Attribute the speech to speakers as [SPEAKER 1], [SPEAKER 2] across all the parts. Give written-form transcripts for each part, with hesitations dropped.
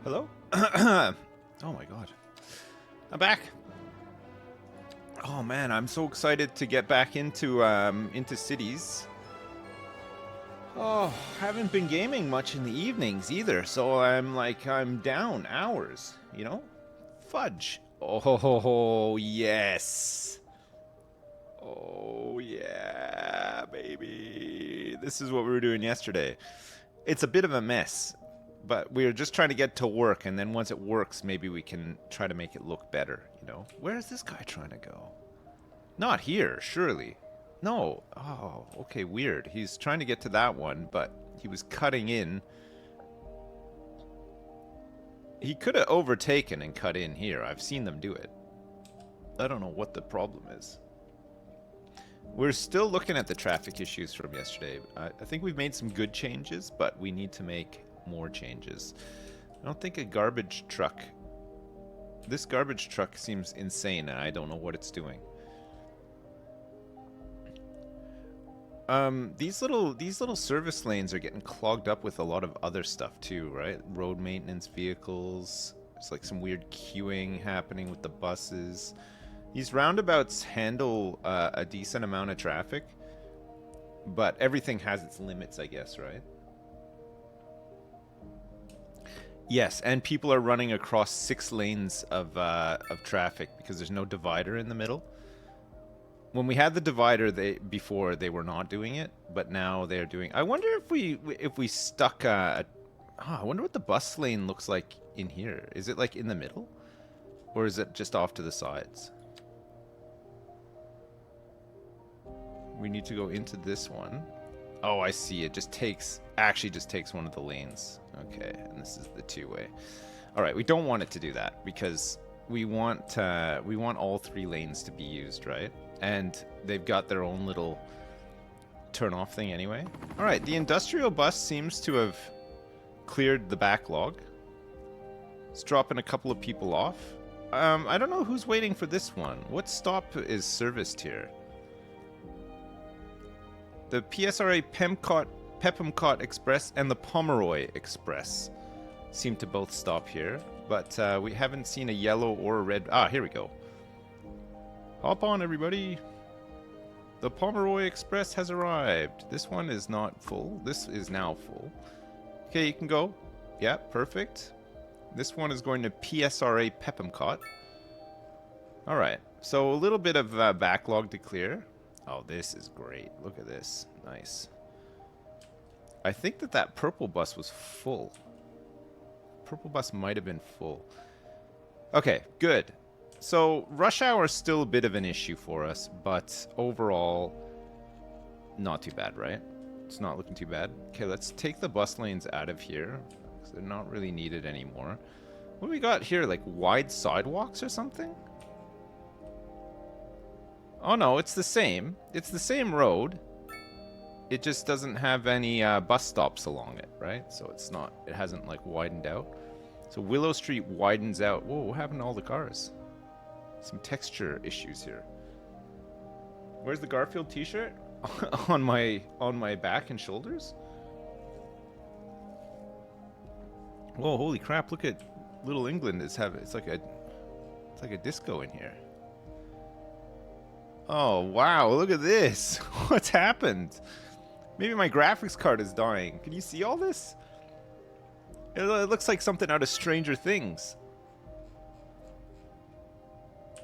[SPEAKER 1] Hello? Oh my god. I'm back. Oh man, I'm so excited to get back into Cities. Oh, haven't been gaming much in the evenings either, so I'm down hours, you know? Fudge. Oh, yes. Oh, yeah, baby. This is what we were doing yesterday. It's a bit of a mess, but we're just trying to get to work, and then once it works, maybe we can try to make it look better, you know? Where is this guy trying to go? Not here, surely. No. Oh, okay, weird. He's trying to get to that one, but he was cutting in. He could have overtaken and cut in here. I've seen them do it. I don't know what the problem is. We're still looking at the traffic issues from yesterday. I think we've made some good changes, but we need to make more changes. I don't think a garbage truck... This garbage truck seems insane, and I don't know what it's doing. These little service lanes are getting clogged up with a lot of other stuff too, right? Road maintenance vehicles. There's like some weird queuing happening with the buses. These roundabouts handle a decent amount of traffic, but everything has its limits, I guess, right? Yes, and people are running across 6 lanes of traffic because there's no divider in the middle. When we had the divider, before they were not doing it, but now they're doing. I wonder if we stuck. I wonder what the bus lane looks like in here. Is it like in the middle, or is it just off to the sides? We need to go into this one. Oh, I see. It just actually just takes one of the lanes. Okay, and this is the 2-way. All right, we don't want it to do that because we want all 3 lanes to be used, right? And they've got their own little turn-off thing anyway. All right, the industrial bus seems to have cleared the backlog. It's dropping a couple of people off. I don't know who's waiting for this one. What stop is serviced here? The PSRA PEPMCOT Express and the Pomeroy Express seem to both stop here, but we haven't seen a yellow or a red. Ah, here we go. Hop on, everybody. The Pomeroy Express has arrived. This one is not full. This is now full. Okay, you can go. Yeah, perfect. This one is going to PSRA PEPMCOT. All right, so a little bit of backlog to clear. Oh, this is great. Look at this. Nice. I think that purple bus was full. Purple bus might have been full. Okay, good. So rush hour is still a bit of an issue for us, but overall, not too bad, right? It's not looking too bad. Okay, let's take the bus lanes out of here, because they're not really needed anymore. What do we got here, like wide sidewalks or something? Oh no, it's the same. It's the same road. It just doesn't have any bus stops along it, right? So it's not, it hasn't like widened out. So Willow Street widens out. Whoa, what happened to all the cars? Some texture issues here. Where's the Garfield t-shirt? on my back and shoulders? Whoa, holy crap, look at Little England it's like a disco in here. Oh, wow, look at this. What's happened? Maybe my graphics card is dying. Can you see all this? It looks like something out of Stranger Things.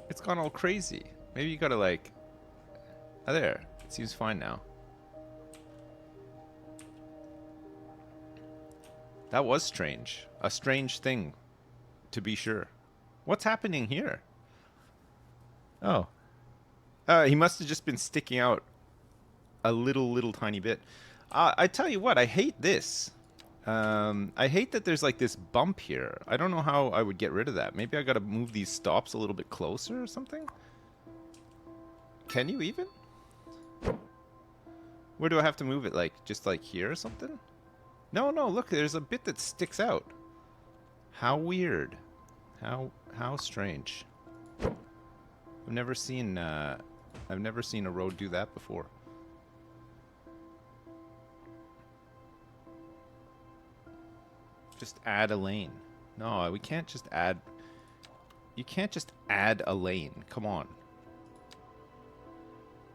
[SPEAKER 1] It's gone all crazy. Maybe you gotta like... Oh, there. It seems fine now. That was strange. A strange thing, to be sure. What's happening here? Oh. He must have just been sticking out a little tiny bit. I tell you what, I hate this. I hate that there's like this bump here. I don't know how I would get rid of that. Maybe I gotta move these stops a little bit closer or something? Can you even? Where do I have to move it? Like, just like here or something? No, look, there's a bit that sticks out. How weird. How strange. I've never seen a road do that before. Just add a lane. No, we can't just add... You can't just add a lane. Come on.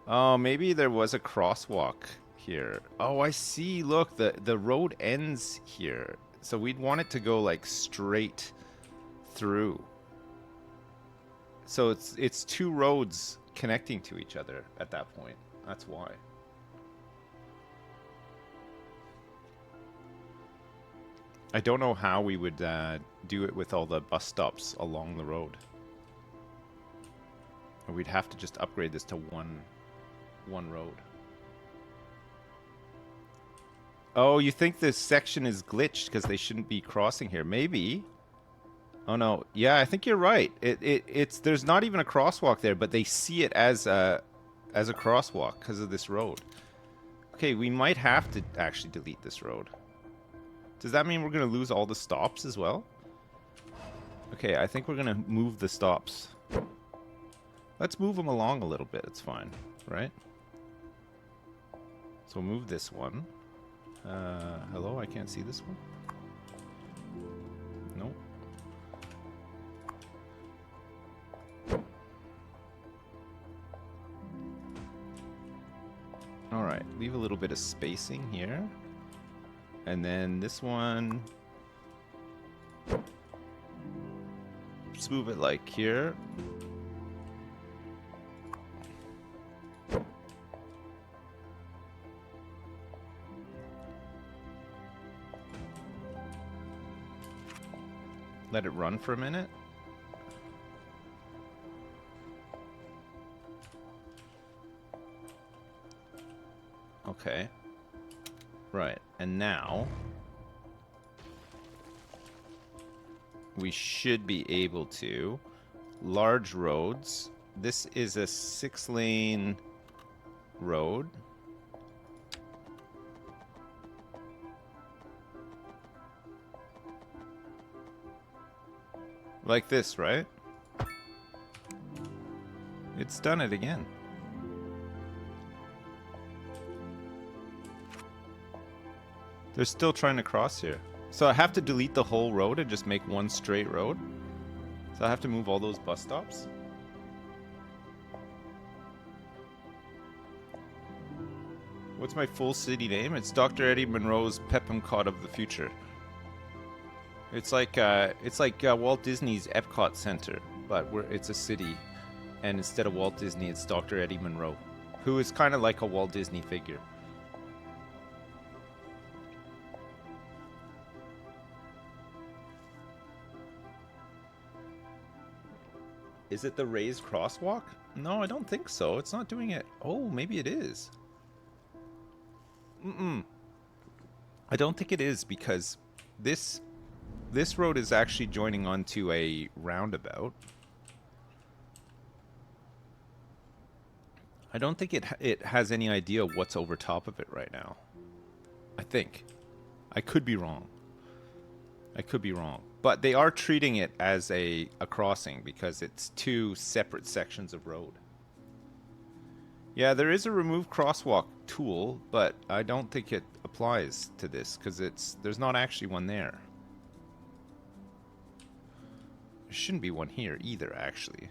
[SPEAKER 1] Oh, maybe there was a crosswalk here. Oh, I see. Look, the road ends here. So we'd want it to go like straight through. So it's two roads connecting to each other at that point. That's why. I don't know how we would do it with all the bus stops along the road. Or we'd have to just upgrade this to one road. Oh, you think this section is glitched because they shouldn't be crossing here? Maybe. Oh no, yeah, I think you're right. It's there's not even a crosswalk there, but they see it as a crosswalk because of this road. Okay, we might have to actually delete this road. Does that mean we're going to lose all the stops as well? Okay, I think we're going to move the stops. Let's move them along a little bit. It's fine, right? So move this one. Hello, I can't see this one. Nope. All right, leave a little bit of spacing here. And then this one, let's move it like here. Let it run for a minute. Okay. Right, and now we should be able to large roads. This is a 6-lane road. Like this, right? It's done it again. They're still trying to cross here. So I have to delete the whole road and just make one straight road? So I have to move all those bus stops? What's my full city name? It's Dr. Eddie Munro's PEPMCOT of the future. It's like Walt Disney's Epcot Center, but it's a city. And instead of Walt Disney, it's Dr. Eddie Munro, who is kind of like a Walt Disney figure. Is it the raised crosswalk? No, I don't think so. It's not doing it. Oh, maybe it is. I don't think it is because this road is actually joining onto a roundabout. I don't think it has any idea what's over top of it right now. I think. I could be wrong. But they are treating it as a crossing because it's two separate sections of road. Yeah, there is a remove crosswalk tool, but I don't think it applies to this because there's not actually one there. There shouldn't be one here either, actually.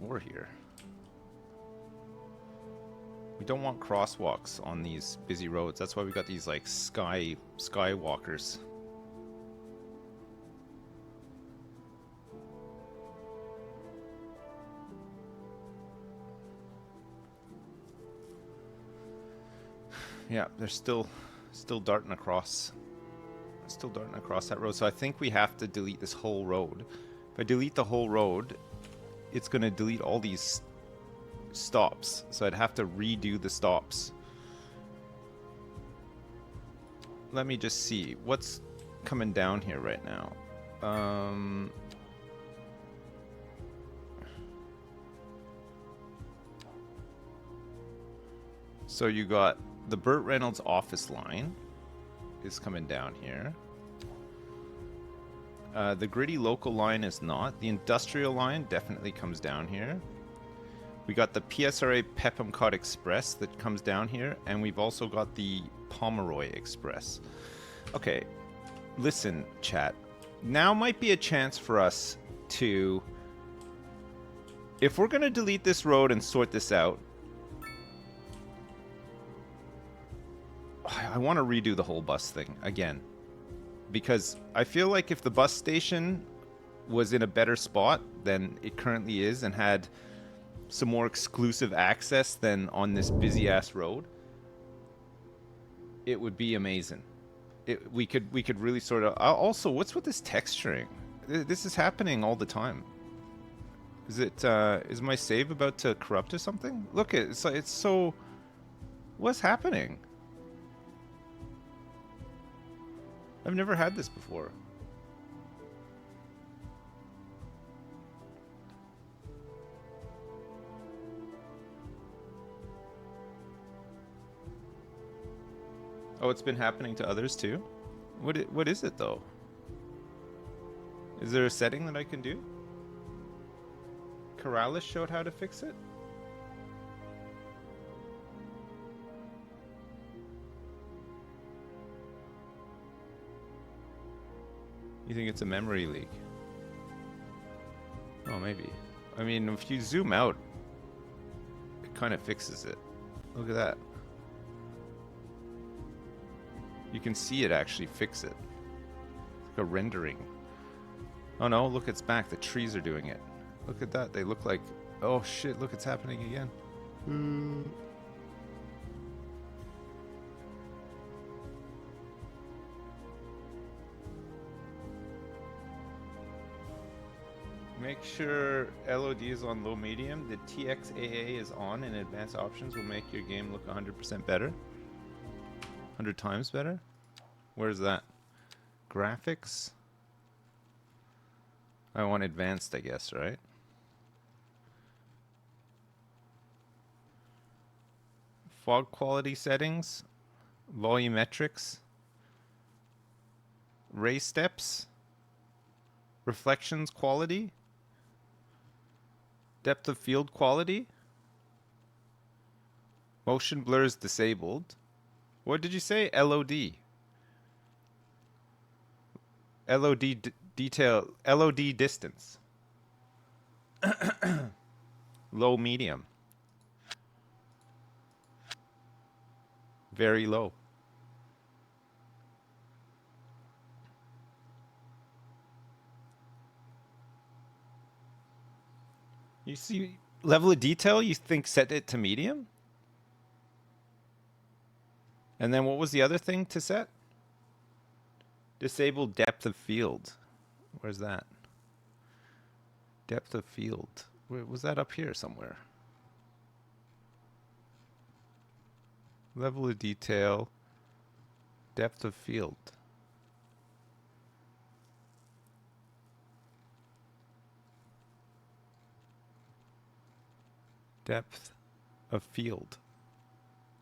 [SPEAKER 1] Or here. We don't want crosswalks on these busy roads. That's why we got these like skywalkers. Yeah, they're still darting across. Still darting across that road. So I think we have to delete this whole road. If I delete the whole road, it's going to delete all these stops, so I'd have to redo the stops. Let me just see what's coming down here right now. So you got the Burt Reynolds office line is coming down here. The gritty local line is not. The industrial line definitely comes down here. We got the PSRA PEPMCOT Express that comes down here, and we've also got the Pomeroy Express. Okay, listen, chat. Now might be a chance for us to... If we're going to delete this road and sort this out, I want to redo the whole bus thing again. Because I feel like if the bus station was in a better spot than it currently is and had some more exclusive access than on this busy ass road, it would be amazing. We could really sort of... Also, what's with this texturing? This is happening all the time. Is my save about to corrupt or something? Look, it's so... What's happening? I've never had this before. Oh, it's been happening to others too? What is it though? Is there a setting that I can do? Corrales showed how to fix it? You think it's a memory leak? Oh, maybe. I mean, if you zoom out, it kind of fixes it. Look at that. You can see it actually fix it. It's like a rendering. Oh no, look, it's back. The trees are doing it. Look at that. They look like... Oh shit, look, it's happening again. Make sure LOD is on low medium. The TXAA is on, and advanced options will make your game look 100% better. 100 times better? Where's that? Graphics? I want advanced, I guess, right? Fog quality settings, volumetrics, ray steps, reflections quality, depth of field quality, motion blurs disabled. What did you say? LOD. LOD detail, LOD distance. Low medium. Very low. You see level of detail, you think set it to medium? And then what was the other thing to set? Disable depth of field. Where's that? Depth of field. Where, was that up here somewhere? Level of detail. Depth of field. Depth of field.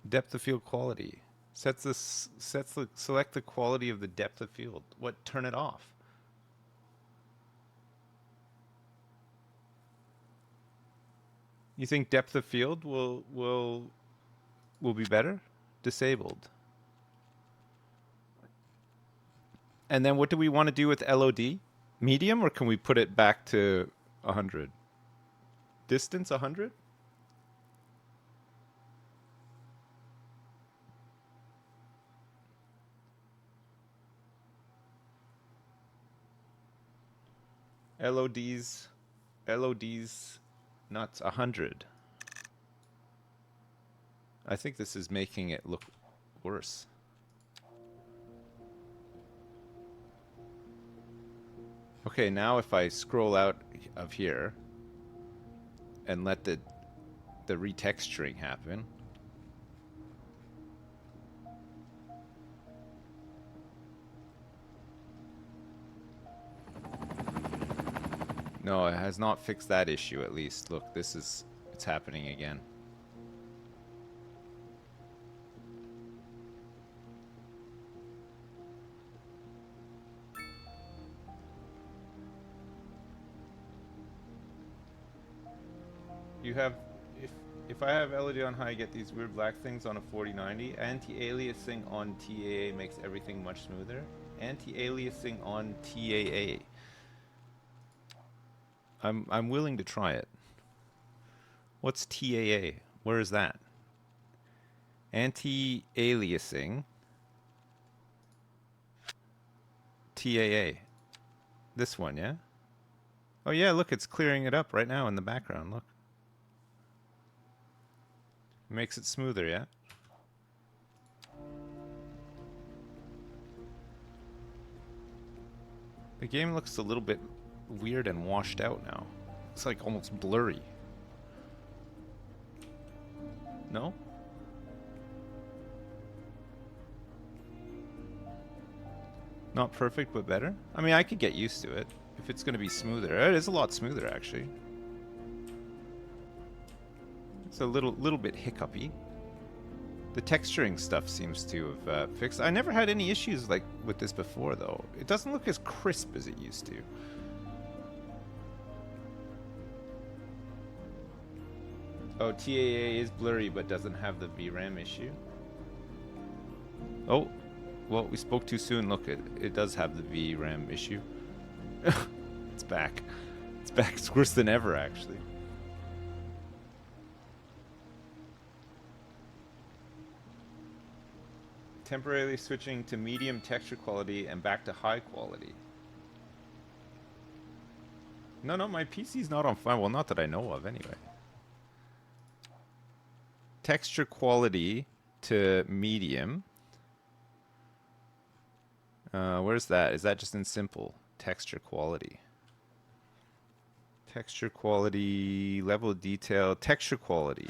[SPEAKER 1] Depth of field quality. Select the quality of the depth of field. What? Turn it off. You think depth of field will be better? Disabled. And then what do we want to do with LOD? Medium, or can we put it back to 100? Distance 100? LOD's not 100. I think this is making it look worse. Okay, now if I scroll out of here and let the retexturing happen. No, it has not fixed that issue at least. Look, it's happening again. if I have LED on high, I get these weird black things on a 4090. Anti-aliasing on TAA makes everything much smoother. Anti-aliasing on TAA. I'm willing to try it. What's TAA? Where is that? Anti-aliasing. TAA. This one, yeah? Oh yeah, look, it's clearing it up right now in the background, look. Makes it smoother, yeah? The game looks a little bit weird and washed out now. It's like almost blurry. No? Not perfect, but better? I mean, I could get used to it. If it's going to be smoother. It is a lot smoother, actually. It's a little bit hiccupy. The texturing stuff seems to have fixed. I never had any issues like with this before, though. It doesn't look as crisp as it used to. Oh, TAA is blurry, but doesn't have the VRAM issue. Oh, well, we spoke too soon. Look, it does have the VRAM issue. It's back. It's back. It's worse than ever, actually. Temporarily switching to medium texture quality and back to high quality. No, my PC's not on fire. Well, not that I know of, anyway. Texture quality to medium. Where's that? Is that just in simple? Texture quality. Texture quality, level of detail, texture quality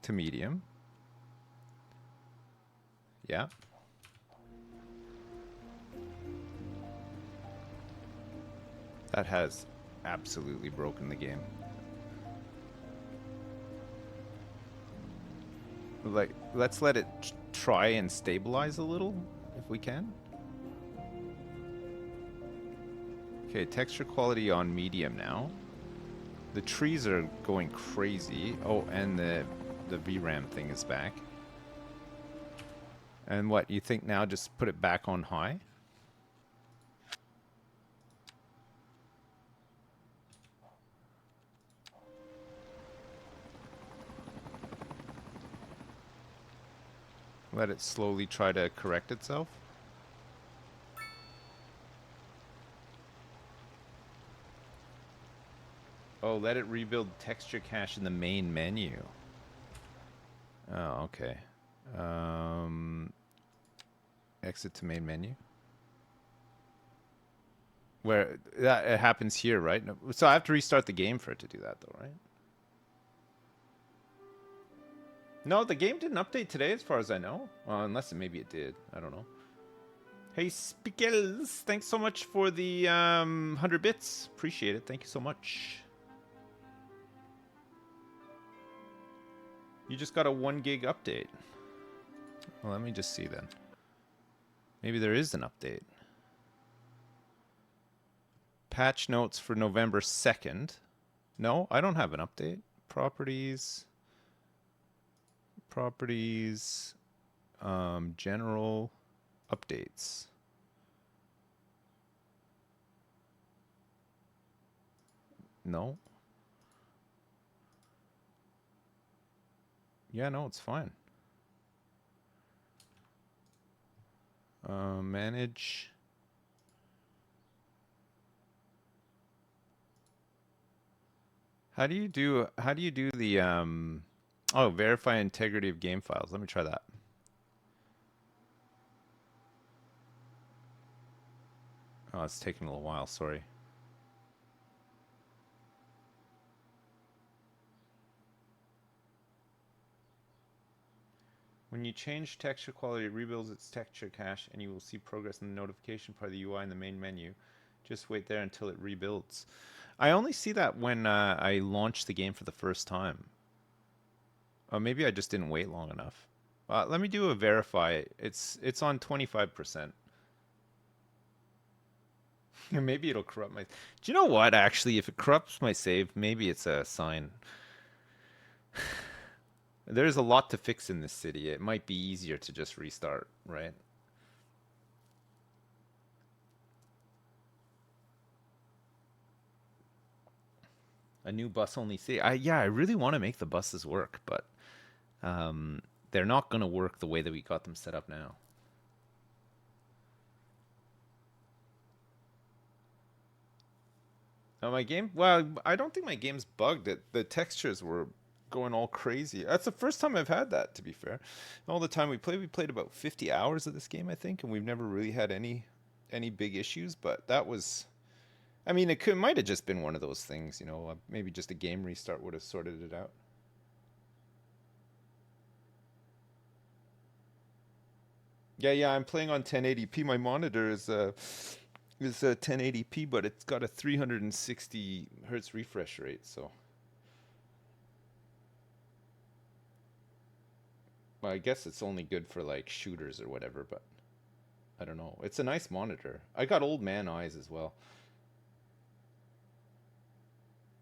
[SPEAKER 1] to medium. Yeah. That has absolutely broken the game. Like, let's let it try and stabilize a little, if we can. Okay, texture quality on medium now. The trees are going crazy. Oh, and the VRAM thing is back. And what, you think now just put it back on high? Let it slowly try to correct itself? Oh, let it rebuild texture cache in the main menu. Oh, okay. Exit to main menu. Where that it happens here, right? So I have to restart the game for it to do that, though, right? No, the game didn't update today, as far as I know. Well, unless maybe it did. I don't know. Hey, Spickles, thanks so much for the 100 bits. Appreciate it. Thank you so much. You just got a 1 gig update. Well, let me just see then. Maybe there is an update. Patch notes for November 2nd. No, I don't have an update. Properties. General updates. No. Yeah, no, it's fine. Manage. How do you do the oh, verify integrity of game files? Let me try that. Oh, it's taking a little while, sorry. When you change texture quality, it rebuilds its texture cache, and you will see progress in the notification part of the UI in the main menu. Just wait there until it rebuilds. I only see that when I launch the game for the first time. Oh, maybe I just didn't wait long enough. Let me do a verify. It's on 25%. Maybe it'll corrupt my... Do you know what, actually? If it corrupts my save, maybe it's a sign. There's a lot to fix in this city. It might be easier to just restart, right? A new bus only city. Yeah, I really want to make the buses work, but um, they're not going to work the way that we got them set up now. Oh, my game? Well, I don't think my game's bugged. The textures were going all crazy. That's the first time I've had that, to be fair. All the time we played about 50 hours of this game, I think, and we've never really had any big issues. But that was, I mean, it might have just been one of those things, maybe just a game restart would have sorted it out. Yeah, yeah, I'm playing on 1080p. My monitor is 1080p, but it's got a 360 hertz refresh rate, so well, I guess it's only good for like shooters or whatever, but I don't know. It's a nice monitor. I got old man eyes as well.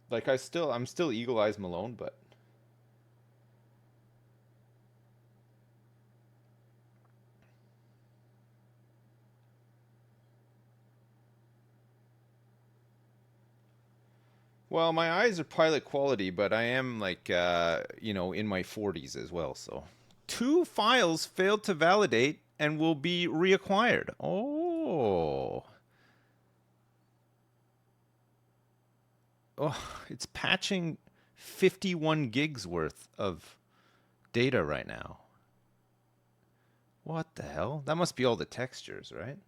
[SPEAKER 1] Like I'm still Eagle Eyes Malone, but well, my eyes are pilot quality, but I am like in my 40s as well, so two files failed to validate and will be reacquired. Oh. Oh, it's patching 51 gigs worth of data right now. What the hell? That must be all the textures, right?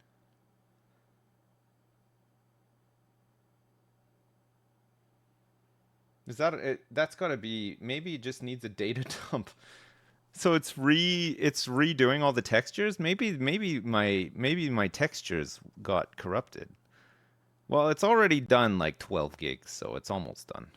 [SPEAKER 1] Is that it? That's got to be, maybe it just needs a data dump. So it's redoing all the textures. Maybe my textures got corrupted. Well, it's already done like 12 gigs, so it's almost done.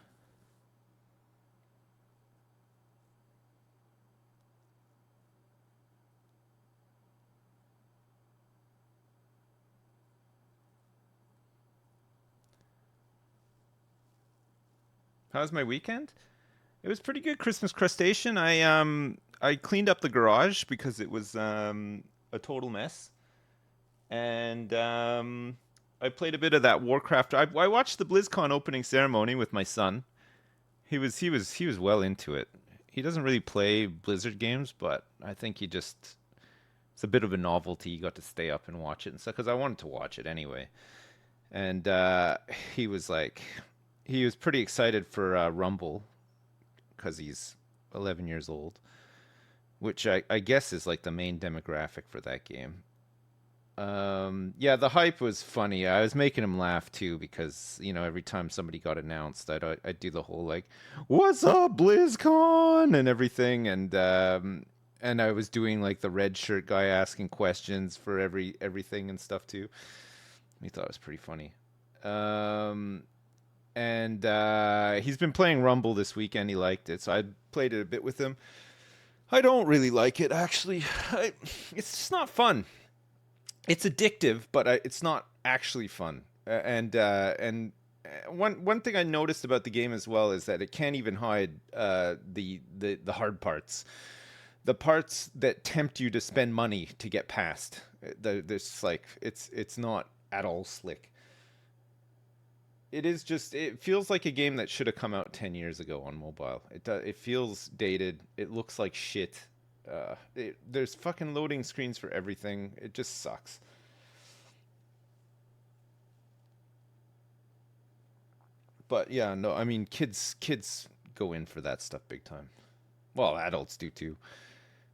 [SPEAKER 1] How's my weekend? It was pretty good. Christmas crustacean. I cleaned up the garage because it was a total mess, and I played a bit of that Warcraft. I watched the BlizzCon opening ceremony with my son. He was well into it. He doesn't really play Blizzard games, but I think it's a bit of a novelty. He got to stay up and watch it and stuff because I wanted to watch it anyway. And he was like, he was pretty excited for Rumble because he's 11 years old, which I guess is like the main demographic for that game. Yeah, the hype was funny. I was making him laugh too because every time somebody got announced, I'd do the whole like, "What's up, BlizzCon?" and everything, and I was doing like the red shirt guy asking questions for everything and stuff too. He thought it was pretty funny. Um, and he's been playing Rumble this weekend. He liked it, so I played it a bit with him. I don't really like it actually. It's just not fun. It's addictive, but it's not actually fun. And one thing I noticed about the game as well is that it can't even hide the hard parts, the parts that tempt you to spend money to get past. There's like it's not at all slick. It feels like a game that should have come out 10 years ago on mobile. It feels dated. It looks like shit. There's fucking loading screens for everything. It just sucks. But yeah, no, I mean kids go in for that stuff big time. Well, adults do too.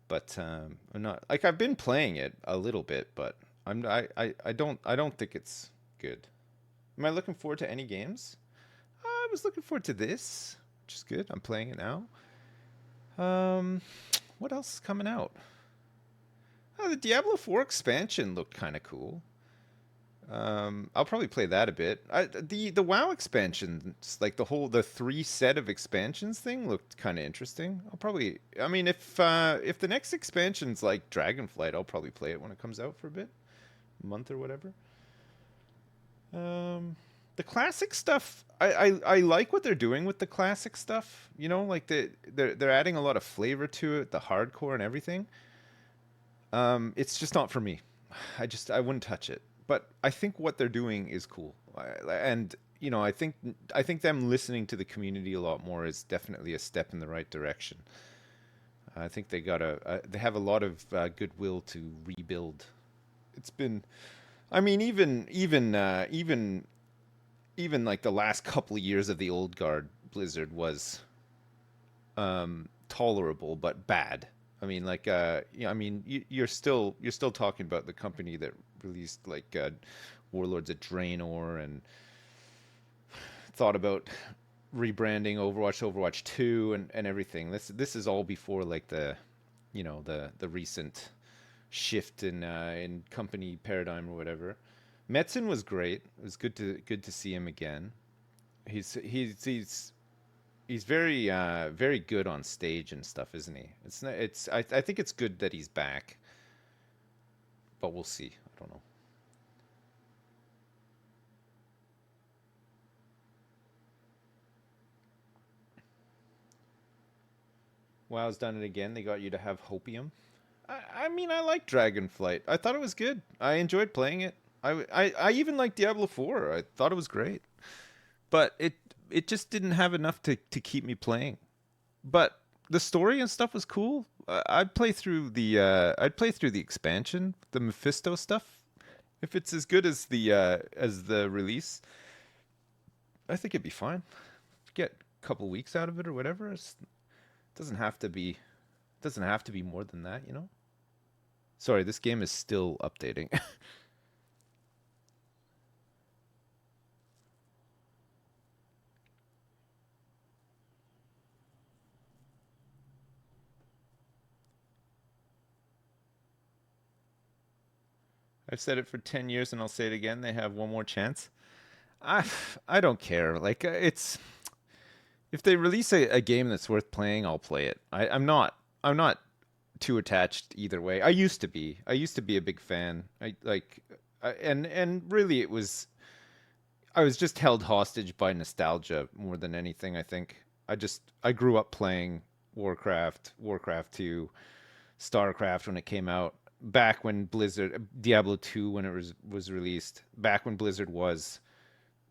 [SPEAKER 1] But I'm not like I've been playing it a little bit, but I don't think it's good. Am I looking forward to any games? I was looking forward to this, which is good. I'm playing it now. Um, what else is coming out? Oh, the Diablo 4 expansion looked kind of cool. I'll probably play that a bit. The WoW expansions, like the three set of expansions thing, looked kind of interesting. I'll probably, I mean, if the next expansion's like Dragonflight, I'll probably play it when it comes out for a bit, a month or whatever. Um, The classic stuff, I like what they're doing with the classic stuff. You know, like they're adding a lot of flavor to it, the hardcore and everything. It's just not for me. I wouldn't touch it. But I think what they're doing is cool, and you know, I think them listening to the community a lot more is definitely a step in the right direction. I think they have a lot of goodwill to rebuild. It's been, I mean, even like the last couple of years of the old guard Blizzard was tolerable but bad. I mean, like, I mean, you're still talking about the company that released like Warlords of Draenor and thought about rebranding Overwatch 2 and everything. This is all before like the recent shift in company paradigm or whatever. Metzen was great. It was good to see him again. He's very good on stage and stuff, isn't he? I think it's good that he's back, but we'll see. I don't know. WoW's done it again. They got you to have hopium. I mean, I like Dragonflight. I thought it was good. I enjoyed playing it. I even liked Diablo 4. I thought it was great. But it just didn't have enough to keep me playing. But the story and stuff was cool. I'd play through the expansion, the Mephisto stuff. If it's as good as the release, I think it'd be fine. Get a couple weeks out of it or whatever. Doesn't have to be doesn't have to be more than that, you know? Sorry, this game is still updating. I've said it for 10 years and I'll say it again. They have one more chance. I I don't care. Like it's if they release a game that's worth playing, I'll play it. I'm not too attached either way. I used to be. I used to be a big fan. And really I was just held hostage by nostalgia more than anything, I think. I grew up playing Warcraft, Warcraft 2, StarCraft when it came out, back when Diablo 2 when it was released, back when Blizzard was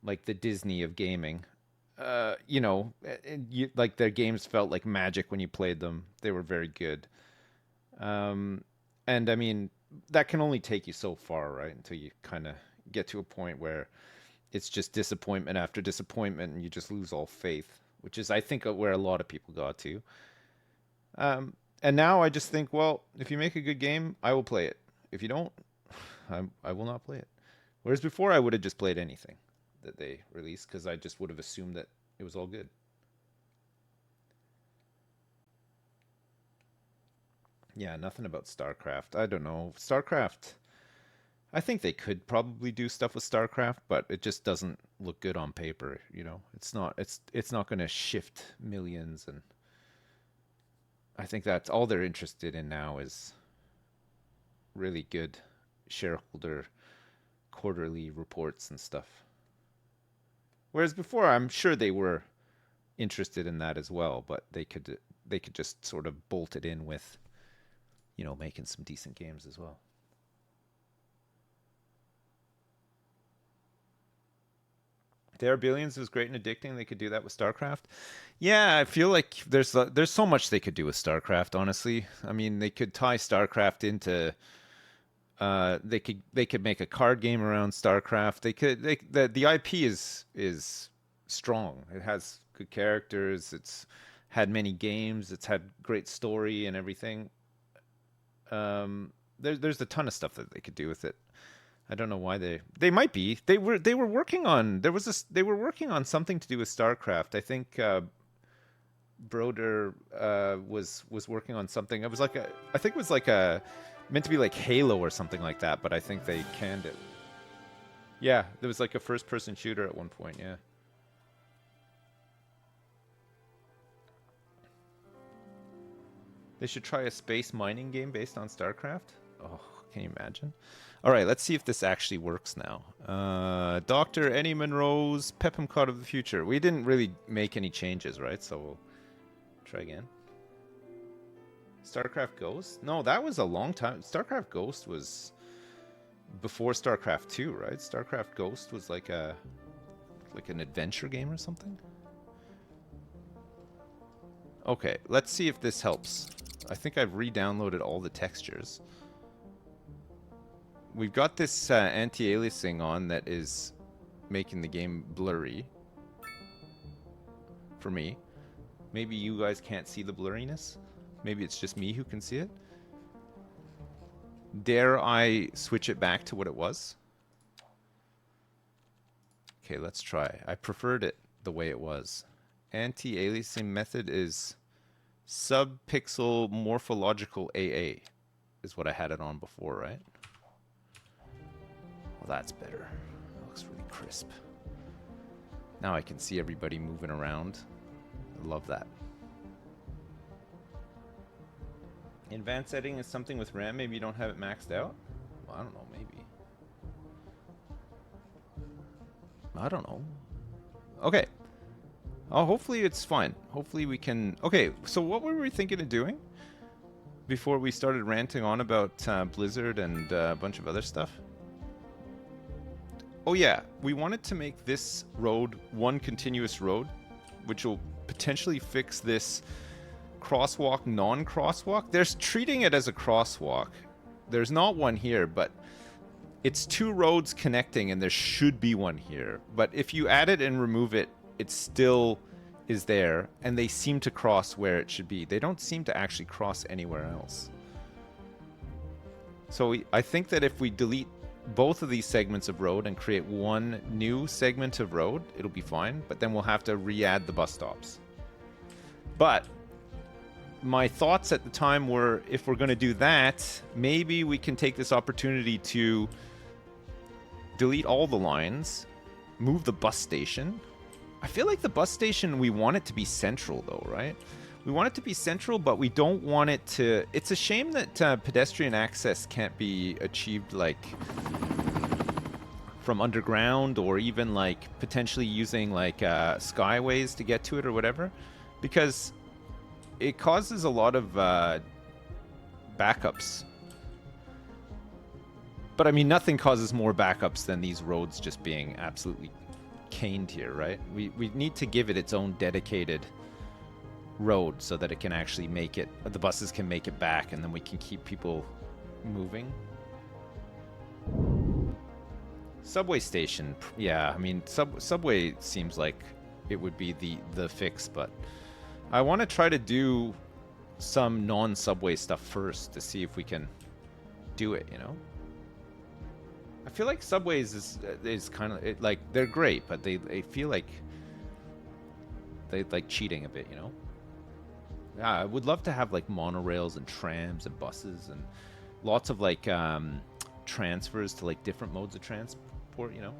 [SPEAKER 1] like the Disney of gaming. Like their games felt like magic when you played them. They were very good. Um, and I mean, that can only take you so far, right? Until you kind of get to a point where it's just disappointment after disappointment and you just lose all faith, which is, I think, where a lot of people got to. And now I just think, well, if you make a good game, I will play it. If you don't, I will not play it. Whereas before, I would have just played anything that they released because I just would have assumed that it was all good. Yeah, nothing about StarCraft. I don't know. StarCraft, I think they could probably do stuff with StarCraft, but it just doesn't look good on paper, you know. It's not going to shift millions and I think that's all they're interested in now is really good shareholder quarterly reports and stuff. Whereas before, I'm sure they were interested in that as well, but they could just sort of bolt it in with, making some decent games as well. There Are Billions was great and addicting. They could do that with StarCraft. Yeah, I feel like there's so much they could do with StarCraft. Honestly, I mean, they could tie StarCraft into. They could make a card game around StarCraft. The IP is strong. It has good characters. It's had many games. It's had great story and everything. There's a ton of stuff that they could do with it. I don't know why they might be. They were working on they were working on something to do with StarCraft. I think Broder was working on something. It was like I think it was like a meant to be like Halo or something like that, but I think they canned it. Yeah, there was like a first person shooter at one point, yeah. They should try a space mining game based on StarCraft. Oh, can you imagine? All right, let's see if this actually works now. Dr. Eddie Monroe's PEPMCOT of the future. We didn't really make any changes, right? So we'll try again. StarCraft Ghost? No, that was a long time. StarCraft Ghost was before StarCraft 2, right? StarCraft Ghost was like an adventure game or something. Okay, let's see if this helps. I think I've re-downloaded all the textures. We've got this anti-aliasing on that is making the game blurry. For me. Maybe you guys can't see the blurriness. Maybe it's just me who can see it. Dare I switch it back to what it was? Okay, let's try. I preferred it the way it was. Anti-aliasing method is subpixel morphological AA is what I had it on before, right? Well, that's better. It looks really crisp. Now I can see everybody moving around. I love that. Advanced setting is something with RAM. Maybe you don't have it maxed out? Well, I don't know, maybe. I don't know. Okay. Oh, hopefully it's fine. Hopefully we can... Okay, so what were we thinking of doing before we started ranting on about Blizzard and a bunch of other stuff? Oh yeah, we wanted to make this road one continuous road, which will potentially fix this crosswalk, non-crosswalk. There's treating it as a crosswalk. There's not one here, but it's two roads connecting and there should be one here. But if you add it and remove it, it still is there, and they seem to cross where it should be. They don't seem to actually cross anywhere else. So I think that if we delete both of these segments of road and create one new segment of road, it'll be fine, but then we'll have to re-add the bus stops. But my thoughts at the time were, if we're going to do that, maybe we can take this opportunity to delete all the lines, move the bus station. I feel like the bus station, we want it to be central though, right? We want it to be central, but we don't want it to... It's a shame that pedestrian access can't be achieved, like, from underground, or even, like, potentially using, like, skyways to get to it or whatever. Because it causes a lot of backups. But, I mean, nothing causes more backups than these roads just being absolutely caned here, right? We need to give it its own dedicated road so that it can actually make it, the buses can make it back, and then we can keep people moving. Subway station, yeah, I mean, subway seems like it would be the fix, but I want to try to do some non-subway stuff first to see if we can do it, you know? I feel like subways is kind of, like, they're great, but they feel like they like cheating a bit, you know? Yeah, I would love to have, like, monorails and trams and buses and lots of, like, transfers to, like, different modes of transport, you know?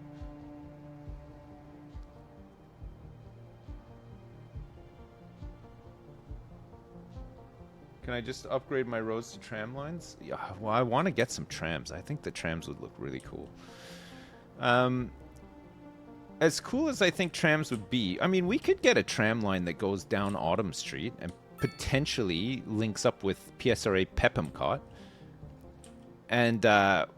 [SPEAKER 1] Can I just upgrade my roads to tram lines? Yeah, well, I want to get some trams. I think the trams would look really cool. As cool as I think trams would be, I mean, we could get a tram line that goes down Autumn Street and potentially links up with PSRA PEPMCOT. And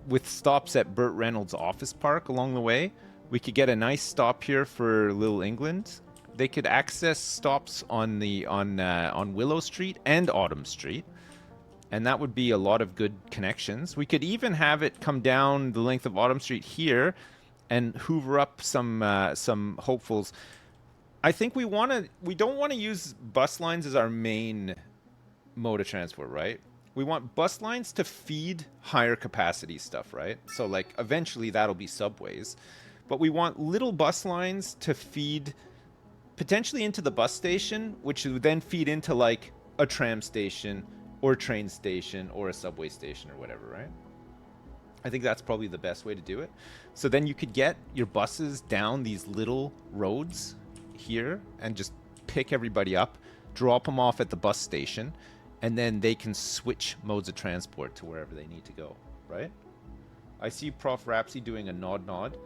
[SPEAKER 1] with stops at Burt Reynolds Office Park along the way, we could get a nice stop here for Little England. They could access stops on Willow Street and Autumn Street, and that would be a lot of good connections. We could even have it come down the length of Autumn Street here and hoover up some hopefuls. I think we don't want to use bus lines as our main mode of transport, right? We want bus lines to feed higher capacity stuff, right? So, like, eventually that'll be subways, but we want little bus lines to feed potentially into the bus station, which would then feed into, like, a tram station or a train station or a subway station or whatever, right? I think that's probably the best way to do it. So then you could get your buses down these little roads here and just pick everybody up, drop them off at the bus station, and then they can switch modes of transport to wherever they need to go, right? I see Prof. Rapsy doing a nod.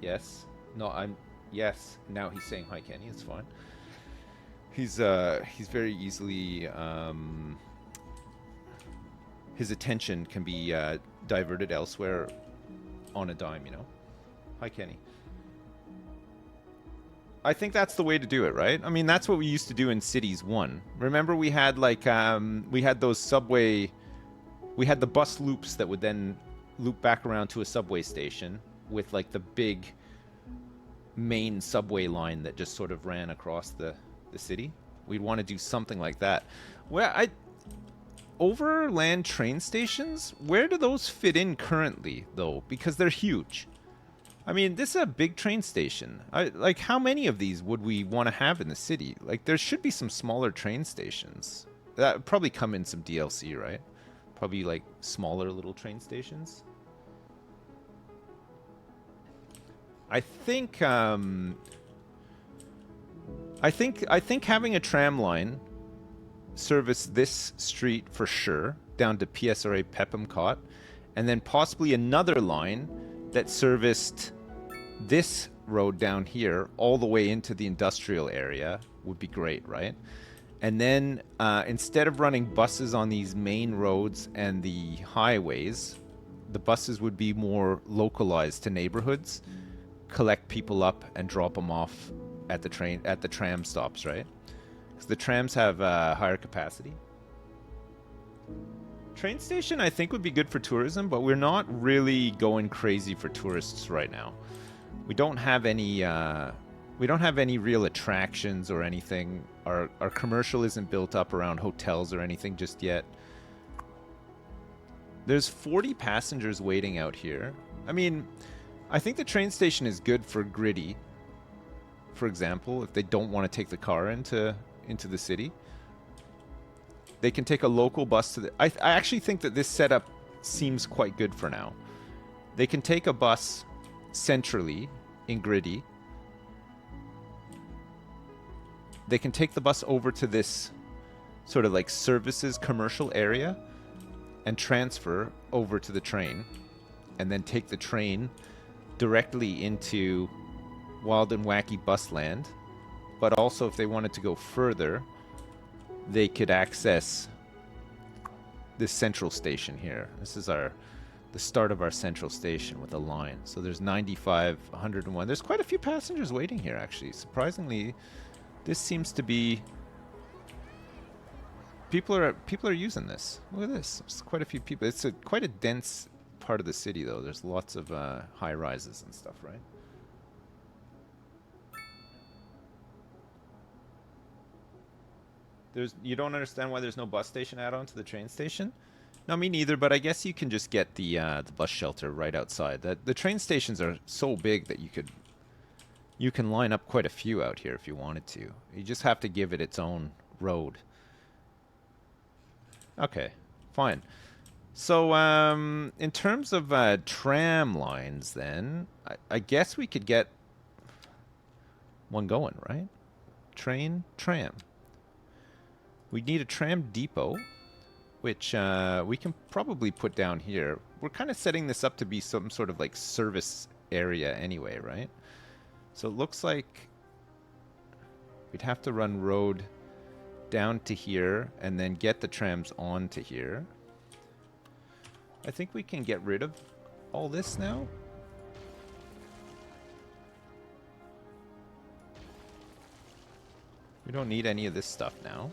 [SPEAKER 1] Yes. No, I'm... Yes. Now he's saying hi, Kenny. It's fine. He's very easily... his attention can be diverted elsewhere on a dime, you know? Hi, Kenny. I think that's the way to do it, right? I mean, that's what we used to do in Cities 1. Remember we had, like, we had those subway... We had the bus loops that would then loop back around to a subway station with, like, the big main subway line that just sort of ran across the city. We'd want to do something like that. Well, overland train stations, where do those fit in currently, though? Because they're huge. I mean, this is a big train station. Like, how many of these would we want to have in the city? Like, there should be some smaller train stations. That would probably come in some DLC, right? Probably, like, smaller little train stations. I think having a tram line service this street for sure down to PSRA PEPMCOT, and then possibly another line that serviced this road down here all the way into the industrial area would be great, right? And then instead of running buses on these main roads and the highways, the buses would be more localized to neighborhoods, collect people up and drop them off at the tram stops, right? Because the trams have higher capacity. Train station, I think, would be good for tourism, but we're not really going crazy for tourists right now. We don't have any real attractions or anything. Our commercial isn't built up around hotels or anything just yet. There's 40 passengers waiting out here. I mean, I think the train station is good for gritty, for example, if they don't want to take the car into the city. They can take a local bus to the... I actually think that this setup seems quite good for now. They can take a bus centrally in gritty. They can take the bus over to this sort of like services commercial area and transfer over to the train, and then take the train directly into Wild and Wacky Bus Land. But also, if they wanted to go further, they could access this central station here. This is the start of our central station with a line. So there's 95, 101. There's quite a few passengers waiting here, actually. Surprisingly, this seems to be... People are using this. Look at this. There's quite a few people. It's quite a dense part of the city, though. There's lots of high rises and stuff, right? You don't understand why there's no bus station add-on to the train station? No, me neither, but I guess you can just get the bus shelter right outside. The train stations are so big that you can line up quite a few out here if you wanted to. You just have to give it its own road. Okay, fine. So, in terms of tram lines, then, I guess we could get one going, right? Train, tram. We need a tram depot, which we can probably put down here. We're kind of setting this up to be some sort of like service area anyway, right? So it looks like we'd have to run road down to here and then get the trams on to here. I think we can get rid of all this now. We don't need any of this stuff now.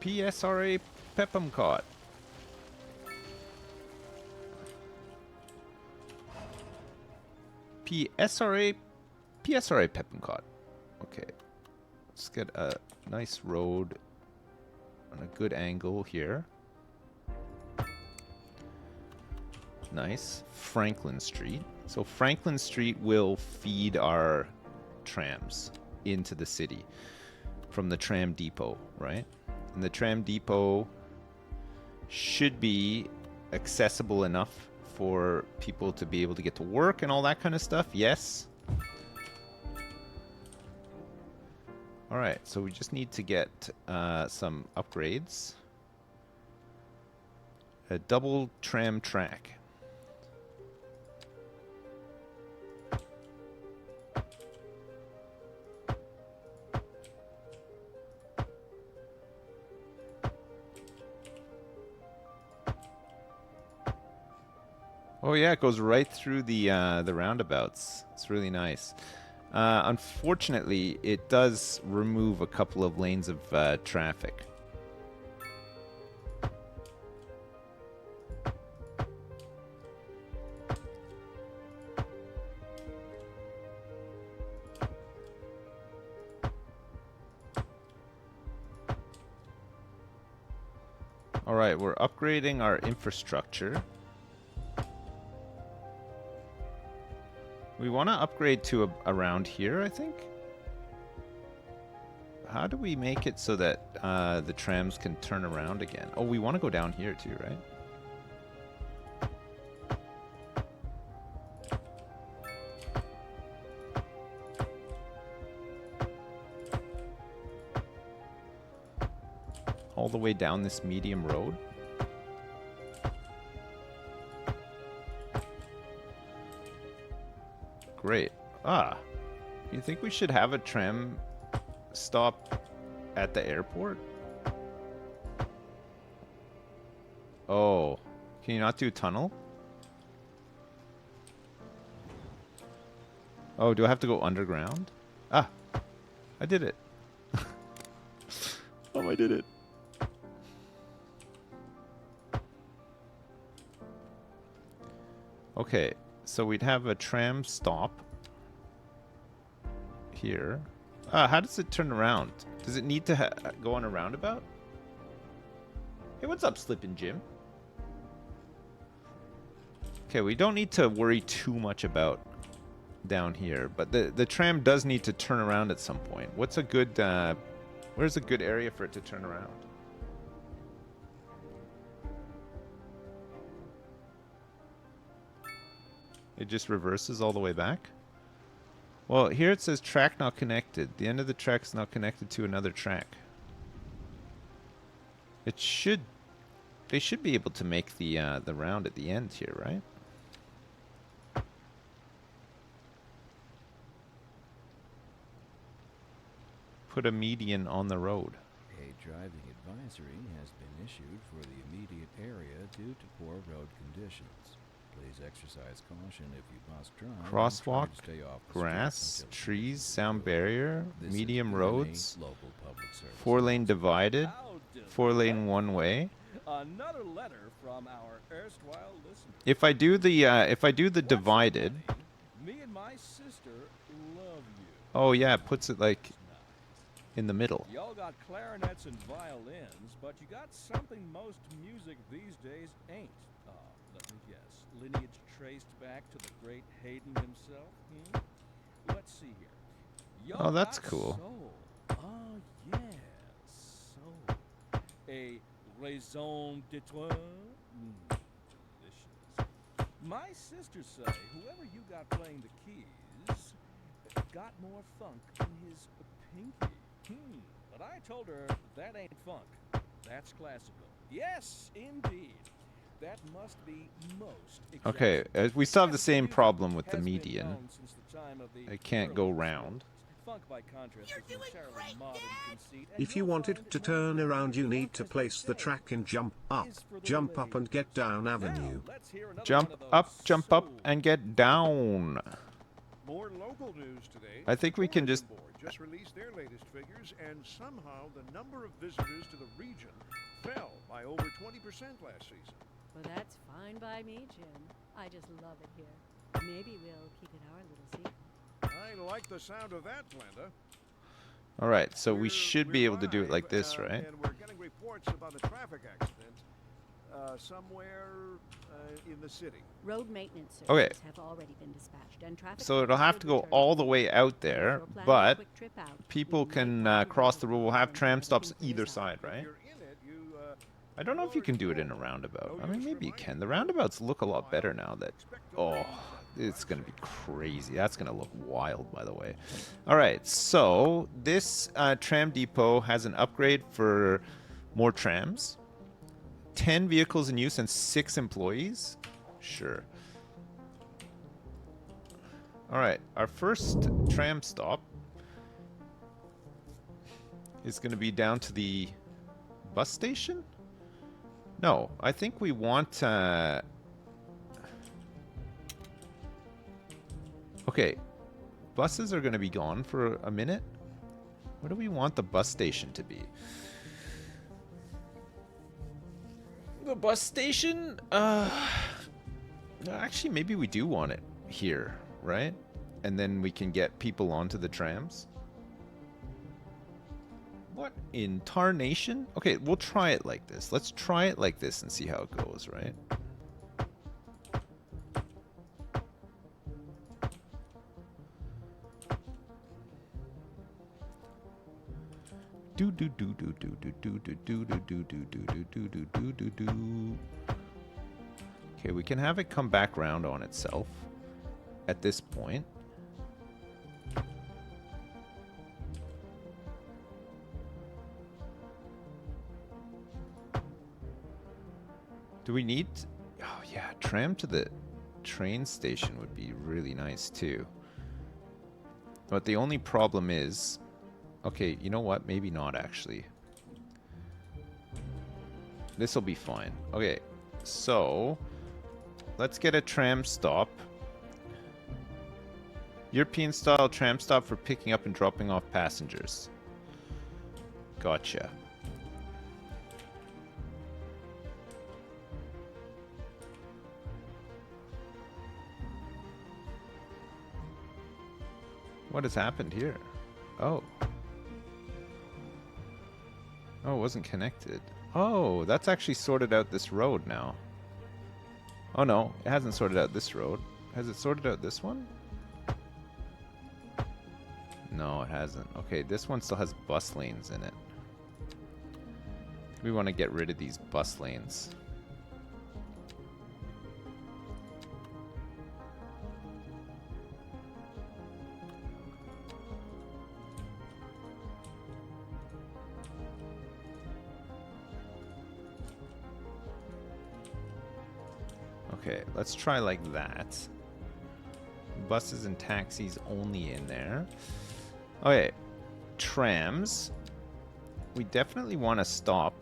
[SPEAKER 1] PSRA PEPMCOT. PSRA PEPMCOT. Okay. Let's get a nice road on a good angle here. Nice. Franklin Street. So Franklin Street will feed our trams into the city from the tram depot, right? And the tram depot should be accessible enough for people to be able to get to work and all that kind of stuff. Yes. Alright, so we just need to get some upgrades. A double tram track. Oh yeah, it goes right through the roundabouts. It's really nice. Unfortunately, it does remove a couple of lanes of traffic. All right, we're upgrading our infrastructure. We want to upgrade to around here, I think. How do we make it so that the trams can turn around again? Oh, we want to go down here too, right? All the way down this medium road. Great. Ah, you think we should have a tram stop at the airport? Oh, can you not do tunnel? Oh, do I have to go underground? Ah, I did it. Oh, I did it. Okay, so we'd have a tram stop here. How does it turn around? Does it need to go on a roundabout? Hey, what's up, Slippin' Jim? Okay, we don't need to worry too much about down here, but the tram does need to turn around at some point. What's a good, where's a good area for it to turn around? It just reverses all the way back? Well, here it says track not connected. The end of the track is not connected to another track. It should... They should be able to make the round at the end here, right? Put a median on the road.
[SPEAKER 2] A driving advisory has been issued for the immediate area due to poor road conditions. Please exercise caution if you must drive.
[SPEAKER 1] Crosswalk, grass, trees, sound barrier, medium roads, 4-lane divided, 4-lane one-way.
[SPEAKER 3] Another letter from our erstwhile listener.
[SPEAKER 1] If I do the divided.
[SPEAKER 3] Me and my sister love you.
[SPEAKER 1] Oh yeah, it puts it like in the middle.
[SPEAKER 3] Y'all got clarinets and violins, but you got something most music these days ain't. Let me guess. Lineage traced back to the great Haydn himself? Let's see here.
[SPEAKER 1] Oh, that's cool.
[SPEAKER 3] Soul. Oh, yes. Soul. A raison d'etre? Delicious. My sisters say whoever you got playing the keys got more funk than his pinky. But I told her that ain't funk. That's classical. Yes, indeed. That must be most
[SPEAKER 1] okay, we still have the same problem with the median. I can't go round.
[SPEAKER 4] If you want it to turn around, you need to place the track in jump up and get down avenue.
[SPEAKER 1] Jump up, and get down.
[SPEAKER 5] More local news today.
[SPEAKER 1] I think we can just
[SPEAKER 5] released their latest figures, and somehow the number of visitors to the region fell by over 20% last season.
[SPEAKER 6] Well, that's fine by me, Jim. I just love it here. Maybe we'll keep it our little secret.
[SPEAKER 5] I like the sound of that, Glenda.
[SPEAKER 1] All right, so we should be able to do it like this, right?
[SPEAKER 5] And we're getting reports about a traffic accident somewhere in the city.
[SPEAKER 6] Road maintenance
[SPEAKER 1] Okay.
[SPEAKER 6] services have already been dispatched, and traffic.
[SPEAKER 1] So it'll have to go all the way out there, but people can cross the road. We'll have tram stops either side, right? I don't know if you can do it in a roundabout. I mean, maybe you can. The roundabouts look a lot better now that... Oh, it's going to be crazy. That's going to look wild, by the way. All right, so this tram depot has an upgrade for more trams. 10 vehicles in use and 6 employees? Sure. All right, our first tram stop is going to be down to the bus station? No, I think we want... Okay, buses are going to be gone for a minute. Where do we want the bus station to be? The bus station? Actually, maybe we do want it here, right? And then we can get people onto the trams. What in tarnation? Okay, we'll try it like this. Let's try it like this and see how it goes, right? Do do do do do do do do do do do do do do do do do do. Okay, we can have it come back round on itself at this point. Do we need... Oh yeah, tram to the train station would be really nice too. But the only problem is... Okay, you know what? Maybe not actually. This will be fine. Okay, so... Let's get a tram stop. European style tram stop for picking up and dropping off passengers. Gotcha. What has happened here? Oh. Oh, it wasn't connected. Oh, that's actually sorted out this road now. Oh no, it hasn't sorted out this road. Has it sorted out this one? No, it hasn't. Okay, this one still has bus lanes in it. We want to get rid of these bus lanes. Okay, let's try like that. Buses and taxis only in there. Okay, trams. We definitely want to stop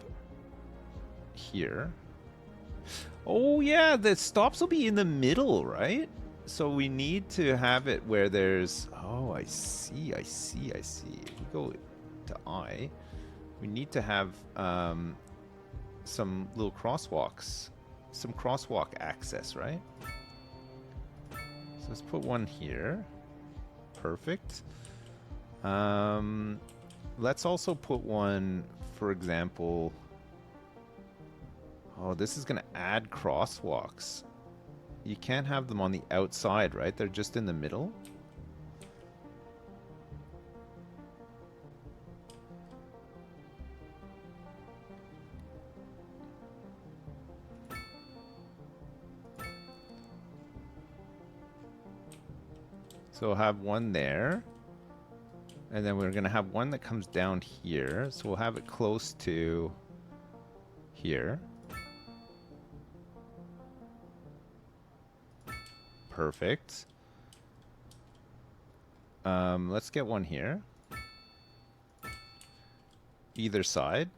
[SPEAKER 1] here. Oh yeah, the stops will be in the middle, right? So we need to have it where there's... Oh, I see. If we go to I, we need to have some little crosswalks. Some crosswalk access, right? So let's put one here. Perfect. Let's also put one, for example... Oh, this is going to add crosswalks. You can't have them on the outside, right? They're just in the middle. So we'll have one there. And then we're going to have one that comes down here. So we'll have it close to here. Perfect. Let's get one here. Either side.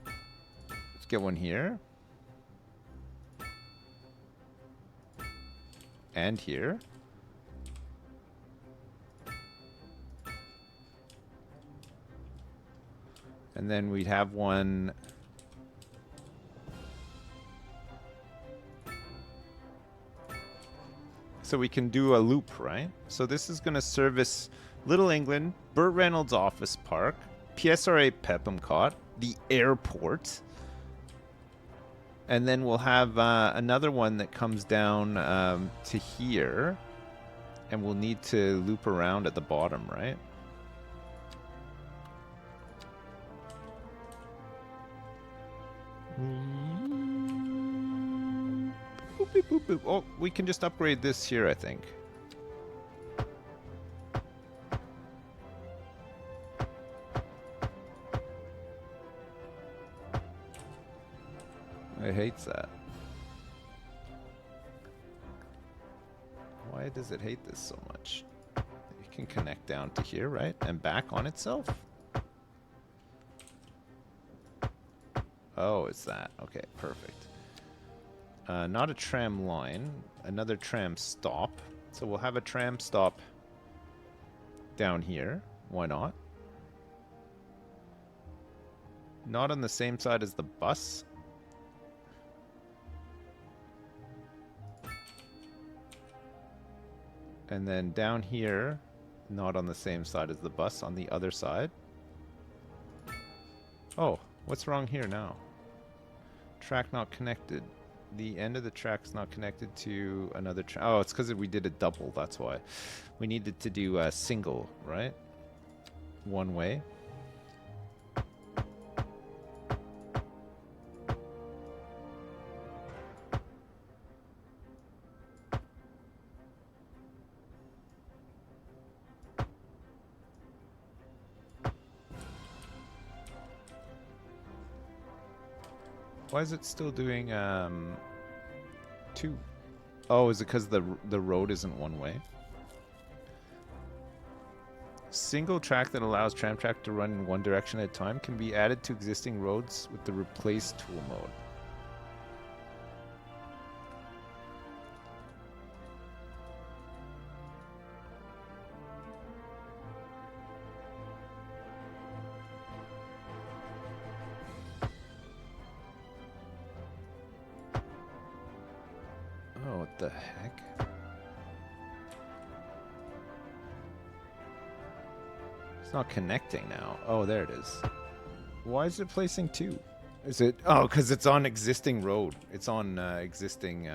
[SPEAKER 1] Let's get one here. And here. And then we'd have one... So we can do a loop, right? So this is going to service Little England, Burt Reynolds Office Park, PSRA PEPMCOT, the airport. And then we'll have another one that comes down to here. And we'll need to loop around at the bottom, right? beep, boop, boop. Oh, we can just upgrade this here, I think. I hate that. Why does it hate this so much? It can connect down to here, right? And back on itself? Oh, it's that. Okay, perfect. Not a tram line. Another tram stop. So we'll have a tram stop down here. Why not? Not on the same side as the bus. And then down here, not on the same side as the bus, on the other side. Oh, what's wrong here now? Track not connected. The end of the track's not connected to another track. Oh, it's because we did a double, that's why. We needed to do a single, right? One way. Why is it still doing two? Oh, is it because the road isn't one way? Single track that allows tram track to run in one direction at a time can be added to existing roads with the replace tool mode. Oh, what the heck? It's not connecting now. Oh, there it is. Why is it placing two? Is it... Oh, because it's on existing road. It's on existing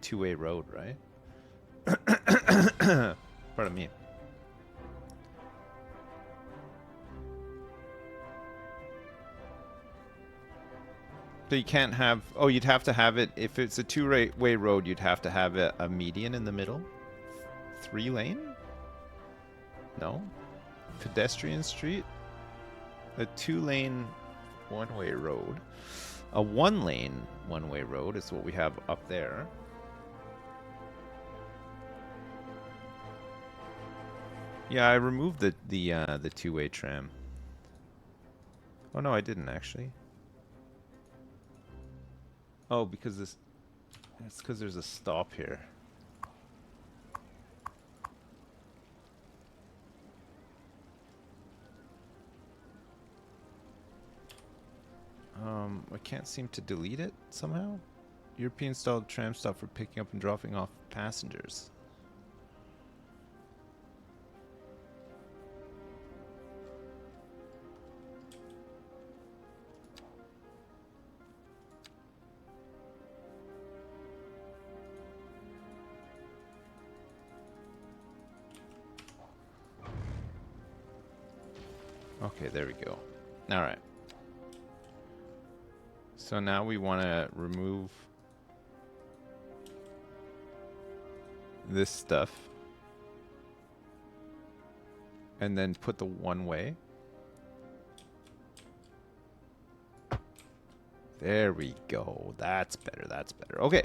[SPEAKER 1] two-way road, right? Pardon me. So you can't have... Oh, you'd have to have it... If it's a two-way road, you'd have to have a median in the middle? 3-lane? No? Pedestrian street? A 2-lane one-way road. A 1-lane one-way road is what we have up there. Yeah, I removed the two-way tram. Oh no, I didn't actually. Oh, because this... It's because there's a stop here. I can't seem to delete it somehow. European style tram stop for picking up and dropping off passengers. Okay, there we go. All right. So now we want to remove this stuff and then put the one way. There we go. That's better. That's better. Okay.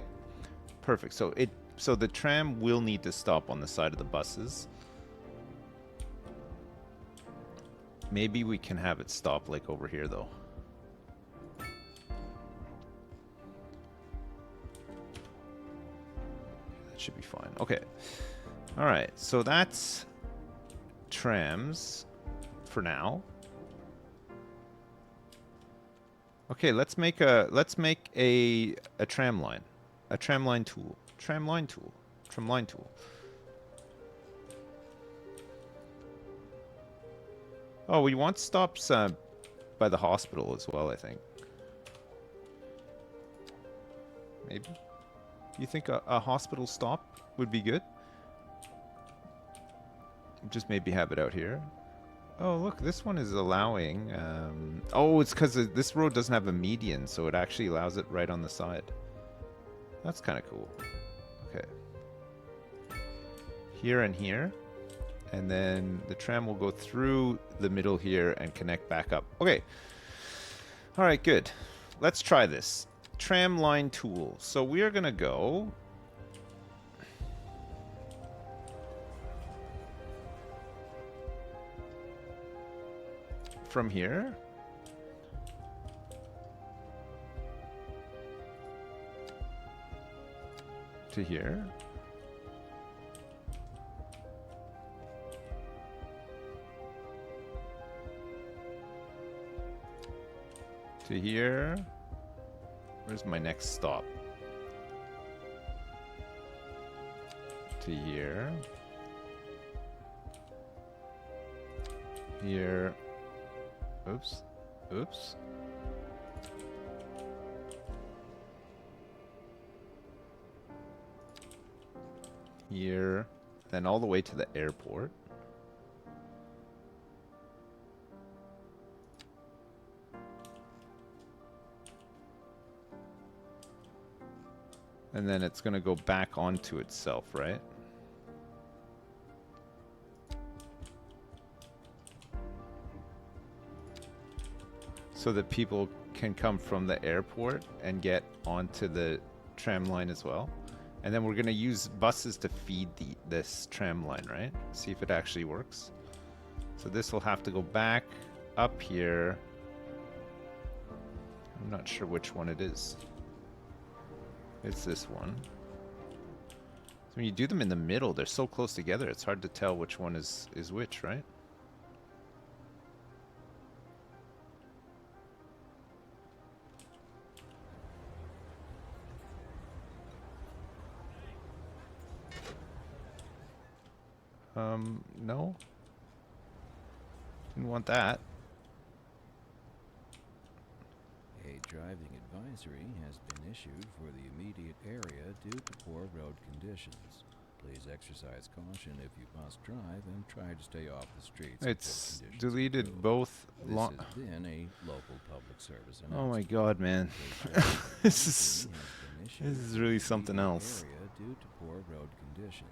[SPEAKER 1] Perfect. So the tram will need to stop on the side of the buses. Maybe we can have it stop like over here though. Should be fine. Okay. All right. So that's trams for now. Okay, let's make a tram line. A tram line tool. Tram line tool. Tram line tool. Oh, we want stops by the hospital as well, I think. Maybe. You think a hospital stop would be good? Just maybe have it out here. Oh, look, this one is allowing... oh, it's because this road doesn't have a median, so it actually allows it right on the side. That's kind of cool. Okay. Here and here. And then the tram will go through the middle here and connect back up. Okay. All right, good. Let's try this. Tram line tool. So we are going to go from here to here. To here. Where's my next stop? To here. Here. Oops. Oops. Here. Then all the way to the airport. And then it's going to go back onto itself, right? So that people can come from the airport and get onto the tram line as well. And then we're going to use buses to feed this tram line, right? See if it actually works. So this will have to go back up here. I'm not sure which one it is. It's this one. So when you do them in the middle, they're so close together, it's hard to tell which one is which, right? No. Didn't want that.
[SPEAKER 2] A driving advisory has been issued for the immediate area due to poor road conditions. Please exercise caution if you must drive and try to stay off the streets.
[SPEAKER 1] It's deleted both.
[SPEAKER 2] This has been a local public service announcement.
[SPEAKER 1] Oh my god, man. This is really something else.
[SPEAKER 2] Due to poor road conditions.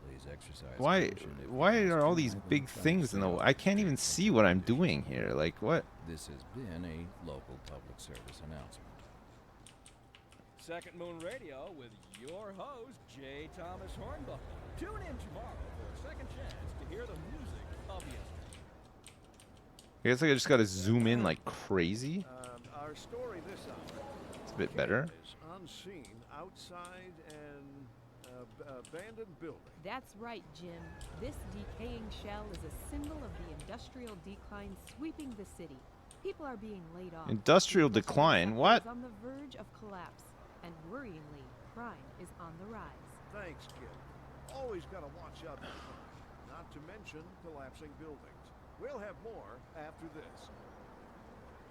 [SPEAKER 2] Please exercise
[SPEAKER 1] Why
[SPEAKER 2] caution if you must
[SPEAKER 1] are all these
[SPEAKER 2] drive and
[SPEAKER 1] big
[SPEAKER 2] try to
[SPEAKER 1] things in
[SPEAKER 2] stay
[SPEAKER 1] the
[SPEAKER 2] off
[SPEAKER 1] I can't even see what I'm doing here. Like what?
[SPEAKER 2] This has been a local public service announcement.
[SPEAKER 3] Second Moon Radio with your host, J. Thomas Hornbuckle. Tune in tomorrow for a second chance to hear the music of yesterday.
[SPEAKER 1] I guess I just gotta zoom in like crazy.
[SPEAKER 5] Our story this hour.
[SPEAKER 1] It's a bit better.
[SPEAKER 5] Is on scene outside an abandoned building.
[SPEAKER 6] That's right, Jim. This decaying shell is a symbol of the industrial decline sweeping the city. People are being laid off.
[SPEAKER 1] Industrial
[SPEAKER 6] The
[SPEAKER 1] decline?
[SPEAKER 6] sector
[SPEAKER 1] What?
[SPEAKER 6] is on the verge of collapse, and worryingly, crime is on the rise.
[SPEAKER 5] Thanks, kid. Always gotta watch out for crime, not to mention collapsing buildings. We'll have more after this.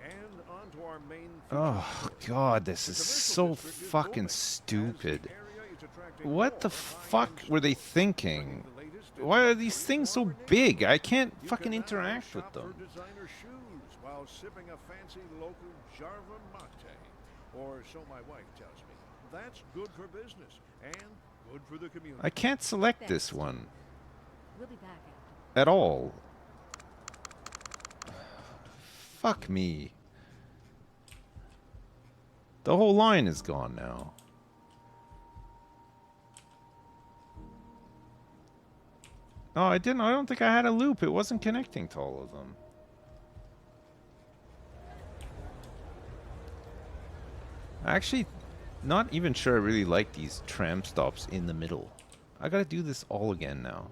[SPEAKER 5] And on to our main
[SPEAKER 1] Oh god, this is so fucking stupid. What the fuck were they thinking? Why are these things so big? I can't fucking interact with them.
[SPEAKER 5] Designer shoes while sipping a fancy local Jarva mate, or so my wife tells me. That's good for business and good for the community.
[SPEAKER 1] I can't select this one
[SPEAKER 6] We'll be back after.
[SPEAKER 1] at all. Fuck me. The whole line is gone now. No, I didn't. I don't think I had a loop. It wasn't connecting to all of them. Actually, not even sure I really like these tram stops in the middle. I gotta do this all again now.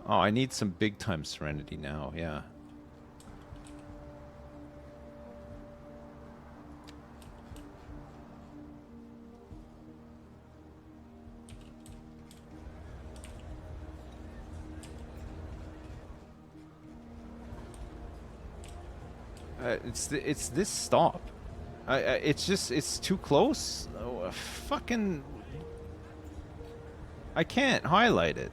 [SPEAKER 1] Oh, I need some big time serenity now, yeah. It's this stop. It's too close. Oh, fucking. I can't highlight it.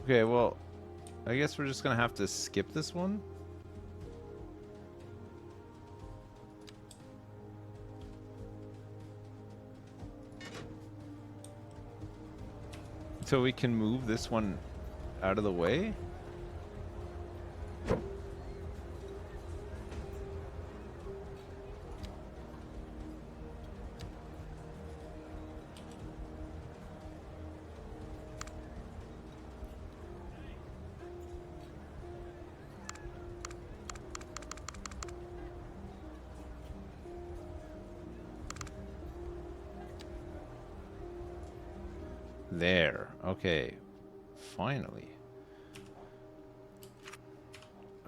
[SPEAKER 1] Okay, well, I guess we're just gonna have to skip this one. So we can move this one out of the way. There. Okay. Finally.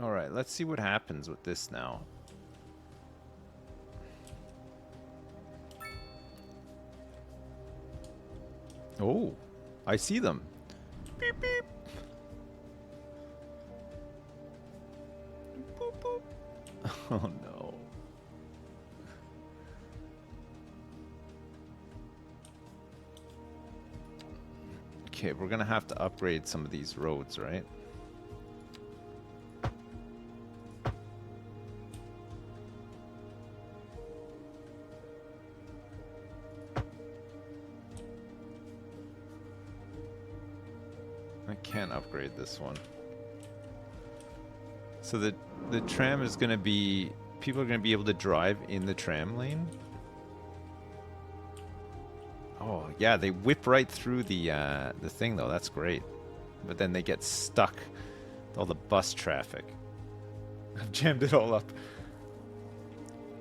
[SPEAKER 1] Alright, let's see what happens with this now. Oh, I see them. Beep, beep. Boop, boop. Oh no. Okay, we're gonna have to upgrade some of these roads, right? I can't upgrade this one. So the tram is gonna be, people are gonna be able to drive in the tram lane. Oh yeah, they whip right through the thing though. That's great, but then they get stuck with all the bus traffic. I've jammed it all up.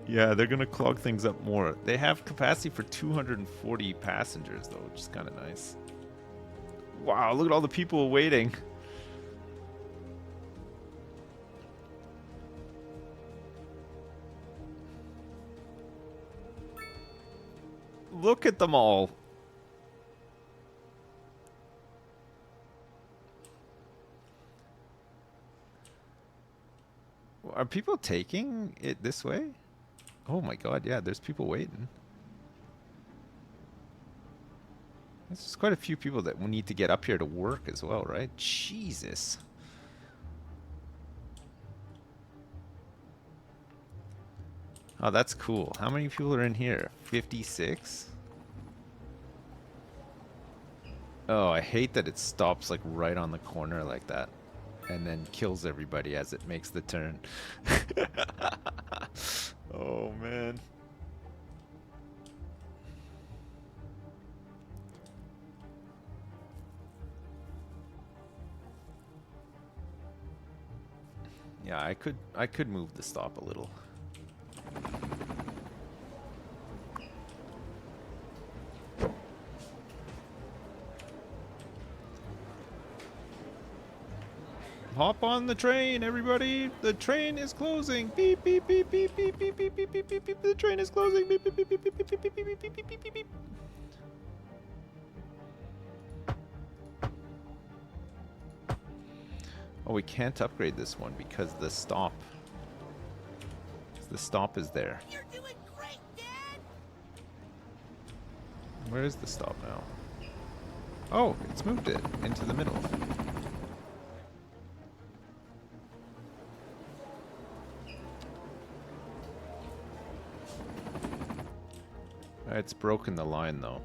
[SPEAKER 1] Yeah, they're gonna clog things up more. They have capacity for 240 passengers though, which is kind of nice. Wow, look at all the people waiting. Look at them all. Are people taking it this way? Oh my god, yeah, there's people waiting. There's just quite a few people that will need to get up here to work as well, right? Jesus. Oh, that's cool. How many people are in here? 56? Oh, I hate that it stops like right on the corner like that. And then kills everybody as it makes the turn. Oh, man. Yeah, I could move the stop a little. Hop on the train, everybody! The train is closing! Beep beep beep beep beep beep beep beep beep beep beep. The train is closing! Beep beep beep beep beep beep beep beep beep beep beep beep beep. Oh, we can't upgrade this one because the stop is there.
[SPEAKER 7] You're doing great, Dad!
[SPEAKER 1] Where is the stop now? Oh, it's moved it into the middle. It's broken the line though.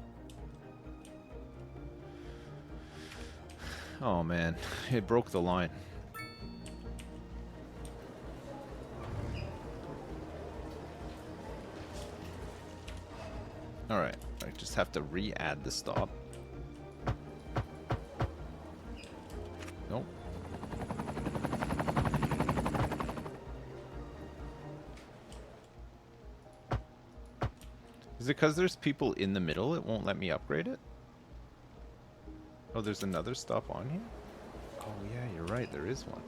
[SPEAKER 1] Oh man, it broke the line. Alright, I just have to re-add the stop. Nope. Is it because there's people in the middle it won't let me upgrade it? Oh, there's another stop on here? Oh yeah, you're right, there is one.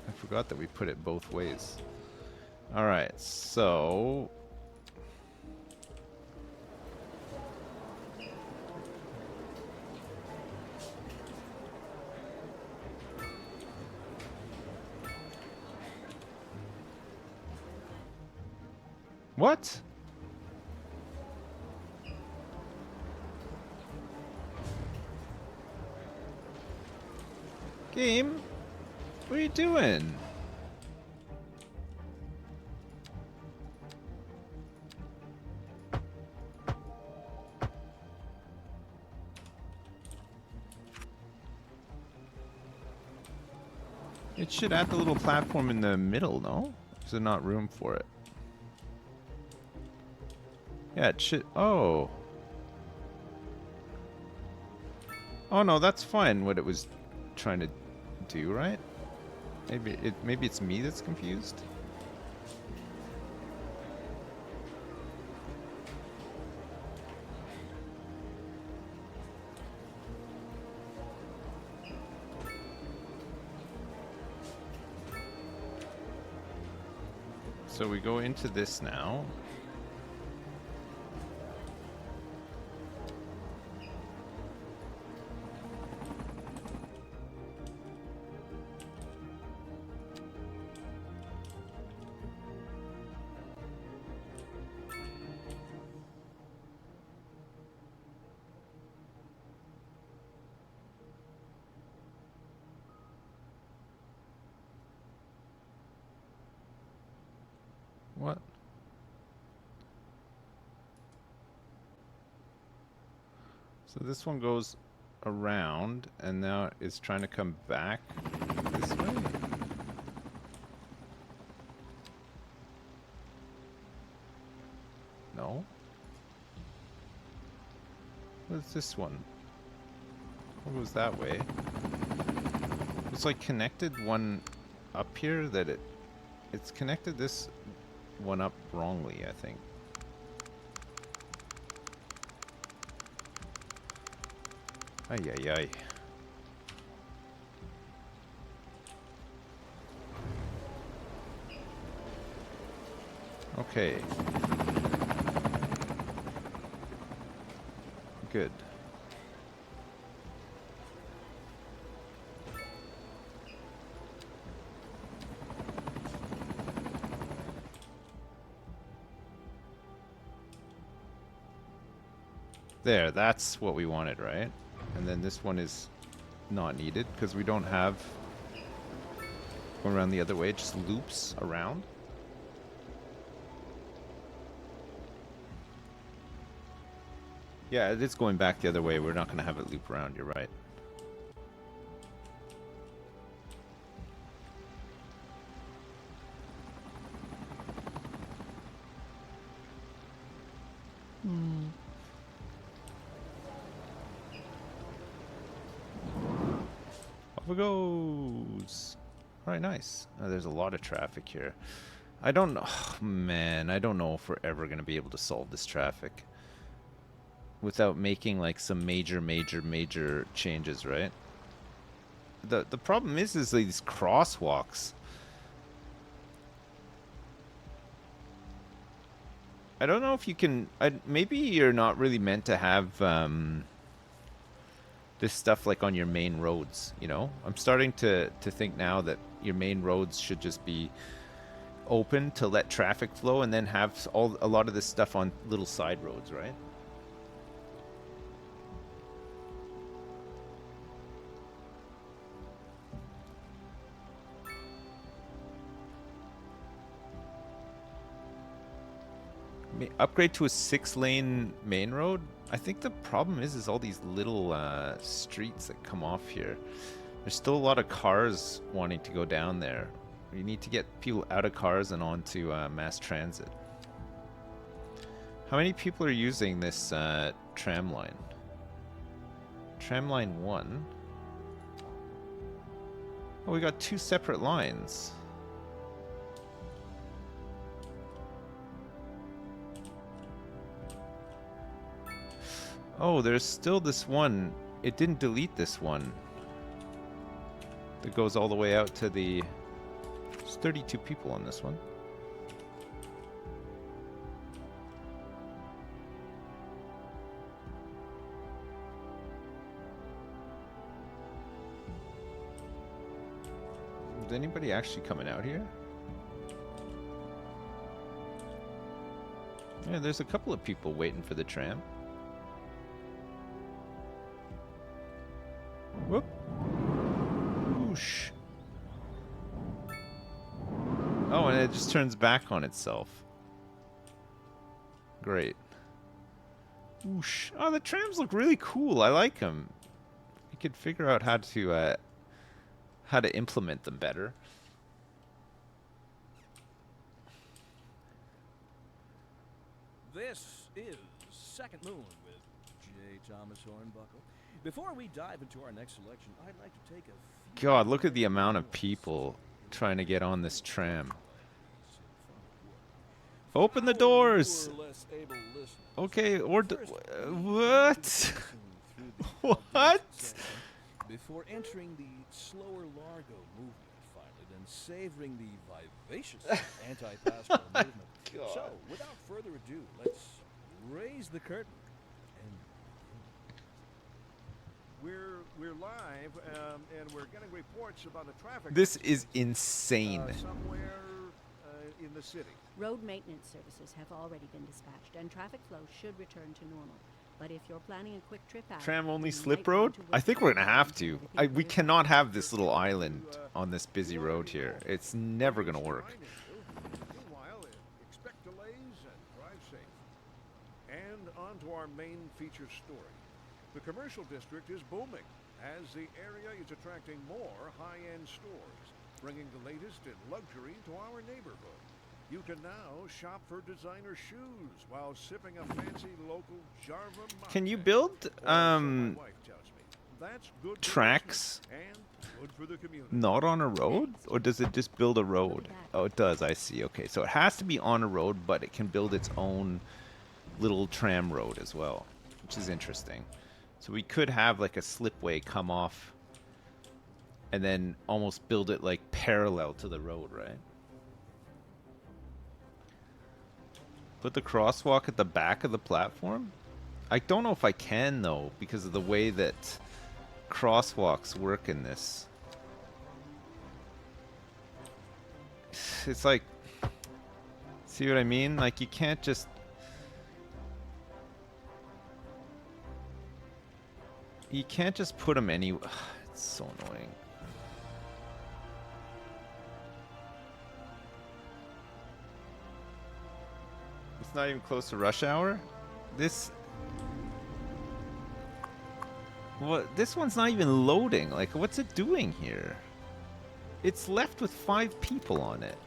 [SPEAKER 1] I forgot that we put it both ways. Alright, so... What? Game? What are you doing? It should add the little platform in the middle, no? Is there not room for it? Yeah, it should... Oh. Oh no, that's fine what it was trying to do, right? Maybe it's me that's confused? So we go into this now. What? So this one goes around and now it's trying to come back this way? No? What's this one? What goes that way? It's like connected one up here that it's connected this one up wrongly, I think. Ay, ay, ay. Okay. Good. There, that's what we wanted, right? And then this one is not needed because we don't have going around the other way, it just loops around. Yeah, it is going back the other way. We're not going to have it loop around, you're right. Off it goes. All right, nice. There's a lot of traffic here. I don't know. Oh, man, I don't know if we're ever going to be able to solve this traffic without making like some major changes, right? The problem is these crosswalks. I don't know if you can... maybe you're not really meant to have this stuff like on your main roads, you know? I'm starting to think now that your main roads should just be open to let traffic flow and then have a lot of this stuff on little side roads, right? Upgrade to a 6-lane main road. I think the problem is all these little streets that come off here. There's still a lot of cars wanting to go down there. You need to get people out of cars and onto mass transit. How many people are using this tram line? Tram line 1. Oh, we got 2 separate lines. Oh, there's still this one. It didn't delete this one. That goes all the way out to the... 32 people on this one. Is anybody actually coming out here? Yeah, there's a couple of people waiting for the tram. Whoop. Whoosh. Oh, and it just turns back on itself. Great. Whoosh. Oh, the trams look really cool. I like them. You could figure out how to implement them better.
[SPEAKER 3] This is Second Moon with J. Thomas Hornbuckle. Before we dive into our next selection, I'd like to take a few
[SPEAKER 1] God, look at the amount of people trying to get on this tram. Open the doors. Okay, or what? What?
[SPEAKER 3] Before entering the slower Largo movement finally, then savoring the vivacious anti-pastoral movement.
[SPEAKER 1] God.
[SPEAKER 3] So, without further ado, let's raise the curtain.
[SPEAKER 5] We're live, and we're getting reports about a traffic.
[SPEAKER 1] This is insane.
[SPEAKER 5] Somewhere in the city.
[SPEAKER 6] Road maintenance services have already been dispatched, and traffic flow should return to normal. But if you're planning a quick trip out,
[SPEAKER 1] Tram only
[SPEAKER 6] you
[SPEAKER 1] slip
[SPEAKER 6] might
[SPEAKER 1] road?
[SPEAKER 6] want to
[SPEAKER 1] I
[SPEAKER 6] wait
[SPEAKER 1] think we're
[SPEAKER 6] until
[SPEAKER 1] gonna have
[SPEAKER 6] the
[SPEAKER 1] to.
[SPEAKER 6] people
[SPEAKER 1] We
[SPEAKER 6] live
[SPEAKER 1] cannot
[SPEAKER 6] there.
[SPEAKER 1] have this little island on this busy road here. It's never gonna work.
[SPEAKER 5] Meanwhile, expect delays and drive safe. And on to our main feature story. The commercial district is booming as the area is attracting more high-end stores, bringing the latest in luxury to our neighborhood. You can now shop for designer shoes while sipping a fancy local Jarva mocktail.
[SPEAKER 1] Can you build
[SPEAKER 5] Or so my wife tells me. That's good for
[SPEAKER 1] tracks
[SPEAKER 5] business and good for the community.
[SPEAKER 1] not on a road? Or does it just build a road? Oh, it does. I see. Okay, so it has to be on a road, but it can build its own little tram road as well, which is interesting. So we could have like a slipway come off and then almost build it like parallel to the road, right? Put the crosswalk at the back of the platform? I don't know if I can though, because of the way that crosswalks work in this. It's like, see what I mean? Like you can't just... You can't just put them any... It's so annoying. It's not even close to rush hour? This... What? This one's not even loading. Like, what's it doing here? It's left with 5 people on it.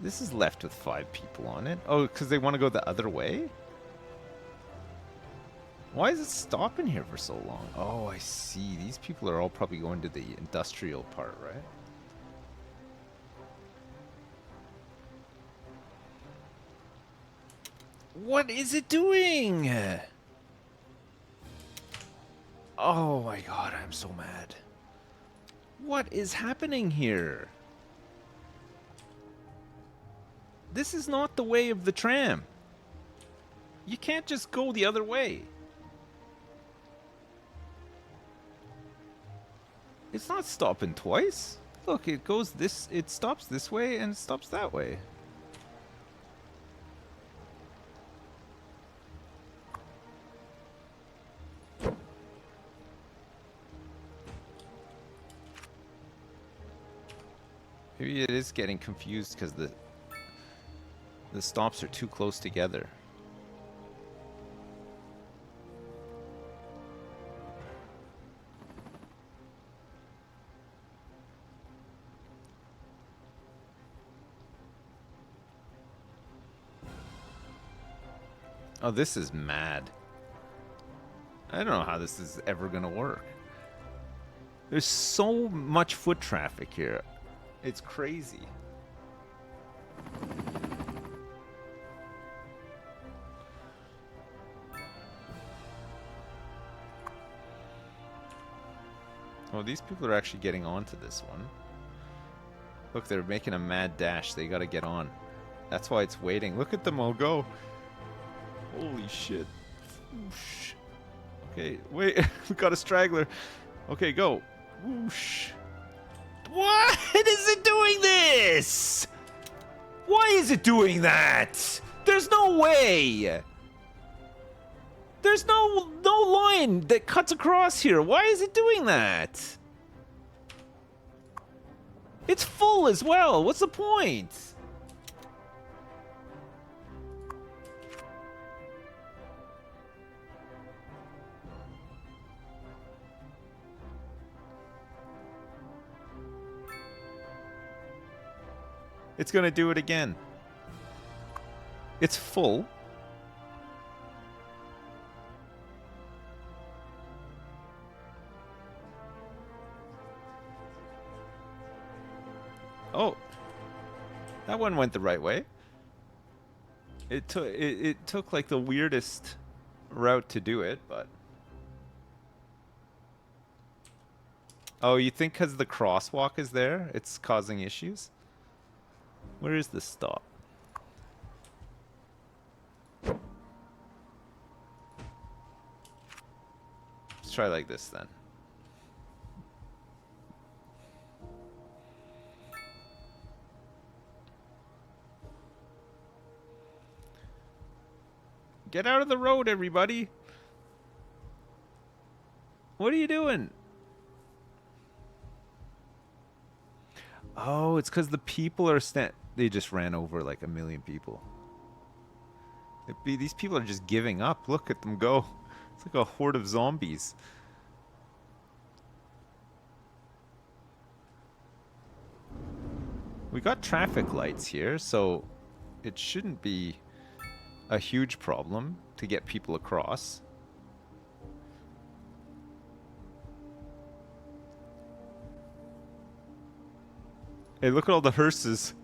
[SPEAKER 1] This is left with 5 people on it. Oh, because they want to go the other way? Why is it stopping here for so long? Oh, I see. These people are all probably going to the industrial part, right? What is it doing? Oh my god, I'm so mad. What is happening here? This is not the way of the tram. You can't just go the other way. It's not stopping twice. Look, it goes this, it stops this way and it stops that way. Maybe it is getting confused because the stops are too close together. Oh, this is mad. I don't know how this is ever gonna work. There's so much foot traffic here. It's crazy. Oh, these people are actually getting onto this one. Look, they're making a mad dash. They gotta get on. That's why it's waiting. Look at them all go. Holy shit. Whoosh. Okay, wait. We got a straggler. Okay, go. Whoosh. What is it doing this? Why is it doing that? There's no way. There's no line that cuts across here. Why is it doing that? It's full as well. What's the point? It's gonna do it again. It's full. Oh, that one went the right way. It took like the weirdest route to do it, but oh, you think because the crosswalk is there, it's causing issues? Where is the stop? Let's try like this then. Get out of the road, everybody. What are you doing? Oh, it's because the people are they just ran over like a million people. These people are just giving up. Look at them go. It's like a horde of zombies. We got traffic lights here, so it shouldn't be a huge problem to get people across. Hey, look at all the hearses.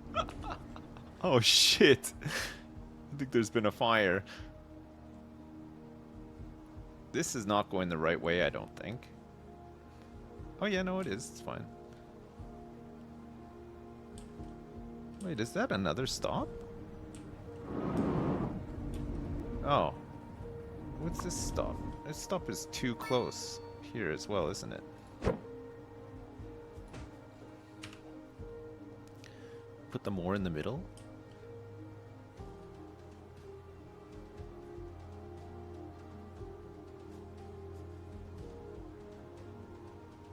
[SPEAKER 1] Oh shit. I think there's been a fire. This is not going the right way, I don't think. Oh yeah, no it is. It's fine. Wait, is that another stop? Oh. What's this stop? This stop is too close here as well, isn't it? Put them more in the middle?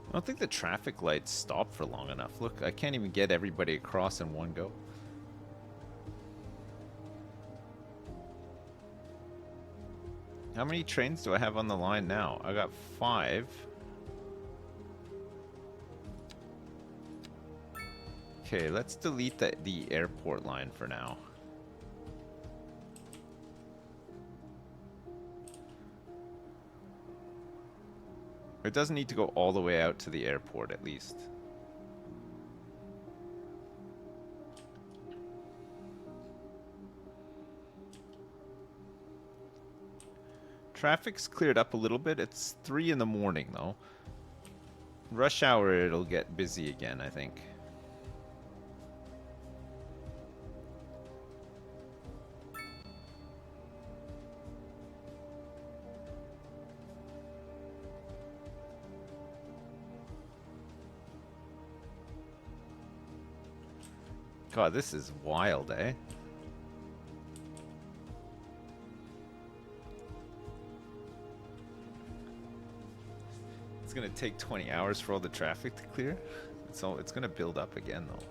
[SPEAKER 1] I don't think the traffic lights stop for long enough. Look, I can't even get everybody across in one go. How many trains do I have on the line now? I got 5. Okay, let's delete the airport line for now. It doesn't need to go all the way out to the airport, at least. Traffic's cleared up a little bit. It's 3 in the morning, though. Rush hour, it'll get busy again, I think. God, this is wild, eh? It's gonna take 20 hours for all the traffic to clear. It's gonna build up again, though.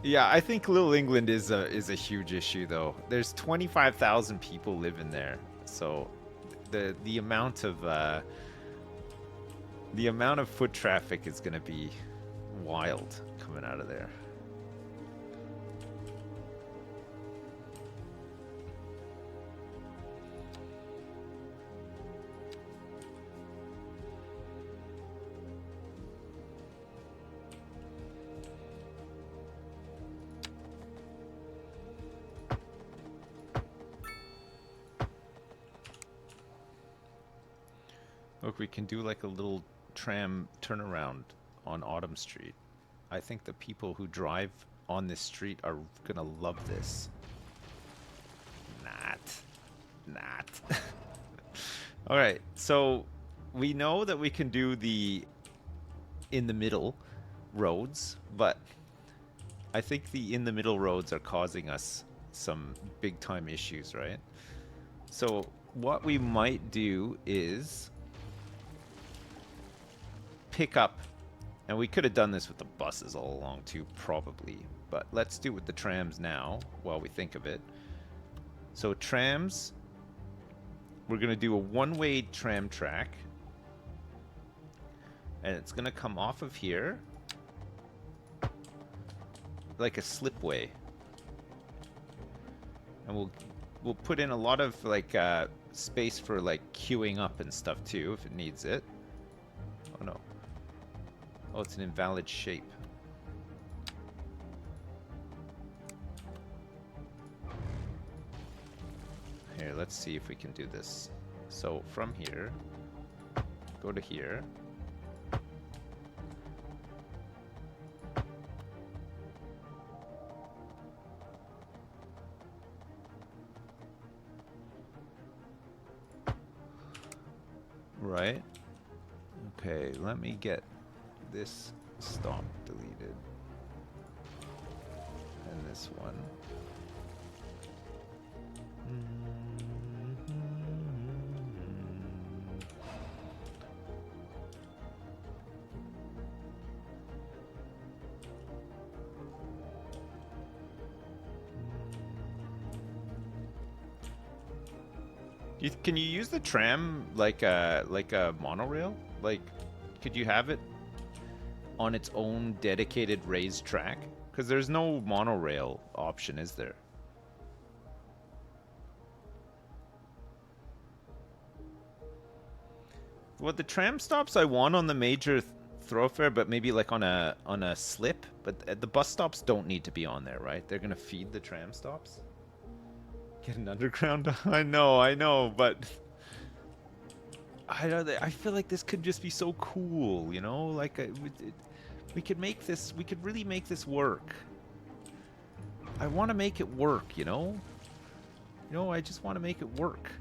[SPEAKER 1] Yeah, I think Little England is a huge issue, though. There's 25,000 people living there, so the amount of foot traffic is going to be wild coming out of there. Look, we can do like a little tram turnaround on Autumn Street. I think the people who drive on this street are gonna love this. Not. All right, so we know that we can do the in the middle roads, but I think the in the middle roads are causing us some big time issues, right? So what we might do is pick up, and we could have done this with the buses all along too, probably, but let's do it with the trams now while we think of it. So trams, we're going to do a one-way tram track, and it's going to come off of here like a slipway, and we'll put in a lot of like space for like queuing up and stuff too if it needs it. Oh no. Oh, it's an invalid shape. Here, let's see if we can do this. So from here, go to here. Right. Okay, let me get this stop deleted. And this one. Can you use the tram like a monorail? Like, could you have it on its own dedicated raised track? Because there's no monorail option, is there? Well, the tram stops I want on the major thoroughfare, but maybe like on a slip. But the bus stops don't need to be on there, right? They're gonna feed the tram stops. Get an underground? I know, but I feel like this could just be so cool, you know? Like we could make this. We could really make this work. I want to make it work, you know? You know, I just want to make it work.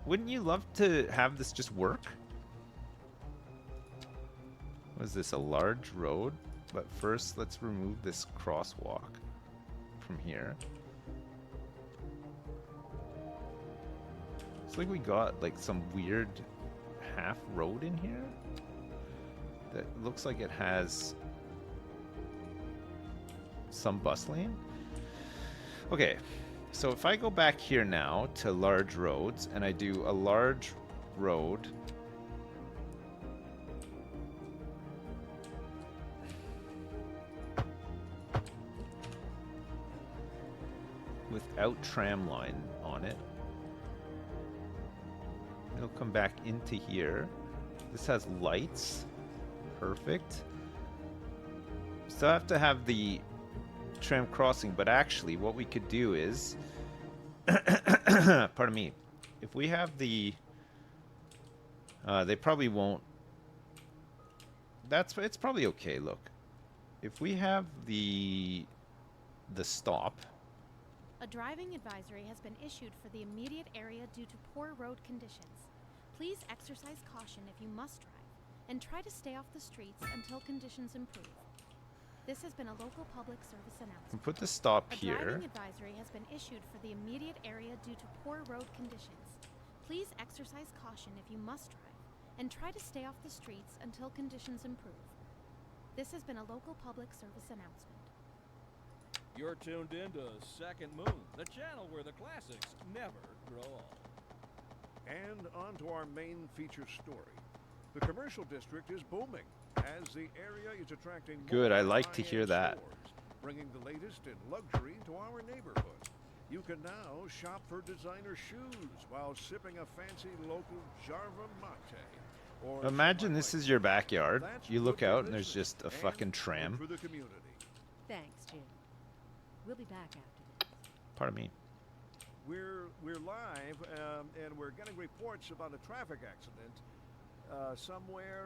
[SPEAKER 1] Wouldn't you love to have this just work? Was this a large road? But first, let's remove this crosswalk from here. It's like we got like some weird half road in here that looks like it has some bus lane. Okay. So if I go back here now to large roads and I do a large road without tram line on it, it'll come back into here. This has lights. Perfect. Still have to have the tram crossing, but actually what we could do is pardon me, if we have the they probably won't, it's probably okay. Look, if we have the stop,
[SPEAKER 6] A driving advisory has been issued for the immediate area due to poor road conditions. Please exercise caution if you must drive, and try to stay off the streets until conditions improve. This has been a local public service announcement.
[SPEAKER 1] we put the stop
[SPEAKER 6] A
[SPEAKER 1] here.
[SPEAKER 6] driving advisory has been issued for the immediate area due to poor road conditions. Please exercise caution if you must drive, and try to stay off the streets until conditions improve. This has been a local public service announcement.
[SPEAKER 3] You're tuned in to Second Moon, the channel where the classics never grow old.
[SPEAKER 5] And on to our main feature story. The commercial district is booming as the area is attracting
[SPEAKER 1] Good,
[SPEAKER 5] more
[SPEAKER 1] I like to hear
[SPEAKER 5] high-end
[SPEAKER 1] that.
[SPEAKER 5] stores, bringing the latest in luxury to our neighborhood. You can now shop for designer shoes while sipping a fancy local Jarva mate. Or
[SPEAKER 1] Imagine
[SPEAKER 5] something
[SPEAKER 1] this
[SPEAKER 5] like
[SPEAKER 1] is your backyard.
[SPEAKER 5] That's
[SPEAKER 1] You look
[SPEAKER 5] good
[SPEAKER 1] out and there's
[SPEAKER 5] business
[SPEAKER 1] just a
[SPEAKER 5] and
[SPEAKER 1] fucking
[SPEAKER 5] good
[SPEAKER 1] tram.
[SPEAKER 5] for the community.
[SPEAKER 8] Thanks, Jim. We'll be back after this.
[SPEAKER 1] Pardon me.
[SPEAKER 5] We're live, and we're getting reports about a traffic accident somewhere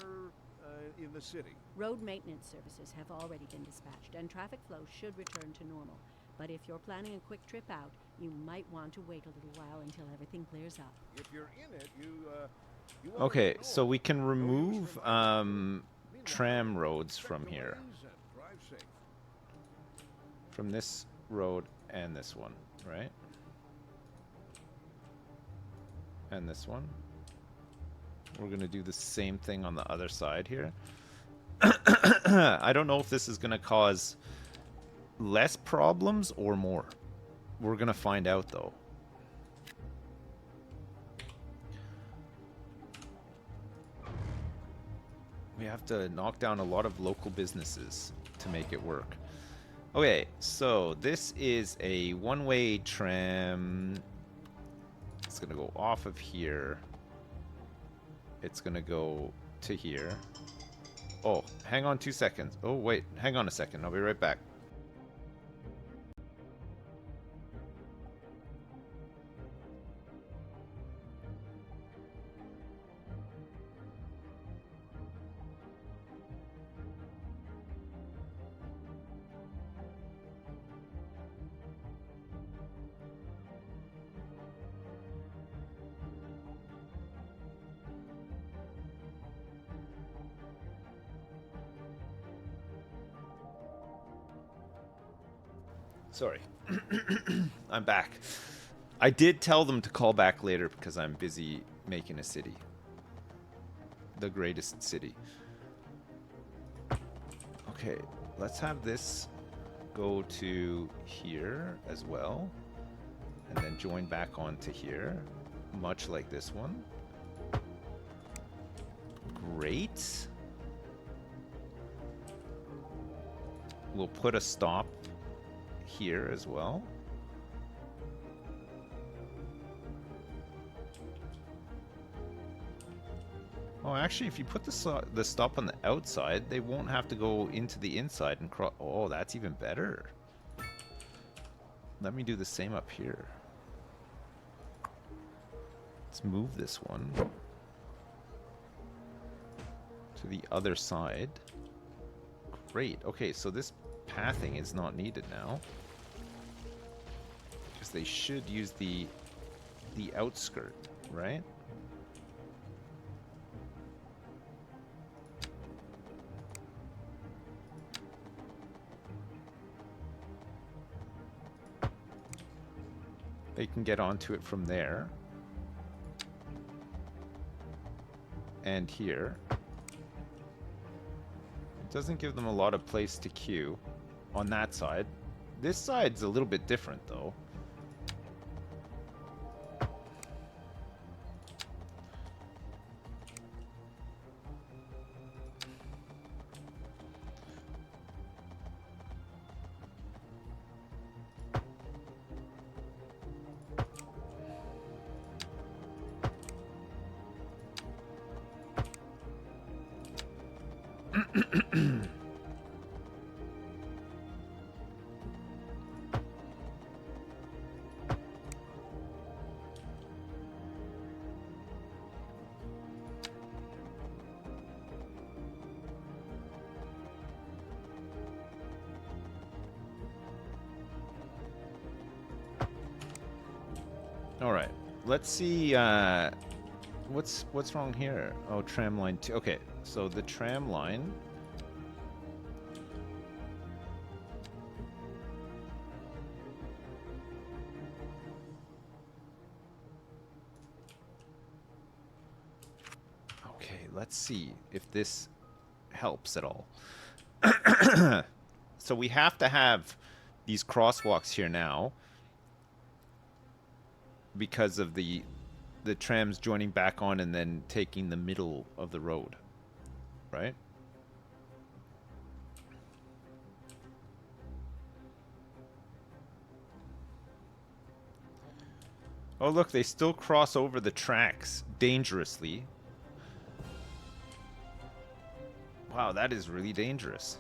[SPEAKER 5] in the city.
[SPEAKER 8] Road maintenance services have already been dispatched, and traffic flow should return to normal. But if you're planning a quick trip out, you might want to wait a little while until everything clears up.
[SPEAKER 5] If you're in it, you
[SPEAKER 1] Okay,
[SPEAKER 5] already know.
[SPEAKER 1] so we can
[SPEAKER 5] No use
[SPEAKER 1] remove
[SPEAKER 5] reminding.
[SPEAKER 1] tram
[SPEAKER 5] Meanwhile,
[SPEAKER 1] roads
[SPEAKER 5] expect
[SPEAKER 1] from here.
[SPEAKER 5] delays and drive safe.
[SPEAKER 1] From this road and this one, right? And this one. We're gonna do the same thing on the other side here. I don't know if this is gonna cause less problems or more. We're gonna find out though. We have to knock down a lot of local businesses to make it work. Okay, so this is a one-way tram. It's gonna go off of here. It's gonna go to here. Oh, hang on 2 seconds. Oh, wait, hang on a second. I'll be right back. Sorry. I'm back. I did tell them to call back later because I'm busy making a city. The greatest city. Okay, let's have this go to here as well. And then join back onto here. Much like this one. Great. We'll put a stop here as well. Oh, actually, if you put the stop on the outside, they won't have to go into the inside and cross. Oh, that's even better. Let me do the same up here. Let's move this one to the other side. Great. Okay, so this pathing is not needed now. Because they should use the outskirt, right? They can get onto it from there. And here. It doesn't give them a lot of place to queue on that side. This side's a little bit different though. All right, let's see. What's wrong here? Oh, tram line 2. Okay, so the tram line. Okay, let's see if this helps at all. So we have to have these crosswalks here now because of the trams joining back on and then taking the middle of the road, right? Oh, look, they still cross over the tracks dangerously. Wow, that is really dangerous.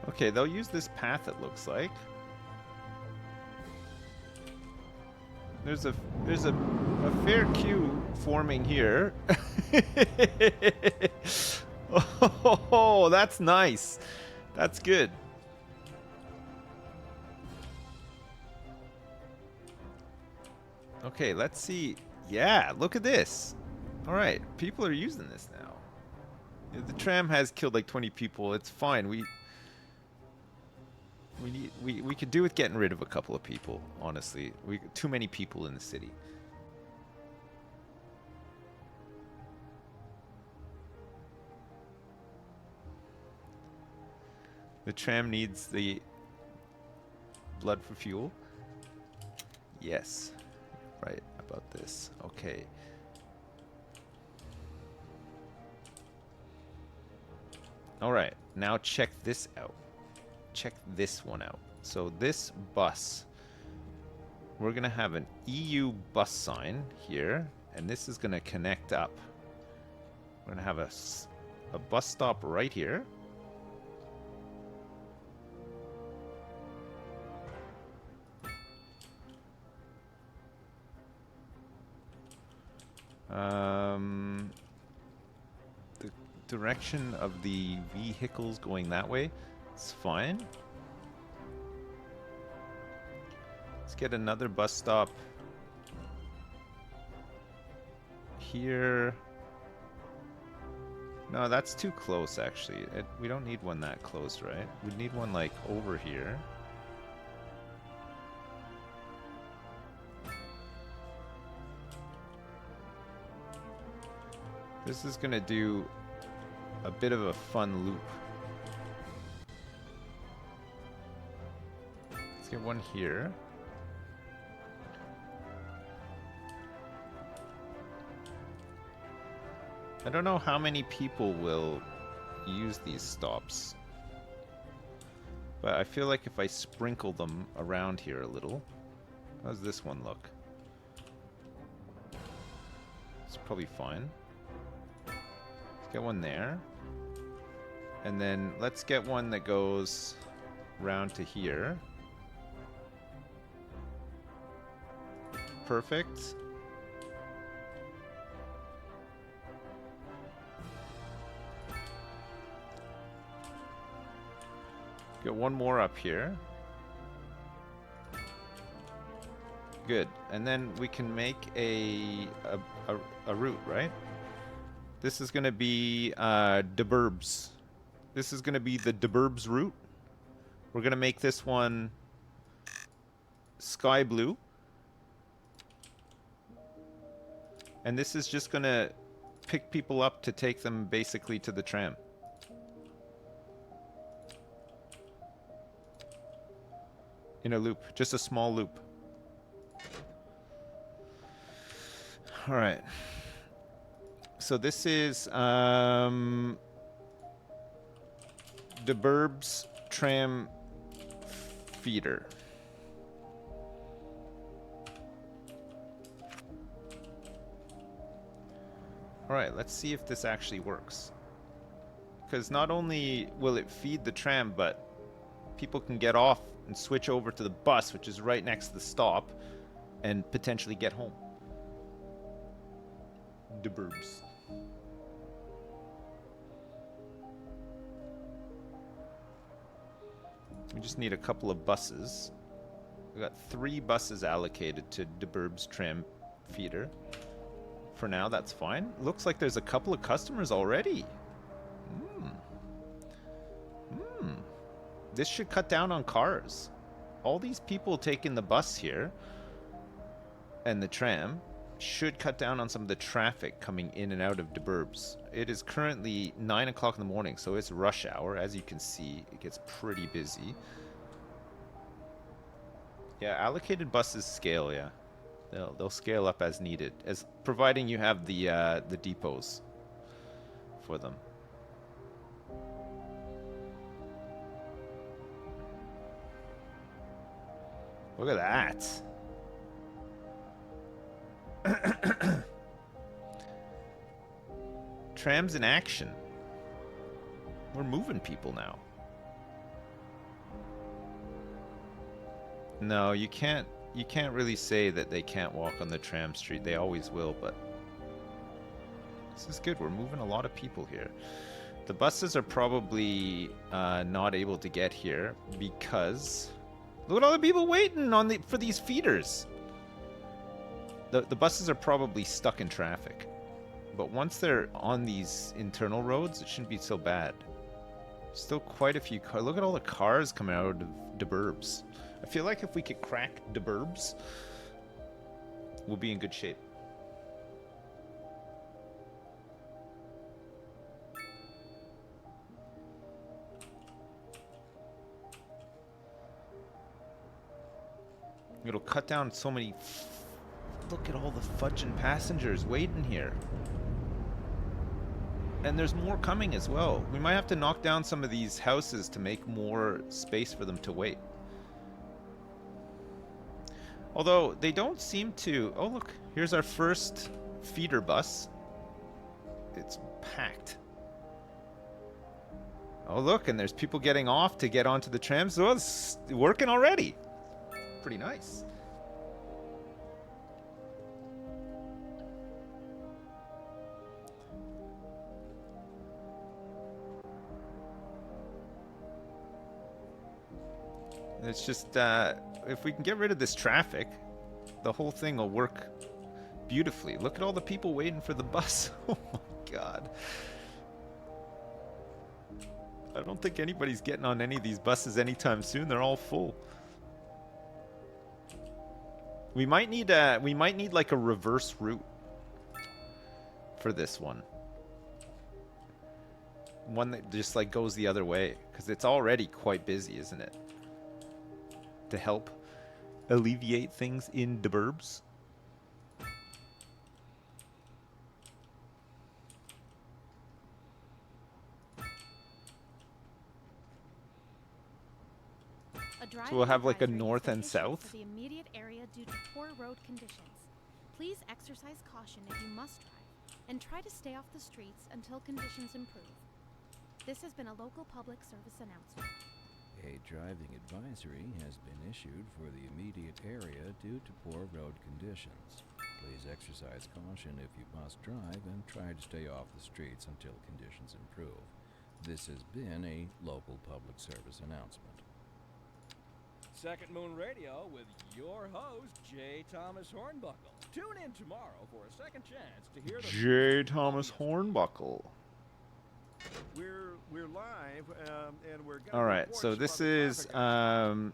[SPEAKER 1] Okay, they'll use this path, it looks like. There's a fair queue forming here. Oh, that's nice. That's good. Okay, let's see. Yeah, look at this. All right, people are using this now. The tram has killed like 20 people. It's fine. We could do with getting rid of a couple of people, honestly. Too many people in the city. The tram needs the blood for fuel. Yes. Right about this. Okay. All right. Now check this out. Check this one out. So this bus, we're gonna have an EU bus sign here, and this is gonna connect up. We're gonna have a bus stop right here. The direction of the vehicles going that way, it's fine. Let's get another bus stop here. No, that's too close, actually. We don't need one that close, right? We need one, like, over here. This is gonna do a bit of a fun loop. Let's get one here. I don't know how many people will use these stops, but I feel like if I sprinkle them around here a little. How does this one look? It's probably fine. Let's get one there. And then let's get one that goes round to here. Perfect. Get one more up here. Good. And then we can make a route, right? This is going to be Deburbs. This is going to be the Deburbs route. We're going to make this one sky blue. And this is just going to pick people up to take them basically to the tram. In a loop, just a small loop. All right. So this is Deburbs tram feeder. All right, let's see if this actually works. Because not only will it feed the tram, but people can get off and switch over to the bus, which is right next to the stop, and potentially get home. Deburbs. We just need a couple of buses. We got 3 buses allocated to Deburbs tram feeder. For now, that's fine. Looks like there's a couple of customers already. This should cut down on cars. All these people taking the bus here and the tram should cut down on some of the traffic coming in and out of the burbs. It is currently 9 o'clock in the morning, so it's rush hour. As you can see, it gets pretty busy. Yeah, allocated buses scale, yeah. They'll scale up as needed, as providing you have the depots for them. Look at that. Trams in action. We're moving people now. No, you can't really say that they can't walk on the tram street. They always will, but this is good. We're moving a lot of people here. The buses are probably not able to get here because look at all the people waiting for these feeders. The buses are probably stuck in traffic. But once they're on these internal roads, it shouldn't be so bad. Still quite a few cars. Look at all the cars coming out of the burbs. I feel like if we could crack the burbs, we'll be in good shape. It'll cut down so many... Look at all the fudging passengers waiting here. And there's more coming as well. We might have to knock down some of these houses to make more space for them to wait. Although they don't seem to... Oh look, here's our first feeder bus. It's packed. Oh look, and there's people getting off to get onto the trams. So it's working already. Pretty nice. It's just, if we can get rid of this traffic, the whole thing will work beautifully. Look at all the people waiting for the bus. Oh my god. I don't think anybody's getting on any of these buses anytime soon. They're all full. We might need like a reverse route for this one. One that just like goes the other way, because it's already quite busy, isn't it? To help alleviate things in the burbs. So we'll have like a north and south.
[SPEAKER 6] For the immediate area due to poor road conditions. Please exercise caution if you must drive, and try to stay off the streets until conditions improve. This has been a local public service announcement.
[SPEAKER 2] A driving advisory has been issued for the immediate area due to poor road conditions. Please exercise caution if you must drive and try to stay off the streets until conditions improve. This has been a local public service announcement.
[SPEAKER 3] Second Moon Radio with your host, J. Thomas Hornbuckle. Tune in tomorrow for a second chance to hear the...
[SPEAKER 1] J. Thomas Hornbuckle.
[SPEAKER 5] We're live, and we're...
[SPEAKER 1] All right, so this is the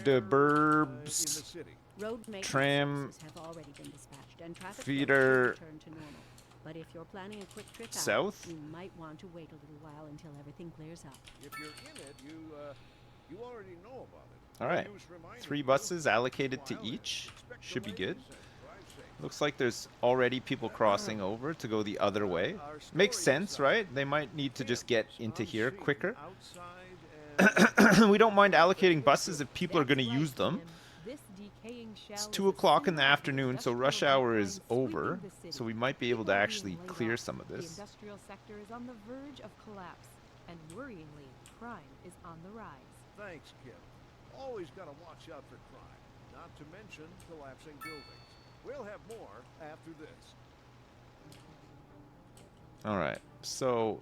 [SPEAKER 1] burbs,
[SPEAKER 8] Road
[SPEAKER 1] tram,
[SPEAKER 8] have already been dispatched and traffic
[SPEAKER 1] feeder,
[SPEAKER 8] return to normal. But if you're planning a quick trip
[SPEAKER 1] south.
[SPEAKER 8] out, you might want to wait a little while until everything clears up.
[SPEAKER 5] If you're in it, you already know about it.
[SPEAKER 1] All right, 3 buses allocated to each. Should be good. Looks like there's already people crossing over to go the other way. Makes sense, right? They might need to just get into here quicker. We don't mind allocating buses if people are going to use them. It's 2 o'clock in the afternoon, so rush hour is over. So we might be able to actually clear some of this.
[SPEAKER 9] The industrial sector is on the verge of collapse, and worryingly, crime is on the rise.
[SPEAKER 5] Thanks, Kip. Always got to watch out for crime, not to mention collapsing buildings. We'll have more after this.
[SPEAKER 1] All right, so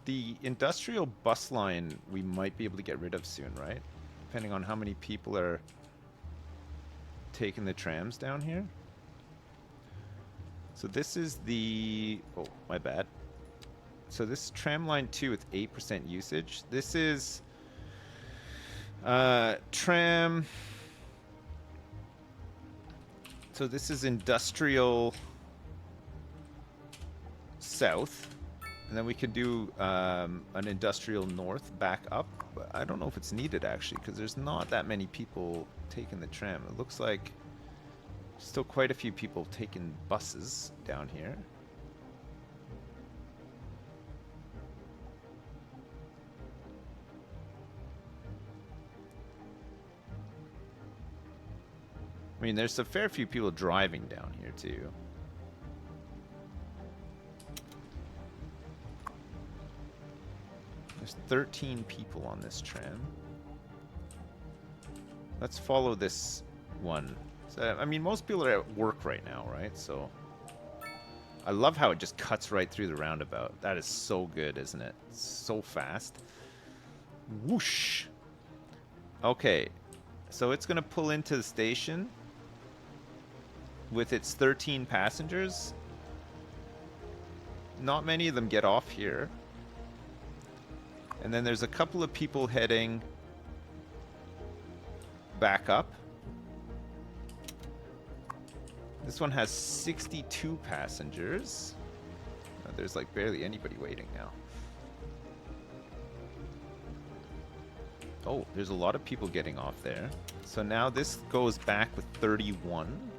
[SPEAKER 1] the industrial bus line we might be able to get rid of soon, right? Depending on how many people are taking the trams down here. So this is the... Oh, my bad. So this is tram line 2 with 8% usage. This is tram So this is industrial south, and then we can do an industrial north back up. But I don't know if it's needed actually, because there's not that many people taking the tram. It looks like still quite a few people taking buses down here. I mean, there's a fair few people driving down here too. There's 13 people on this tram. Let's follow this one. So, I mean, most people are at work right now, right? So I love how it just cuts right through the roundabout. That is so good, isn't it? It's so fast. Whoosh. Okay, so it's gonna pull into the station with its 13 passengers. Not many of them get off here. And then there's a couple of people heading back up. This one has 62 passengers. There's like barely anybody waiting now. Oh, there's a lot of people getting off there. So now this goes back with 31.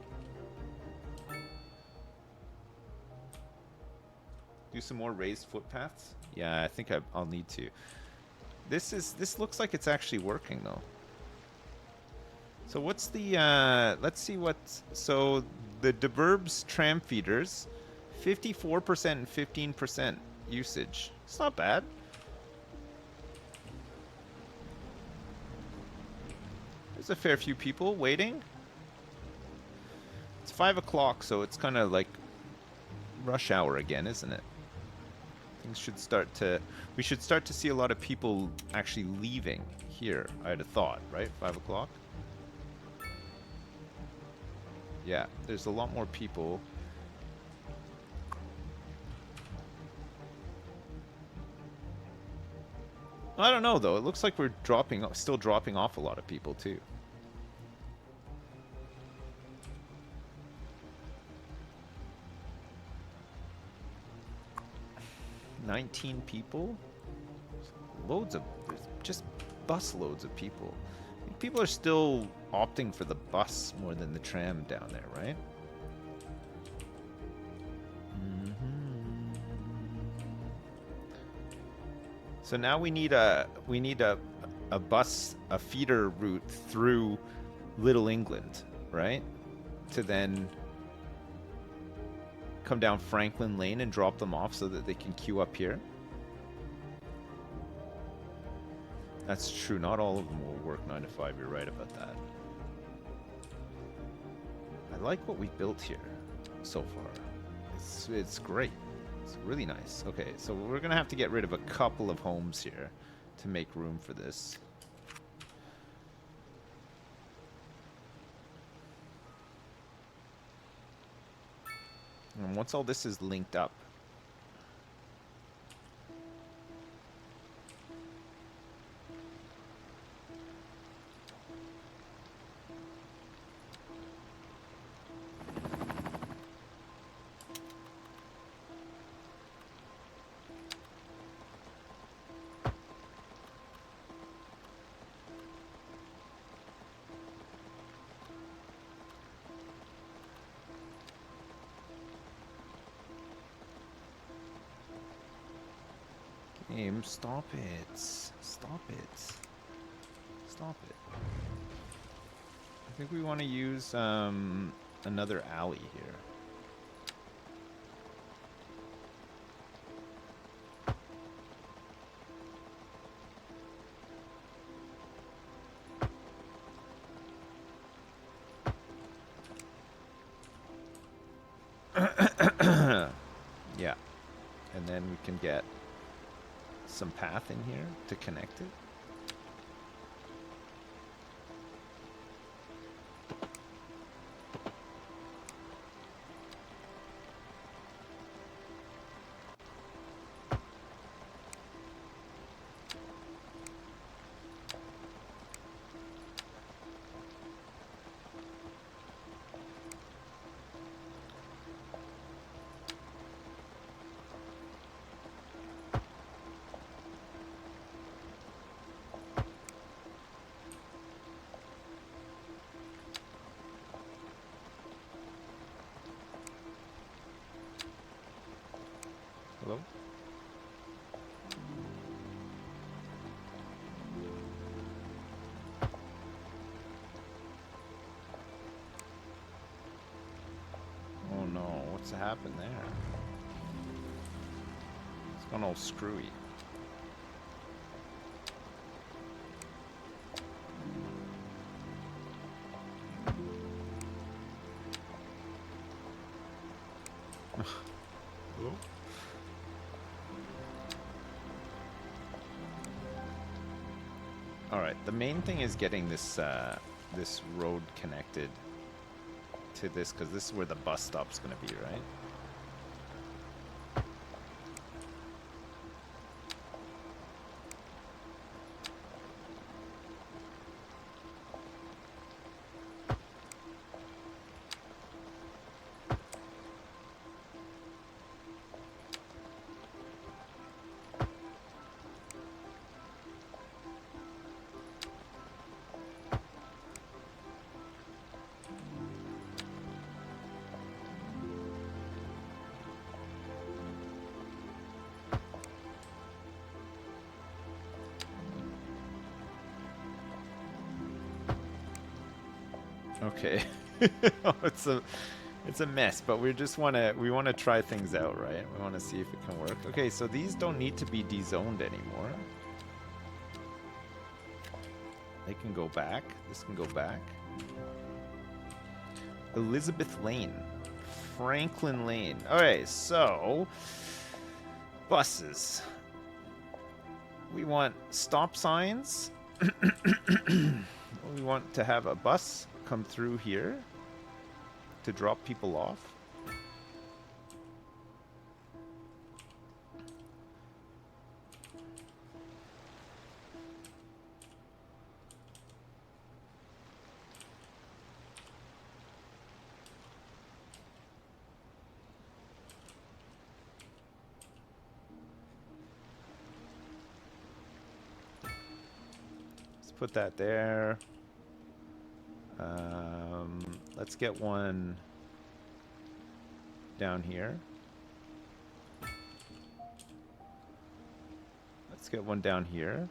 [SPEAKER 1] Do some more raised footpaths? Yeah, I think I'll need to. This looks like it's actually working though. So what's the let's see what, so the Deburbs tram feeders, 54% and 15% usage. It's not bad. There's a fair few people waiting. It's 5 o'clock, so it's kind of like rush hour again, isn't it? Things should start to, we should start to see a lot of people actually leaving here, I'd have thought, right? 5 o'clock? Yeah, there's a lot more people. I don't know though, it looks like we're still dropping off a lot of people too. "19 people? Loads of, just bus loads of people. People are still opting for the bus more than the tram down there, right? So now we need a bus, a feeder route through Little England, right? To then come down Franklin Lane and drop them off so that they can queue up here. That's true, not all of them will work 9 to 5, you're right about that. I like what we built here so far. It's great. It's really nice. Okay, so we're gonna have to get rid of a couple of homes here to make room for this. And once all this is linked up, game, stop it. Stop it. Stop it. I think we want to use another alley here. Yeah. And then we can get some path in here to connect it. What's happened there? It's gone all screwy. Hello? All right. The main thing is getting this this road connected to this, because this is where the bus stop's going to be, right? Okay. Oh, it's a mess, but we want to try things out, right? We want to see if it can work. Okay, so these don't need to be dezoned anymore. They can go back. This can go back. Elizabeth Lane. Franklin Lane. Okay, so buses. We want stop signs. We want to have a bus come through here to drop people off. Let's put that there. Let's get one down here. Let's get one down here.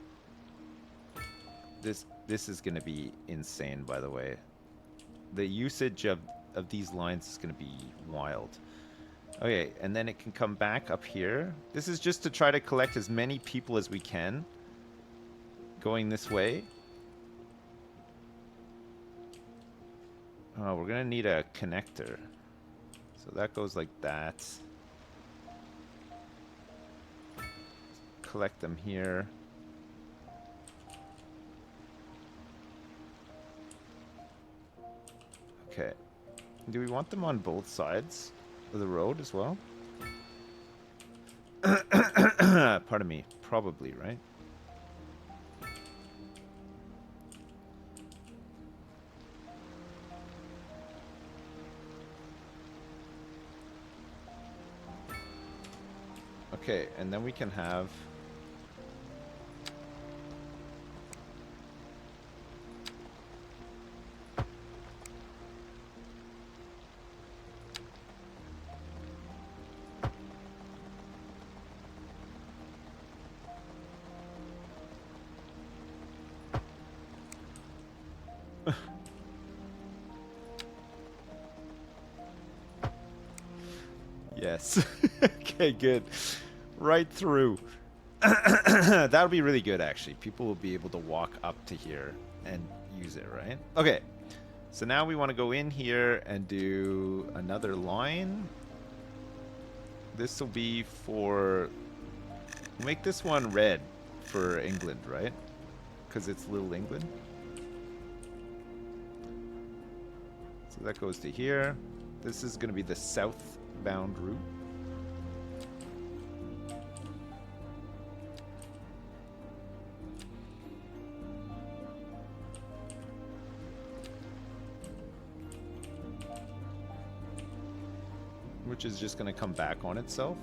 [SPEAKER 1] This is going to be insane, by the way. The usage of these lines is going to be wild. Okay, and then it can come back up here. This is just to try to collect as many people as we can going this way. Oh, we're gonna need a connector. So that goes like that. Collect them here. Okay. Do we want them on both sides of the road as well? Pardon me. Probably, right? Okay, and then we can have yes. Okay, good. Right through. That'll be really good, actually. People will be able to walk up to here and use it, right? Okay. So now we want to go in here and do another line. This will be for... Make this one red for England, right? Because it's Little England. So that goes to here. This is going to be the southbound route. Which is just going to come back on itself.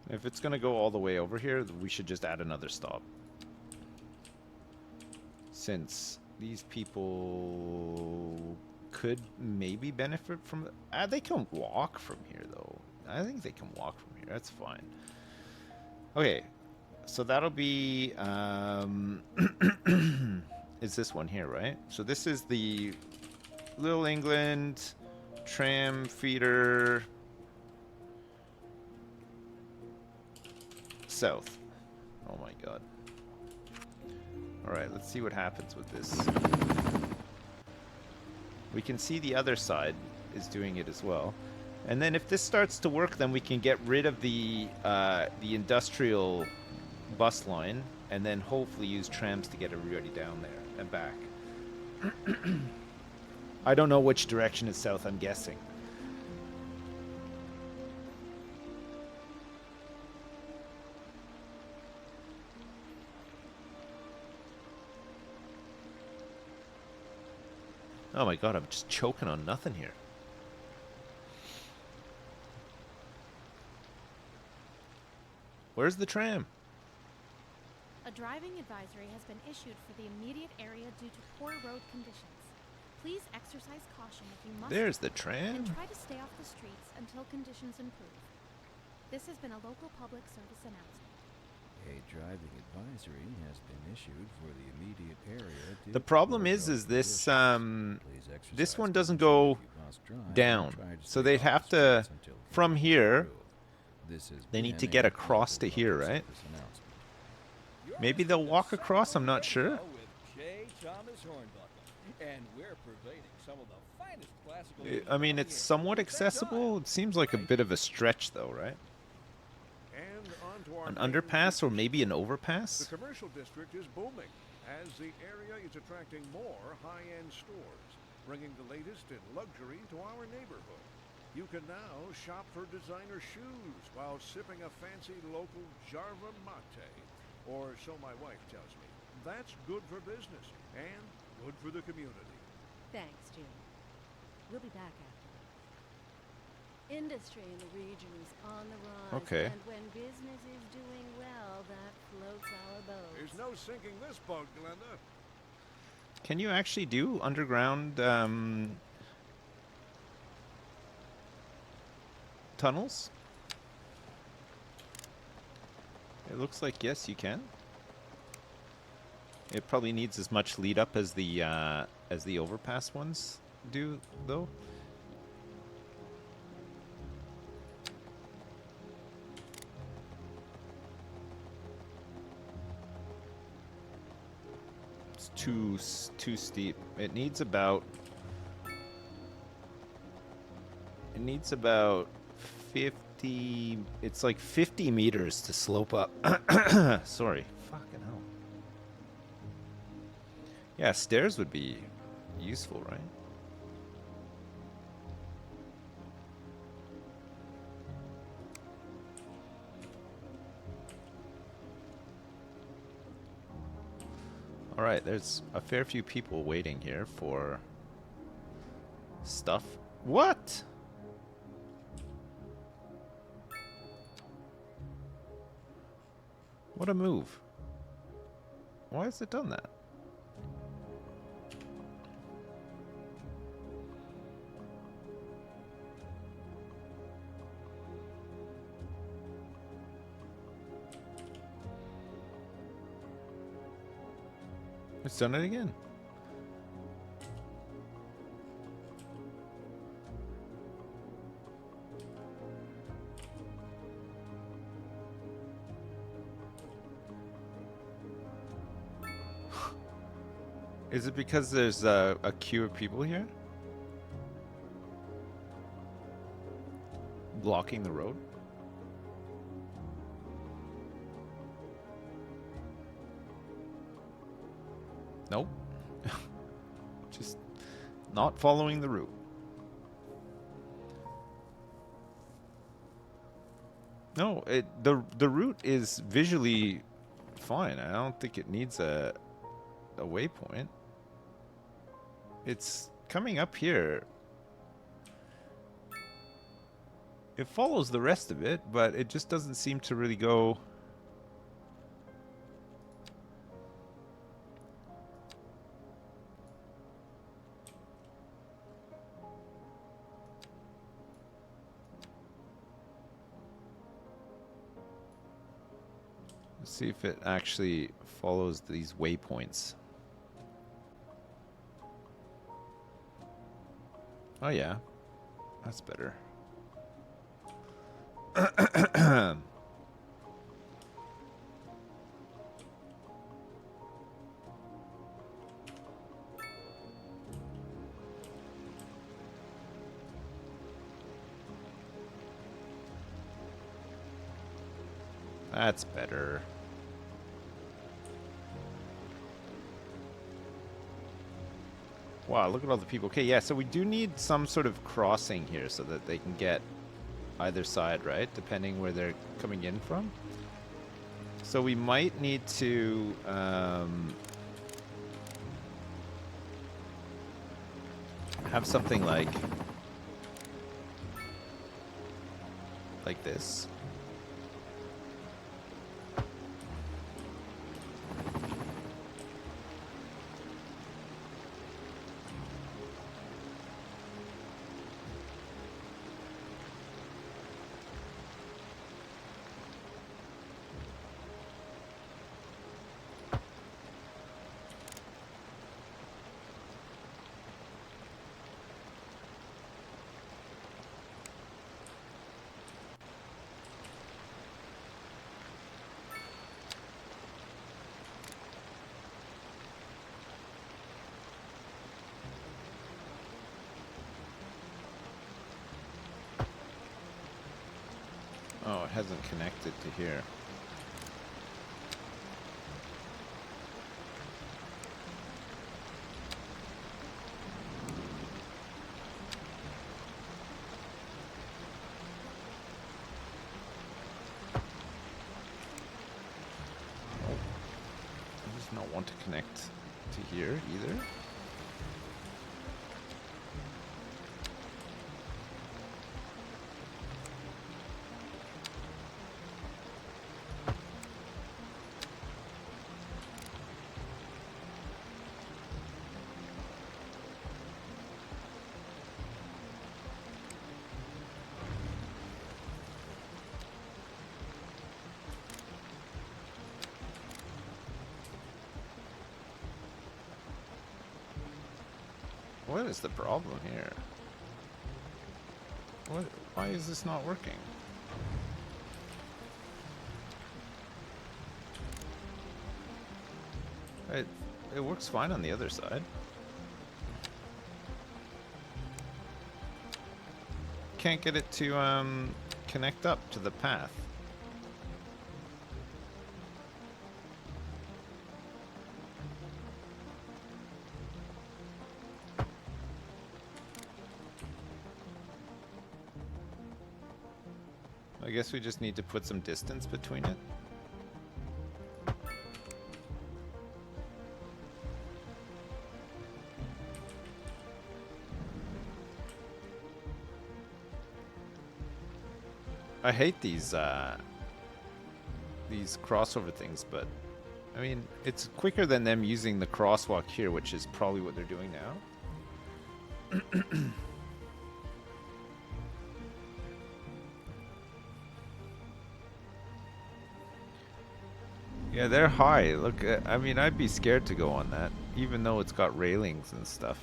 [SPEAKER 1] If it's going to go all the way over here, we should just add another stop. Since these people could maybe benefit from... they can walk from here, though. I think they can walk from here. here. That's fine. Okay, so that'll be is this one here, right? So this is the Little England tram feeder south. Oh my god. Alright, let's see what happens with this. We can see the other side is doing it as well. And then if this starts to work, then we can get rid of the industrial bus line and then hopefully use trams to get everybody down there and back. I don't know which direction is south, I'm guessing. Oh my god, I'm just choking on nothing here. Where's the tram?
[SPEAKER 6] A driving advisory has been issued for the immediate area due to poor road conditions. Please exercise caution if you must.
[SPEAKER 1] There's the
[SPEAKER 6] drive,
[SPEAKER 1] tram.
[SPEAKER 6] and try to stay off the streets until conditions improve. This has been a local public service announcement.
[SPEAKER 2] A driving advisory has been issued for the immediate area.
[SPEAKER 1] The problem is this this one doesn't go down, so they'd have to from here. They need to get across to here, right? Maybe they'll walk across. I'm not sure. I mean, it's somewhat accessible. It seems like a bit of a stretch, though, right? An underpass or maybe an overpass?
[SPEAKER 5] The commercial district is booming as the area is attracting more high-end stores, bringing the latest in luxury to our neighborhood. You can now shop for designer shoes while sipping a fancy local Jarva mate, or so my wife tells me. That's good for business and good for the community.
[SPEAKER 8] Thanks, Jim. We'll be back after. Industry in the region is on the rise.
[SPEAKER 1] Okay.
[SPEAKER 8] And when business is doing well, that floats our boat.
[SPEAKER 5] There's no sinking this boat, Glenda.
[SPEAKER 1] Can you actually do underground tunnels? It looks like yes, you can. It probably needs as much lead up as the overpass ones do, though. It's too steep. It needs about 50. It's like 50 meters to slope up. Sorry. Fucking hell. Yeah, stairs would be useful, right? All right, there's a fair few people waiting here for stuff. What? What a move. Why has it done that? It's done it again. Is it because there's a queue of people here? Blocking the road? Nope. Just not following the route. No, the route is visually fine. I don't think it needs a waypoint. It's coming up here. It follows the rest of it, but it just doesn't seem to really go. Let's see if it actually follows these waypoints. Oh yeah, that's better. That's better. Wow, look at all the people. Okay, yeah, so we do need some sort of crossing here so that they can get either side, right? Depending where they're coming in from. So we might need to have something like this. Oh, it hasn't connected to here. It does not want to connect to here either. What is the problem here? What? Why is this not working? It works fine on the other side. Can't get it to connect up to the path. I guess we just need to put some distance between it. I hate these crossover things, but I mean, it's quicker than them using the crosswalk here, which is probably what they're doing now. Yeah, they're high. Look, I mean, I'd be scared to go on that, even though it's got railings and stuff.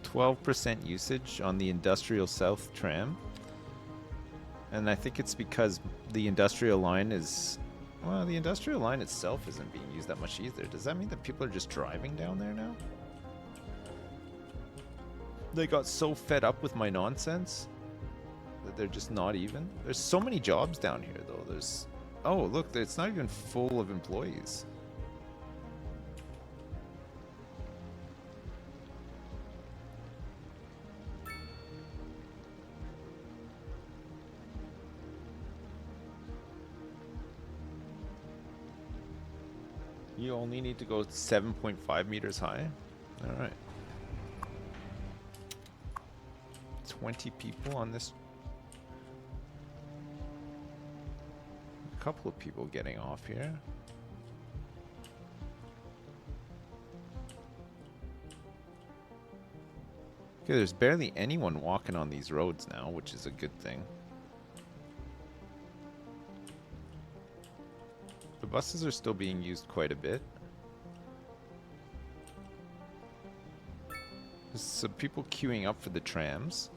[SPEAKER 1] %12 usage on the Industrial South tram. And I think it's because the Industrial Line is... Well, the Industrial Line itself isn't being used that much either. Does that mean that people are just driving down there now? They got so fed up with my nonsense that they're just not even. There's so many jobs down here, though. There's... Oh, look, it's not even full of employees. You only need to go 7.5 meters high. All right. 20 people on this. A couple of people getting off here. Okay, there's barely anyone walking on these roads now, which is a good thing. The buses are still being used quite a bit. There's some people queuing up for the trams.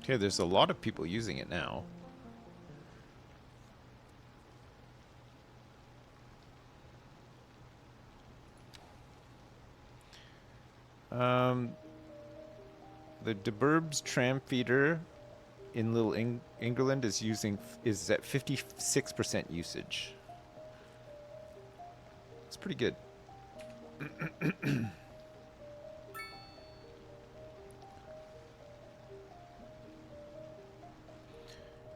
[SPEAKER 1] Okay, there's a lot of people using it now. The Deburbs tram feeder in Little England is at 56% usage. It's pretty good.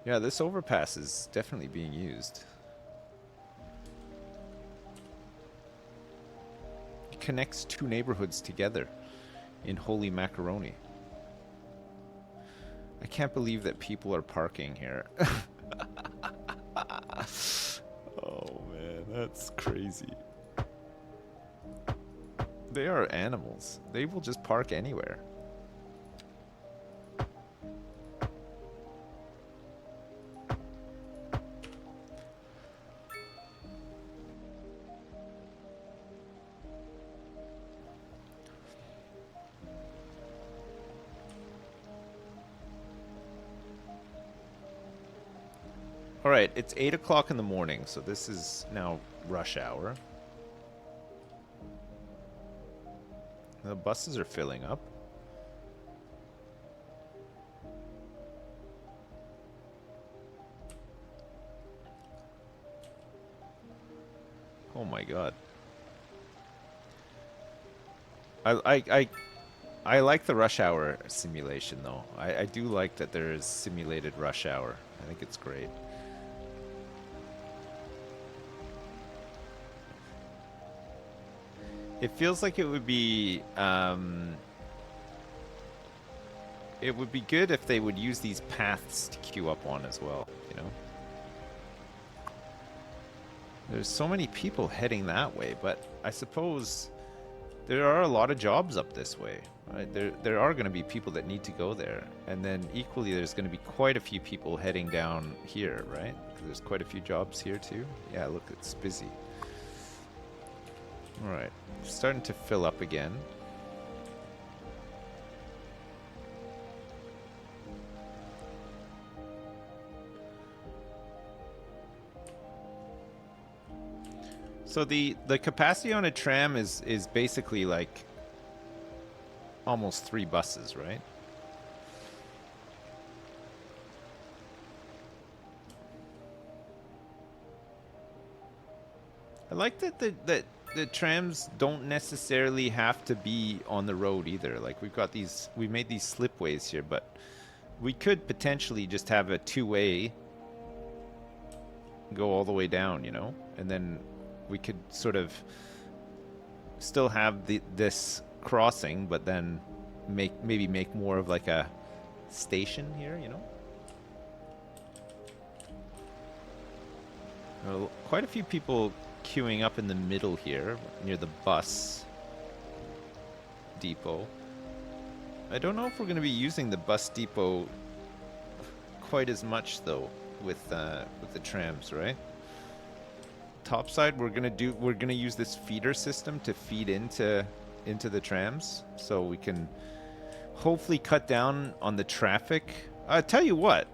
[SPEAKER 1] Yeah, this overpass is definitely being used. It connects two neighborhoods together in Holy Macaroni. I can't believe that people are parking here. Oh man, that's crazy. They are animals. They will just park anywhere. Alright, it's 8 o'clock in the morning, so this is now rush hour. The buses are filling up. Oh my god. I like the rush hour simulation though. I do like that there is simulated rush hour. I think it's great. It feels like it would be good if they would use these paths to queue up on as well, you know? There's so many people heading that way, but I suppose there are a lot of jobs up this way. Right? There are going to be people that need to go there, and then equally there's going to be quite a few people heading down here, right? 'Cause there's quite a few jobs here too. Yeah, look, it's busy. Alright, starting to fill up again. So the capacity on a tram is basically like almost 3 buses, right? I like that the trams don't necessarily have to be on the road either. Like we made these slipways here, but we could potentially just have a 2-way go all the way down, you know? And then we could sort of still have this crossing, but then maybe make more of like a station here, you know? Well, quite a few people queuing up in the middle here near the bus depot. I don't know if we're going to be using the bus depot quite as much though with the trams, right? Topside, we're gonna use this feeder system to feed into the trams, so we can hopefully cut down on the traffic. I tell you what,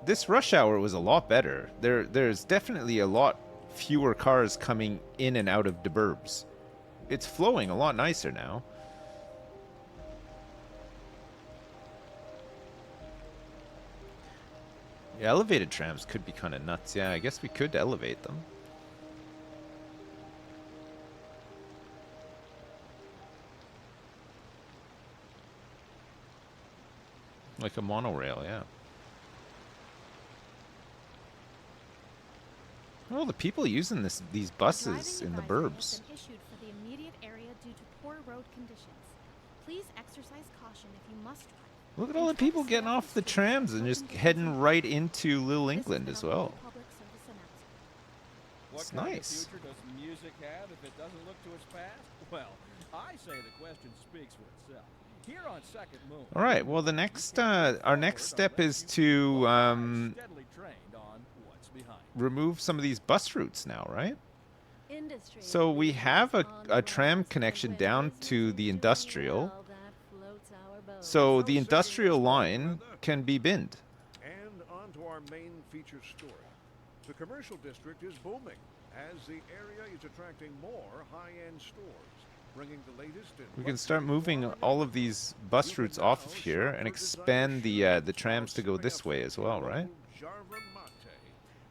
[SPEAKER 1] this rush hour was a lot better. There's definitely a lot fewer cars coming in and out of the burbs. It's flowing a lot nicer now. Yeah, elevated trams could be kind of nuts. Yeah, I guess we could elevate them. Like a monorail, yeah. Well, the people using these buses in the burbs.
[SPEAKER 6] Has been issued for the immediate area due to poor road conditions. Please exercise caution if you must drive,
[SPEAKER 1] Look at all the people getting off the trams and just heading right into Little England as well.
[SPEAKER 3] What
[SPEAKER 1] It's
[SPEAKER 3] kind
[SPEAKER 1] nice.
[SPEAKER 3] of future does music have if it doesn't look to its past? Well, I say the question speaks for itself. Here on Second Moon.
[SPEAKER 1] All right. Well, the next, our next step is to
[SPEAKER 3] Steadily trained on what's behind.
[SPEAKER 1] remove some of these bus routes now, right?
[SPEAKER 8] Industry
[SPEAKER 1] So we have
[SPEAKER 8] on the
[SPEAKER 1] a tram
[SPEAKER 8] last
[SPEAKER 1] connection
[SPEAKER 8] when
[SPEAKER 1] down
[SPEAKER 8] business
[SPEAKER 1] to
[SPEAKER 8] is
[SPEAKER 1] the
[SPEAKER 8] doing
[SPEAKER 1] industrial.
[SPEAKER 8] well, that floats our boat.
[SPEAKER 1] So the industrial line can be binned.
[SPEAKER 5] And on to our main feature story. The commercial district is booming as the area is attracting more high-end stores, bringing the latest in
[SPEAKER 1] We can start moving all of these bus routes off of here and expand the trams to go this way as well, right?
[SPEAKER 5] Jarva Mate,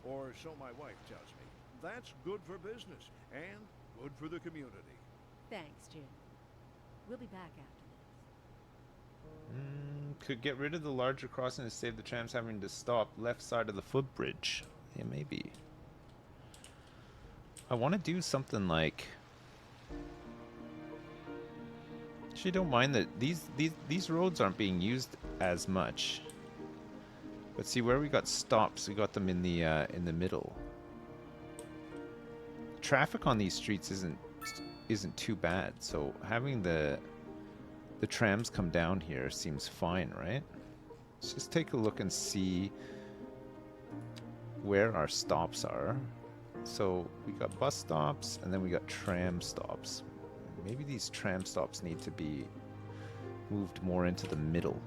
[SPEAKER 5] or so my wife tells me. That's good for business and good for the community.
[SPEAKER 8] Thanks, Jim. We'll be back after this.
[SPEAKER 1] Could get rid of the larger crossing to save the trams having to stop left side of the footbridge. Yeah, maybe. I want to do something like. Actually, don't mind that these roads aren't being used as much. But see where we got stops, we got them in the middle. Traffic on these streets isn't too bad, so having the trams come down here seems fine, right? Let's just take a look and see where our stops are. So we got bus stops and then we got tram stops. Maybe these tram stops need to be moved more into the middle.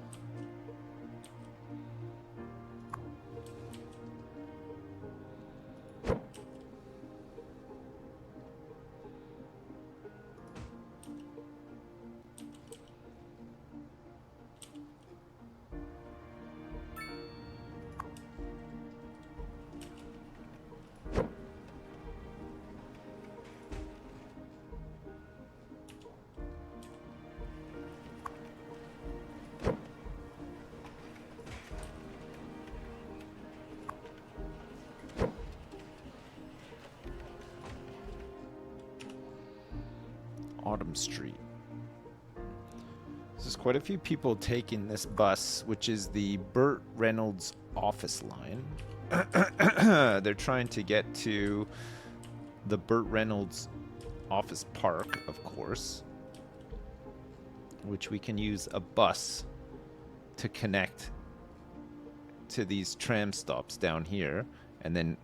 [SPEAKER 1] Autumn Street. There's quite a few people taking this bus, which is the Burt Reynolds office line. They're trying to get to the Burt Reynolds office park, of course, which we can use a bus to connect to these tram stops down here and then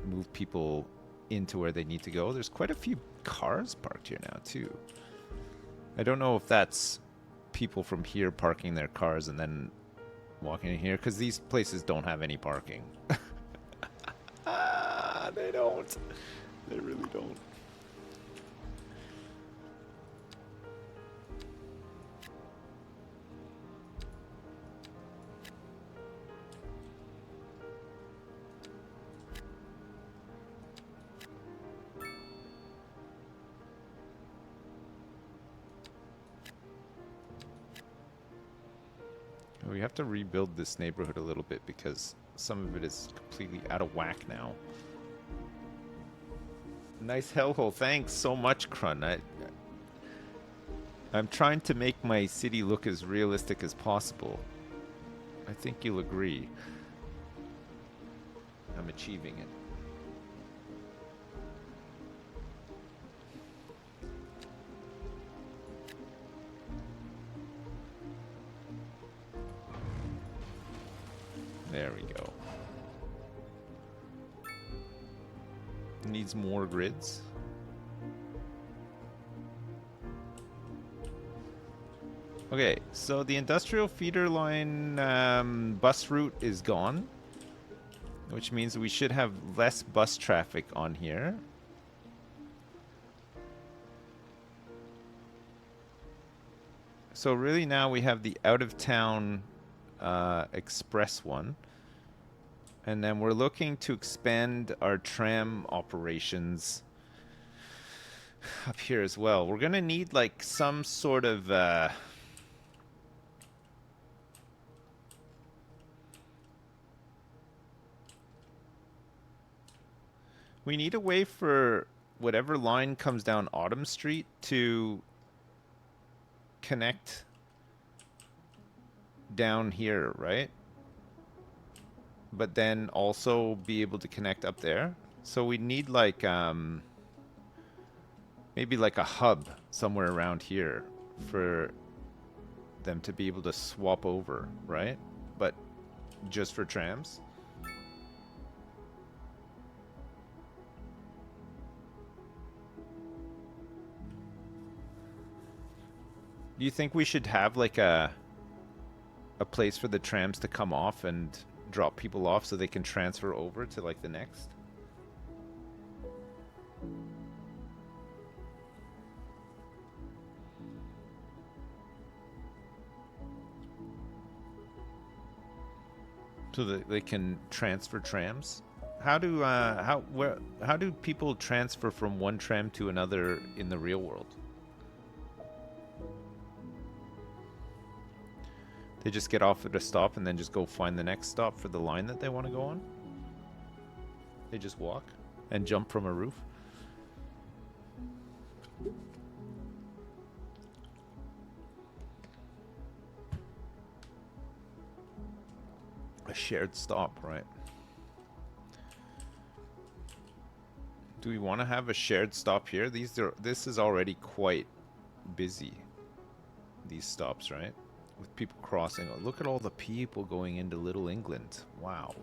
[SPEAKER 1] move people into where they need to go. There's quite a few cars parked here now too. I don't know if that's people from here parking their cars and then walking in here, because these places don't have any parking. They don't. They really don't. We have to rebuild this neighborhood a little bit because some of it is completely out of whack now. Nice hellhole. Thanks so much, Krun. I'm trying to make my city look as realistic as possible. I think you'll agree. I'm achieving it. There we go. Needs more grids. Okay, so the industrial feeder line bus route is gone, which means we should have less bus traffic on here. So really now we have the out-of-town express one. And then we're looking to expand our tram operations up here as well. We're going to need like some sort of we need a way for whatever line comes down Autumn Street to connect down here, right? But then also be able to connect up there. So we need like maybe like a hub somewhere around here for them to be able to swap over, right? But just for trams. Do you think we should have like a place for the trams to come off and drop people off so they can transfer over to like the next? So that they can transfer trams? How do people transfer from one tram to another in the real world? They just get off at a stop and then just go find the next stop for the line that they want to go on? They just walk and jump from a roof? A shared stop, right? Do we want to have a shared stop here? This is already quite busy. These stops, right? With people crossing. Oh, look at all the people going into Little England. Wow.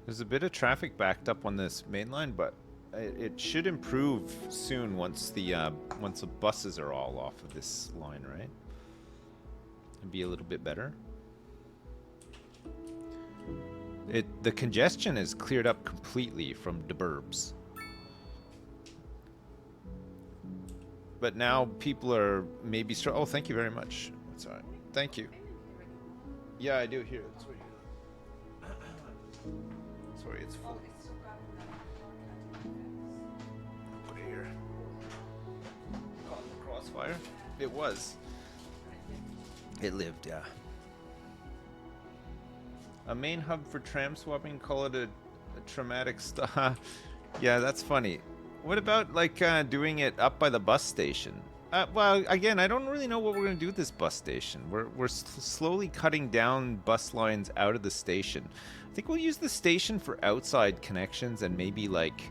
[SPEAKER 1] There's a bit of traffic backed up on this main line, but it should improve soon once the buses are all off of this line, right? And be a little bit better. The congestion is cleared up completely from the burbs. But now people are maybe oh, thank you very much. That's all right. Thank you. Yeah, I do hear it. That's what you Sorry, it's full. Put it here. Caught in the crossfire? It was. It lived, yeah. A main hub for tram swapping, call it a traumatic stop. Yeah, that's funny. What about like doing it up by the bus station? Well, again, I don't really know what we're going to do with this bus station. We're slowly cutting down bus lines out of the station. I think we'll use the station for outside connections and maybe like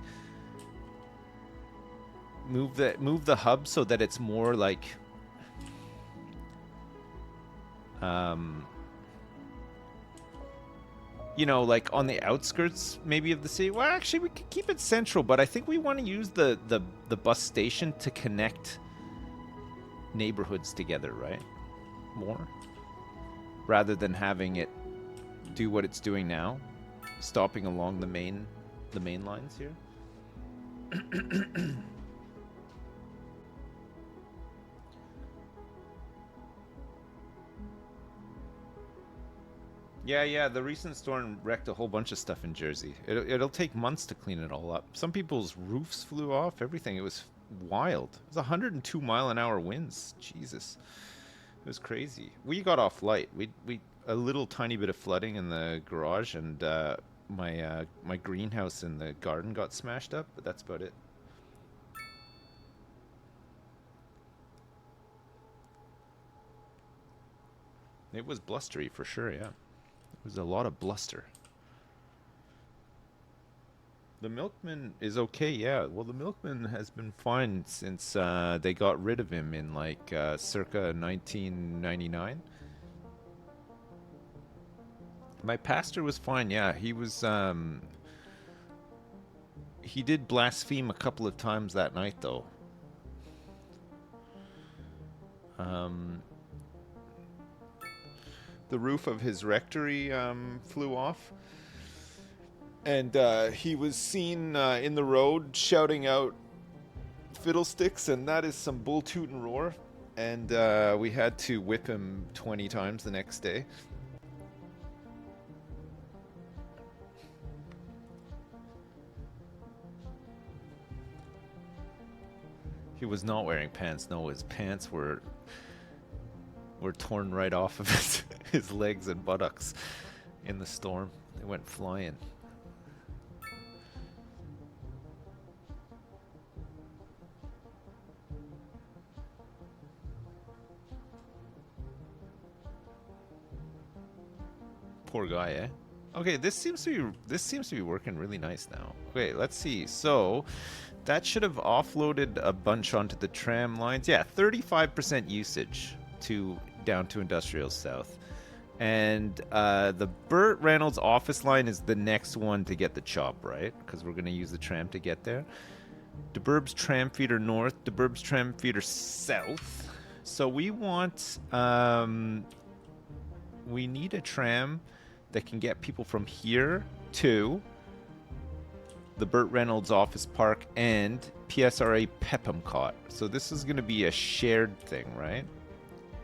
[SPEAKER 1] move the hub so that it's more like you know, like on the outskirts maybe of the city. Well, actually we could keep it central, but I think we want to use the bus station to connect neighborhoods together, right? More rather than having it do what it's doing now, stopping along the main lines here. Yeah, the recent storm wrecked a whole bunch of stuff in Jersey. It'll take months to clean it all up. Some people's roofs flew off, everything. It was wild. It was 102 mile-an-hour winds. Jesus. It was crazy. We got off light. We a little tiny bit of flooding in the garage, and my greenhouse in the garden got smashed up, but that's about it. It was blustery for sure, yeah. It was a lot of bluster. The milkman is okay, yeah. Well, the milkman has been fine since they got rid of him in like circa 1999. My pastor was fine, yeah. He was he did blaspheme a couple of times that night though. The roof of his rectory flew off, and he was seen in the road shouting out fiddlesticks, and that is some bull toot and roar, and we had to whip him 20 times the next day. He was not wearing pants. No, his pants were torn right off of his legs and buttocks. in the storm. They went flying. Poor guy, eh? Okay, this seems to be working really nice now. Okay, let's see. So that should have offloaded a bunch onto the tram lines. Yeah, 35% usage down to Industrial South. And the Burt Reynolds office line is the next one to get the chop, right? Because we're going to use the tram to get there. DeBurb's tram feeder north, DeBurb's tram feeder south. So we want... we need a tram that can get people from here to the Burt Reynolds Office Park and PSRA PEPMCOT. So this is going to be a shared thing, right?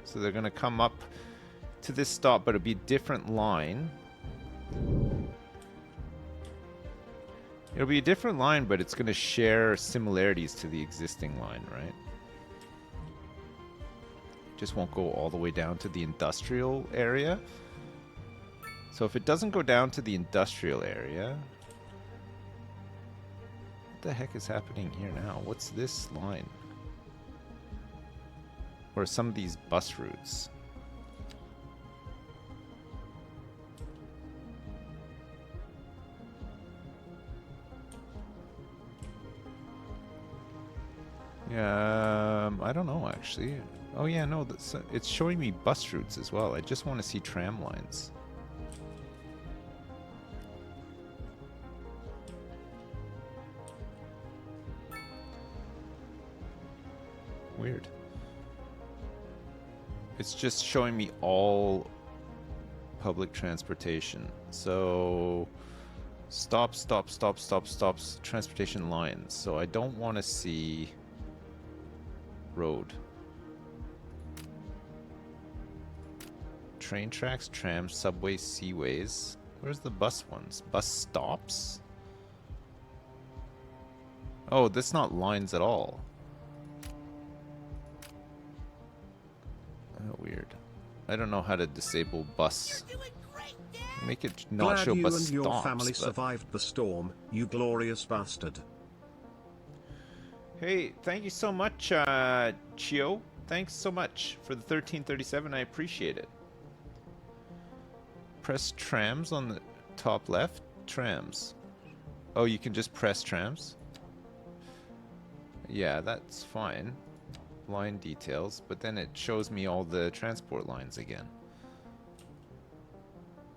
[SPEAKER 1] So they're going to come up to this stop, but it'll be a different line. It'll be a different line, but it's going to share similarities to the existing line, right? Just won't go all the way down to the industrial area. So if it doesn't go down to the industrial area, what the heck is happening here now? What's this line? Or some of these bus routes? I don't know actually. Oh yeah, no, it's showing me bus routes as well. I just want to see tram lines. Weird. It's just showing me all public transportation. So stops, transportation lines. So I don't want to see road. Train tracks, trams, subways, seaways. Where's the bus ones? Bus stops? Oh, that's not lines at all. Oh, weird. I don't know how to disable bus. Make it not
[SPEAKER 4] Glad
[SPEAKER 1] show
[SPEAKER 4] you
[SPEAKER 1] bus
[SPEAKER 4] and your
[SPEAKER 1] stops,
[SPEAKER 4] family
[SPEAKER 1] but...
[SPEAKER 4] survived the storm, you glorious bastard.
[SPEAKER 1] Hey, thank you so much, Chio. Thanks so much for the 1337. I appreciate it. Press trams on the top left. Trams. Oh, you can just press trams? Yeah, that's fine. Line details, but then it shows me all the transport lines again.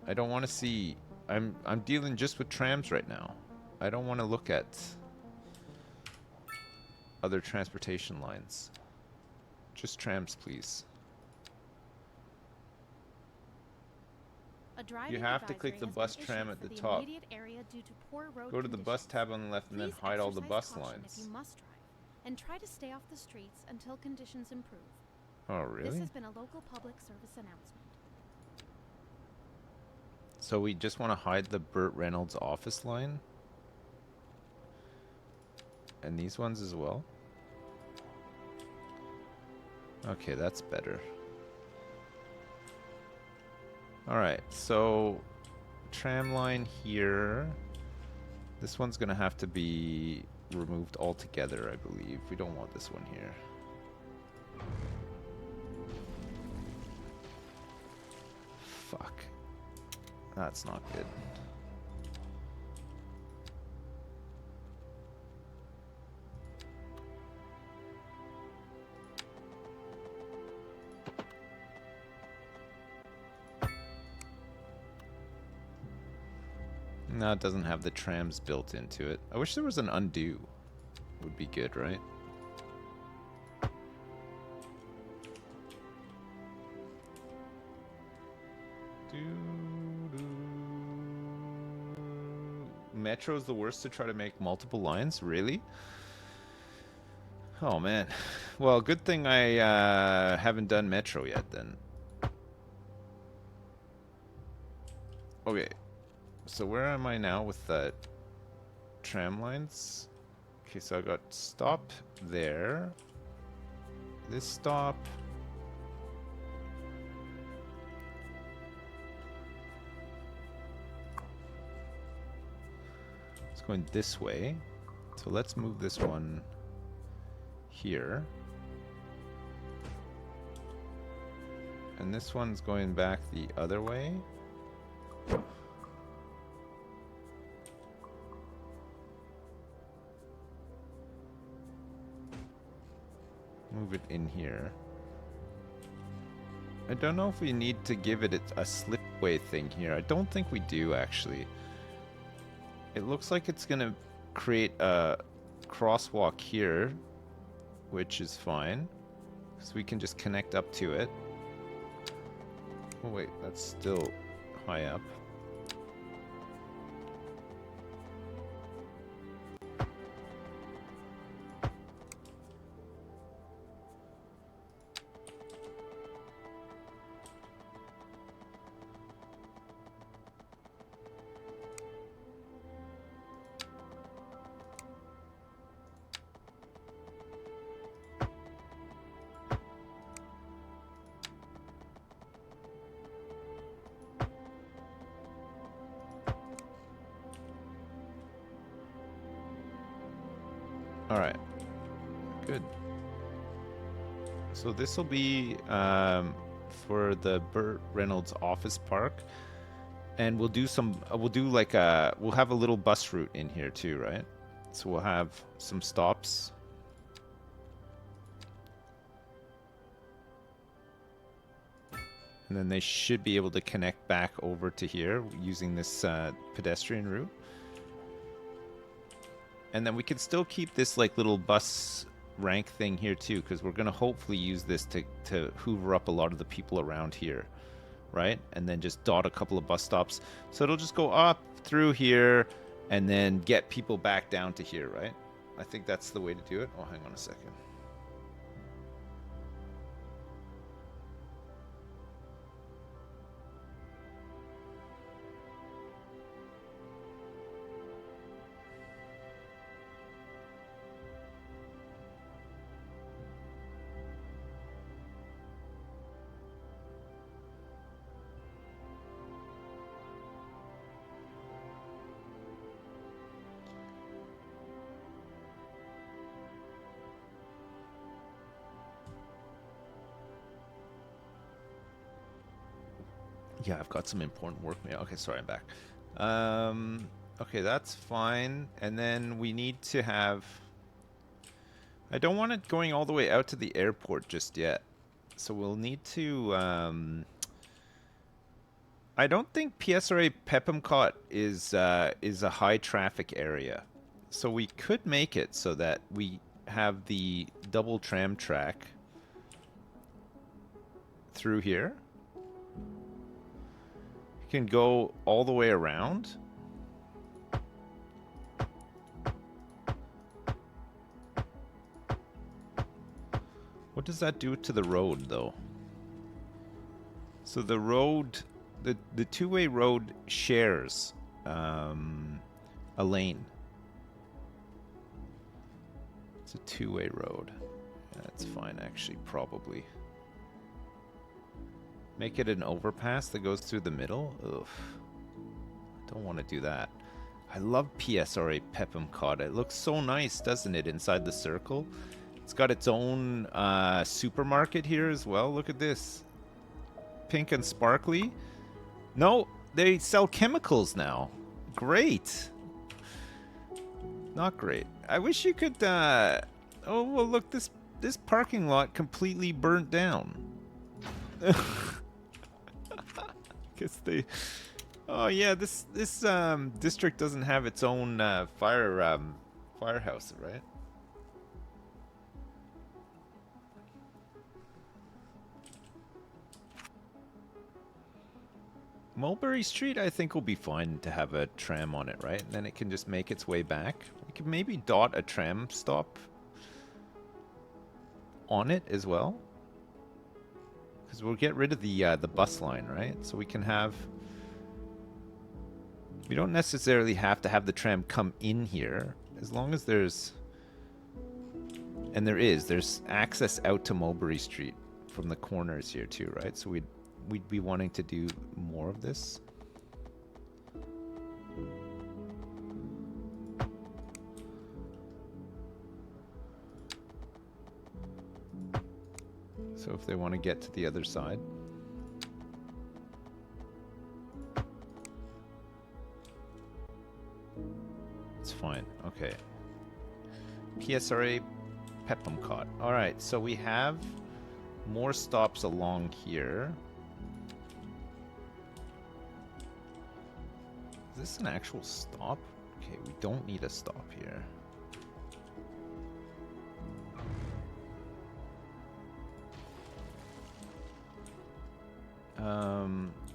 [SPEAKER 1] I don't want to see... I'm dealing just with trams right now. I don't want to look at other transportation lines. Just trams, please. You have to click the bus tram at the top. Go to the bus tab on the left and then hide all the bus lines.
[SPEAKER 6] If you must drive, and try to stay off the streets until conditions improve.
[SPEAKER 1] Oh, really?
[SPEAKER 6] This has been a local public service announcement.
[SPEAKER 1] So we just want to hide the Burt Reynolds office line? And these ones as well? Okay, that's better. Alright, so tram line here. This one's gonna have to be removed altogether, I believe. We don't want this one here. Fuck. That's not good. No, it doesn't have the trams built into it. I wish there was an undo. Would be good, right? Metro's the worst to try to make multiple lines? Really? Oh, man. Well, good thing I haven't done Metro yet, then. Okay. So where am I now with the tram lines? Okay, so I got stop there. This stop. going this way. So let's move this one here. And this one's going back the other way. Move it in here. I don't know if we need to give it a slipway thing here. I don't think we do, actually. It looks like it's gonna create a crosswalk here, which is fine, because we can just connect up to it. Oh wait, that's still high up. Alright, good. So this will be for the Burt Reynolds office park, and we'll do we'll have a little bus route in here too, right? So we'll have some stops. And then they should be able to connect back over to here using this pedestrian route. And then we can still keep this like little bus rank thing here too, because we're going to hopefully use this to hoover up a lot of the people around here, right? And then just dot a couple of bus stops. So it'll just go up through here and then get people back down to here, right? I think that's the way to do it. Oh, hang on a second. Yeah, I've got some important work. Okay, sorry, I'm back. Okay, that's fine. And then we need to have... I don't want it going all the way out to the airport just yet. So we'll need to... I don't think PSRA PEPMCOT is a high traffic area. So we could make it so that we have the double tram track through here. Can go all the way around. What does that do to the road, though? So the road, the two-way road shares a lane. It's a two-way road. Yeah, that's fine, actually, probably. Make it an overpass that goes through the middle? Ugh. Don't want to do that. I love PSRA PEPMCOT. It looks so nice, doesn't it, inside the circle? It's got its own supermarket here as well. Look at this. Pink and sparkly. No, they sell chemicals now. Great. Not great. I wish you could... Oh, well, look, this parking lot completely burnt down. Guess they... Oh yeah, this district doesn't have its own firehouse, right? Mulberry Street, I think, will be fine to have a tram on it, right? And then it can just make its way back. We could maybe dot a tram stop on it as well. Because we'll get rid of the bus line, right? So we can have... We don't necessarily have to have the tram come in here. As long as there's... And there's access out to Mulberry Street from the corners here too, right? So we'd be wanting to do more of this. So if they want to get to the other side. It's fine. Okay. PSRA PEPMCOT. Alright, so we have more stops along here. Is this an actual stop? Okay, we don't need a stop here.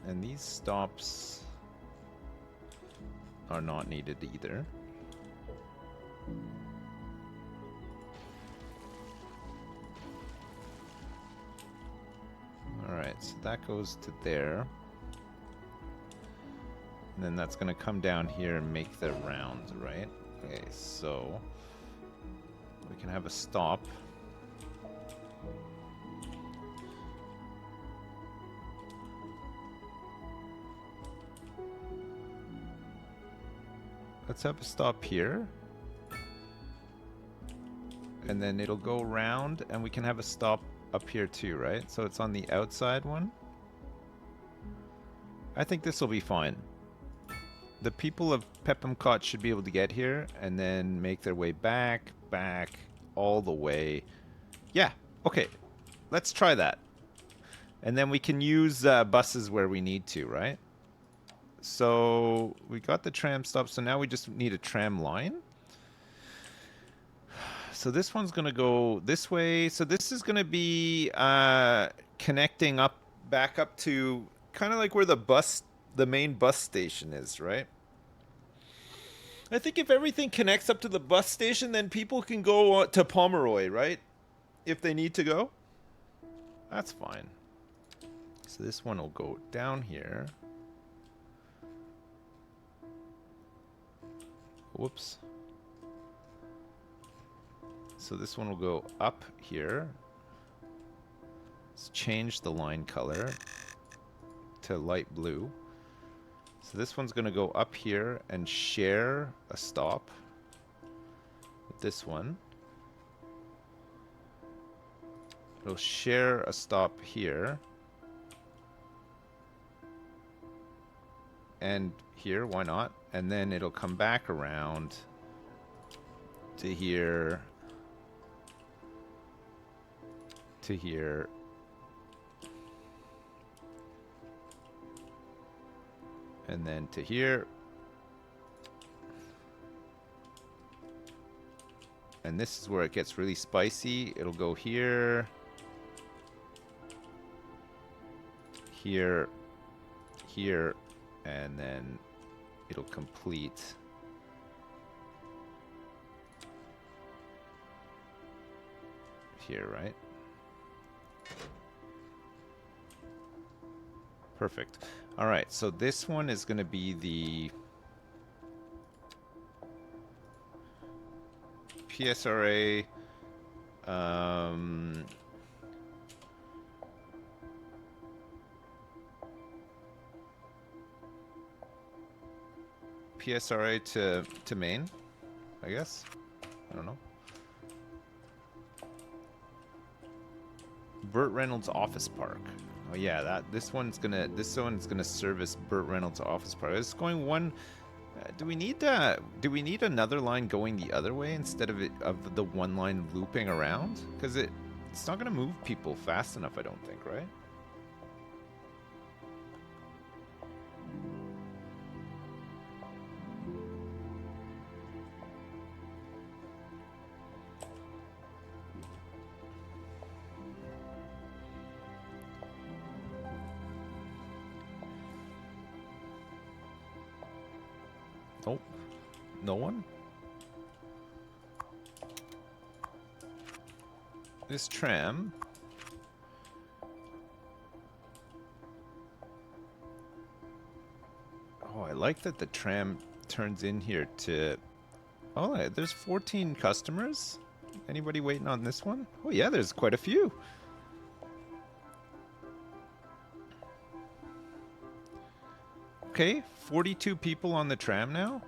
[SPEAKER 1] And these stops are not needed either. Alright, so that goes to there. And then that's going to come down here and make the round, right? Okay, so we can have a stop. Let's have a stop here. And then it'll go around and we can have a stop up here too, right? So it's on the outside one. I think this will be fine. The people of PEPMCOT should be able to get here and then make their way back, all the way. Yeah, okay. Let's try that. And then we can use buses where we need to, right? So we got the tram stop, so now we just need a tram line. So this one's going to go this way. So this is going to be connecting up, back up to kind of like where the main bus station is, right? I think if everything connects up to the bus station, then people can go to Pomeroy, right? If they need to go. That's fine. So this one will go down here. Whoops. So this one will go up here. Let's change the line color to light blue. So this one's going to go up here and share a stop with this one. It'll share a stop here. And here, why not? And then it'll come back around to here, to here, and then to here. And this is where it gets really spicy. It'll go here, here, here, and then it'll complete here, right? Perfect. All right, so this one is going to be the PSRA PSRA to Maine, I guess. I don't know. Burt Reynolds Office Park. Oh yeah, this one's gonna service Burt Reynolds Office Park. It's going one. Do we need another line going the other way instead of the one line looping around? Because it's not gonna move people fast enough, I don't think, right? Nope. No one? This tram. Oh, I like that the tram turns in here to... Oh, there's 14 customers? Anybody waiting on this one? Oh yeah, there's quite a few. Okay, 42 people on the tram now.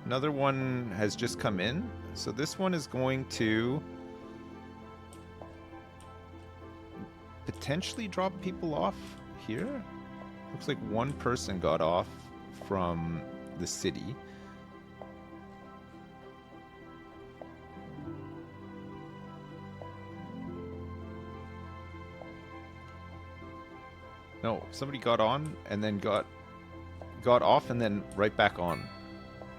[SPEAKER 1] Another one has just come in. So this one is going to potentially drop people off here. Looks like one person got off from the city. No, somebody got on and then got off and then right back on.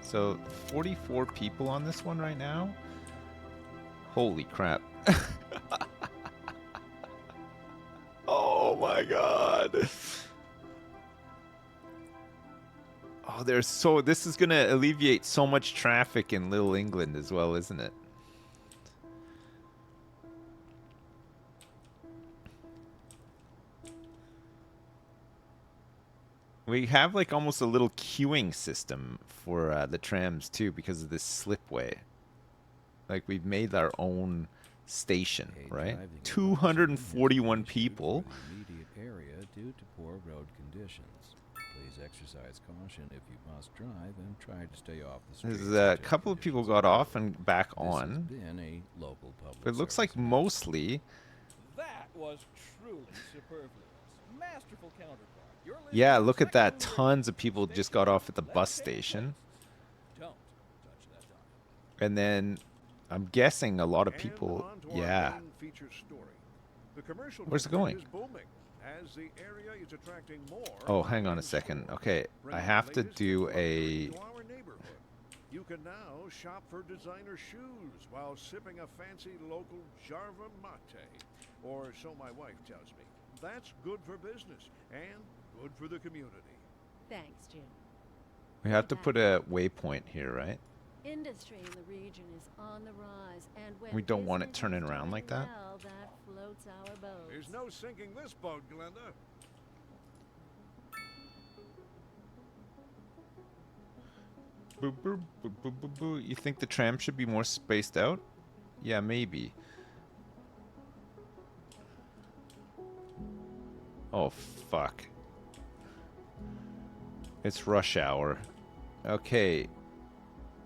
[SPEAKER 1] So 44 people on this one right now. Holy crap. Oh my god. Oh, this is going to alleviate so much traffic in Little England as well, isn't it? We have like almost a little queuing system for the trams too because of this slipway. Like we've made our own station, right? 241 people.
[SPEAKER 2] Immediate area due to poor road conditions. Please exercise caution if you must drive and try to stay off the streets.
[SPEAKER 1] There's a couple of people got off and back on.
[SPEAKER 2] This has been a local public
[SPEAKER 1] But it looks like mostly.
[SPEAKER 3] That was truly superfluous. Masterful counterpart.
[SPEAKER 1] Yeah, look at that. Tons of people just got off at the bus station.
[SPEAKER 3] Don't touch that dial.
[SPEAKER 1] And then I'm guessing a lot of people, yeah. Where's it going? Oh, hang on a second. Okay, I have to do a...
[SPEAKER 5] You can now shop for designer shoes while sipping a fancy local Jarva mate. Or so my wife tells me. That's good for business and good for the community.
[SPEAKER 8] Thanks, Jim.
[SPEAKER 1] We have to put a waypoint here, right?
[SPEAKER 8] Industry in the region is on the rise, and when
[SPEAKER 1] We don't want it
[SPEAKER 8] business
[SPEAKER 1] turning
[SPEAKER 8] is
[SPEAKER 1] around
[SPEAKER 8] doing
[SPEAKER 1] like that.
[SPEAKER 8] well, that floats our boats.
[SPEAKER 5] There's no sinking this boat, Glenda.
[SPEAKER 1] Boo, boo, boo, boo, boo, boo. You think the tram should be more spaced out? Yeah, maybe. Oh, fuck. It's rush hour. Okay.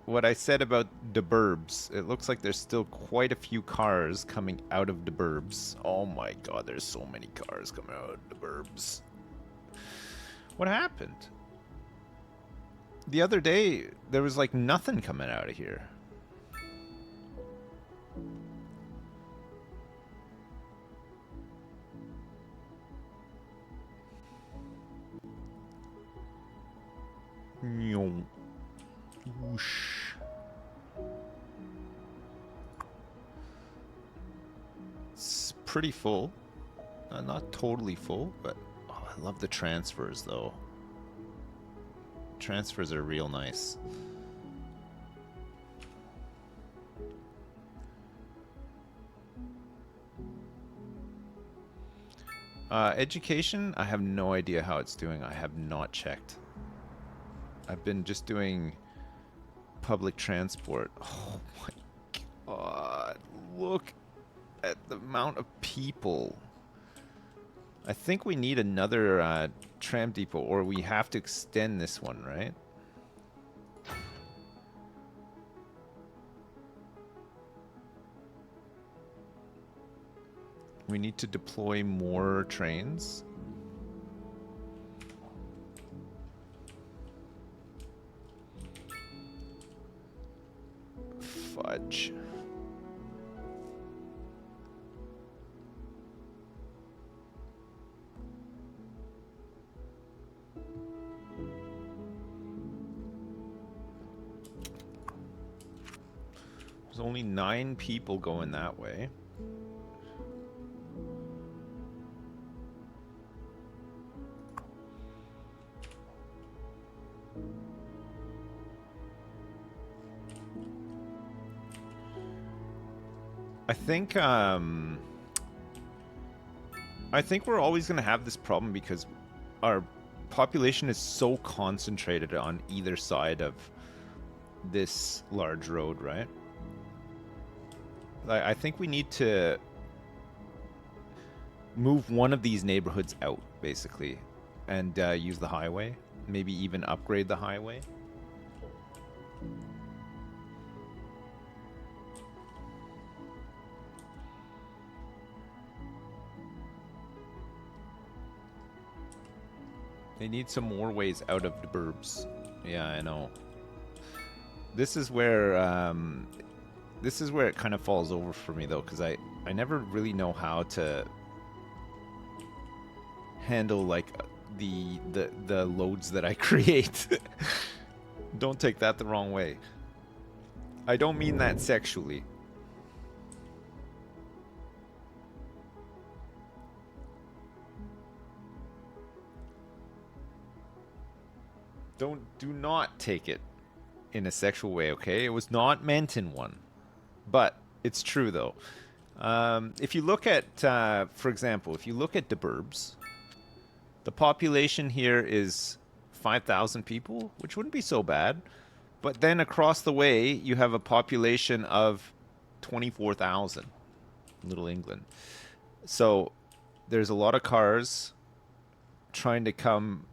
[SPEAKER 1] What I said about the burbs, it looks like there's still quite a few cars coming out of the burbs. Oh my god, there's so many cars coming out of the burbs. What happened? The other day, there was like nothing coming out of here. Whoosh. It's pretty full. Not totally full, but oh, I love the transfers though. Transfers are real nice. Education, I have no idea how it's doing. I have not checked. I've been just doing public transport. Oh my god. Look at the amount of people. I think we need another tram depot, or we have to extend this one, right? We need to deploy more trains. Fudge. There's only 9 people going that way. I think we're always going to have this problem because our population is so concentrated on either side of this large road, right? I think we need to move one of these neighborhoods out, basically, and use the highway. Maybe even upgrade the highway. They need some more ways out of the burbs. Yeah, I know. This is where it kind of falls over for me though, because I never really know how to handle like the loads that I create. Don't take that the wrong way. I don't mean that sexually. Do not take it in a sexual way, okay? It was not meant in one. But it's true though. If you look at, for example, if you look at the burbs, the population here is 5,000 people, which wouldn't be so bad. But then across the way, you have a population of 24,000, Little England. So there's a lot of cars trying to come.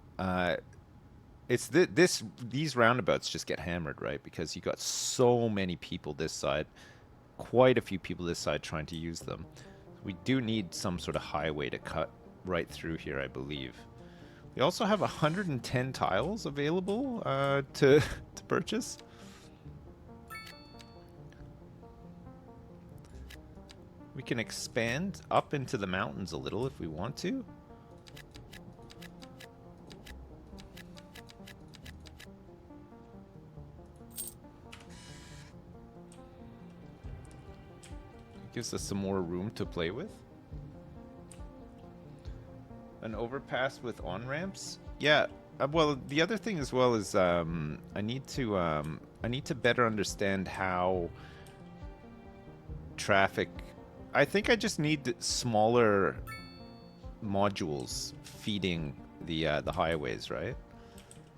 [SPEAKER 1] These roundabouts just get hammered, right? Because you got so many people this side, quite a few people this side trying to use them. We do need some sort of highway to cut right through here, I believe. We also have 110 tiles available to purchase. We can expand up into the mountains a little if we want to. Gives us some more room to play with. An overpass with on-ramps? Yeah, well, the other thing as well is I need to better understand how traffic... I think I just need smaller modules feeding the highways, right?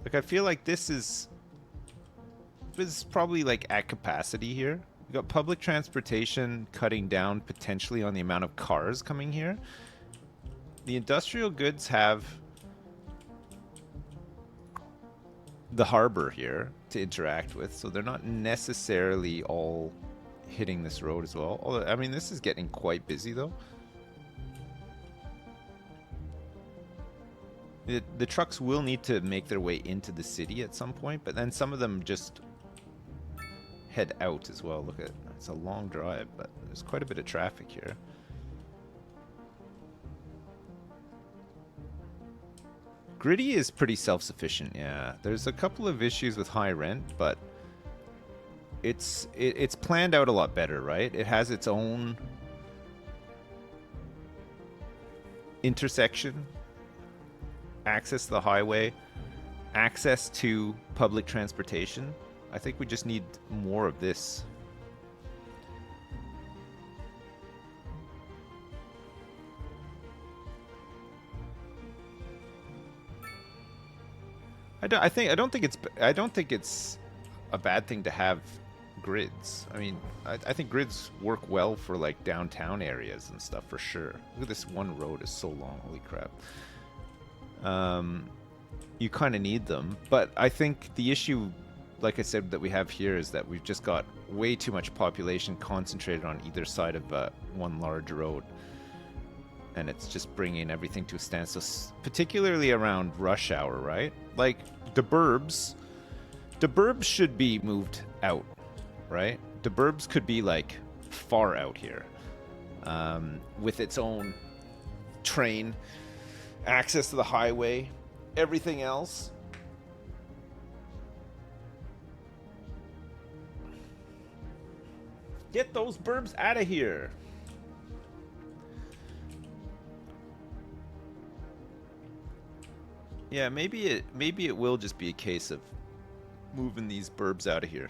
[SPEAKER 1] Like, I feel like this is probably like at capacity here. We got public transportation cutting down potentially on the amount of cars coming here. The industrial goods have the harbor here to interact with, so they're not necessarily all hitting this road as well. Although, I mean, this is getting quite busy though. The trucks will need to make their way into the city at some point, but then some of them just head out as well. Look at, it's a long drive, but there's quite a bit of traffic here. Gritty is pretty self-sufficient, yeah. There's a couple of issues with high rent, but it's planned out a lot better, right? It has its own intersection, access to the highway, access to public transportation. I think we just need more of this. I don't think it's a bad thing to have grids. I mean, I think grids work well for like downtown areas and stuff for sure. Look at this one road is so long, holy crap. You kind of need them, but I think the issue, like I said, that we have here is that we've just got way too much population concentrated on either side of one large road. And it's just bringing everything to a standstill, particularly around rush hour, right? Like, the burbs should be moved out, right? The burbs could be, like, far out here, with its own train, access to the highway, everything else. Get those burbs out of here. Yeah, maybe it will just be a case of moving these burbs out of here.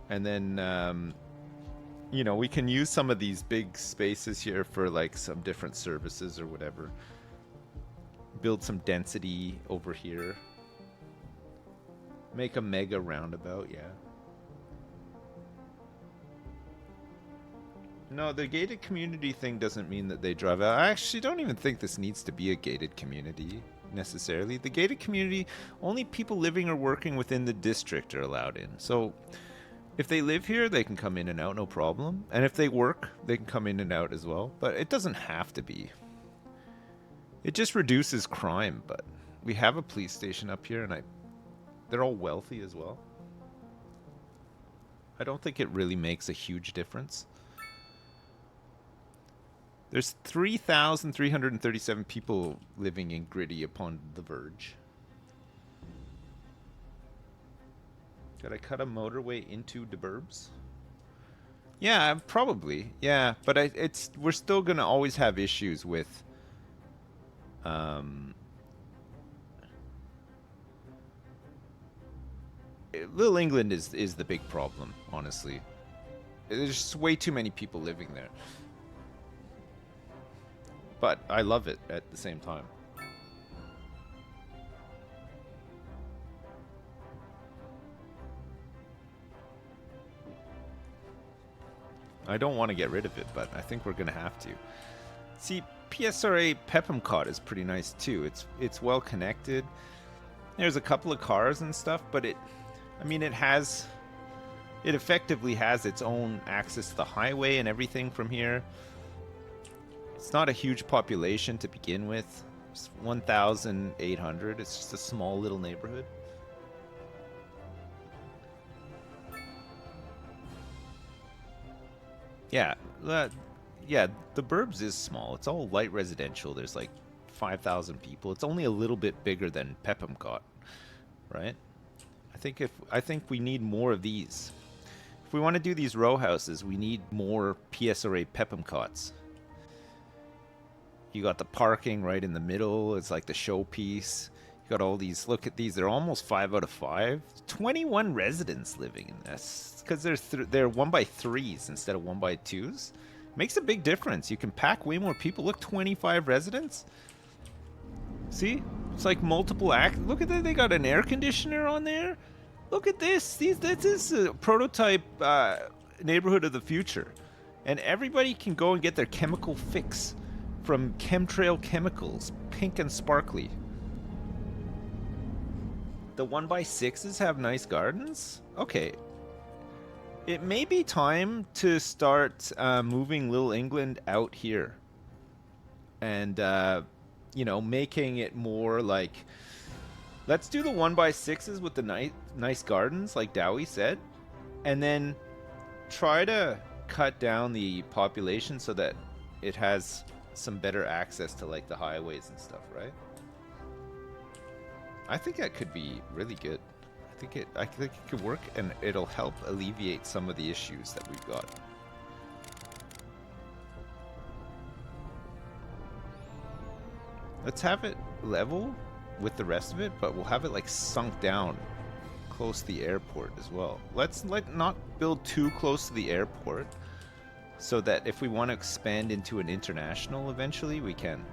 [SPEAKER 1] And then you know, we can use some of these big spaces here for like some different services or whatever. Build some density over here. Make a mega roundabout, yeah. No, the gated community thing doesn't mean that they drive out. I actually don't even think this needs to be a gated community, necessarily. The gated community, only people living or working within the district are allowed in. So, if they live here, they can come in and out, no problem. And if they work, they can come in and out as well. But it doesn't have to be. It just reduces crime, but we have a police station up here, and they're all wealthy as well. I don't think it really makes a huge difference. There's 3,337 people living in Gritty upon the Verge. Did I cut a motorway into the burbs? Yeah, probably. Yeah, but we're still gonna always have issues with Little England is the big problem, honestly. There's just way too many people living there. But I love it at the same time. I don't want to get rid of it, but I think we're going to have to. See, PSRA PEPMCOT is pretty nice too. It's well connected. There's a couple of cars and stuff, but it effectively has its own access to the highway and everything from here. It's not a huge population to begin with. It's 1,800. It's just a small little neighborhood. Yeah, the burbs is small. It's all light residential. There's like 5,000 people. It's only a little bit bigger than PEPMCOT, right? I think we need more of these. If we want to do these row houses, we need more PSRA PEPMCOTs. You got the parking right in the middle. It's like the showpiece. You got all these. Look at these. They're almost 5 out of 5. 21 residents living in this. Because they're 1x3s instead of 1x2s. Makes a big difference. You can pack way more people. Look, 25 residents. See? It's like multiple Look at that. They got an air conditioner on there. Look at this. This is a prototype neighborhood of the future. And everybody can go and get their chemical fix from Chemtrail Chemicals. Pink and sparkly. The 1x6s have nice gardens? Okay. It may be time to start moving Little England out here. And, making it more like... Let's do the 1x6s with the nice gardens, like Dowie said. And then try to cut down the population so that it has some better access to, like, the highways and stuff, right? I think that could be really good. I think it could work, and it'll help alleviate some of the issues that we've got. Let's have it level with the rest of it, but we'll have it like sunk down close to the airport as well. Let's not build too close to the airport so that if we want to expand into an international eventually, we can.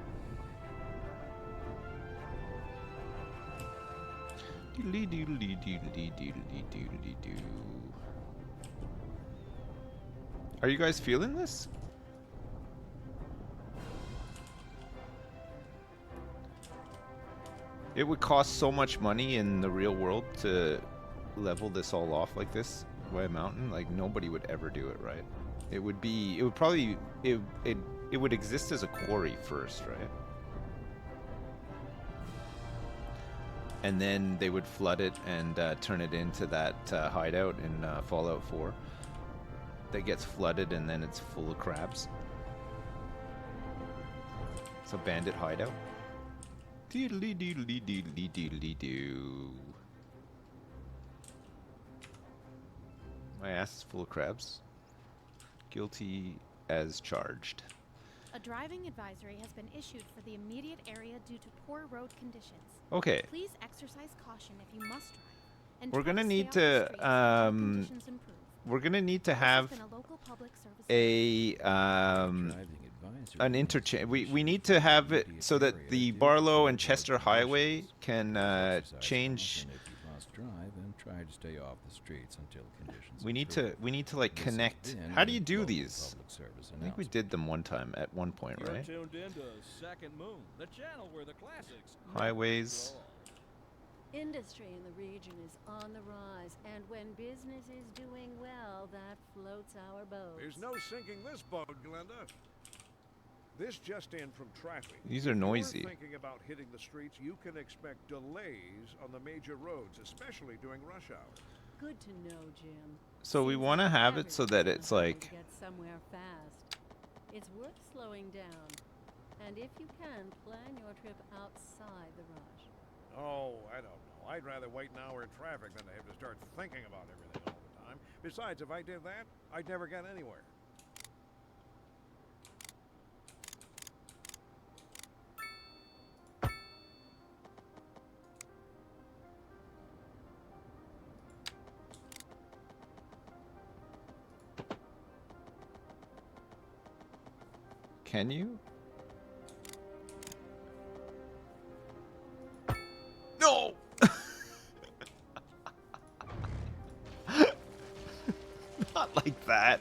[SPEAKER 1] Are you guys feeling this? It would cost so much money in the real world to level this all off like this by a mountain. Like, nobody would ever do it, right? It would exist as a quarry first, right? And then they would flood it and turn it into that hideout in Fallout 4 that gets flooded and then it's full of crabs. So bandit hideout. Doodly doodly doodly doodly doo. My ass is full of crabs. Guilty as charged.
[SPEAKER 6] A driving advisory has been issued for the immediate area due to poor road conditions.
[SPEAKER 1] Okay.
[SPEAKER 6] Please exercise caution if you must drive. And
[SPEAKER 1] we're gonna need to we're gonna need to have an interchange. We need to have it so that the Barlow and Chester Highway can change.
[SPEAKER 2] Try to stay off the streets until conditions
[SPEAKER 1] we need to like connect. How do you do these? I think we did them one time at one point, right?
[SPEAKER 3] You're tuned into Second Moon, the channel where the classics
[SPEAKER 1] Highways.
[SPEAKER 8] Industry in the region is on the rise, and when business is doing well, that floats our boat.
[SPEAKER 5] There's no sinking this boat, Glenda. This just in from traffic.
[SPEAKER 1] These are
[SPEAKER 5] If
[SPEAKER 1] noisy.
[SPEAKER 5] you're thinking about hitting the streets, you can expect delays on the major roads, especially during rush hour.
[SPEAKER 8] Good to know, Jim.
[SPEAKER 1] So we
[SPEAKER 8] Seems
[SPEAKER 1] want to
[SPEAKER 8] like
[SPEAKER 1] have it so that
[SPEAKER 8] everyone's
[SPEAKER 1] it's
[SPEAKER 8] in a hurry
[SPEAKER 1] like,
[SPEAKER 8] to get somewhere fast. It's worth slowing down. And if you can, plan your trip outside the rush.
[SPEAKER 5] Oh, I don't know. I'd rather wait an hour in traffic than to have to start thinking about everything all the time. Besides, if I did that, I'd never get anywhere.
[SPEAKER 1] can you? No! Not like that.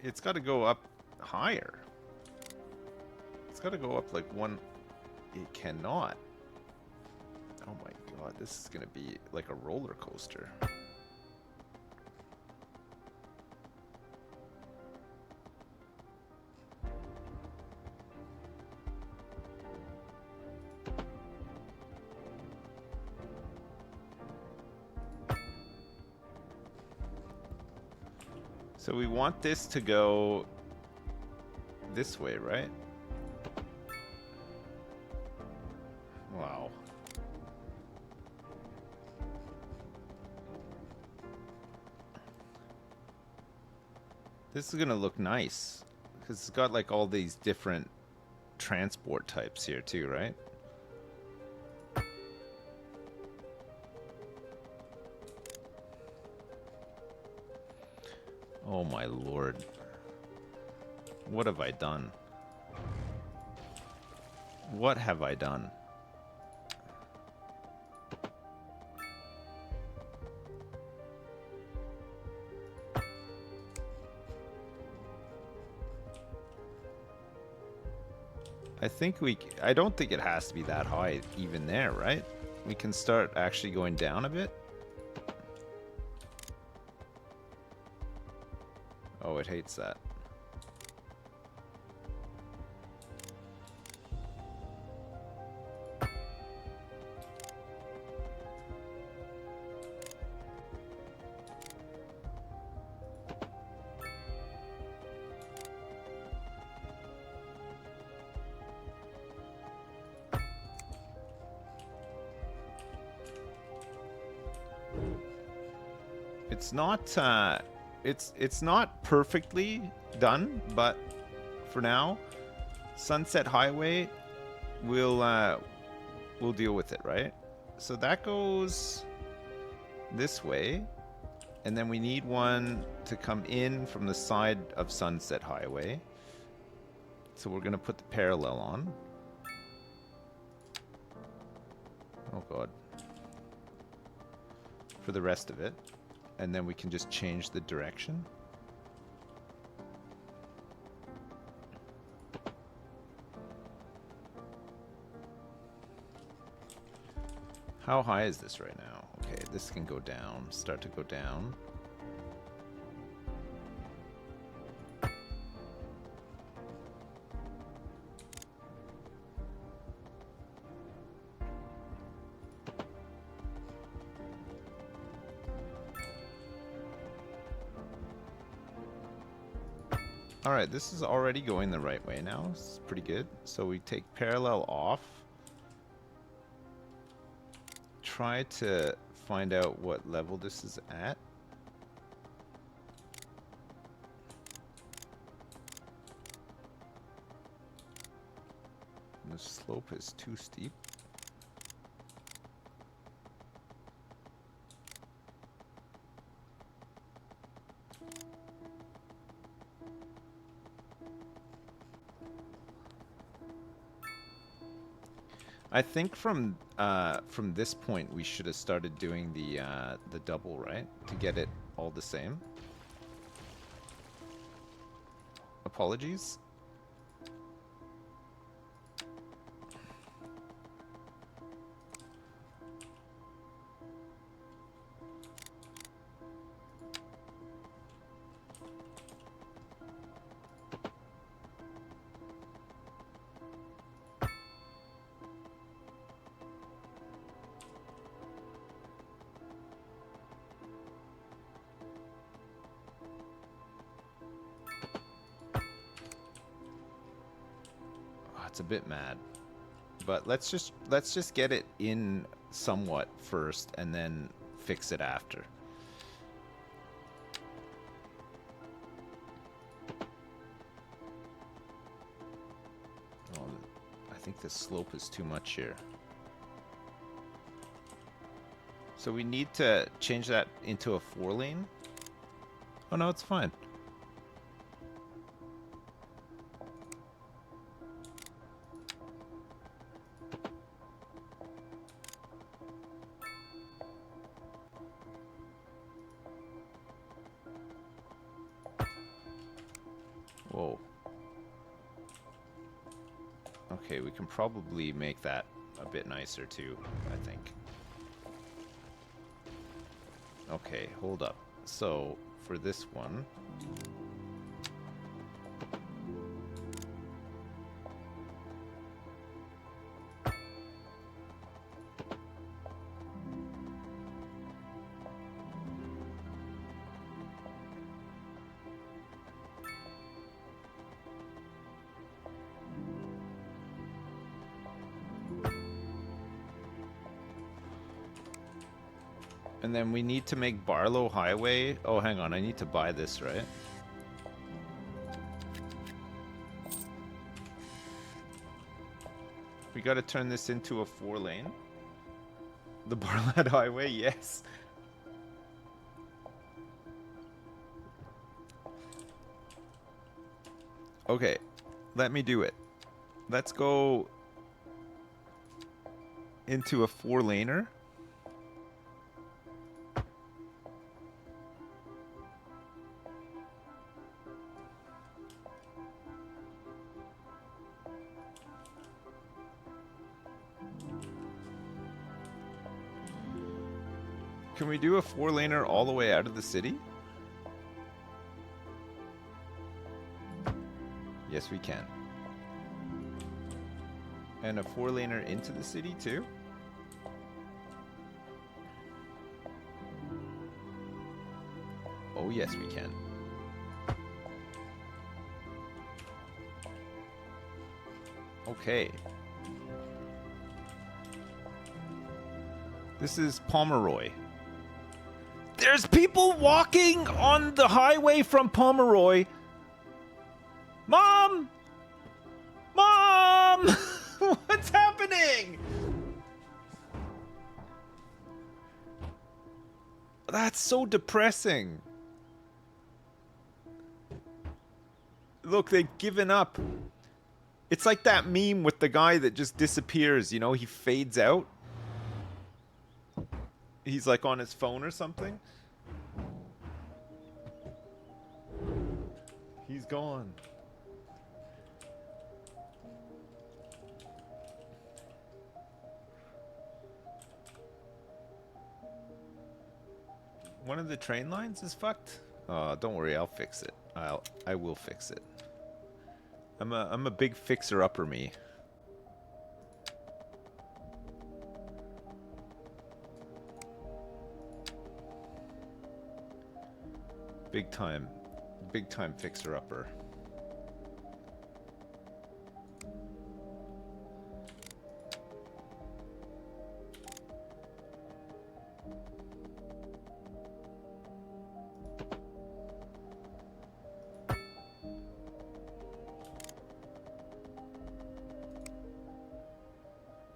[SPEAKER 1] It's got to go up higher. It's got to go up like one. It cannot. Oh my god, this is going to be like a roller coaster. So we want this to go this way, right? Wow. This is gonna look nice because it's got like all these different transport types here too, right? Oh my lord. What have I done? What have I done? I don't think it has to be that high even there, right? We can start actually going down a bit. Oh, it hates that. It's not it's not perfectly done, but for now, Sunset Highway we'll deal with it, right? So that goes this way, and then we need one to come in from the side of Sunset Highway. So we're gonna put the parallel on. Oh god. For the rest of it. And then we can just change the direction. How high is this right now? Okay, this can go down, start to go down. Alright, this is already going the right way now. It's pretty good. So we take parallel off. Try to find out what level this is at. And the slope is too steep. I think from this point we should have started doing the double, right? To get it all the same. Apologies. it's a bit mad. But let's just get it in somewhat first and then fix it after. Oh, I think the slope is too much here. So we need to change that into a 4-lane. Oh no, it's fine. Whoa. Okay, we can probably make that a bit nicer too, I think. Okay, hold up. So, for this one... And then we need to make Barlow Highway. Oh, hang on. I need to buy this, right? We got to turn this into a 4-lane. The Barlad Highway, yes. Okay, let me do it. Let's go into a 4-laner. Can we do a 4-laner all the way out of the city? Yes, we can. And a 4-laner into the city too? Oh yes, we can. Okay. This is Pomeroy. There's people walking on the highway from Pomeroy. Mom! Mom! What's happening? That's so depressing. Look, they've given up. It's like that meme with the guy that just disappears, you know, he fades out. He's like on his phone or something. He's gone. One of the train lines is fucked. Oh, don't worry, I'll fix it. I will fix it. I'm a big fixer-upper me. Big time fixer-upper.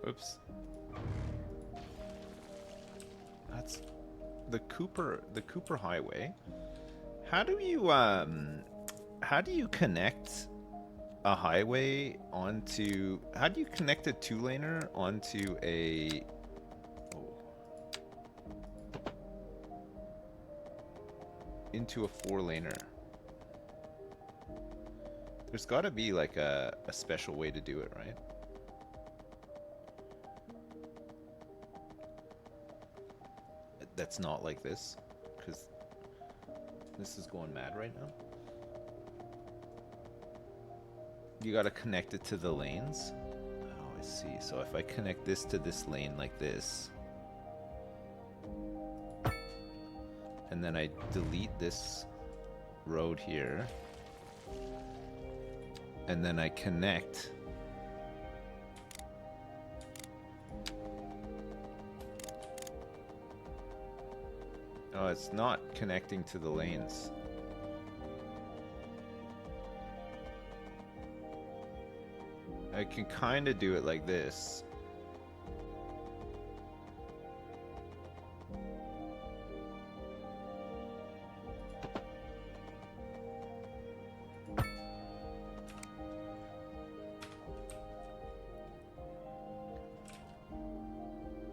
[SPEAKER 1] Oops. That's the Cooper Highway. How do you connect a highway onto, how do you connect a 2-laner onto a into a 4-laner? There's got to be like a special way to do it, right? That's not like this, because this is going mad right now. You gotta connect it to the lanes. Oh, I see. So if I connect this to this lane like this, and then I delete this road here, and then I connect Oh, it's not connecting to the lanes. I can kind of do it like this.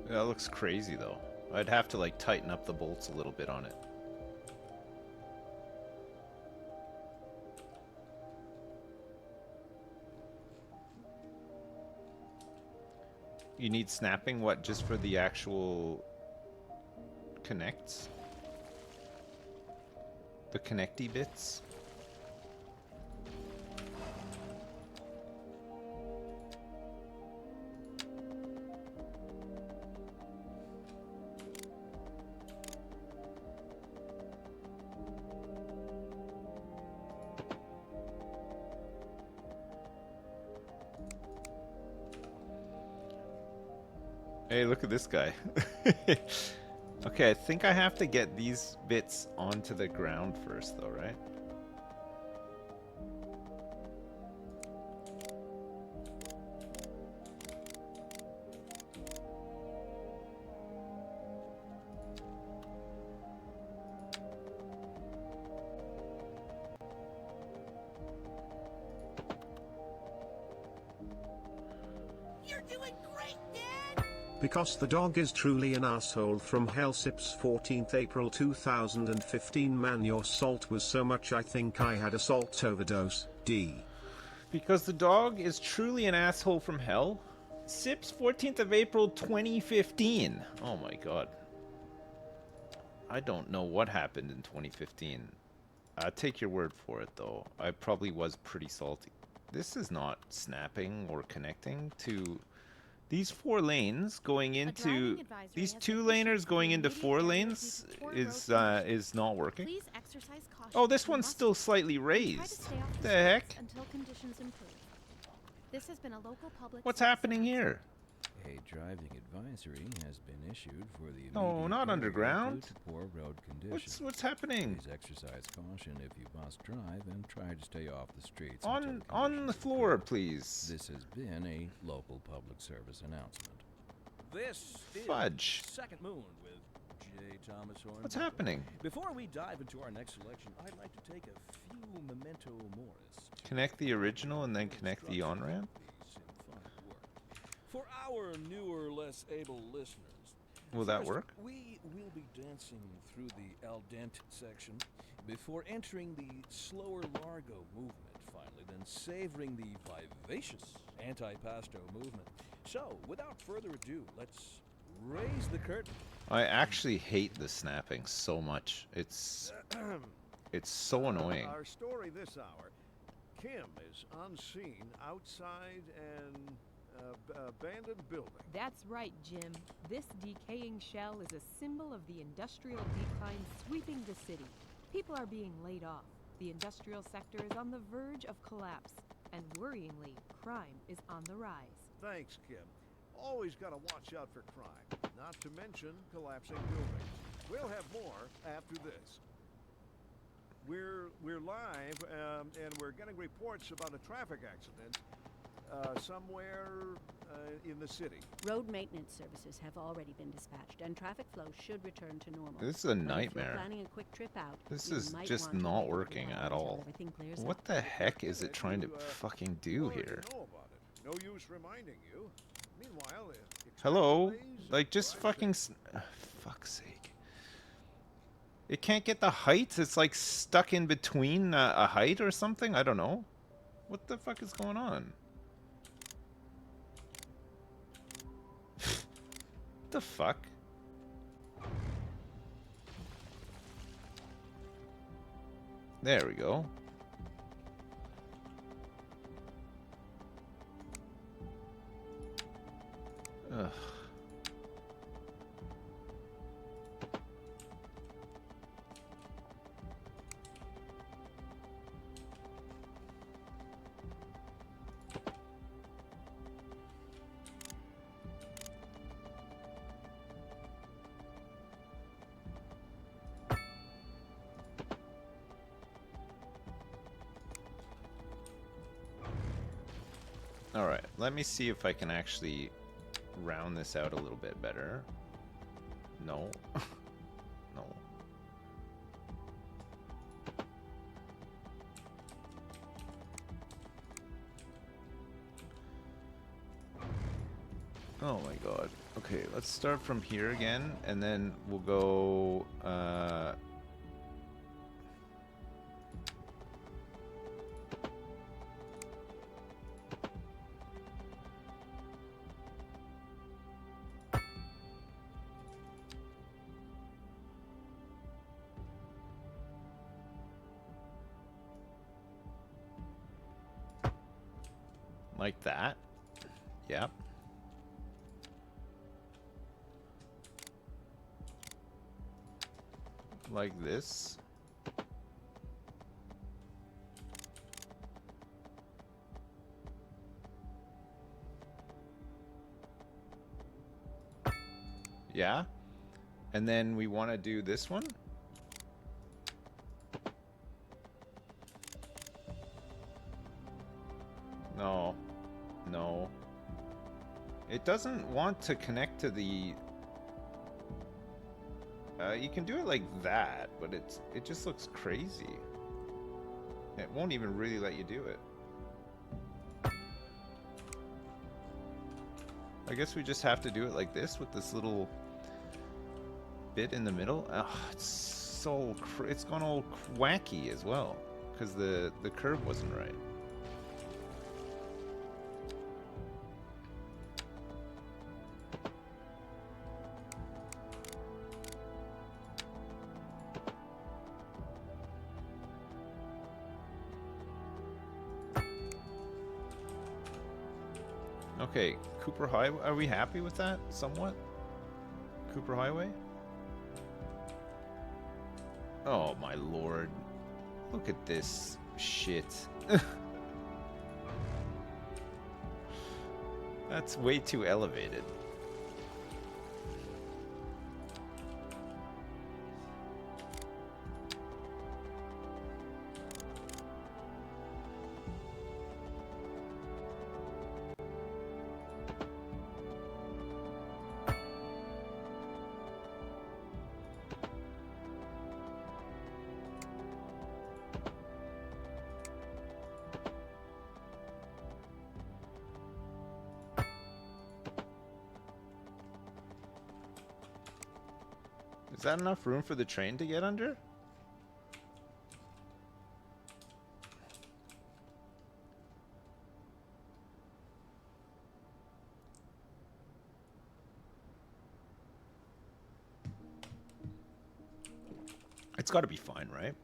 [SPEAKER 1] That looks crazy though. I'd have to like tighten up the bolts a little bit on it. You need snapping, what, just for the actual connects? The connecty bits? Hey, look at this guy. Okay, I think I have to get these bits onto the ground first, though, right?
[SPEAKER 7] You're doing great, Dad!
[SPEAKER 4] Because the dog is truly an asshole from hell. Sips 14th April 2015. Man, your salt was so much I think I had a salt overdose. D.
[SPEAKER 1] Because the dog is truly an asshole from hell. Sips 14th of April 2015. Oh my god. I don't know what happened in 2015. Take your word for it though. I probably was pretty salty. This is not snapping or connecting to these 4 lanes going into these 2 laners going into 4 lanes is not working.
[SPEAKER 6] Please exercise caution.
[SPEAKER 1] Oh, this one's still slightly raised. The heck?
[SPEAKER 6] Until conditions improve. This has been a local public.
[SPEAKER 1] What's happening here?
[SPEAKER 2] A driving advisory has been issued for the
[SPEAKER 1] No,
[SPEAKER 2] immediate
[SPEAKER 1] not
[SPEAKER 2] area
[SPEAKER 1] underground.
[SPEAKER 2] due to poor road conditions.
[SPEAKER 1] What's happening?
[SPEAKER 2] Please exercise caution if you must drive and try to stay off the streets
[SPEAKER 1] On
[SPEAKER 2] until
[SPEAKER 1] the
[SPEAKER 2] conditions
[SPEAKER 1] floor,
[SPEAKER 2] improve.
[SPEAKER 1] please.
[SPEAKER 2] This has been a local public service announcement.
[SPEAKER 3] This
[SPEAKER 1] Fudge.
[SPEAKER 3] is Second Moon with J. Thomas Horn.
[SPEAKER 1] What's happening?
[SPEAKER 3] Before we dive into our next selection, I'd like to take a few memento moris.
[SPEAKER 1] Connect the original and then connect the on-ramp?
[SPEAKER 3] For our newer, less able listeners,
[SPEAKER 1] Will that
[SPEAKER 3] first,
[SPEAKER 1] work?
[SPEAKER 3] We will be dancing through the al dente section before entering the slower largo movement finally, then savoring the vivacious anti-pasto movement. So, without further ado, let's raise the curtain.
[SPEAKER 1] I actually hate the snapping so much. It's so annoying.
[SPEAKER 5] Our story this hour, Kim is on scene outside an abandoned building.
[SPEAKER 9] That's right, Jim. This decaying shell is a symbol of the industrial decline sweeping the city. People are being laid off. The industrial sector is on the verge of collapse. And worryingly, crime is on the rise.
[SPEAKER 5] Thanks, Kim. Always got to watch out for crime, not to mention collapsing buildings. We'll have more after this. We're live, and we're getting reports about a traffic accident somewhere in the city.
[SPEAKER 8] Road maintenance services have already been dispatched, and traffic flow should return to normal.
[SPEAKER 1] This is a
[SPEAKER 8] But if you're
[SPEAKER 1] nightmare.
[SPEAKER 8] planning a quick trip out,
[SPEAKER 1] This
[SPEAKER 8] you
[SPEAKER 1] is
[SPEAKER 8] might
[SPEAKER 1] just
[SPEAKER 8] want to
[SPEAKER 1] not
[SPEAKER 8] wait a little
[SPEAKER 1] working
[SPEAKER 8] while
[SPEAKER 1] at
[SPEAKER 8] until
[SPEAKER 1] all.
[SPEAKER 8] everything clears
[SPEAKER 1] What
[SPEAKER 8] up.
[SPEAKER 1] the heck is it trying to fucking do
[SPEAKER 5] already
[SPEAKER 1] here?
[SPEAKER 5] know about it. No use reminding you. Meanwhile, expect
[SPEAKER 1] Hello?
[SPEAKER 5] delays
[SPEAKER 1] Like,
[SPEAKER 5] and
[SPEAKER 1] just
[SPEAKER 5] drive
[SPEAKER 1] fucking...
[SPEAKER 5] safe.
[SPEAKER 1] fuck's sake. It can't get the height? It's like stuck in between a height or something? I don't know. What the fuck is going on? What the fuck? There we go. Ugh. let me see if I can actually round this out a little bit better. No. No. Oh my god. Okay, let's start from here again, and then we'll go, like that. Yep. Like this. Yeah. And then we want to do this one. No. No. It doesn't want to connect to the... you can do it like that, but it just looks crazy. It won't even really let you do it. I guess we just have to do it like this with this little bit in the middle. Oh, it's gone all wacky as well because the curve wasn't right. Okay, Cooper Highway. Are we happy with that? Somewhat? Cooper Highway? Oh my lord. Look at this shit. That's way too elevated. Is that enough room for the train to get under? It's got to be fine, right?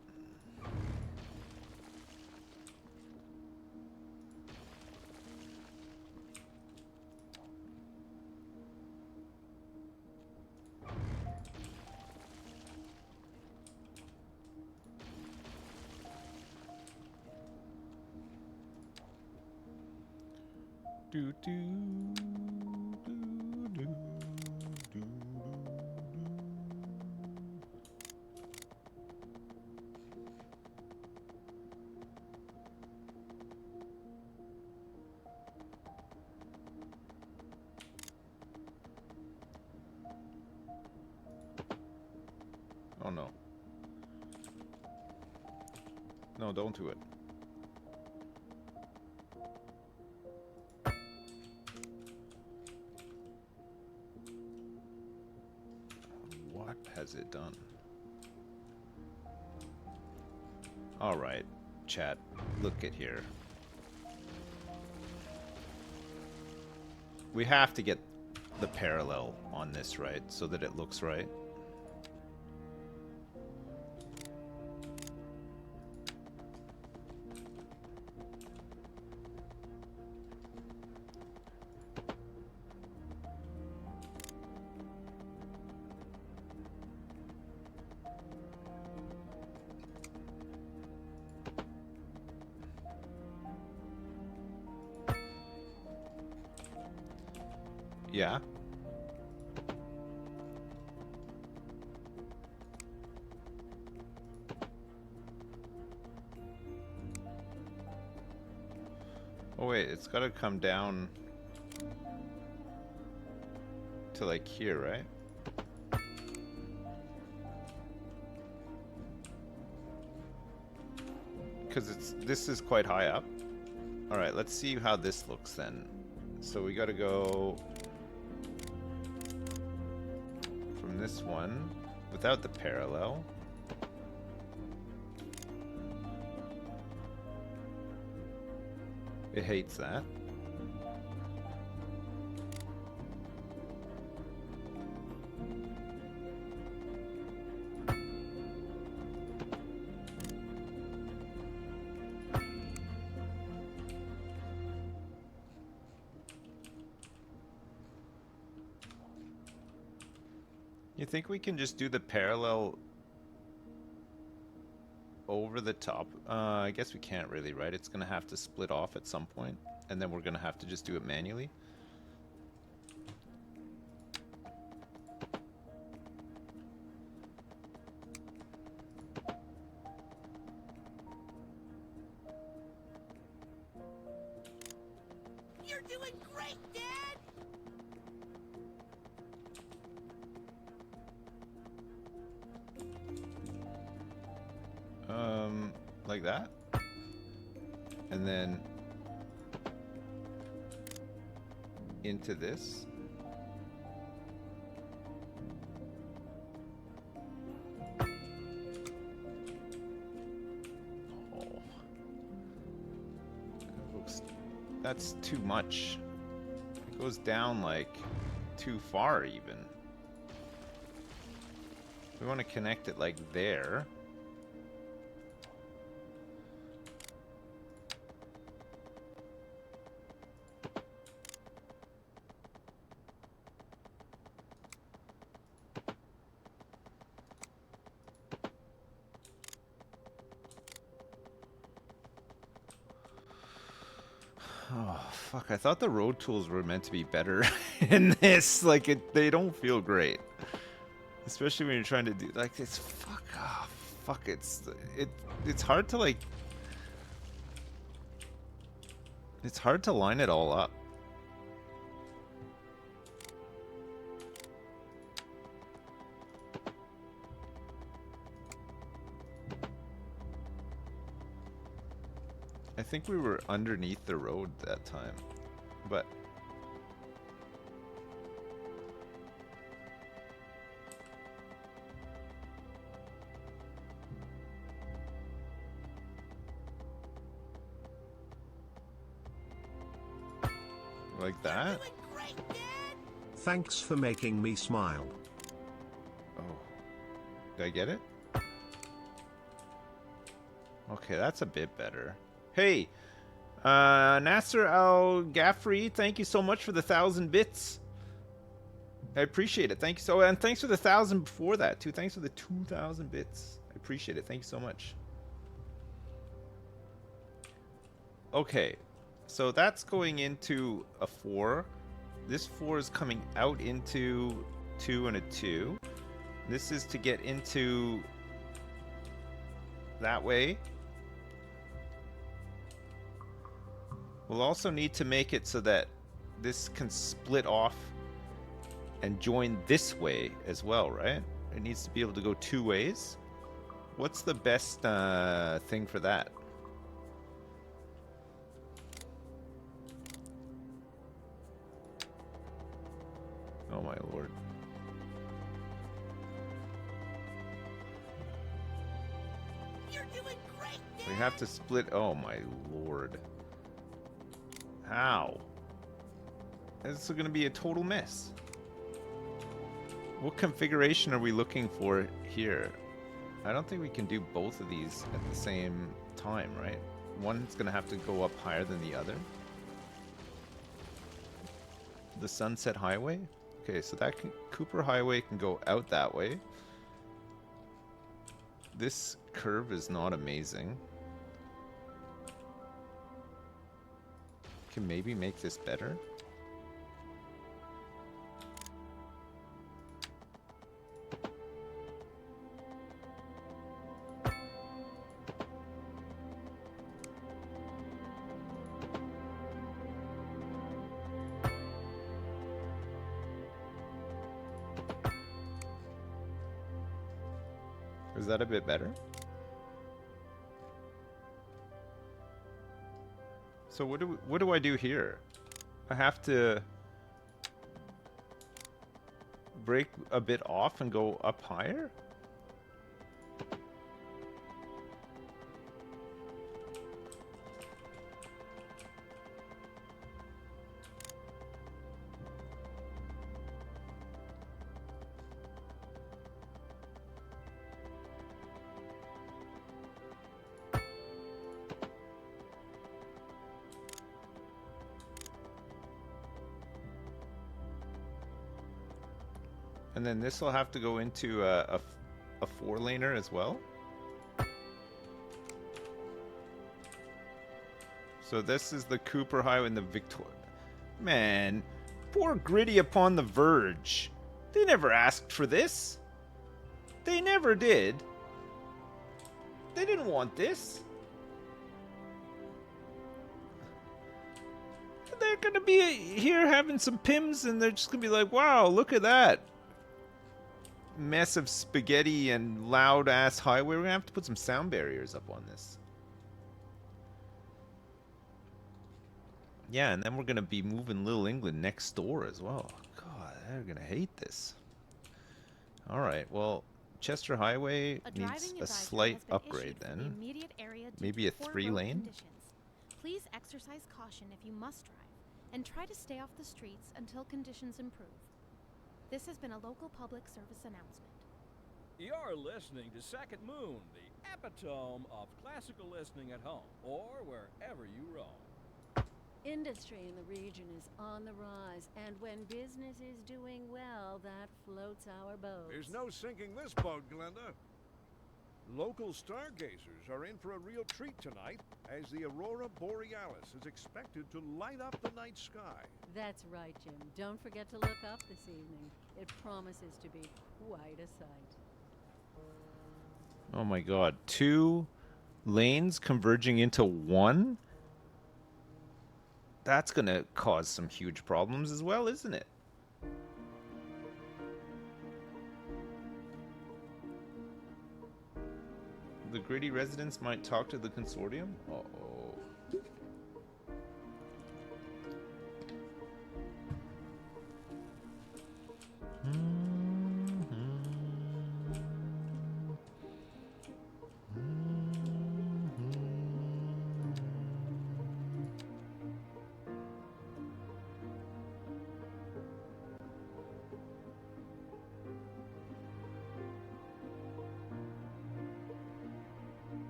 [SPEAKER 1] Do, do, do, do, do, do. Oh no. No, don't do it. What has it done? All right, chat, look at here. We have to get the parallel on this right so that it looks right. Yeah. Oh wait, it's got to come down to like here, right? Because this is quite high up. All right, let's see how this looks then. So we got to go from this one without the parallel. It hates that. You think we can just do the parallel over the top? I guess we can't really, right? It's gonna have to split off at some point, and then we're gonna have to just do it manually.
[SPEAKER 7] You're doing great, Dad!
[SPEAKER 1] Like that. And then into this. Oh. That's too much. It goes down like too far even. We want to connect it like there. Oh, fuck. I thought the road tools were meant to be better in this. Like, they don't feel great. Especially when you're trying to do, like, it's, fuck off. Fuck, it's hard to, like, it's hard to line it all up. I think we were underneath the road that time, but like that?
[SPEAKER 7] Doing great, Dad!
[SPEAKER 4] Thanks for making me smile.
[SPEAKER 1] Oh, did I get it? Okay, that's a bit better. Hey, Nasser Al Ghaffri, thank you so much for the 1,000 bits. I appreciate it. Thank you so, and thanks for the 1,000 before that too. Thanks for the 2,000 bits. I appreciate it. Thank you so much. Okay, so that's going into a 4. This 4 is coming out into 2 and a 2. This is to get into that way. We'll also need to make it so that this can split off and join this way as well, right? It needs to be able to go 2 ways. What's the best thing for that? Oh my lord.
[SPEAKER 7] You're doing great, Dad!
[SPEAKER 1] We have to split. Oh my lord. How? This is going to be a total mess. What configuration are we looking for here? I don't think we can do both of these at the same time, right? One's going to have to go up higher than the other. The Sunset Highway? Okay, so that Cooper Highway can go out that way. This curve is not amazing. Can maybe make this better. Is that a bit better? So what do I do here? I have to break a bit off and go up higher? And then this will have to go into a 4-laner as well. So this is the Cooper Highway and the Victoria. Man, poor Gritty upon the Verge. They never asked for this. They never did. They didn't want this. They're gonna be here having some pims and they're just gonna be like, wow, look at that mess of spaghetti and loud ass highway. We're gonna have to put some sound barriers up on this. Yeah, and then we're gonna be moving Little England next door as well. God, they're gonna hate this. Alright, well, Chester Highway needs a slight upgrade then. Maybe a 3-lane?
[SPEAKER 6] Please exercise caution if you must drive, and try to stay off the streets until conditions improve. This has been a local public service announcement.
[SPEAKER 3] You're listening to Second Moon, the epitome of classical listening at home or wherever you roam.
[SPEAKER 8] Industry in the region is on the rise, and when business is doing well, that floats our boat.
[SPEAKER 5] There's no sinking this boat, Glenda. Local stargazers are in for a real treat tonight as the Aurora Borealis is expected to light up the night sky.
[SPEAKER 8] That's right, Jim. Don't forget to look up this evening. It promises to be quite a sight.
[SPEAKER 1] Oh my god, 2 lanes converging into 1? That's gonna cause some huge problems as well, isn't it? The Gritty residents might talk to the consortium? Uh-oh.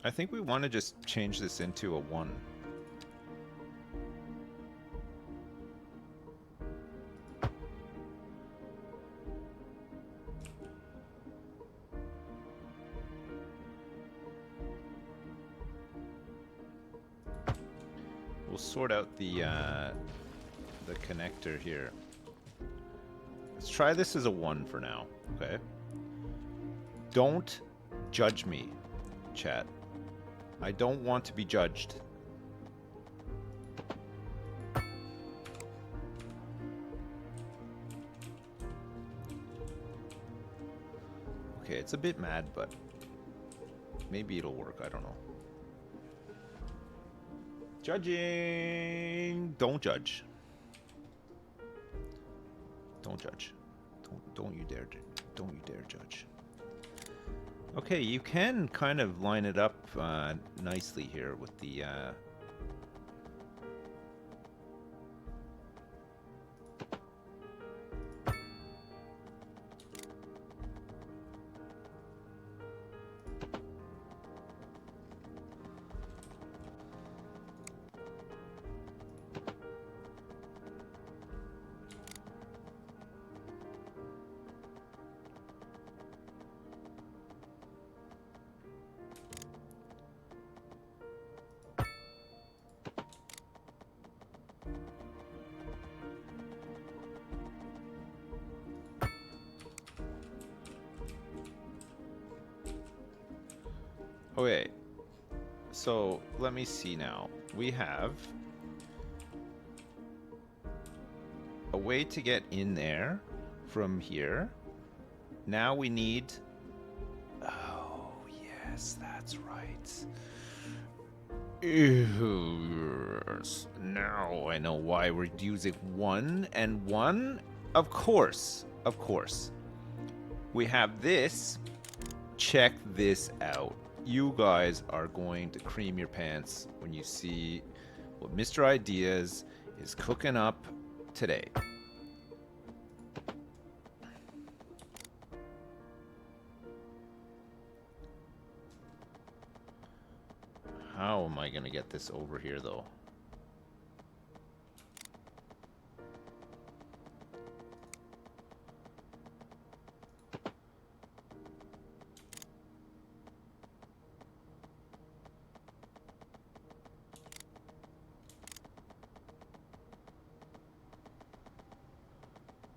[SPEAKER 1] I think we want to just change this into a 1. We'll sort out the connector here. Let's try this as a 1 for now, okay? Don't judge me, chat. I don't want to be judged. Okay, it's a bit mad, but maybe it'll work. I don't know. Judging! Don't judge. Don't judge. Don't you dare. Don't you dare judge. Okay, you can kind of line it up nicely here with the Okay, So let me see now. We have a way to get in there from here. Now we need... Oh, yes, that's right. Yes. Now I know why we're using 1 and 1. Of course. Of course. We have this. Check this out. You guys are going to cream your pants when you see what Mr. Ideas is cooking up today. How am I going to get this over here, though?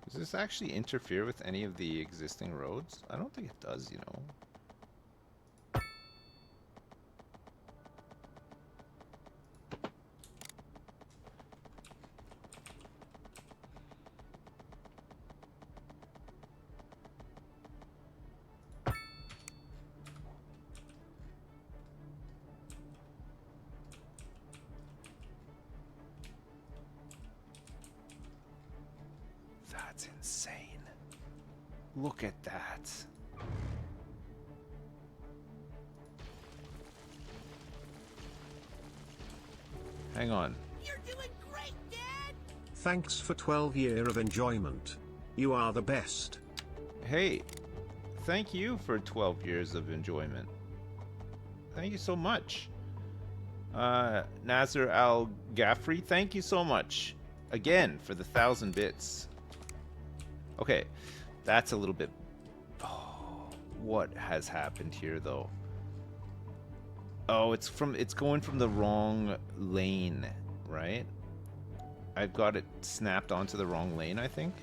[SPEAKER 1] Does this actually interfere with any of the existing roads? I don't think it does, you know. That's insane. Look at that. Hang on.
[SPEAKER 7] You're doing great, Dad!
[SPEAKER 4] Thanks for 12 years of enjoyment. You are the best.
[SPEAKER 1] Hey, thank you for 12 years of enjoyment. Thank you so much. Nazir Al Ghaffri, thank you so much. Again, for the 1,000 bits. Okay, that's a little bit... Oh, what has happened here, though? Oh, it's going from the wrong lane, right? I've got it snapped onto the wrong lane, I think.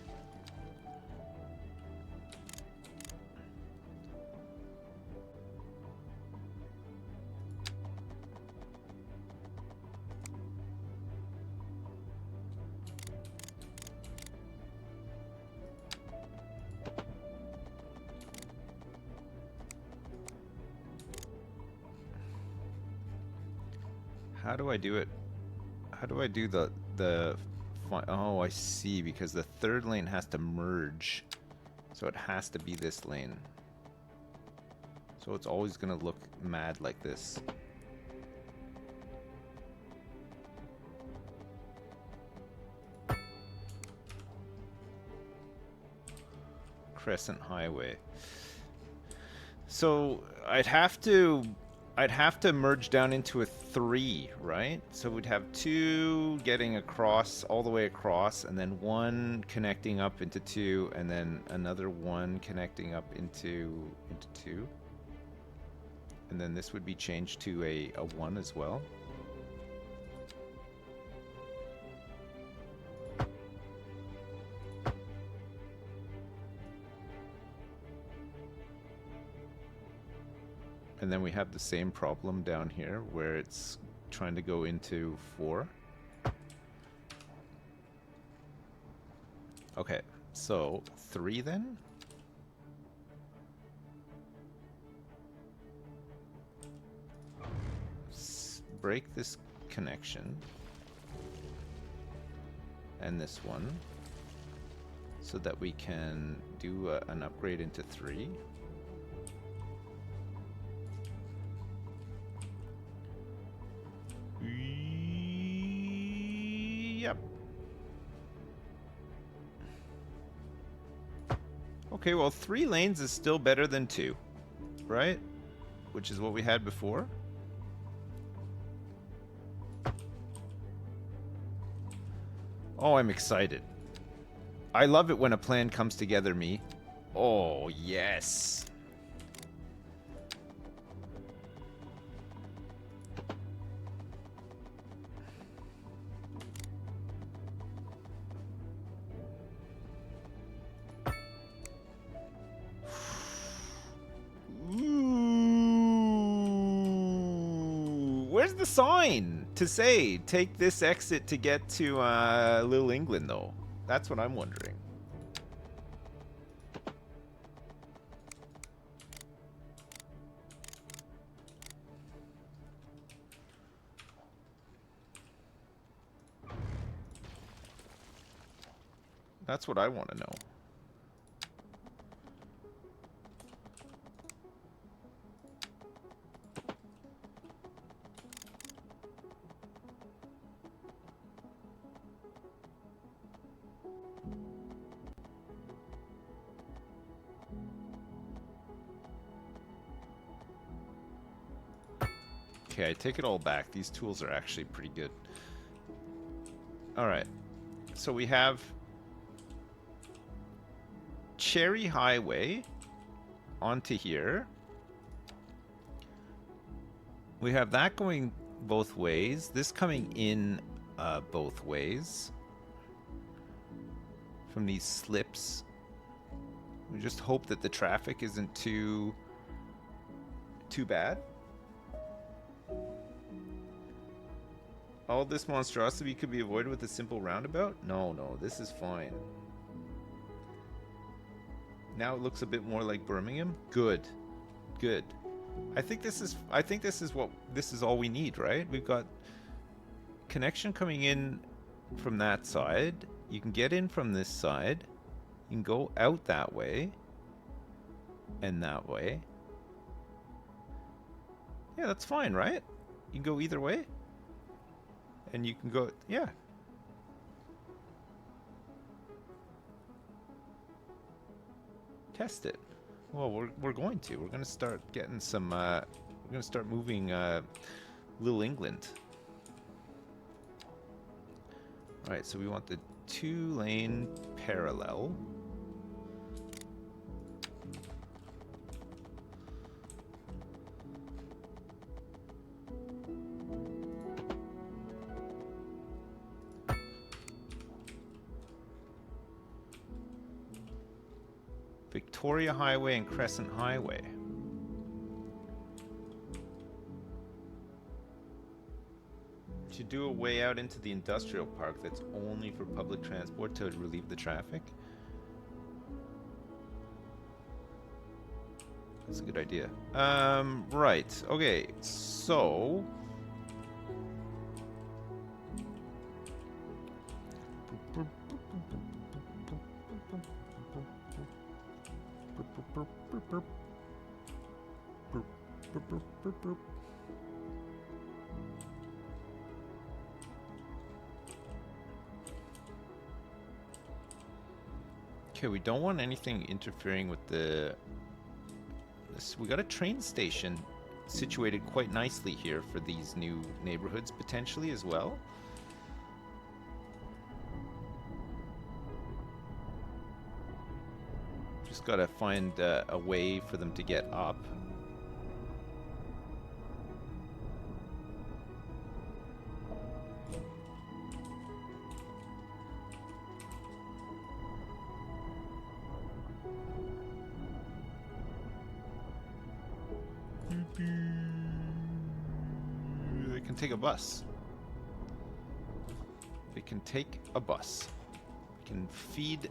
[SPEAKER 1] How do I do it? How do I do the oh, I see, because the third lane has to merge. So it has to be this lane. So it's always gonna look mad like this. Crescent Highway. So I'd have to merge down into a 3, right? So we'd have 2 getting across, all the way across, and then 1 connecting up into 2, and then another 1 connecting up into 2. And then this would be changed to a 1 as well. And then we have the same problem down here where it's trying to go into 4. Okay, so 3 then? Break this connection. And this one. So that we can do an upgrade into 3. Yep. Okay, well, 3 lanes is still better than 2, right? Which is what we had before. Oh, I'm excited. I love it when a plan comes together, me. Oh, yes. Where's the sign to say take this exit to get to Little England though? That's what I'm wondering. That's what I want to know. Okay, I take it all back. These tools are actually pretty good. Alright. So we have Cherry Highway onto here. We have that going both ways. This coming in both ways from these slips. We just hope that the traffic isn't too bad. All this monstrosity could be avoided with a simple roundabout? No, this is fine. Now it looks a bit more like Birmingham. Good. I think this is all we need, right? We've got connection coming in from that side. You can get in from this side. You can go out that way and that way. Yeah, that's fine, right? You can go either way. And you can go, yeah. Test it. Well, we're going to. We're going to start getting some, we're going to start moving Little England. Alright, so we want the 2-lane parallel. Victoria Highway and Crescent Highway. Should do a way out into the industrial park that's only for public transport to relieve the traffic. That's a good idea. Right. Okay. So okay, we don't want anything interfering with the... We got a train station situated quite nicely here for these new neighborhoods potentially as well. Just gotta find a way for them to get up. They can take a bus. They can take a bus. We can feed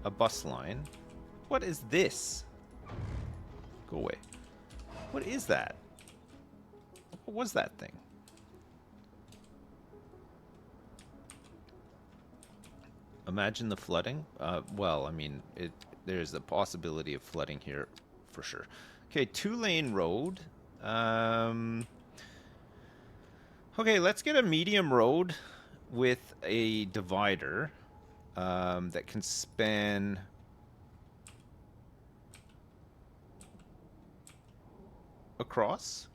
[SPEAKER 1] a bus line. What is this? Go away. What is that? What was that thing? Imagine the flooding. Well, I mean, there's a possibility of flooding here for sure. Okay, 2-lane road. Okay, let's get a medium road with a divider that can span... across?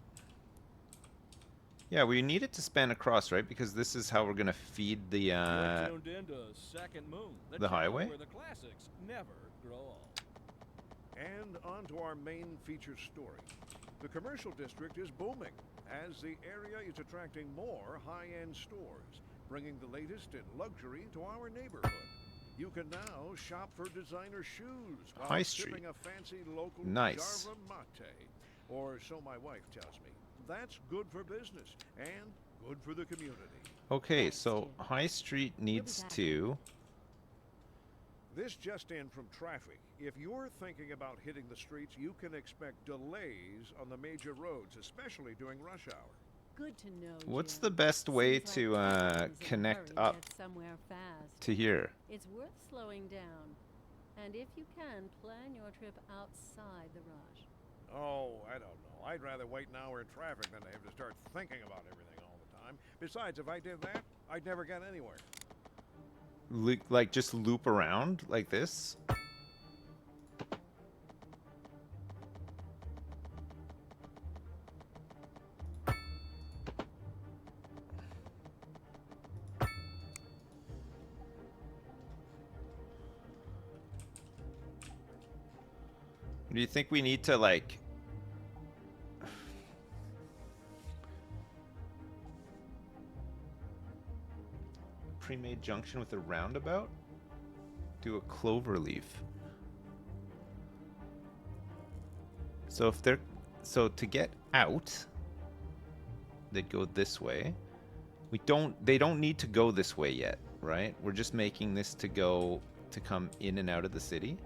[SPEAKER 1] Yeah, we need it to span across, right? Because this is how we're gonna feed the highway.
[SPEAKER 3] Where the classics never grow old.
[SPEAKER 5] And on to our main feature story. The commercial district is booming as the area is attracting more high-end stores, bringing the latest in luxury to our neighborhood. You can now shop for designer shoes while
[SPEAKER 1] High Street.
[SPEAKER 5] sipping a fancy local
[SPEAKER 1] Nice.
[SPEAKER 5] Jarva mate. Or so my wife tells me. that's good for business and good for the community.
[SPEAKER 1] Okay,
[SPEAKER 8] Thanks,
[SPEAKER 1] so
[SPEAKER 8] Jim.
[SPEAKER 1] High Street needs
[SPEAKER 8] back.
[SPEAKER 1] to...
[SPEAKER 5] This just in from traffic. If you're thinking about hitting the streets, you can expect delays on the major roads, especially during rush hour.
[SPEAKER 8] Good to know.
[SPEAKER 1] What's
[SPEAKER 8] Jim.
[SPEAKER 1] the best way
[SPEAKER 8] Seems like
[SPEAKER 1] to
[SPEAKER 8] everyone's in a
[SPEAKER 1] connect
[SPEAKER 8] hurry to
[SPEAKER 1] up
[SPEAKER 8] get somewhere fast.
[SPEAKER 1] to here?
[SPEAKER 8] It's worth slowing down. And if you can, plan your trip outside the rush.
[SPEAKER 5] Oh, I don't know. I'd rather wait an hour in traffic than to have to start thinking about everything all the time. Besides, if I did that, I'd never get anywhere.
[SPEAKER 1] Like just loop around like this? Do you think we need to like pre-made junction with a roundabout? Do a clover leaf. So if they're to get out, they'd go this way. They don't need to go this way yet, right? We're just making this to come in and out of the city.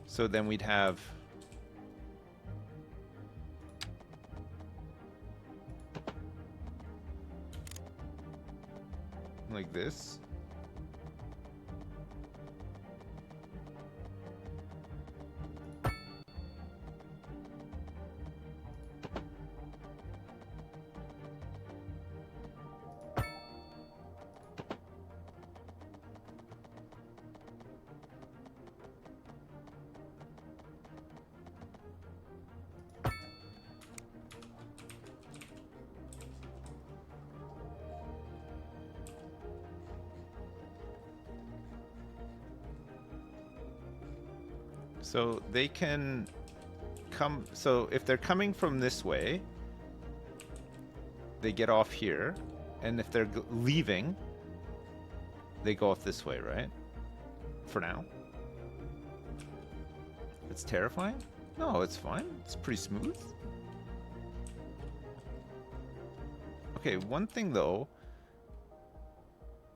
[SPEAKER 1] So then we'd have like this. So they can come, so if they're coming from this way, they get off here, and if they're leaving, they go off this way, right? For now. It's terrifying? No, it's fine. It's pretty smooth. Okay, one thing though,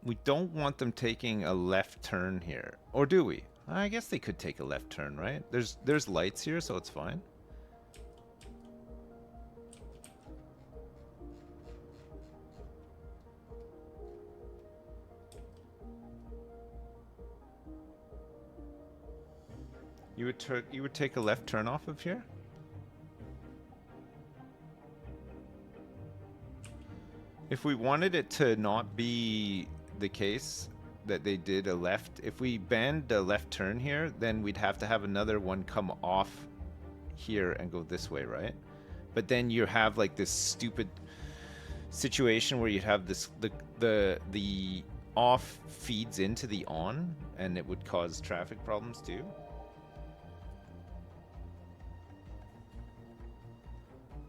[SPEAKER 1] we don't want them taking a left turn here. Or do we? I guess they could take a left turn, right? There's lights here, so it's fine. You would take a left turn off of here? If we wanted it to not be the case that they did a left, if we banned a left turn here, then we'd have to have another one come off here and go this way, right? But then you have like this stupid situation where you'd have this the off feeds into the on, and it would cause traffic problems too.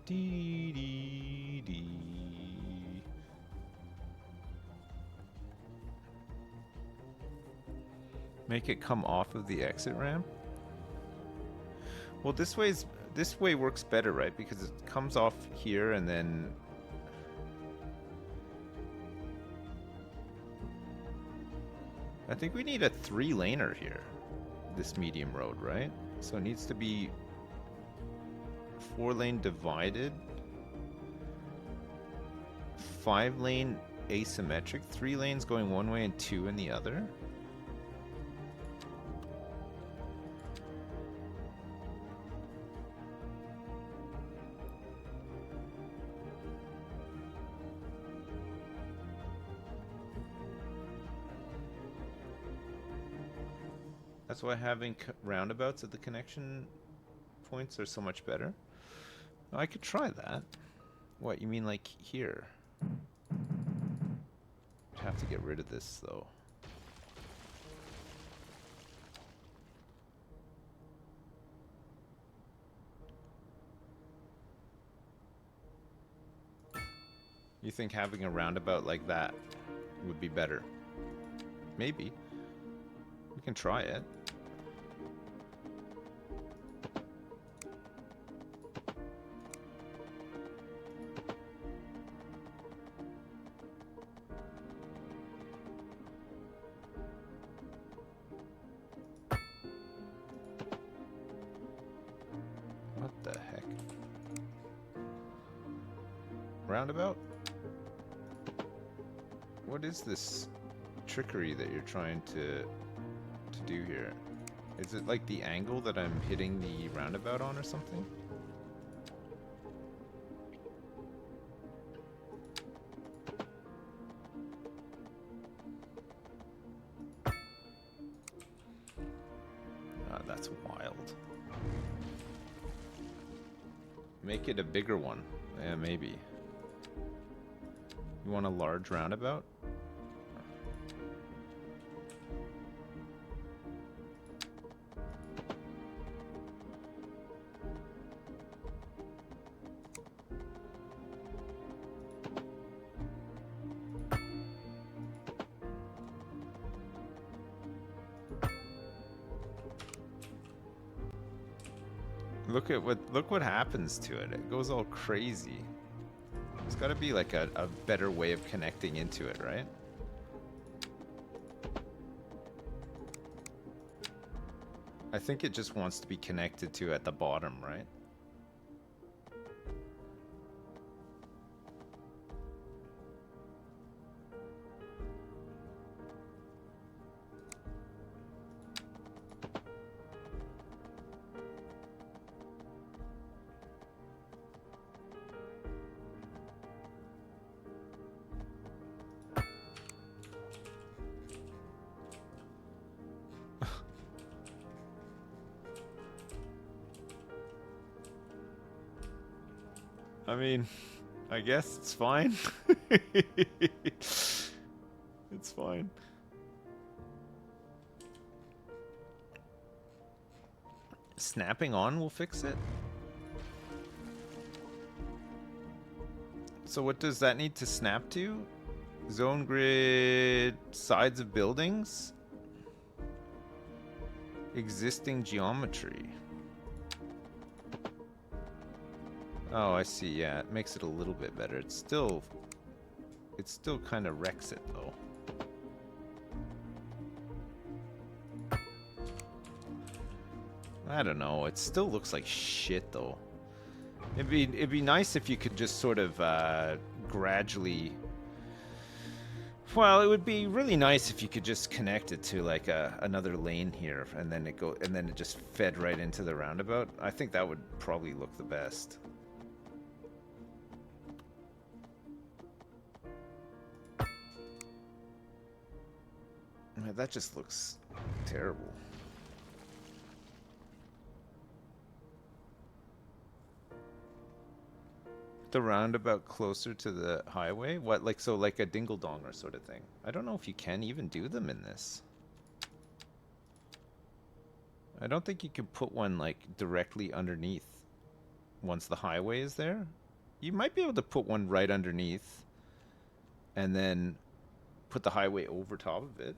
[SPEAKER 1] Dee dee dee. Make it come off of the exit ramp. Well, this way works better, right? Because it comes off here and then I think we need a 3-laner here. This medium road, right? So it needs to be 4-lane divided, 5-lane asymmetric, 3 lanes going one way and 2 in the other. That's why having roundabouts at the connection points are so much better. I could try that. What, you mean like here? I'd have to get rid of this though. You think having a roundabout like that would be better? Maybe. We can try it. roundabout? What is this trickery that you're trying to do here? Is it like the angle that I'm hitting the roundabout on or something? That's wild. Make it a bigger one. Yeah, maybe. You want a large roundabout? Look what happens to it. It goes all crazy. There's got to be like a better way of connecting into it, right? I think it just wants to be connected to at the bottom, right? I mean, I guess it's fine. It's fine. Snapping on will fix it. So what does that need to snap to? Zone grid, sides of buildings, existing geometry. Oh, I see. Yeah, it makes it a little bit better. It still kind of wrecks it though. I don't know. It still looks like shit though. It'd be nice if you could just sort of gradually. Well, it would be really nice if you could just connect it to like another lane here, and then it just fed right into the roundabout. I think that would probably look the best. Man, that just looks terrible. The roundabout closer to the highway? What, like, so like a dingle-donger sort of thing? I don't know if you can even do them in this. I don't think you can put one like directly underneath once the highway is there. You might be able to put one right underneath and then put the highway over top of it.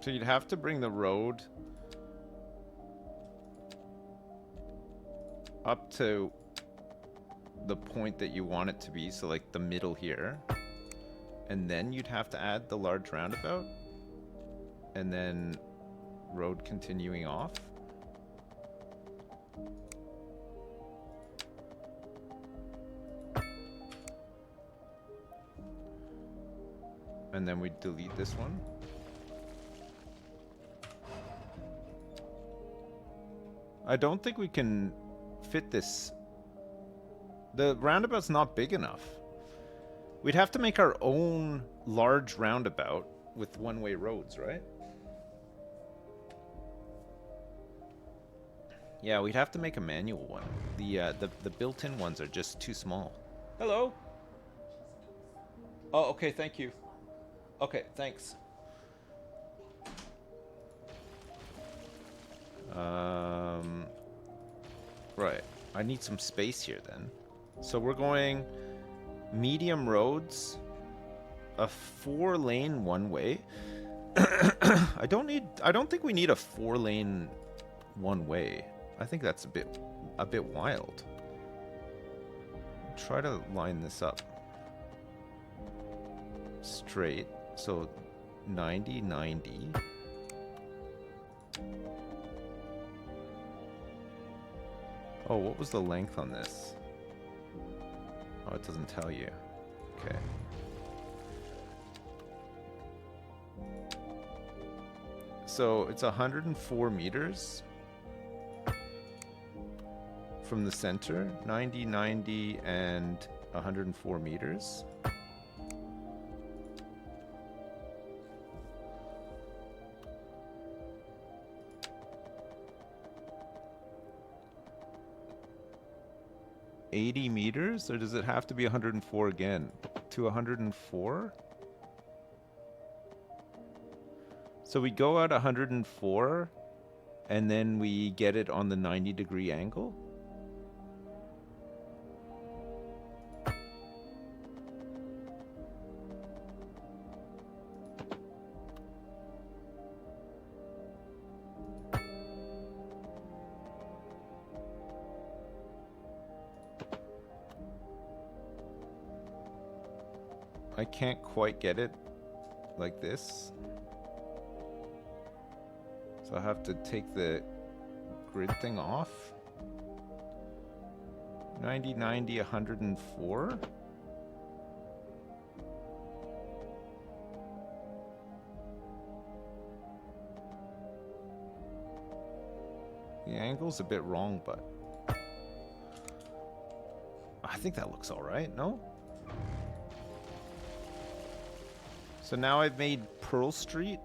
[SPEAKER 1] So you'd have to bring the road up to the point that you want it to be, so like the middle here. And then you'd have to add the large roundabout. And then road continuing off. And then we delete this one. I don't think we can fit this. The roundabout's not big enough. We'd have to make our own large roundabout with one-way roads, right? Yeah, we'd have to make a manual one. The built-in ones are just too small. Hello. Oh, okay, thank you. Okay, thanks. Right. I need some space here then. So we're going medium roads, a 4-lane one-way. I don't think we need a 4-lane one-way. I think that's a bit wild. Try to line this up straight. So 90, 90. Oh, what was the length on this? Oh, it doesn't tell you. Okay. So it's 104 meters from the center, 90, 90, and 104 meters. $80 meters, or does it have to be 104 again? To 104? So we go at 104, and then we get it on the 90-degree angle? I can't quite get it like this. So I have to take the grid thing off. 90, 90, 104. The angle's a bit wrong, but I think that looks all right, no? So now I've made Pearl Street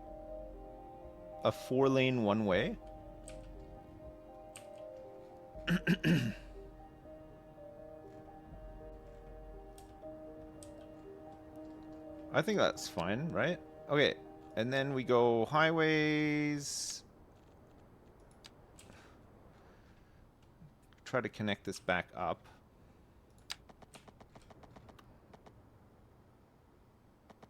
[SPEAKER 1] a 4-lane one-way. I think that's fine, right? Okay, and then we go highways. Try to connect this back up.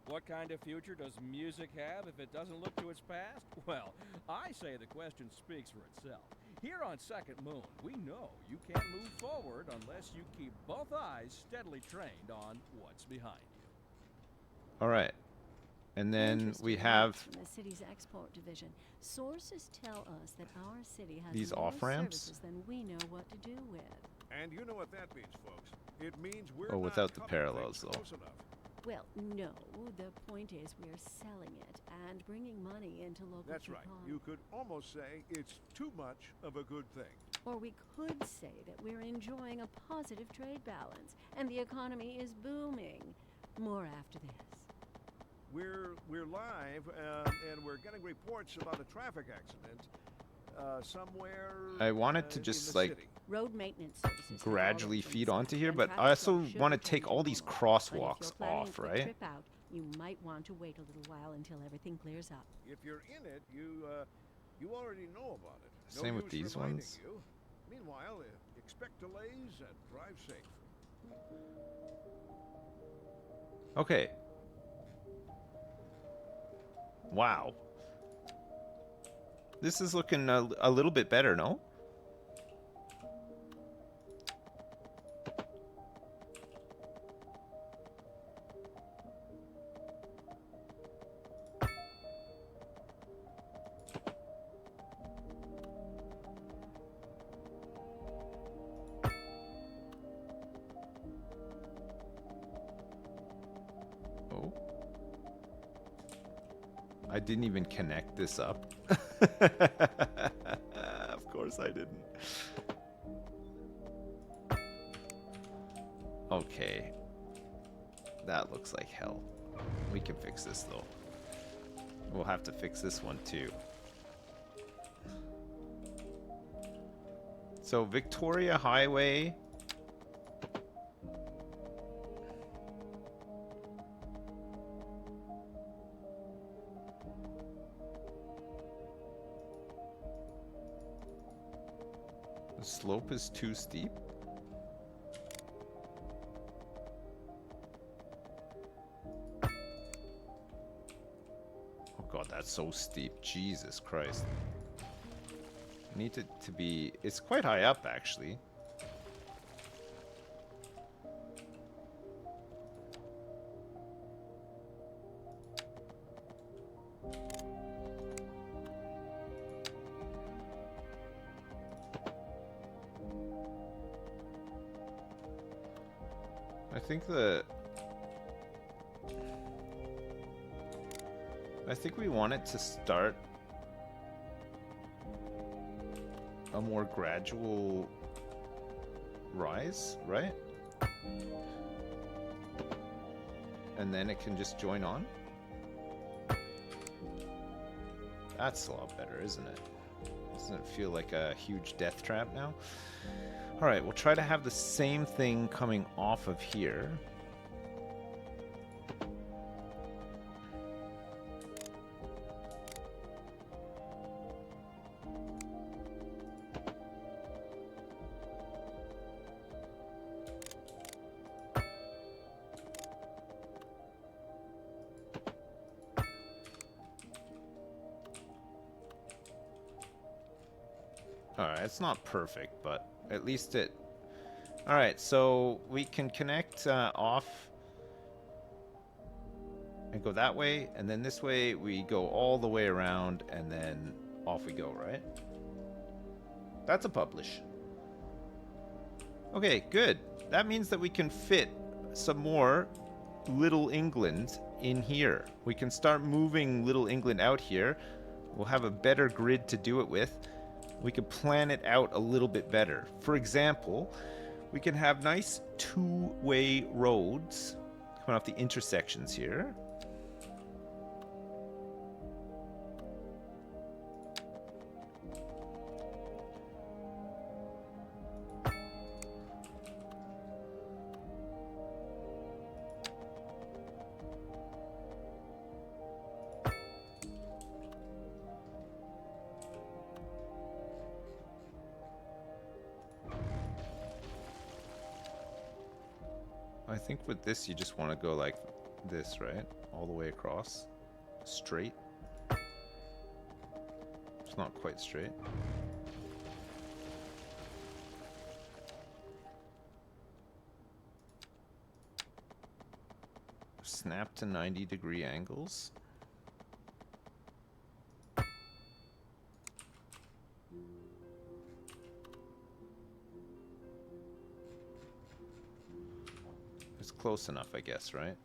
[SPEAKER 3] What kind of future does music have if it doesn't look to its past? Well, I say the question speaks for itself. Here on Second Moon, we know you can't move forward unless you keep both eyes steadily trained on what's behind you.
[SPEAKER 1] All right. And then we have
[SPEAKER 8] from the city's export division. Sources tell us that our city has
[SPEAKER 1] these
[SPEAKER 8] more
[SPEAKER 1] off-ramps
[SPEAKER 8] services than we know what to do with.
[SPEAKER 5] And you know what that means, folks. It means we're
[SPEAKER 1] Oh,
[SPEAKER 5] not
[SPEAKER 1] without the
[SPEAKER 5] cutting
[SPEAKER 1] parallels,
[SPEAKER 5] things
[SPEAKER 1] though.
[SPEAKER 5] close enough.
[SPEAKER 8] Well, no. The point is we're selling it and bringing money into local
[SPEAKER 5] That's right.
[SPEAKER 8] Japan.
[SPEAKER 5] You could almost say it's too much of a good thing.
[SPEAKER 8] Or we could say that we're enjoying a positive trade balance and the economy is booming. More after this.
[SPEAKER 5] We're live, and we're getting reports about a traffic accident somewhere.
[SPEAKER 1] I wanted to
[SPEAKER 5] in
[SPEAKER 1] just
[SPEAKER 5] the
[SPEAKER 1] like
[SPEAKER 5] city.
[SPEAKER 8] Road maintenance services have
[SPEAKER 1] gradually
[SPEAKER 8] already been
[SPEAKER 1] feed
[SPEAKER 8] set,
[SPEAKER 1] onto here,
[SPEAKER 8] and
[SPEAKER 1] but
[SPEAKER 8] traffic
[SPEAKER 1] I also
[SPEAKER 8] flow should
[SPEAKER 1] want to
[SPEAKER 8] return
[SPEAKER 1] take all these
[SPEAKER 8] normal.
[SPEAKER 1] crosswalks
[SPEAKER 8] But if you're planning
[SPEAKER 1] off,
[SPEAKER 8] a quick
[SPEAKER 1] right?
[SPEAKER 8] trip out, you might want to wait a little while until everything clears up.
[SPEAKER 5] If you're in it, you already know about it. No
[SPEAKER 1] Same with
[SPEAKER 5] use
[SPEAKER 1] these
[SPEAKER 5] reminding
[SPEAKER 1] ones.
[SPEAKER 5] You. Meanwhile, expect delays and drive safe.
[SPEAKER 1] Okay. Wow. This is looking a little bit better, no? Oh. I didn't even connect this up. Of course I didn't. Okay. That looks like hell. We can fix this though. We'll have to fix this one too. So Victoria Highway. The slope is too steep. God, that's so steep. Jesus Christ. Need it to be... It's quite high up, actually. I think we want it to start a more gradual rise, right? And then it can just join on. That's a lot better, isn't it? Doesn't it feel like a huge death trap now? Alright, we'll try to have the same thing coming off of here. Alright, it's not perfect, but at least it... Alright, so we can connect off and go that way, and then this way we go all the way around, and then off we go, right? That's a publish. Okay, good. That means that we can fit some more Little England in here. We can start moving Little England out here. We'll have a better grid to do it with. We can plan it out a little bit better. For example, we can have nice two-way roads coming off the intersections here. I think with this you just want to go like this, right? All the way across. Straight. It's not quite straight. Snap to 90-degree angles. It's close enough, I guess, right?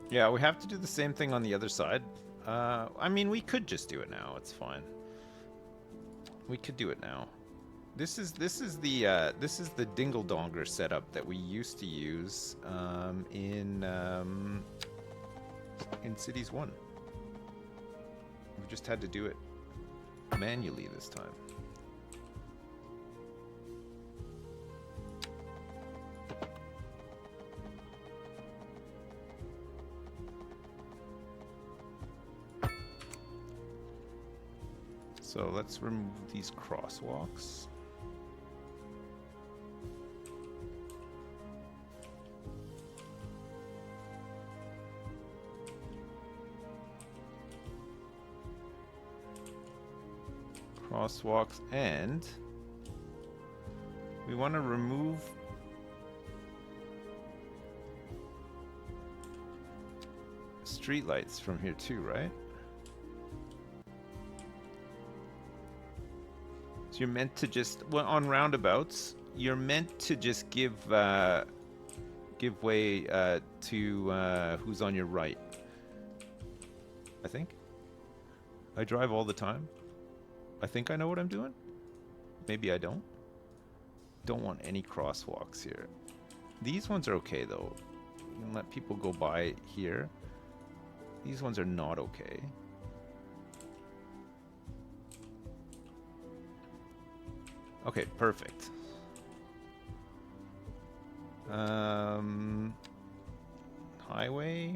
[SPEAKER 1] Yeah, we have to do the same thing on the other side. I mean, we could just do it now. It's fine. We could do it now. This is the dingle donger setup that we used to use in Cities 1. We just had to do it manually this time. So let's remove these crosswalks. Crosswalks, and we want to remove streetlights from here too, right? So you're meant to just, well, on roundabouts, you're meant to just give way to who's on your right. I think. I drive all the time. I think I know what I'm doing. Maybe I don't. Don't want any crosswalks here. These ones are okay though. You can let people go by here. These ones are not okay. Okay, perfect. Highway.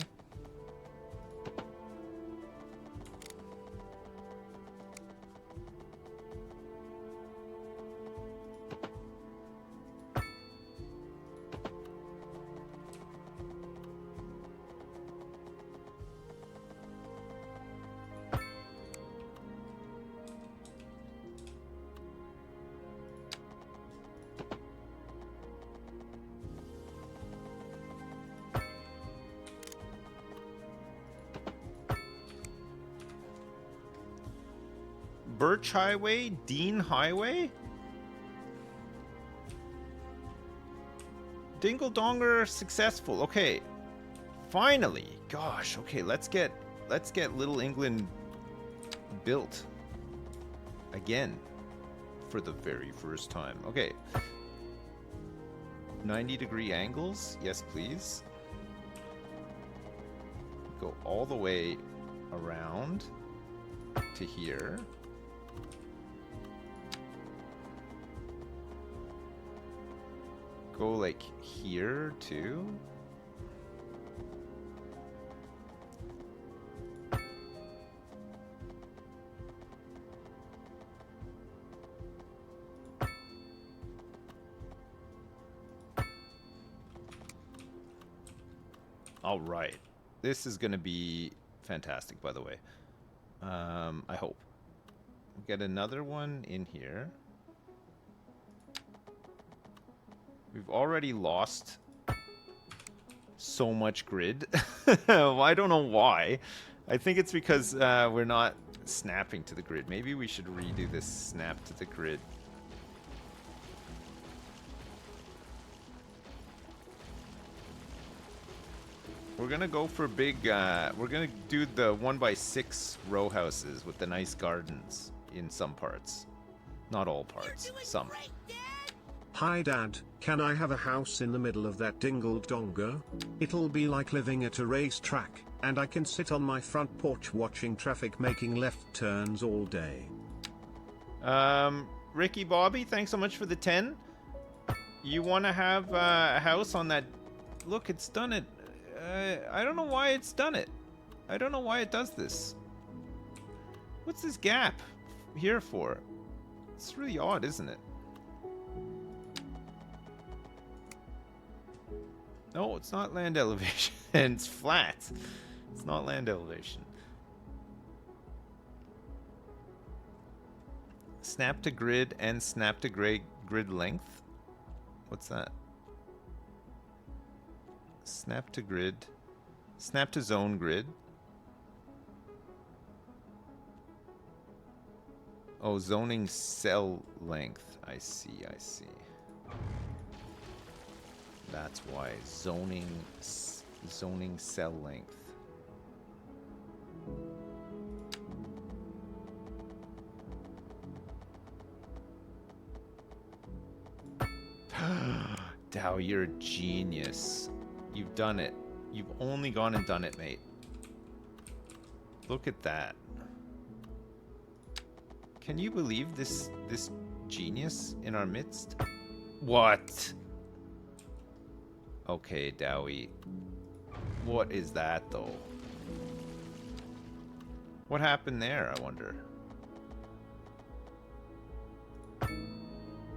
[SPEAKER 1] Birch Highway, Dean Highway, Dingle Donger successful. Okay, finally. Gosh. Okay, let's get Little England built again for the very first time. Okay, 90-degree angles. Yes, please. Go all the way around to here. Go like here too. All right, this is gonna be fantastic, by the way. I hope. Get another one in here. We've already lost so much grid. I don't know why. I think it's because we're not snapping to the grid. Maybe we should redo this snap to the grid. We're gonna go for big, we're gonna do the 1x6 row houses with the nice gardens in some parts. Not all parts, some.
[SPEAKER 7] Great, Dad.
[SPEAKER 4] Hi Dad, can I have a house in the middle of that dingle donga? It'll be like living at a racetrack, and I can sit on my front porch watching traffic making left turns all day.
[SPEAKER 1] Ricky Bobby, thanks so much for the 10. You want to have a house on that? Look, it's done it. I don't know why it's done it. I don't know why it does this. What's this gap here for? It's really odd, isn't it? No, it's not land elevation. It's flat. It's not land elevation. Snap to grid and snap to grid length. What's that? Snap to grid. Snap to zone grid. Oh, zoning cell length. I see, I see. That's why zoning cell length. Dow, you're a genius. You've done it. You've only gone and done it, mate. Look at that. Can you believe this genius in our midst? What? Okay, Dowie. What is that, though? What happened there, I wonder?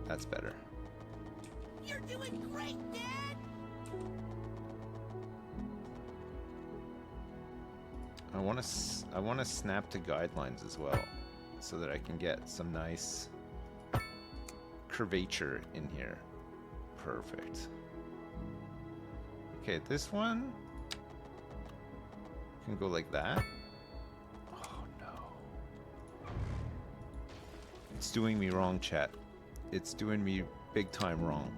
[SPEAKER 1] That's better.
[SPEAKER 7] You're doing great, Dad.
[SPEAKER 1] I want to snap to guidelines as well, so that I can get some nice curvature in here. Perfect. Okay, this one can go like that. Oh no. It's doing me wrong, chat. It's doing me big time wrong.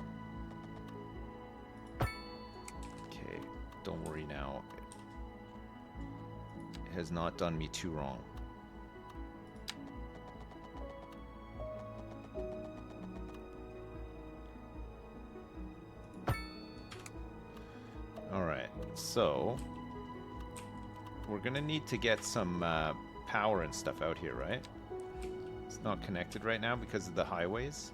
[SPEAKER 1] Okay, don't worry now. It has not done me too wrong. Alright. So we're gonna need to get some power and stuff out here, right? It's not connected right now because of the highways.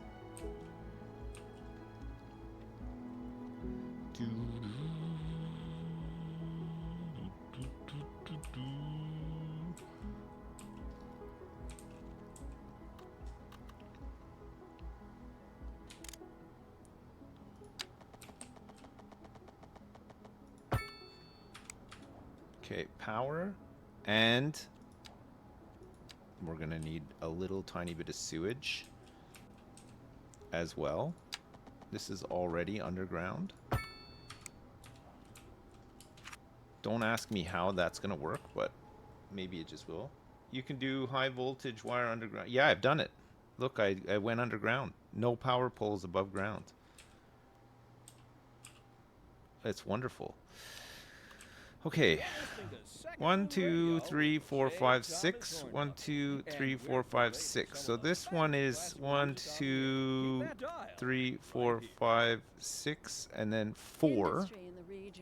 [SPEAKER 1] Okay, power, and we're gonna need a little tiny bit of sewage as well. This is already underground. Don't ask me how that's gonna work, but maybe it just will. You can do high voltage wire underground. Yeah, I've done it. Look, I went underground. No power poles above ground. It's wonderful. Okay. 1, 2, 3, 4, 5, 6. 1, 2, 3, 4, 5, 6. So this one is 1, 2, 3, 4, 5, 6, and then 4,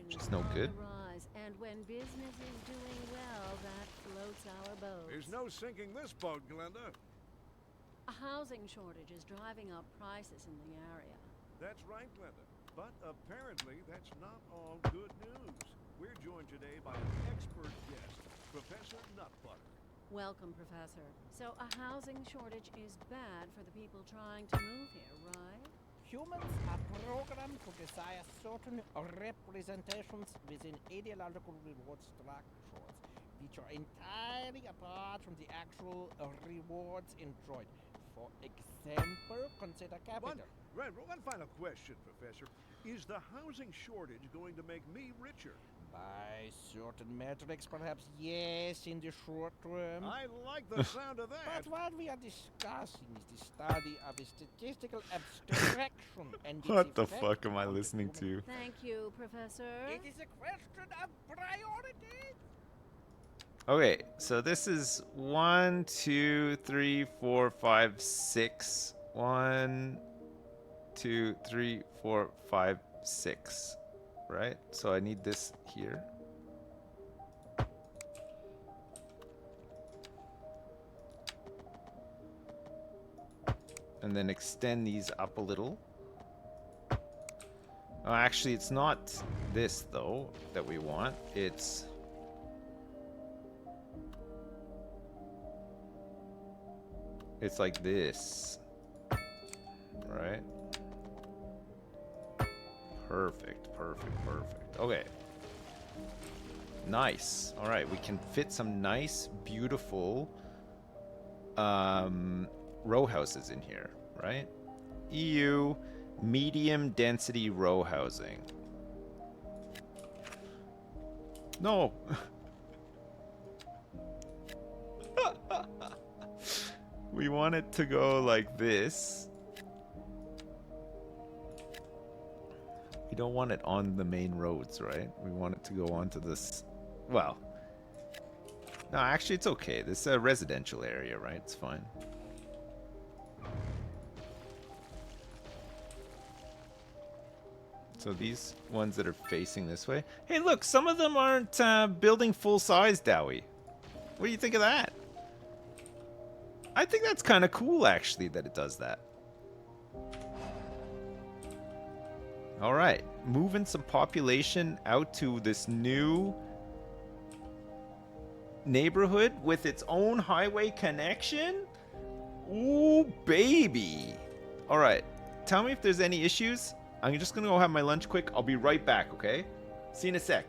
[SPEAKER 1] which is no good.
[SPEAKER 8] And when business is doing well, that floats our boat.
[SPEAKER 5] There's no sinking this boat, Glenda.
[SPEAKER 8] A housing shortage is driving up prices in the area.
[SPEAKER 5] That's right, Glenda. But apparently that's not all good news. We're joined today by an expert guest, Professor Nutbutter.
[SPEAKER 8] Welcome, Professor. So a housing shortage is bad for the people trying to move here, right?
[SPEAKER 3] Humans are programmed to desire certain representations within ideological reward structures, which are entirely apart from the actual rewards enjoyed. For example, consider capital.
[SPEAKER 5] One final question, Professor. Is the housing shortage going to make me richer?
[SPEAKER 3] By certain metrics, perhaps yes, in the short term.
[SPEAKER 5] I like the sound of that.
[SPEAKER 3] But what we are discussing is the study of a statistical abstraction and
[SPEAKER 1] What the fuck am I listening to?
[SPEAKER 8] Thank you, Professor.
[SPEAKER 3] It is a question of priority.
[SPEAKER 1] Okay, so this is 1, 2, 3, 4, 5, 6. 1, 2, 3, 4, 5, 6. Right? So I need this here. And then extend these up a little. Oh, actually, it's not this, though, that we want. It's... It's like this. Right? Perfect, perfect, perfect. Okay. Nice. All right, we can fit some nice, beautiful row houses in here, right? EU medium density row housing. No. We want it to go like this. We don't want it on the main roads, right? We want it to go onto this... Well... No, actually, it's okay. This is a residential area, right? It's fine. So these ones that are facing this way... Hey, look! Some of them aren't building full-size, Dowie. What do you think of that? I think that's kind of cool, actually, that it does that. All right, moving some population out to this new neighborhood with its own highway connection. Ooh, baby. All right, tell me if there's any issues. I'm just gonna go have my lunch quick. I'll be right back, okay? See you in a sec.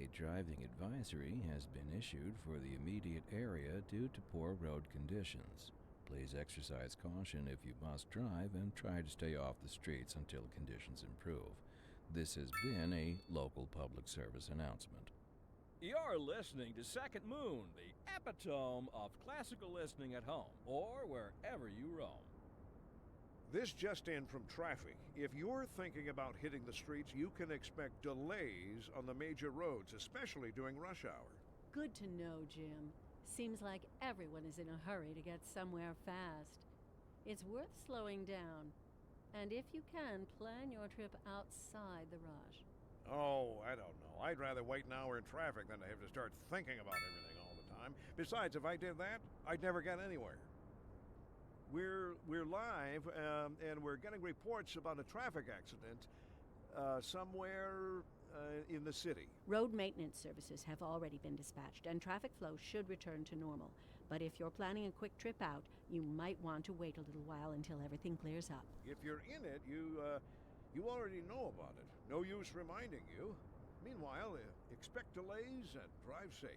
[SPEAKER 2] A driving advisory has been issued for the immediate area due to poor road conditions. Please exercise caution if you must drive and try to stay off the streets until conditions improve. This has been a local public service announcement.
[SPEAKER 3] You're listening to Second Moon, the epitome of classical listening at home or wherever you roam.
[SPEAKER 5] This just in from traffic. If you're thinking about hitting the streets, you can expect delays on the major roads, especially during rush hour.
[SPEAKER 8] Good to know, Jim. Seems like everyone is in a hurry to get somewhere fast. It's worth slowing down. And if you can, plan your trip outside the rush.
[SPEAKER 5] Oh, I don't know. I'd rather wait an hour in traffic than to have to start thinking about everything all the time. Besides, if I did that, I'd never get anywhere. We're live, and we're getting reports about a traffic accident somewhere in the city.
[SPEAKER 8] Road maintenance services have already been dispatched, and traffic flow should return to normal. But if you're planning a quick trip out, you might want to wait a little while until everything clears up.
[SPEAKER 5] If you're in it, you already know about it. No use reminding you. Meanwhile, expect delays and drive safe.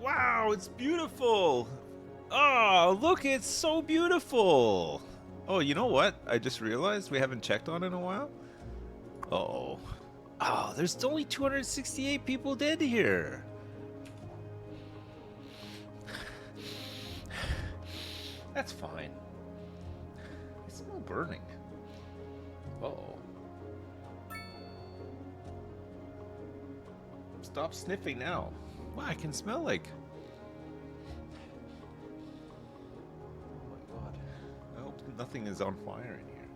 [SPEAKER 1] Wow, it's beautiful. Oh, look, it's so beautiful. Oh, you know what? I just realized we haven't checked on it in a while. Uh-oh. Oh, there's only 268 people dead here. That's fine. I smell burning. Uh-oh. Stop sniffing now. Wow, I can smell like... Oh my god. I hope nothing is on fire in here.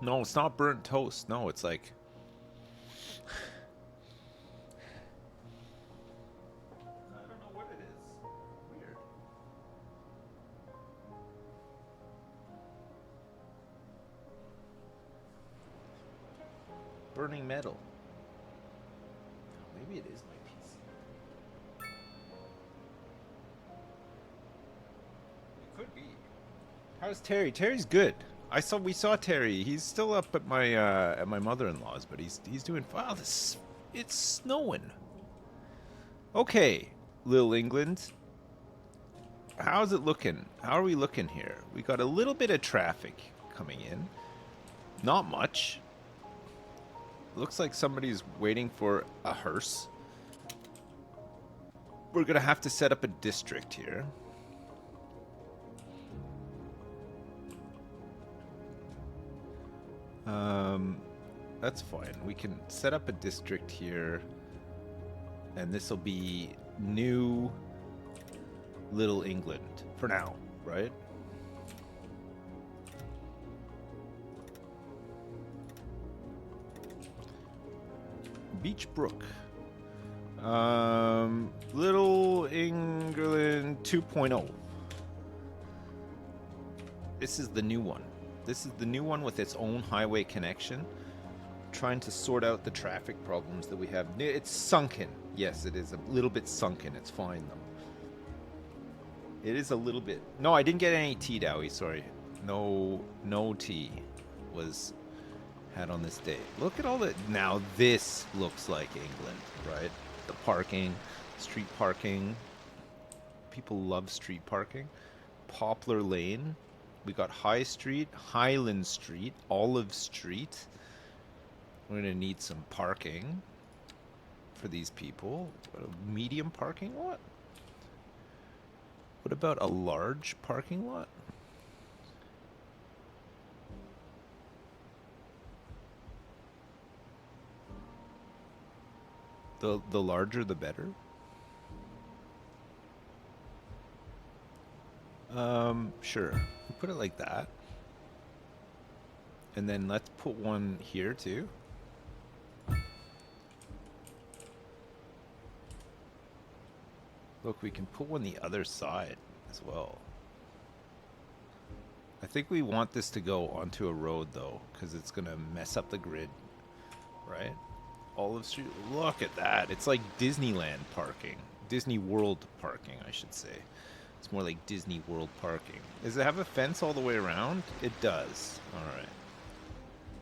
[SPEAKER 1] No, it's not burnt toast. No, it's like... I don't know what it is. Weird. Burning metal. Maybe it is my PC. It could be. How's Terry? Terry's good. We saw Terry. He's still up at my mother-in-law's, but he's doing fine. Wow, it's snowing. Okay, Little England. How's it looking? How are we looking here? We got a little bit of traffic coming in. Not much. Looks like somebody's waiting for a hearse. We're gonna have to set up a district here. That's fine. We can set up a district here, and this will be New Little England for now, right? Beach Brook. Little England 2.0. This is the new one. This is the new one with its own highway connection. Trying to sort out the traffic problems that we have. It's sunken. Yes, it is a little bit sunken. It's fine though. It is a little bit. No, I didn't get any tea, Dowie. Sorry, no tea was had on this day. Look at all the. Now this looks like England, right? The parking, street parking. People love street parking. Poplar Lane. We got High Street, Highland Street, Olive Street. We're gonna need some parking for these people. Medium parking lot? What about a large parking lot? The larger the better. Sure. We'll put it like that. And then let's put one here too. Look, we can put one the other side as well. I think we want this to go onto a road though, because it's gonna mess up the grid, right? Olive Street, look at that. It's like Disneyland parking. Disney World parking, I should say. It's more like Disney World parking. Does it have a fence all the way around? It does. Alright.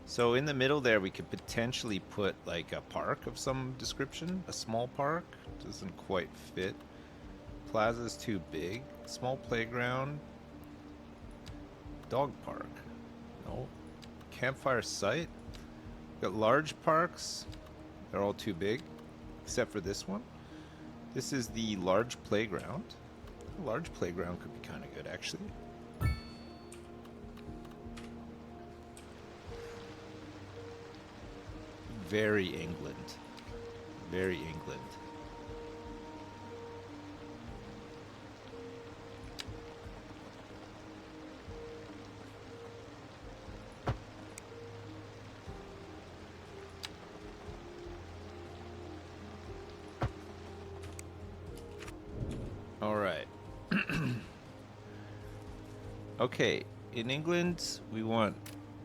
[SPEAKER 1] So in the middle there, we could potentially put like a park of some description. A small park. Doesn't quite fit. Plaza's too big. Small playground. Dog park. No. Campfire site. Got large parks. They're all too big. Except for this one. This is the large playground. A large playground could be kind of good, actually. Very England. Very England. All right. Okay, in England, we want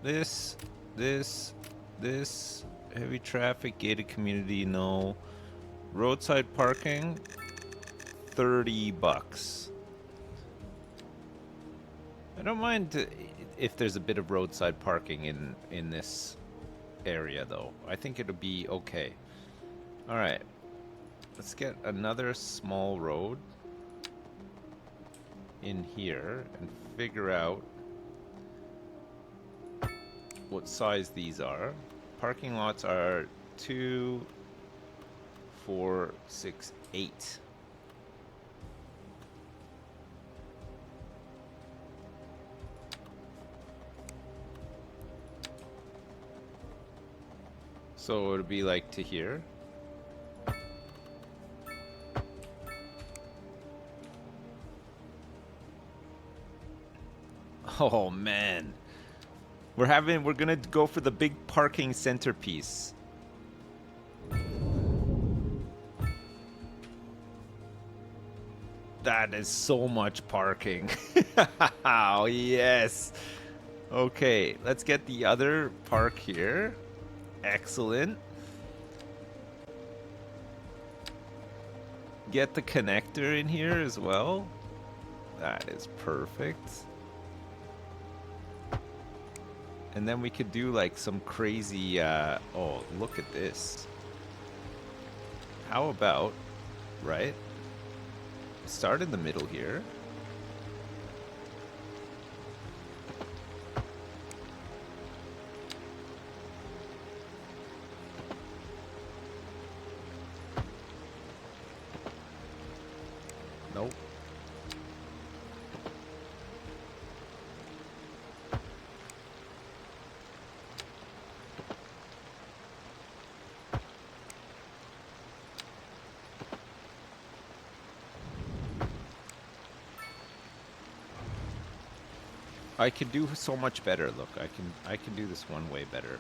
[SPEAKER 1] this, this, this. Heavy traffic, gated community, no. Roadside parking, $30. I don't mind if there's a bit of roadside parking in this area, though. I think it'll be okay. All right, let's get another small road in here and figure out what size these are. Parking lots are 2, 4, 6, 8. So it'll be like to here. Oh man. We're gonna go for the big parking centerpiece. That is so much parking. Oh yes. Okay, let's get the other park here. Excellent. Get the connector in here as well. That is perfect. And then we could do like some crazy, oh, look at this. How about, right? Start in the middle here. Nope. I can do so much better. Look, I can do this one way better.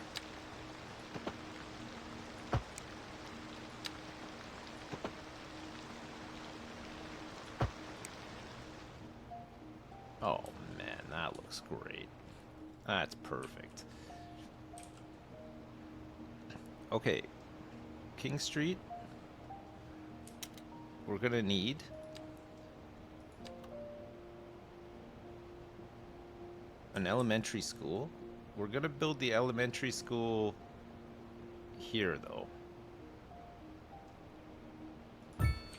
[SPEAKER 1] Oh man, that looks great. That's perfect. Okay, King Street. we're gonna need an elementary school. We're gonna build the elementary school here though.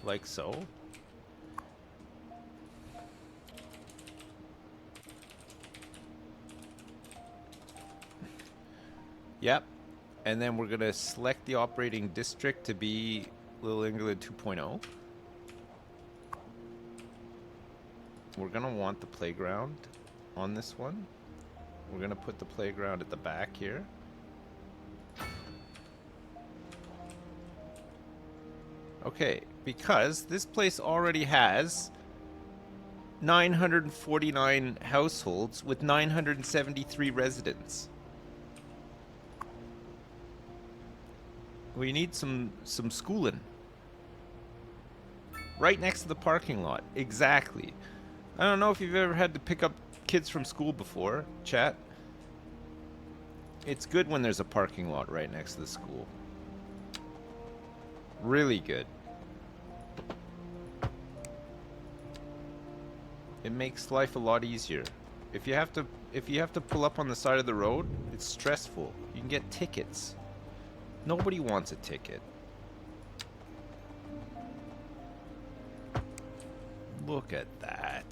[SPEAKER 1] Like so. Yep. And then we're gonna select the operating district to be Little England 2.0. We're gonna want the playground on this one. We're gonna put the playground at the back here. Okay, because this place already has 949 households with 973 residents. We need some schooling. Right next to the parking lot. Exactly. I don't know if you've ever had to pick up kids from school before, chat. It's good when there's a parking lot right next to the school. Really good. It makes life a lot easier. If you have to pull up on the side of the road, it's stressful. You can get tickets. Nobody wants a ticket. Look at that.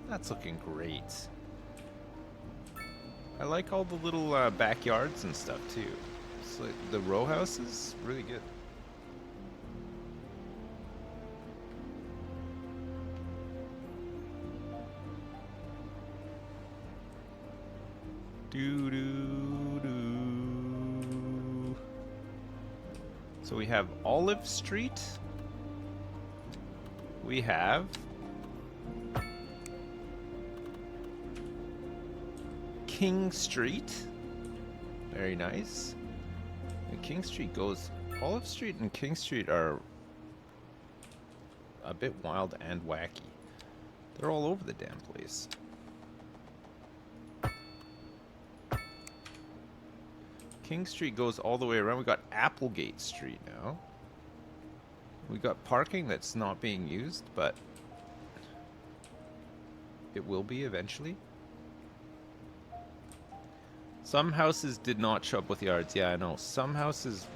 [SPEAKER 1] That's looking great. I like all the little backyards and stuff too. It's like the row houses, really good. Do do do. So we have Olive Street. We have King Street. Very nice. And King Street goes... Olive Street and King Street are a bit wild and wacky. They're all over the damn place. King Street goes all the way around. We got Applegate Street now. We got parking that's not being used, but it will be eventually. Some houses did not show up with yards. Yeah, I know. Some houses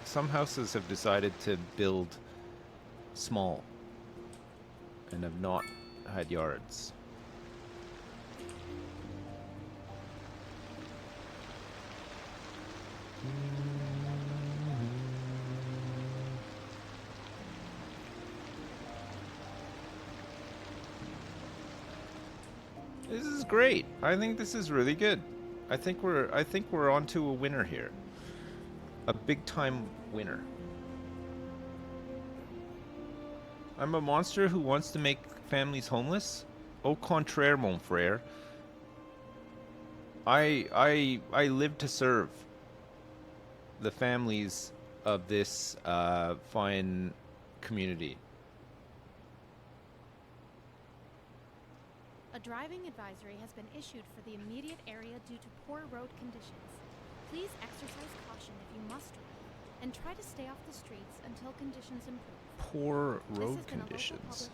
[SPEAKER 1] have decided to build small and have not had yards. This is great. I think this is really good. I think we're onto a winner here. A big time winner. I'm a monster who wants to make families homeless? Au contraire, mon frère. I live to serve the families of this fine community.
[SPEAKER 6] A driving advisory has been issued for the immediate area due to poor road conditions. Please exercise caution if you must drive, and try to stay off the streets until conditions improve.
[SPEAKER 1] Poor road conditions.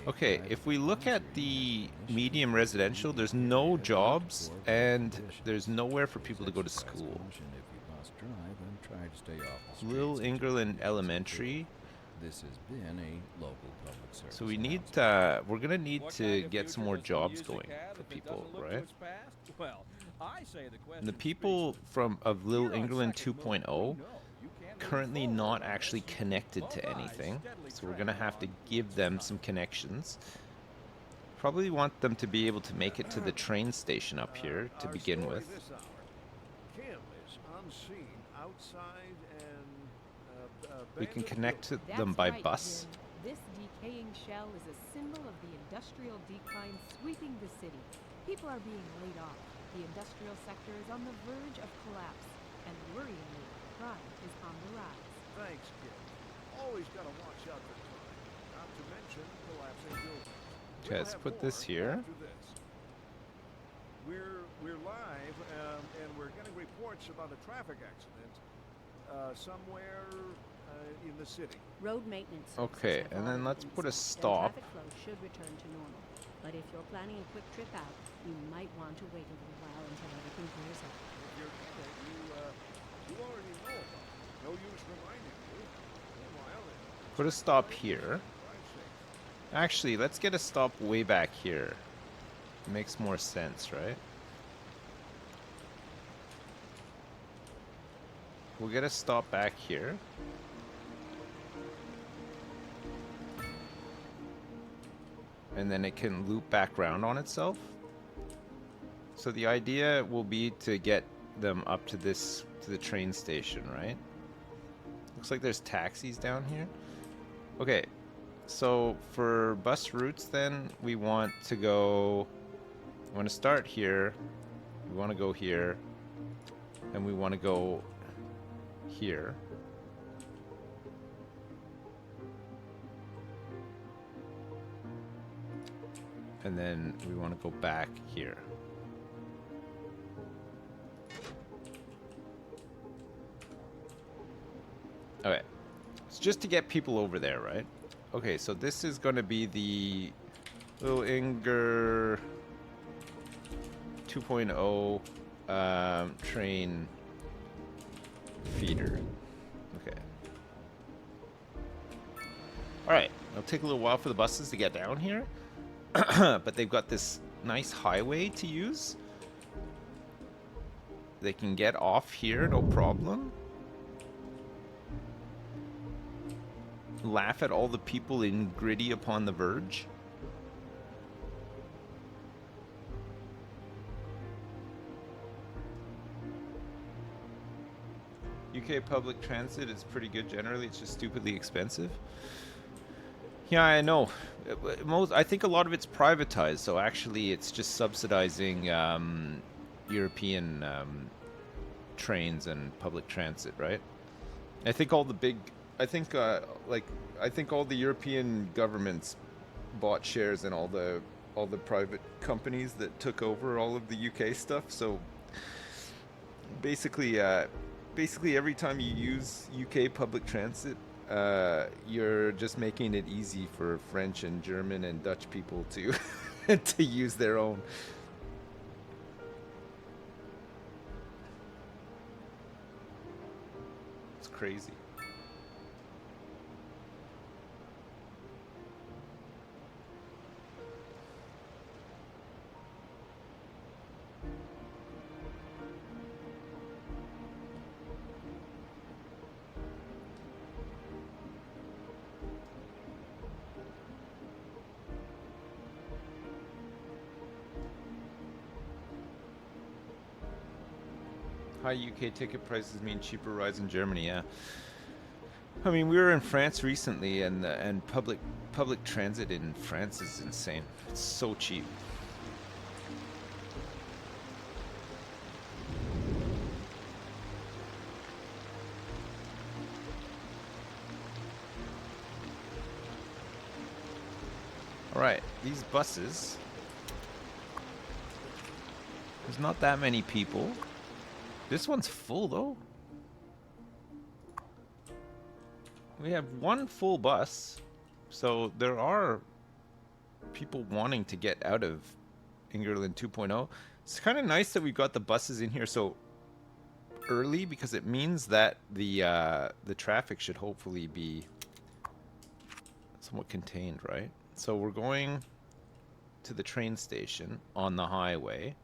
[SPEAKER 1] Okay, if we look at the medium residential, there's no jobs and there's nowhere for people to go to school. Little England Elementary.
[SPEAKER 2] This has been a local public service.
[SPEAKER 1] So we need, we're gonna need to get some more jobs going for people, right? And the people of Little England 2.0 currently not actually connected to anything, so we're gonna have to give them some connections. Probably want them to be able to make it to the train station up here to begin with.
[SPEAKER 5] Kim is on scene outside and
[SPEAKER 1] We can connect to them by bus.
[SPEAKER 9] This decaying shell is a symbol of the industrial decline sweeping the city. People are being laid off. The industrial sector is on the verge of collapse, and worryingly, crime is on the rise.
[SPEAKER 5] Thanks, Kim. Always gotta watch out for crime. Not to mention collapsing buildings.
[SPEAKER 1] Okay, let's put this here.
[SPEAKER 5] We're live, and we're getting reports about a traffic accident somewhere in the city.
[SPEAKER 8] Road maintenance.
[SPEAKER 1] Okay,
[SPEAKER 8] services have
[SPEAKER 1] and then
[SPEAKER 8] already
[SPEAKER 1] let's
[SPEAKER 8] been
[SPEAKER 1] put a
[SPEAKER 8] stopped,
[SPEAKER 1] stop.
[SPEAKER 8] and traffic flow should return to normal. But if you're planning a quick trip out, you might want to wait a little while until everything clears up.
[SPEAKER 5] If you're gonna, you already know about it. No use reminding you. Meanwhile,
[SPEAKER 1] Put a stop here.
[SPEAKER 5] drive safe.
[SPEAKER 1] Actually, let's get a stop way back here. Makes more sense, right? We'll get a stop back here. And then it can loop back around on itself. So the idea will be to get them up to the train station, right? Looks like there's taxis down here. Okay, so for bus routes then, we want to start here, we want to go here, and we want to go here. And then we want to go back here. Okay, it's just to get people over there, right? Okay, so this is going to be the Little Inger 2.0 train feeder. Okay. Alright, it'll take a little while for the buses to get down here. But they've got this nice highway to use. They can get off here, no problem. Laugh at all the people in Gritty Upon the Verge. UK public transit is pretty good generally, it's just stupidly expensive. Yeah, I know. I think a lot of it's privatized, so actually it's just subsidizing European trains and public transit, right? I think all the big, I think all the European governments bought shares in all the private companies that took over all of the UK stuff. So basically every time you use UK public transit, you're just making it easy for French and German and Dutch people to to use their own. It's crazy. High UK ticket prices mean cheaper rides in Germany, yeah. I mean, we were in France recently, and public transit in France is insane. It's so cheap. All right, these buses. There's not that many people. This one's full, though. We have one full bus, so there are people wanting to get out of Ingerland 2.0. It's kind of nice that we've got the buses in here so early, because it means that the traffic should hopefully be somewhat contained, right? So we're going to the train station on the highway.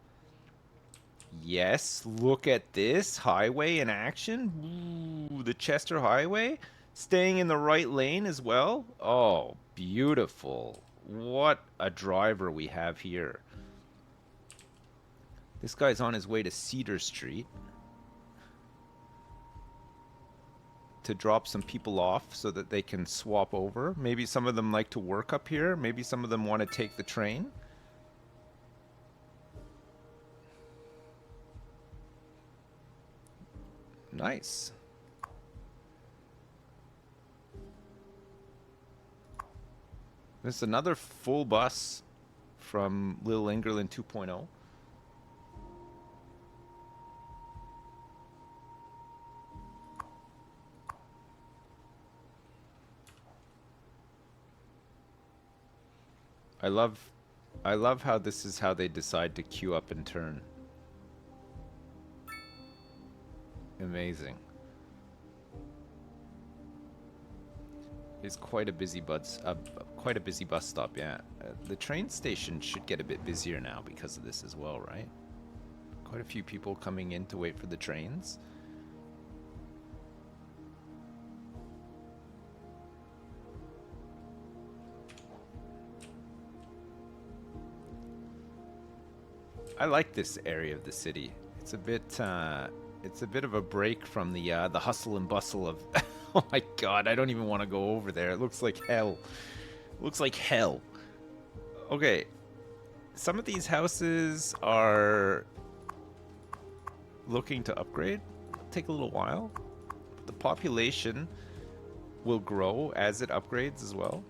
[SPEAKER 1] Yes, look at this highway in action. Ooh, the Chester Highway, staying in the right lane as well. Oh, beautiful. What a driver we have here. This guy's on his way to Cedar Street to drop some people off so that they can swap over. Maybe some of them like to work up here. Maybe some of them want to take the train. Nice. This is another full bus from Little Ingerland 2.0. I love how this is how they decide to queue up and turn. Amazing. It's quite a busy bus stop, yeah. The train station should get a bit busier now because of this as well, right? Quite a few people coming in to wait for the trains. I like this area of the city. It's a bit of a break from the hustle and bustle of. Oh my god! I don't even want to go over there. It looks like hell. It looks like hell. Okay, some of these houses are looking to upgrade. It'll take a little while. The population will grow as it upgrades as well.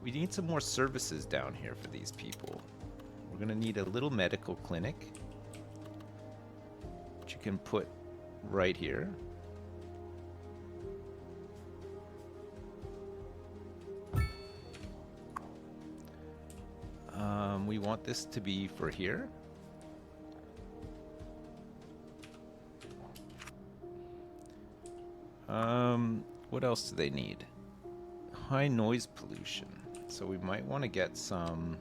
[SPEAKER 1] We need some more services down here for these people. We're gonna need a little medical clinic, which you can put right here. We want this to be for here. What else do they need? High noise pollution. So we might want to get some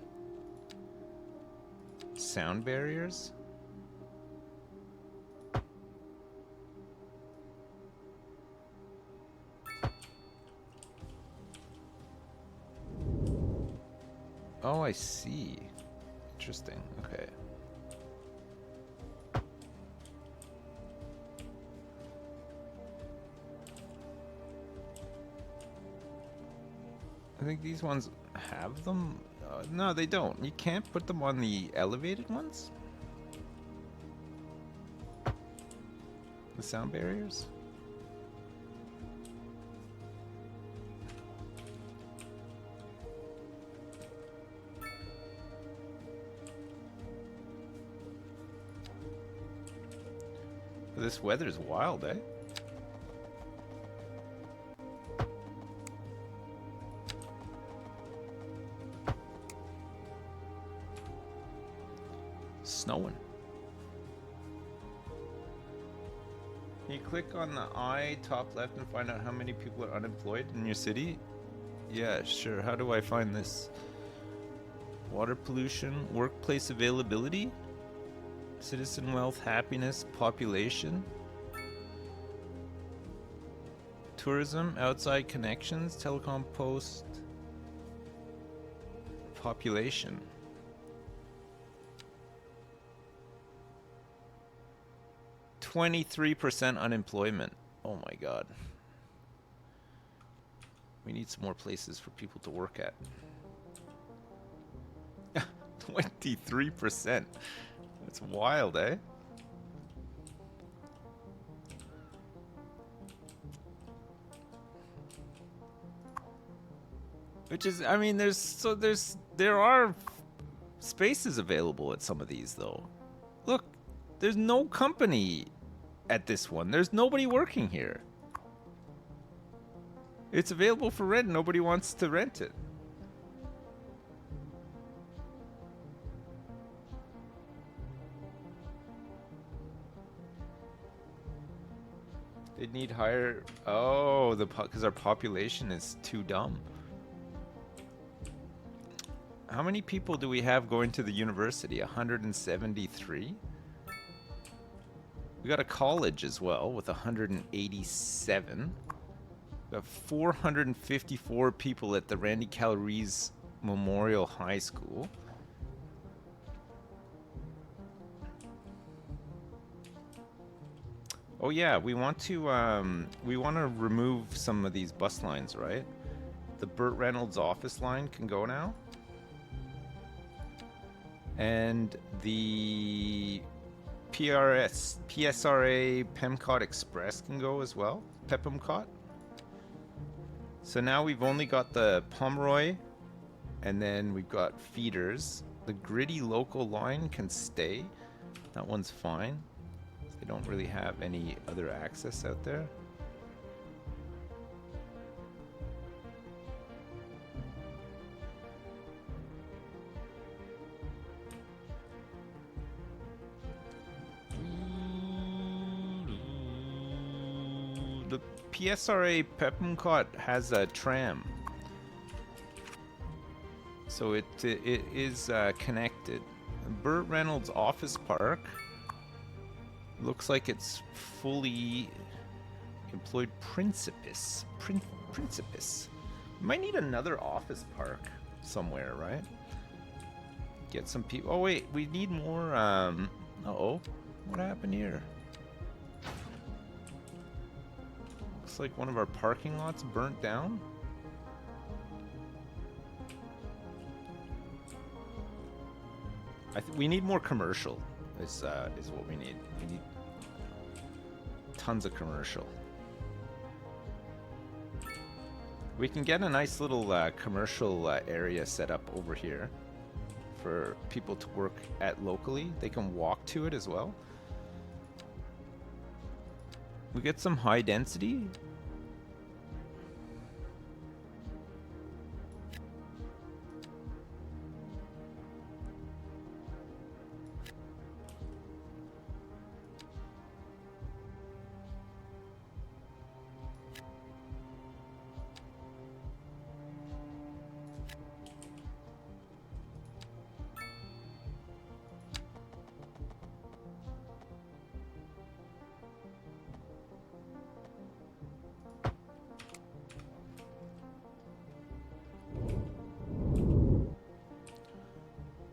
[SPEAKER 1] sound barriers. Oh, I see. Interesting. Okay. I think these ones have them. No, they don't. You can't put them on the elevated ones? The sound barriers? This weather's wild, eh? Snowing. Can you click on the eye top left and find out how many people are unemployed in your city? Yeah, sure. How do I find this? Water pollution, workplace availability, citizen wealth, happiness, population, tourism, outside connections, telecom, post, population. 23% unemployment. Oh my god. We need some more places for people to work at. 23%. That's wild, eh? Which is, I mean, there are spaces available at some of these though. Look, there's no company at this one. There's nobody working here. It's available for rent. Nobody wants to rent it. They need higher. Oh, because our population is too dumb. How many people do we have going to the university? 173. We got a college as well with 187. We have 454 people at the Randy Calories Memorial High School. Oh yeah, we want to remove some of these bus lines, right? The Burt Reynolds office line can go now. And the PSRA PEPMCOT Express can go as well. PEPMCOT. So now we've only got the Pomeroy, and then we've got feeders. The gritty local line can stay. That one's fine. They don't really have any other access out there. the PSRA PEPMCOT has a tram. So it is connected. Burt Reynolds Office Park looks like it's fully employed principis. Principis. Might need another office park somewhere, right? Get some people. Oh wait, we need more. Uh-oh, what happened here? Looks like one of our parking lots burnt down. We need more commercial. Is what we need. We need tons of commercial. We can get a nice little commercial area set up over here for people to work at locally. They can walk to it as well. We get some high density.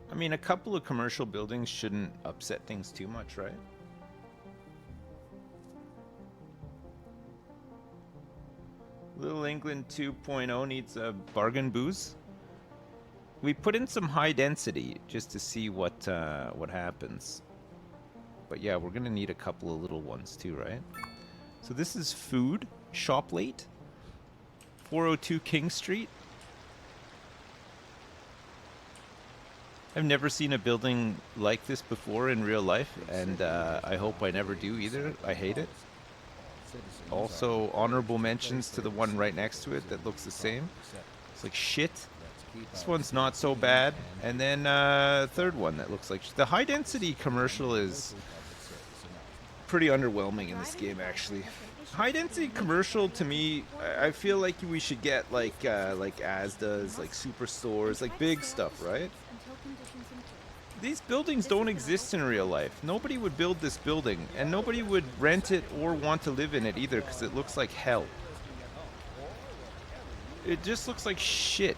[SPEAKER 1] I mean, a couple of commercial buildings shouldn't upset things too much, right? Little England 2.0 needs a bargain booze. We put in some high density just to see what happens. But yeah, we're gonna need a couple of little ones too, right? So this is food, shop late, 402 King Street. I've never seen a building like this before in real life, and I hope I never do either. I hate it. Also, honorable mentions to the one right next to it that looks the same. It's like shit. This one's not so bad. And then third one that looks like the high density commercial is pretty underwhelming in this game, actually. High density commercial, to me, I feel like we should get like Asda's, like superstores, like big stuff, right? These buildings don't exist in real life. Nobody would build this building, and nobody would rent it or want to live in it either, because it looks like hell. It just looks like shit.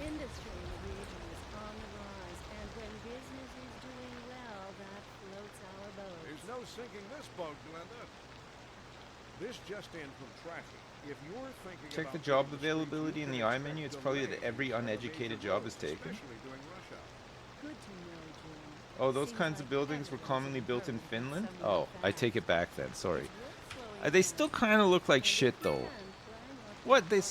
[SPEAKER 5] There's no sinking this boat, Glenda. This just in from traffic. If you're thinking
[SPEAKER 1] Check the job availability in the I menu. It's probably that every uneducated job is taken. Oh, those kinds of buildings were commonly built in Finland? Oh, I take it back then, sorry. They still kind of look like shit though. What, they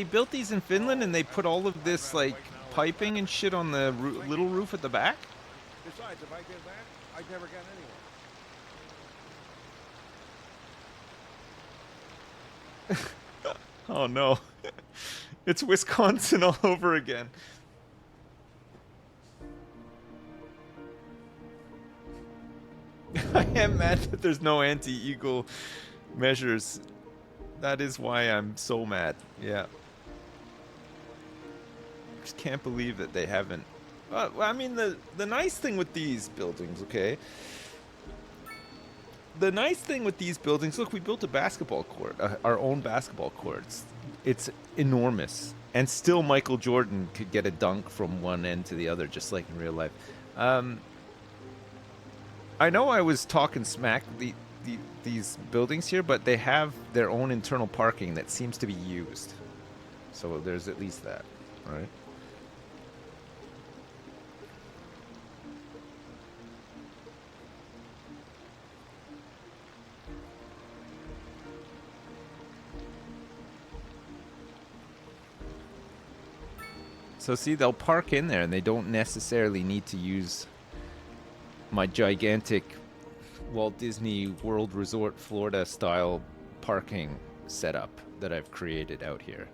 [SPEAKER 1] built these in Finland and they put all of this like piping and shit on the little roof at the back?
[SPEAKER 5] Besides, if I did that, I'd never get anywhere.
[SPEAKER 1] Oh no. It's Wisconsin all over again. I am mad that there's no anti-eagle measures. That is why I'm so mad. Yeah. Just can't believe that they haven't. Well, I mean, the nice thing with these buildings, okay? The nice thing with these buildings, look, we built a basketball court, our own basketball courts. It's enormous. And still Michael Jordan could get a dunk from one end to the other, just like in real life. I know I was talking smack these buildings here, but they have their own internal parking that seems to be used. So there's at least that, right? So see, they'll park in there and they don't necessarily need to use my gigantic Walt Disney World Resort Florida style parking setup that I've created out here.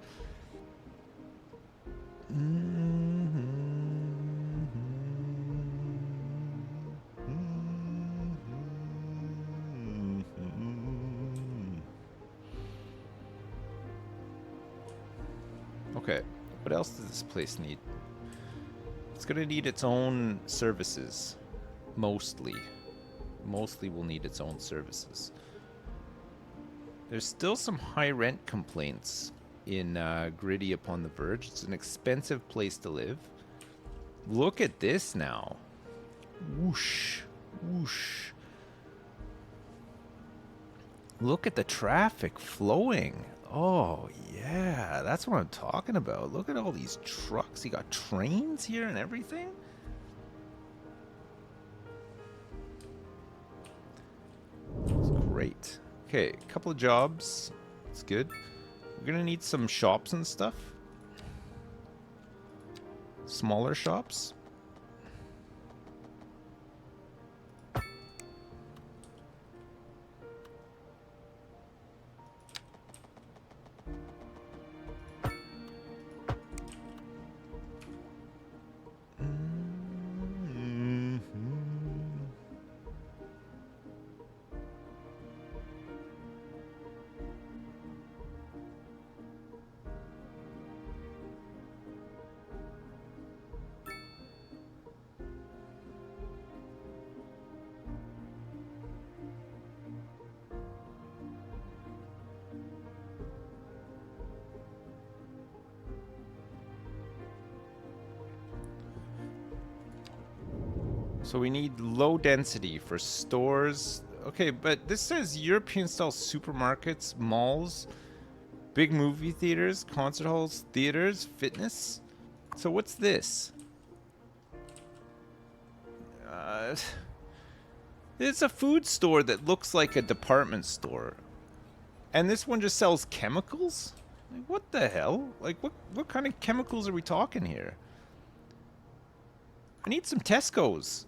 [SPEAKER 1] Okay, what else does this place need? It's gonna need its own services. Mostly. Mostly will need its own services. There's still some high rent complaints in Gritty upon the Verge. It's an expensive place to live. Look at this now. Whoosh. Whoosh. Look at the traffic flowing. Oh, yeah. That's what I'm talking about. Look at all these trucks. You got trains here and everything. It's great. Okay, a couple of jobs. It's good. We're gonna need some shops and stuff. Smaller shops. So we need low density for stores. Okay, but this says European style supermarkets, malls, big movie theaters, concert halls, theaters, fitness. So what's this? It's a food store that looks like a department store. And this one just sells chemicals? Like, what the hell? Like, what kind of chemicals are we talking here? I need some Tesco's.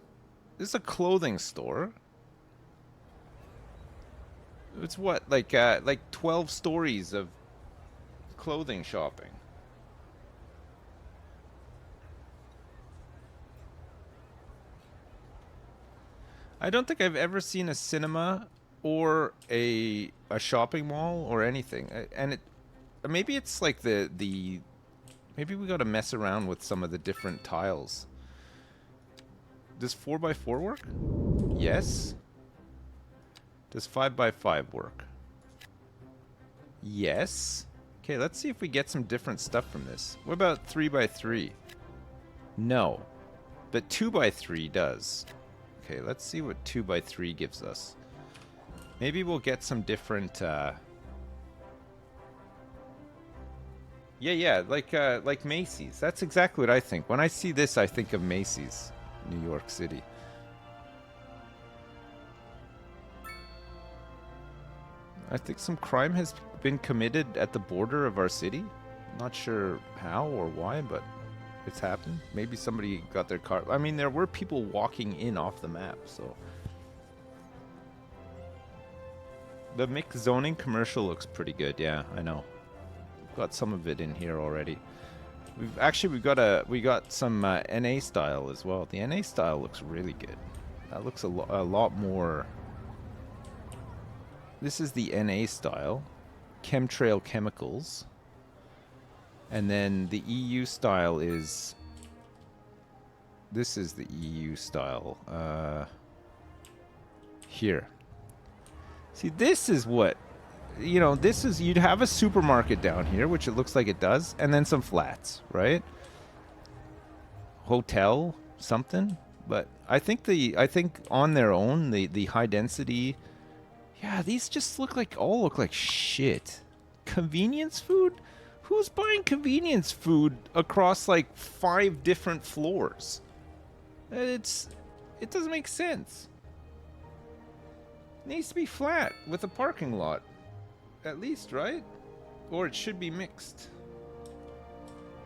[SPEAKER 1] This is a clothing store. It's what, like 12 stories of clothing shopping. I don't think I've ever seen a cinema or a shopping mall or anything. And it maybe it's like the maybe we got to mess around with some of the different tiles. Does 4x4 work? Yes. Does 5x5 work? Yes. Okay, let's see if we get some different stuff from this. What about 3x3? No. But 2x3 does. Okay, let's see what 2x3 gives us. Maybe we'll get some different yeah, like Macy's. That's exactly what I think. When I see this, I think of Macy's. New York City. I think some crime has been committed at the border of our city. Not sure how or why, but it's happened. Maybe somebody got their car. I mean, there were people walking in off the map, so. The mixed zoning commercial looks pretty good. Yeah, I know. Got some of it in here already. We got some NA style as well. The NA style looks really good. That looks a lot more. This is the NA style, chemtrail chemicals, and then the EU style is. This is the EU style. Here. See, this is what. You know, this is, you'd have a supermarket down here, which it looks like it does, and then some flats, right? Hotel, something. But I think on their own, the high density, yeah, these just all look like shit. Convenience food? Who's buying convenience food across like 5 different floors? It doesn't make sense. It needs to be flat with a parking lot. At least, right? Or it should be mixed.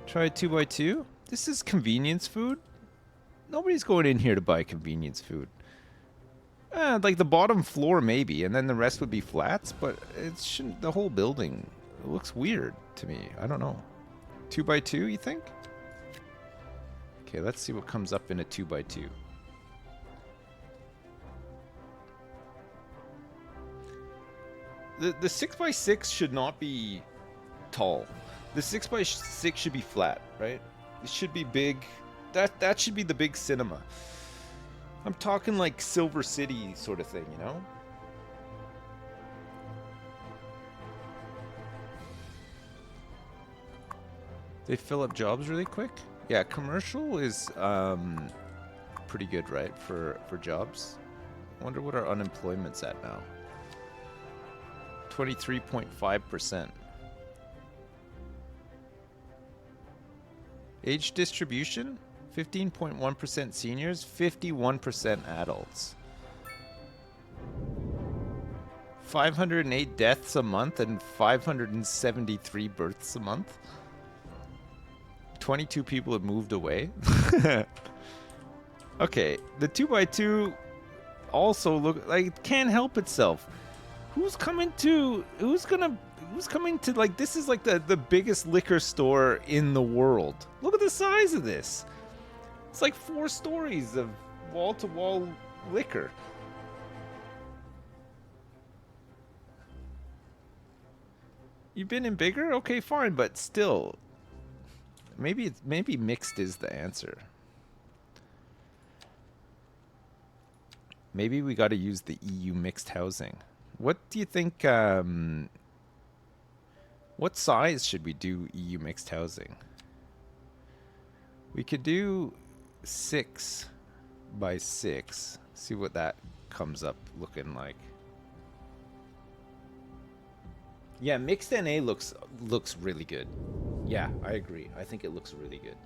[SPEAKER 1] Try 2x2. This is convenience food. Nobody's going in here to buy convenience food. Like the bottom floor maybe, and then the rest would be flats, but it shouldn't. The whole building, it looks weird to me. I don't know. 2x2, you think? Okay, let's see what comes up in a 2x2. The 6x6 should not be tall. The 6x6 should be flat, right? It should be big. That should be the big cinema. I'm talking like Silver City sort of thing, you know? They fill up jobs really quick? Yeah, commercial is pretty good, right, for jobs. I wonder what our unemployment's at now. 23.5%. Age distribution? 15.1% seniors, 51% adults. 508 deaths a month and 573 births a month. 22 people have moved away. Okay, the 2x2 also look like it can't help itself. Who's coming to like, this is like the biggest liquor store in the world. Look at the size of this. It's like 4 stories of wall-to-wall liquor. You've been in bigger? Okay, fine, but still. Maybe mixed is the answer. Maybe we got to use the EU mixed housing. What do you think? What size should we do EU mixed housing? We could do 6 by 6. See what that comes up looking like. Yeah, mixed NA looks really good. Yeah, I agree. I think it looks really good.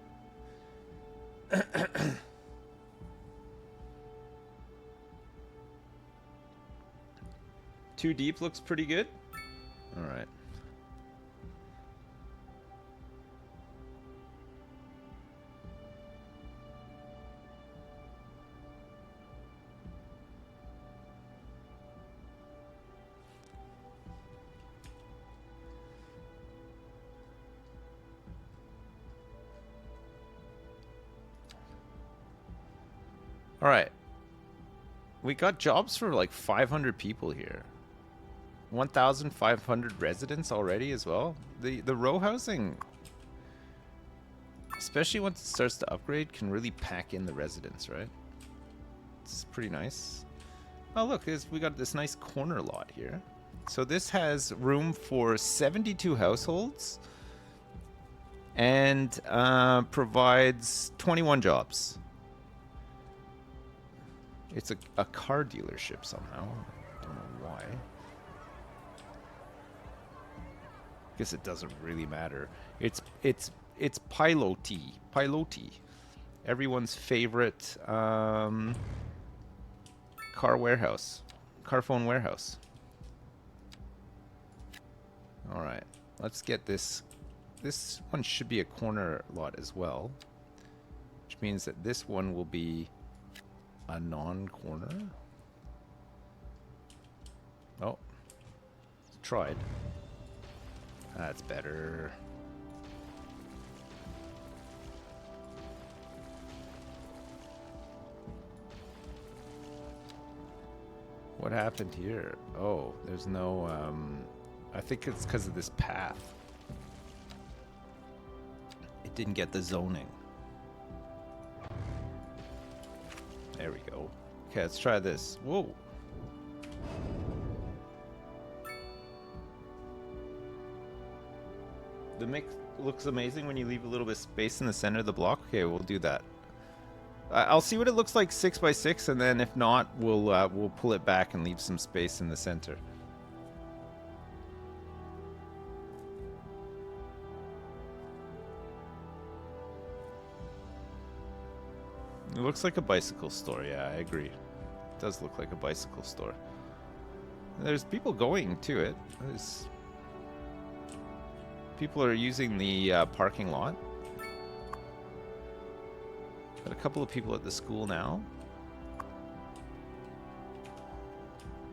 [SPEAKER 1] 2 deep looks pretty good. All right. All right. We got jobs for like 500 people here. 1,500 residents already as well. The row housing, especially once it starts to upgrade, can really pack in the residents, right? It's pretty nice. Oh look, we got this nice corner lot here. So this has room for 72 households and provides 21 jobs. It's a car dealership somehow. Don't know why. Guess it doesn't really matter. It's Piloti. Everyone's favorite car warehouse. Car phone warehouse. Alright. Let's get this. This one should be a corner lot as well. Which means that this one will be a non-corner. Oh. Tried. That's better. What happened here? Oh, there's no, I think it's because of this path. It didn't get the zoning. There we go. Okay, let's try this. Whoa. The mix looks amazing when you leave a little bit of space in the center of the block. Okay, we'll do that. I'll see what it looks like 6 by 6, and then if not, we'll pull it back and leave some space in the center. It looks like a bicycle store. Yeah, I agree. It does look like a bicycle store. There's people going to it. People are using the parking lot. Got a couple of people at the school now.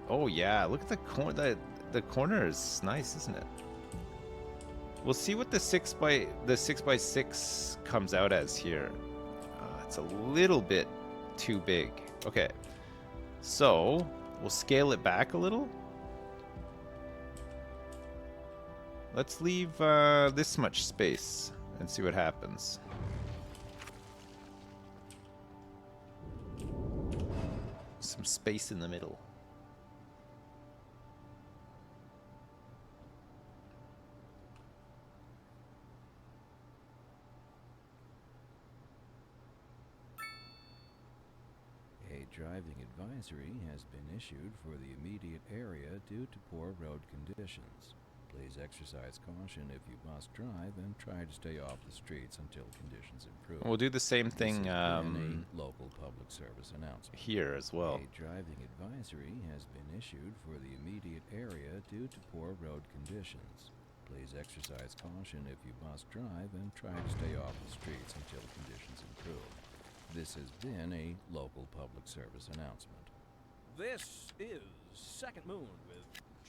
[SPEAKER 1] Oh yeah, look at the corner. The corner is nice, isn't it? We'll see what the 6 by 6 comes out as here. It's a little bit too big. Okay, so we'll scale it back a little. Let's leave this much space and see what happens. Some space in the middle.
[SPEAKER 2] A driving advisory has been issued for the immediate area due to poor road conditions. Please exercise caution if you must drive and try to stay off the streets until conditions improve.
[SPEAKER 1] We'll do the same thing
[SPEAKER 2] This has been a local public service announcement.
[SPEAKER 1] here as well.
[SPEAKER 2] A driving advisory has been issued for the immediate area due to poor road conditions. Please exercise caution if you must drive and try to stay off the streets until conditions improve. This has been a local public service announcement.
[SPEAKER 3] This is Second Moon with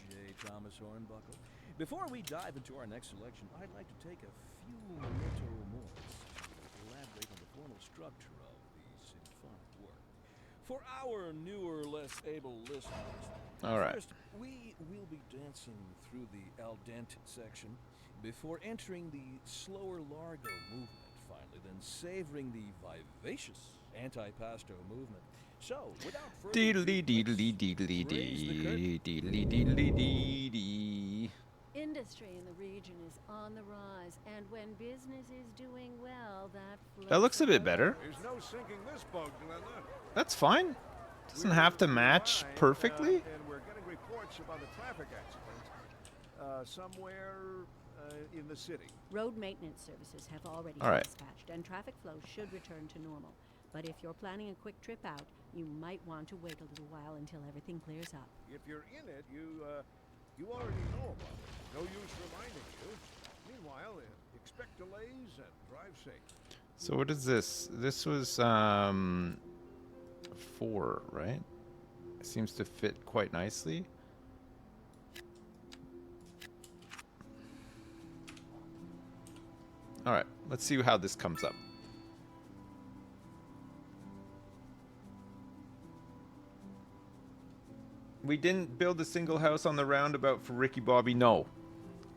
[SPEAKER 3] J. Thomas Hornbuckle. Before we dive into our next selection, I'd like to take a few memento mores to elaborate on the formal structure of the symphonic work. For our newer, less able listeners,
[SPEAKER 1] All right.
[SPEAKER 3] first, we will be dancing through the al dente section before entering the slower largo movement, finally, then savoring the vivacious anti-pasto movement. So, without further
[SPEAKER 1] Deedly
[SPEAKER 3] ado,
[SPEAKER 1] deedly
[SPEAKER 3] let's
[SPEAKER 1] deedly
[SPEAKER 3] raise the curtain.
[SPEAKER 1] dee deedly deedly dee dee.
[SPEAKER 8] Industry in the region is on the rise, and when business is doing well,
[SPEAKER 1] That looks a bit
[SPEAKER 8] floats
[SPEAKER 1] better.
[SPEAKER 5] There's no sinking this boat, Glenda.
[SPEAKER 1] That's fine. Doesn't have to match perfectly.
[SPEAKER 5] And we're getting reports about a traffic accident somewhere in the city.
[SPEAKER 8] Road maintenance services have already
[SPEAKER 1] All right.
[SPEAKER 8] been dispatched, and traffic flow should return to normal. But if you're planning a quick trip out, you might want to wait a little while until everything clears up.
[SPEAKER 5] If you're in it, you already know about it. No use reminding you. Meanwhile, expect delays and drive safe.
[SPEAKER 1] So what is this? This was 4, right? Seems to fit quite nicely. All right, let's see how this comes up. We didn't build a single house on the roundabout for Ricky Bobby. No,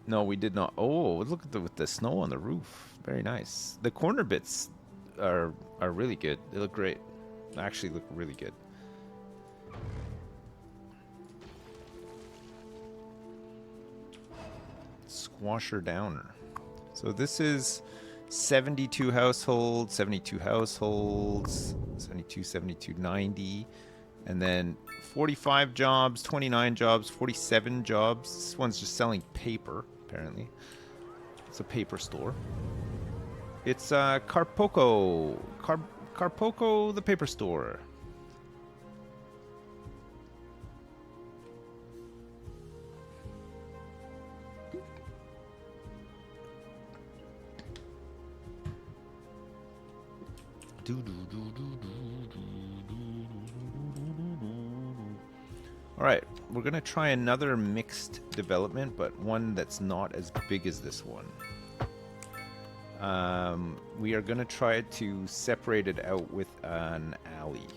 [SPEAKER 1] no, we did not. Oh, look at with the snow on the roof. Very nice. The corner bits are really good. They look great. Actually, look really good. Squasher downer. So this is 72 households, 72 households, 72, 72, 90. And then 45 jobs, 29 jobs, 47 jobs. This one's just selling paper, apparently. It's a paper store. It's Carpoco. Carpoco, the paper store. Alright, we're going to try another mixed development, but one that's not as big as this one. We are going to try to separate it out with an alley.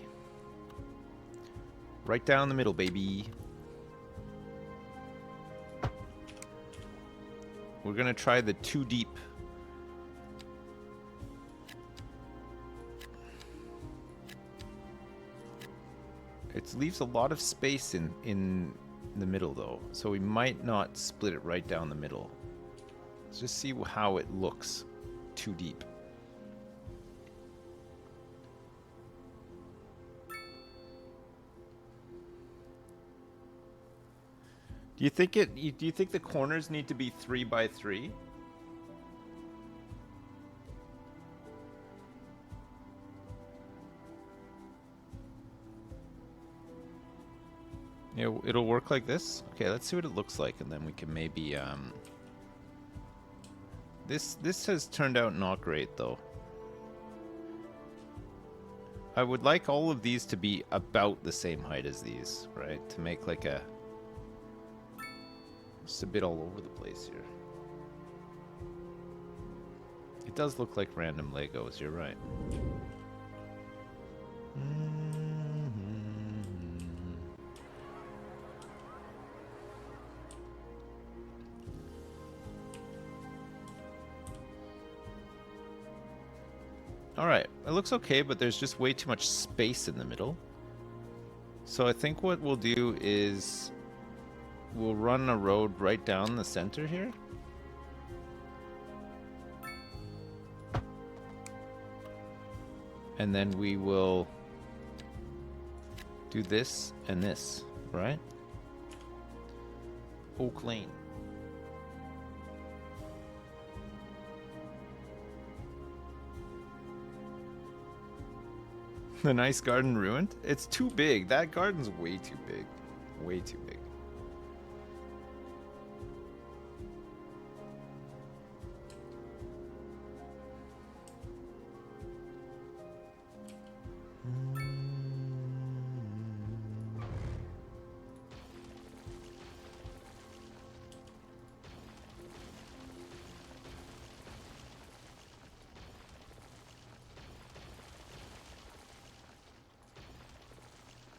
[SPEAKER 1] Right down the middle, baby. We're going to try the 2 deep. It leaves a lot of space in the middle, though, so we might not split it right down the middle. Let's just see how it looks. 2 deep. Do you think the corners need to be 3 by 3? It'll work like this? Okay, let's see what it looks like, and then we can maybe, This has turned out not great, though. I would like all of these to be about the same height as these, right? To make like a... Just a bit all over the place here. It does look like random Legos, you're right. Alright, it looks okay, but there's just way too much space in the middle. So I think what we'll do is we'll run a road right down the center here. And then we will do this and this, right? Oak Lane. The nice garden ruined? It's too big. That garden's way too big. Way too big.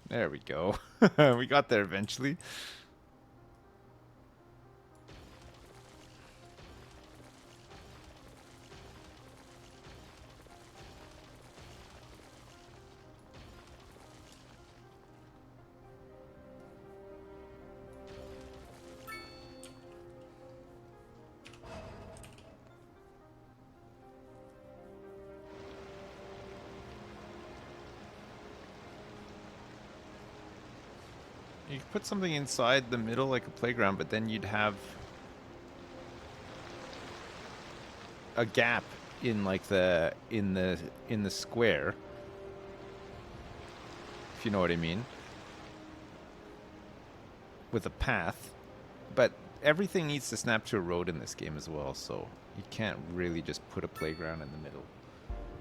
[SPEAKER 1] There we go. We got there eventually. You could put something inside the middle like a playground, but then you'd have a gap in like the in the square. If you know what I mean. With a path. But everything needs to snap to a road in this game as well, so you can't really just put a playground in the middle.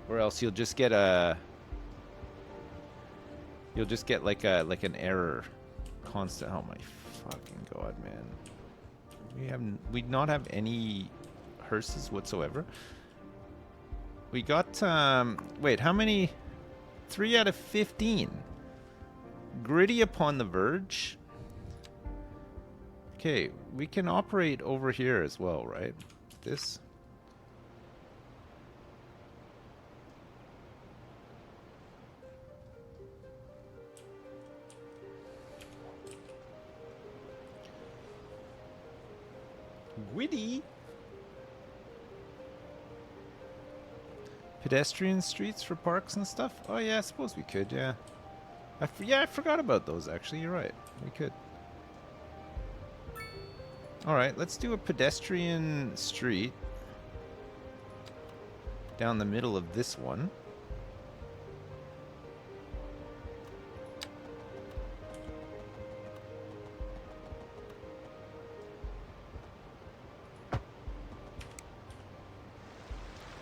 [SPEAKER 1] Or else you'll just get like an error. Constant. Oh my fucking god, man. We not have any hearses whatsoever. We got wait, how many? 3 out of 15. Gritty upon the verge. Okay, we can operate over here as well, right? This. Witty. Pedestrian streets for parks and stuff? Oh yeah, I suppose we could, yeah. I forgot about those actually, you're right. We could. Alright, let's do a pedestrian street down the middle of this one.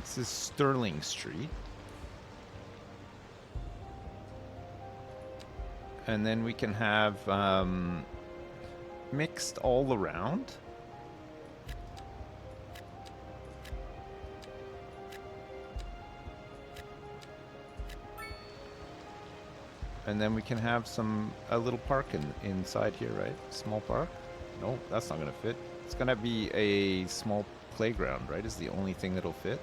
[SPEAKER 1] This is Sterling Street. And then we can have mixed all around. And then we can have a little park inside here, right? Small park? No, that's not gonna fit. It's gonna be a small playground, right? Is the only thing that'll fit.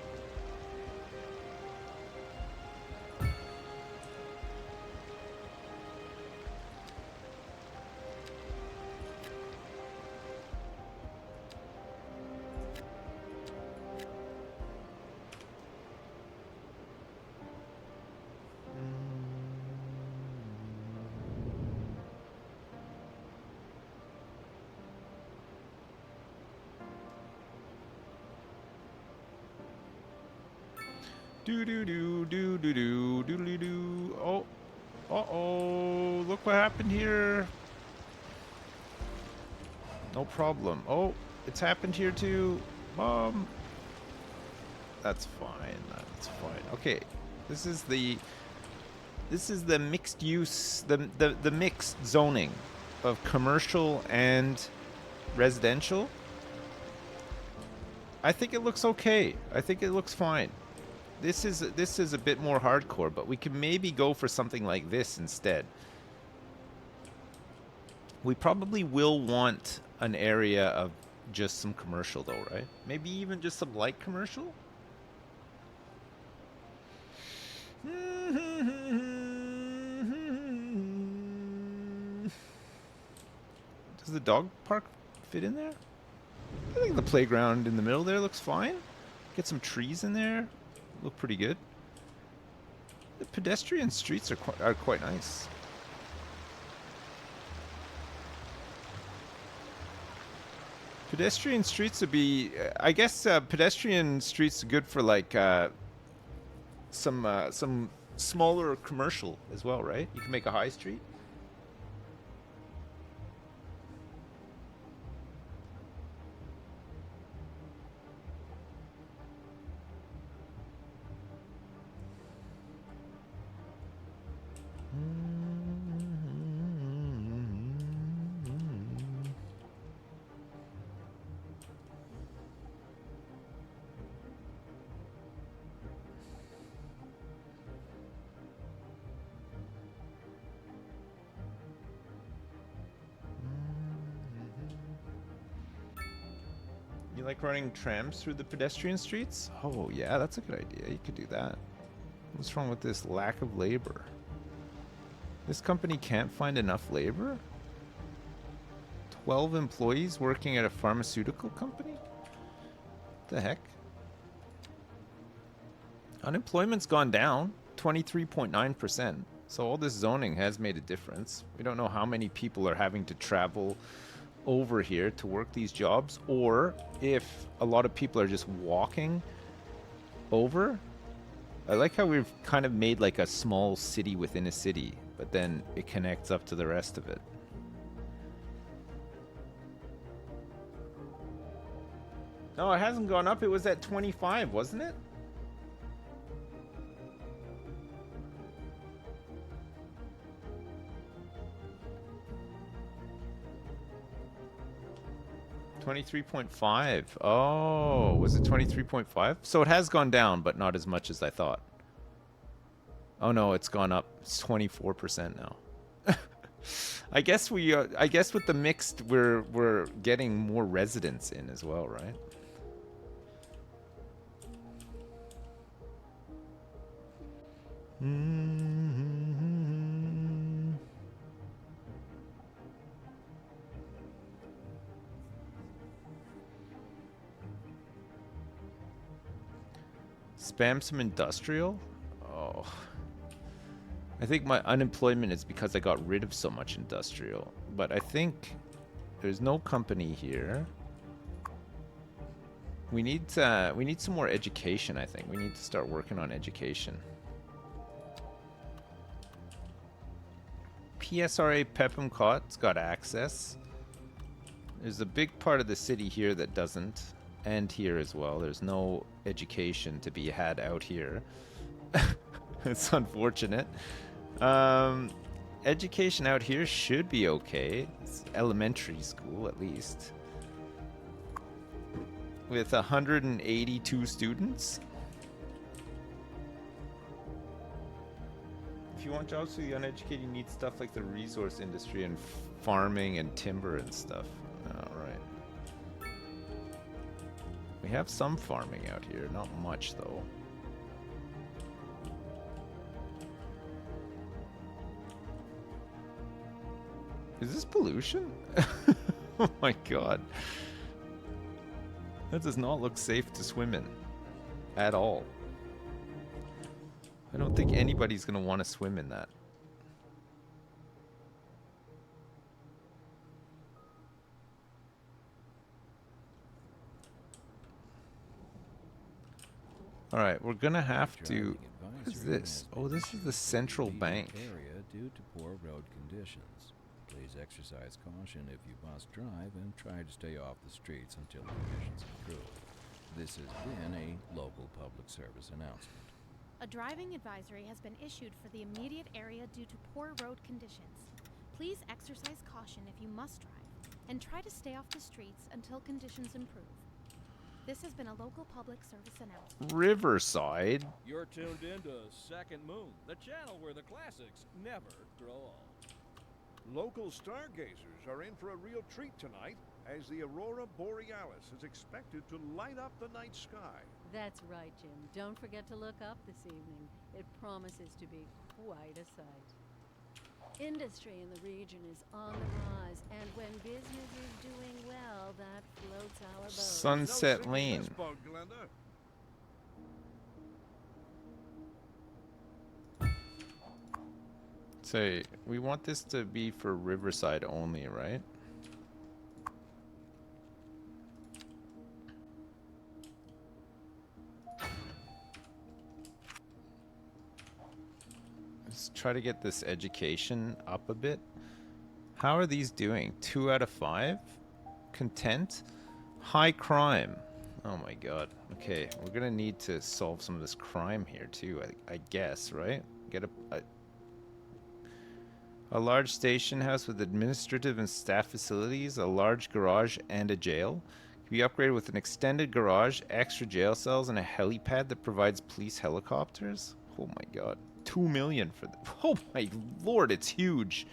[SPEAKER 1] Do-do-do-do-do-do-do-do-do. Oh. Uh-oh. Look what happened here. No problem. Oh, it's happened here too. Mom. That's fine. That's fine. Okay. This is the mixed use, the mixed zoning of commercial and residential. I think it looks okay. I think it looks fine. This is a bit more hardcore, but we can maybe go for something like this instead. We probably will want an area of just some commercial though, right? Maybe even just some light commercial? Does the dog park fit in there? I think the playground in the middle there looks fine. Get some trees in there. Look pretty good. The pedestrian streets are quite nice. Pedestrian streets would be, I guess, pedestrian streets are good for like some smaller commercial as well, right? You can make a high street. You like running trams through the pedestrian streets? Oh yeah, that's a good idea. You could do that. What's wrong with this lack of labor? This company can't find enough labor? 12 employees working at a pharmaceutical company? What the heck? Unemployment's gone down 23.9%. So all this zoning has made a difference. We don't know how many people are having to travel over here to work these jobs, or if a lot of people are just walking over. I like how we've kind of made like a small city within a city, but then it connects up to the rest of it. No, it hasn't gone up. It was at 25, wasn't it? $23.5. Oh, was it 23.5? So it has gone down, but not as much as I thought. Oh no, it's gone up. It's 24% now. I guess with the mixed, we're getting more residents in as well, right? Spam some industrial? Oh. I think my unemployment is because I got rid of so much industrial. But I think there's no company here. We need some more education, I think. We need to start working on education. PSRA PEPMCOT's got access. There's a big part of the city here that doesn't. And here as well. There's no education to be had out here. It's unfortunate. Education out here should be okay. It's elementary school at least. With 182 students. If you want jobs for the uneducated, you need stuff like the resource industry and farming and timber and stuff. Alright. We have some farming out here, not much though. Is this pollution? Oh my god. That does not look safe to swim in. At all. I don't think anybody's gonna want to swim in that. Alright, we're gonna have to... What is this? Oh, this is the central bank.
[SPEAKER 2] Area due to poor road conditions. Please exercise caution if you must drive and try to stay off the streets until conditions improve. This has been a local public service announcement.
[SPEAKER 6] A driving advisory has been issued for the immediate area due to poor road conditions. Please exercise caution if you must drive, and try to stay off the streets until conditions improve. This has been a local public service announcement.
[SPEAKER 1] Riverside?
[SPEAKER 3] You're tuned in to Second Moon, the channel where the classics never grow old.
[SPEAKER 5] Local stargazers are in for a real treat tonight as the aurora borealis is expected to light up the night sky.
[SPEAKER 8] That's right, Jim. Don't forget to look up this evening. It promises to be quite a sight. Industry in the region is on the rise, and when business is doing well, that floats our boat.
[SPEAKER 1] Sunset Lane. So we want this to be for Riverside only, right? Let's try to get this education up a bit. How are these doing? 2 out of 5? Content? High crime. Oh my god. Okay, we're gonna need to solve some of this crime here too, I guess, right? Get a large station house with administrative and staff facilities, a large garage, and a jail. Can be upgraded with an extended garage, extra jail cells, and a helipad that provides police helicopters. Oh my god. 2 million for the... Oh my lord, it's huge.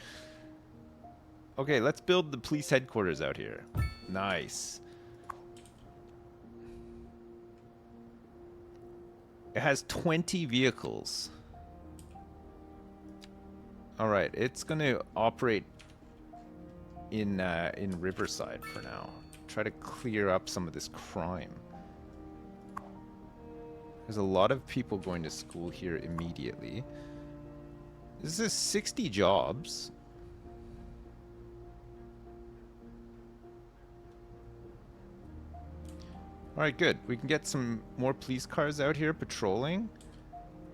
[SPEAKER 1] Okay, let's build the police headquarters out here. Nice. It has 20 vehicles. Alright, it's gonna operate in Riverside for now. Try to clear up some of this crime. There's a lot of people going to school here immediately. This is 60 jobs. Alright, good. We can get some more police cars out here patrolling.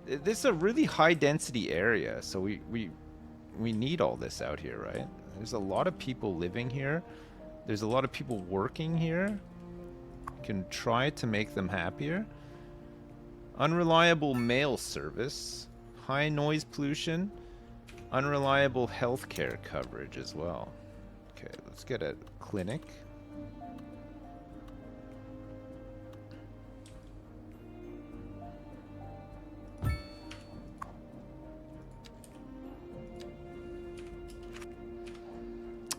[SPEAKER 1] This is a really high density area, so we need all this out here, right? There's a lot of people living here. There's a lot of people working here. We can try to make them happier. Unreliable mail service. High noise pollution. Unreliable healthcare coverage as well. Okay, let's get a clinic.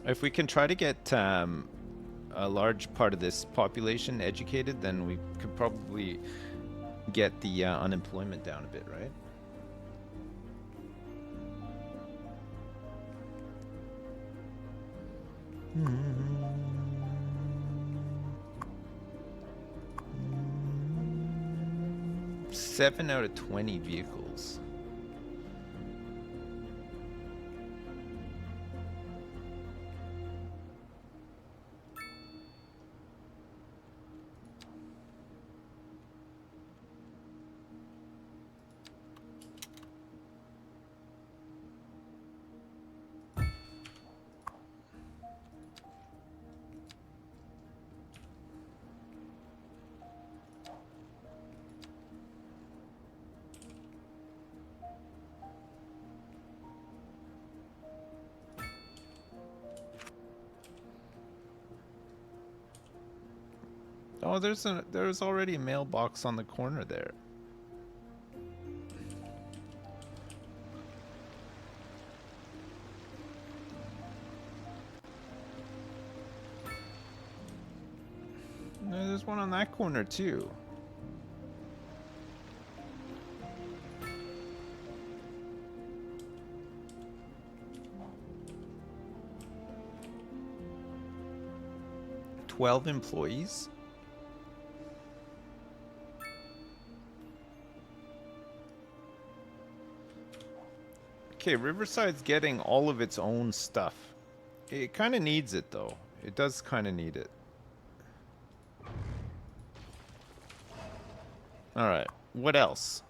[SPEAKER 1] If we can try to get a large part of this population educated, then we could probably get the unemployment down a bit, right? Mm-hmm. 7 out of 20 vehicles. Oh, there's already a mailbox on the corner there. No, there's one on that corner too. "12 employees? Okay, Riverside's getting all of its own stuff. It kind of needs it, though. It does kind of need it. Alright, what else?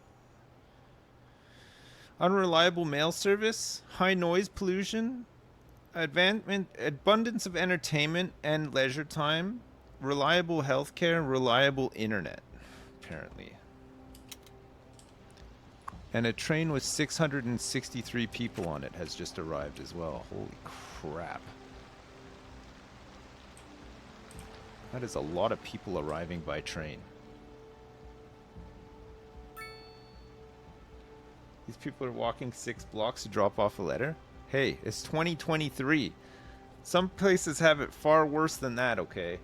[SPEAKER 1] Unreliable mail service, high noise pollution, abundance of entertainment and leisure time, reliable healthcare, reliable internet, apparently. And a train with 663 people on it has just arrived as well. Holy crap. That is a lot of people arriving by train. These people are walking 6 blocks to drop off a letter. Hey, it's 2023. Some places have it far worse than that, okay?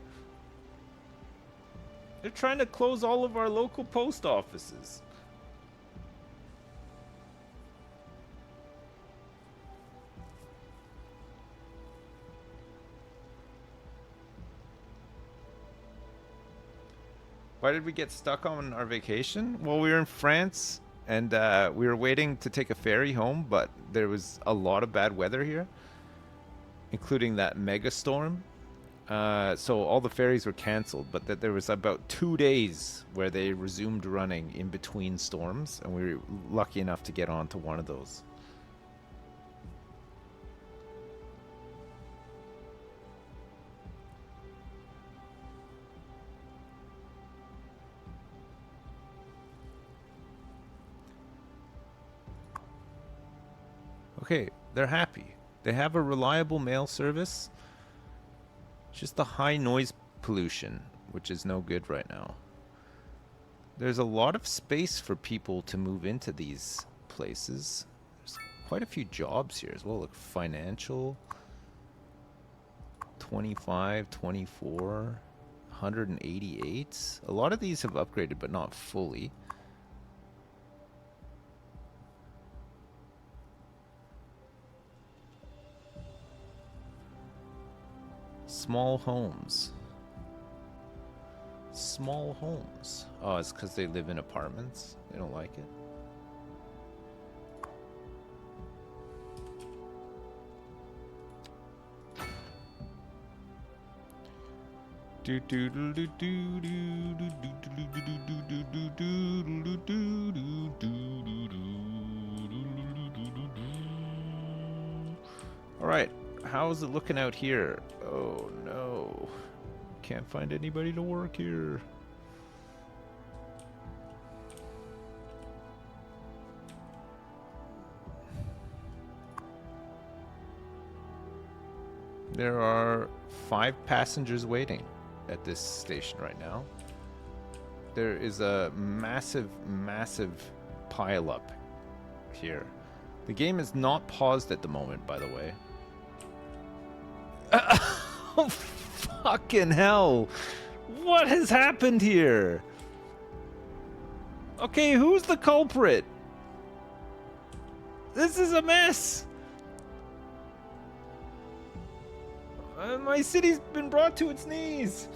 [SPEAKER 1] They're trying to close all of our local post offices. Why did we get stuck on our vacation? Well, we were in France and we were waiting to take a ferry home, but there was a lot of bad weather here, including that mega storm. So all the ferries were canceled, but that there was about 2 days where they resumed running in between storms, and we were lucky enough to get onto one of those. Okay, they're happy. They have a reliable mail service. Just the high noise pollution, which is no good right now. There's a lot of space for people to move into these places. There's quite a few jobs here as well. Look, financial, 25, 24, 188. A lot of these have upgraded, but not fully. Small homes. Small homes. Oh, it's because they live in apartments. They don't like it. All right. How's it looking out here? Oh no. Can't find anybody to work here. There are 5 passengers waiting at this station right now. There is a massive pile up here. The game is not paused at the moment, by the way. Oh, fucking hell. What has happened here? Okay, who's the culprit? This is a mess. My city's been brought to its knees.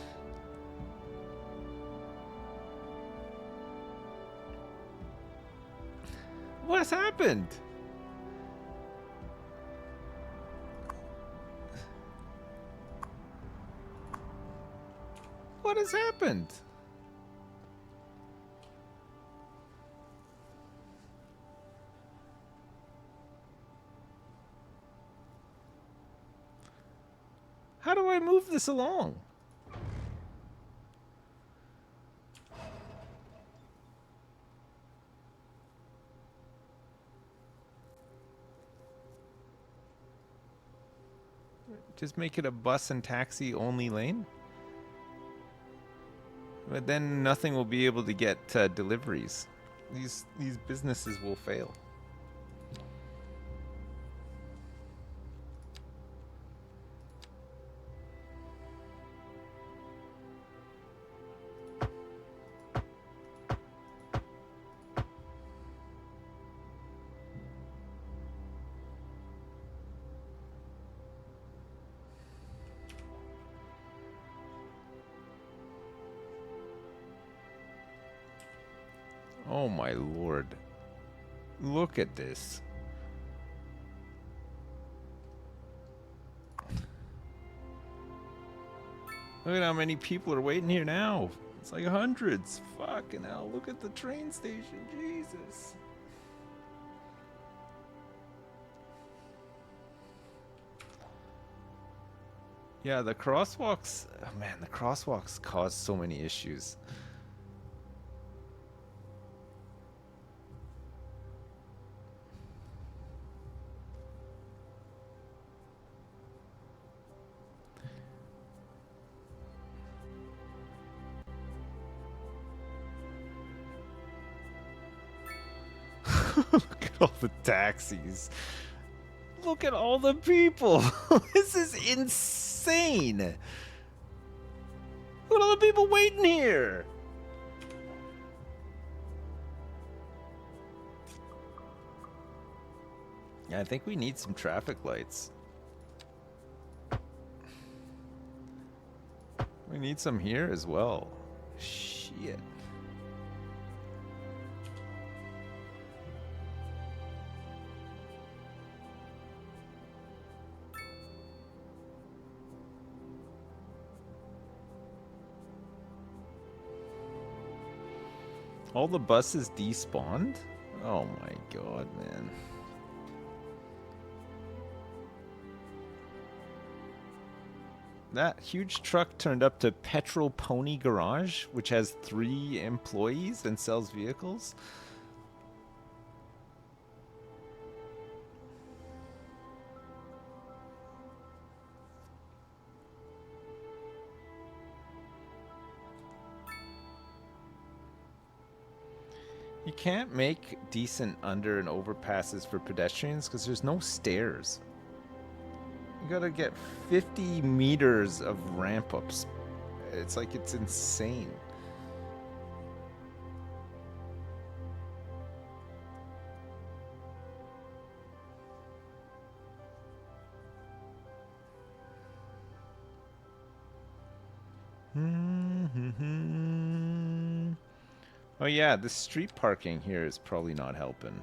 [SPEAKER 1] What's happened? What has happened? How do I move this along? Just make it a bus and taxi only lane? But then nothing will be able to get deliveries. These businesses will fail. Oh my lord. Look at this. Look at how many people are waiting here now. It's like hundreds. Fucking hell. Look at the train station. Jesus. Yeah, the crosswalks. Oh man, the crosswalks cause so many issues. Look at all the taxis. Look at all the people. This is insane. Look at all the people waiting here. Yeah, I think we need some traffic lights. We need some here as well. Shit. All the buses despawned? Oh my god, man. That huge truck turned up to Petrol Pony Garage, which has 3 employees and sells vehicles. You can't make decent under and overpasses for pedestrians because there's no stairs. You gotta get 50 meters of ramp ups. It's like it's insane. Oh yeah, the street parking here is probably not helping.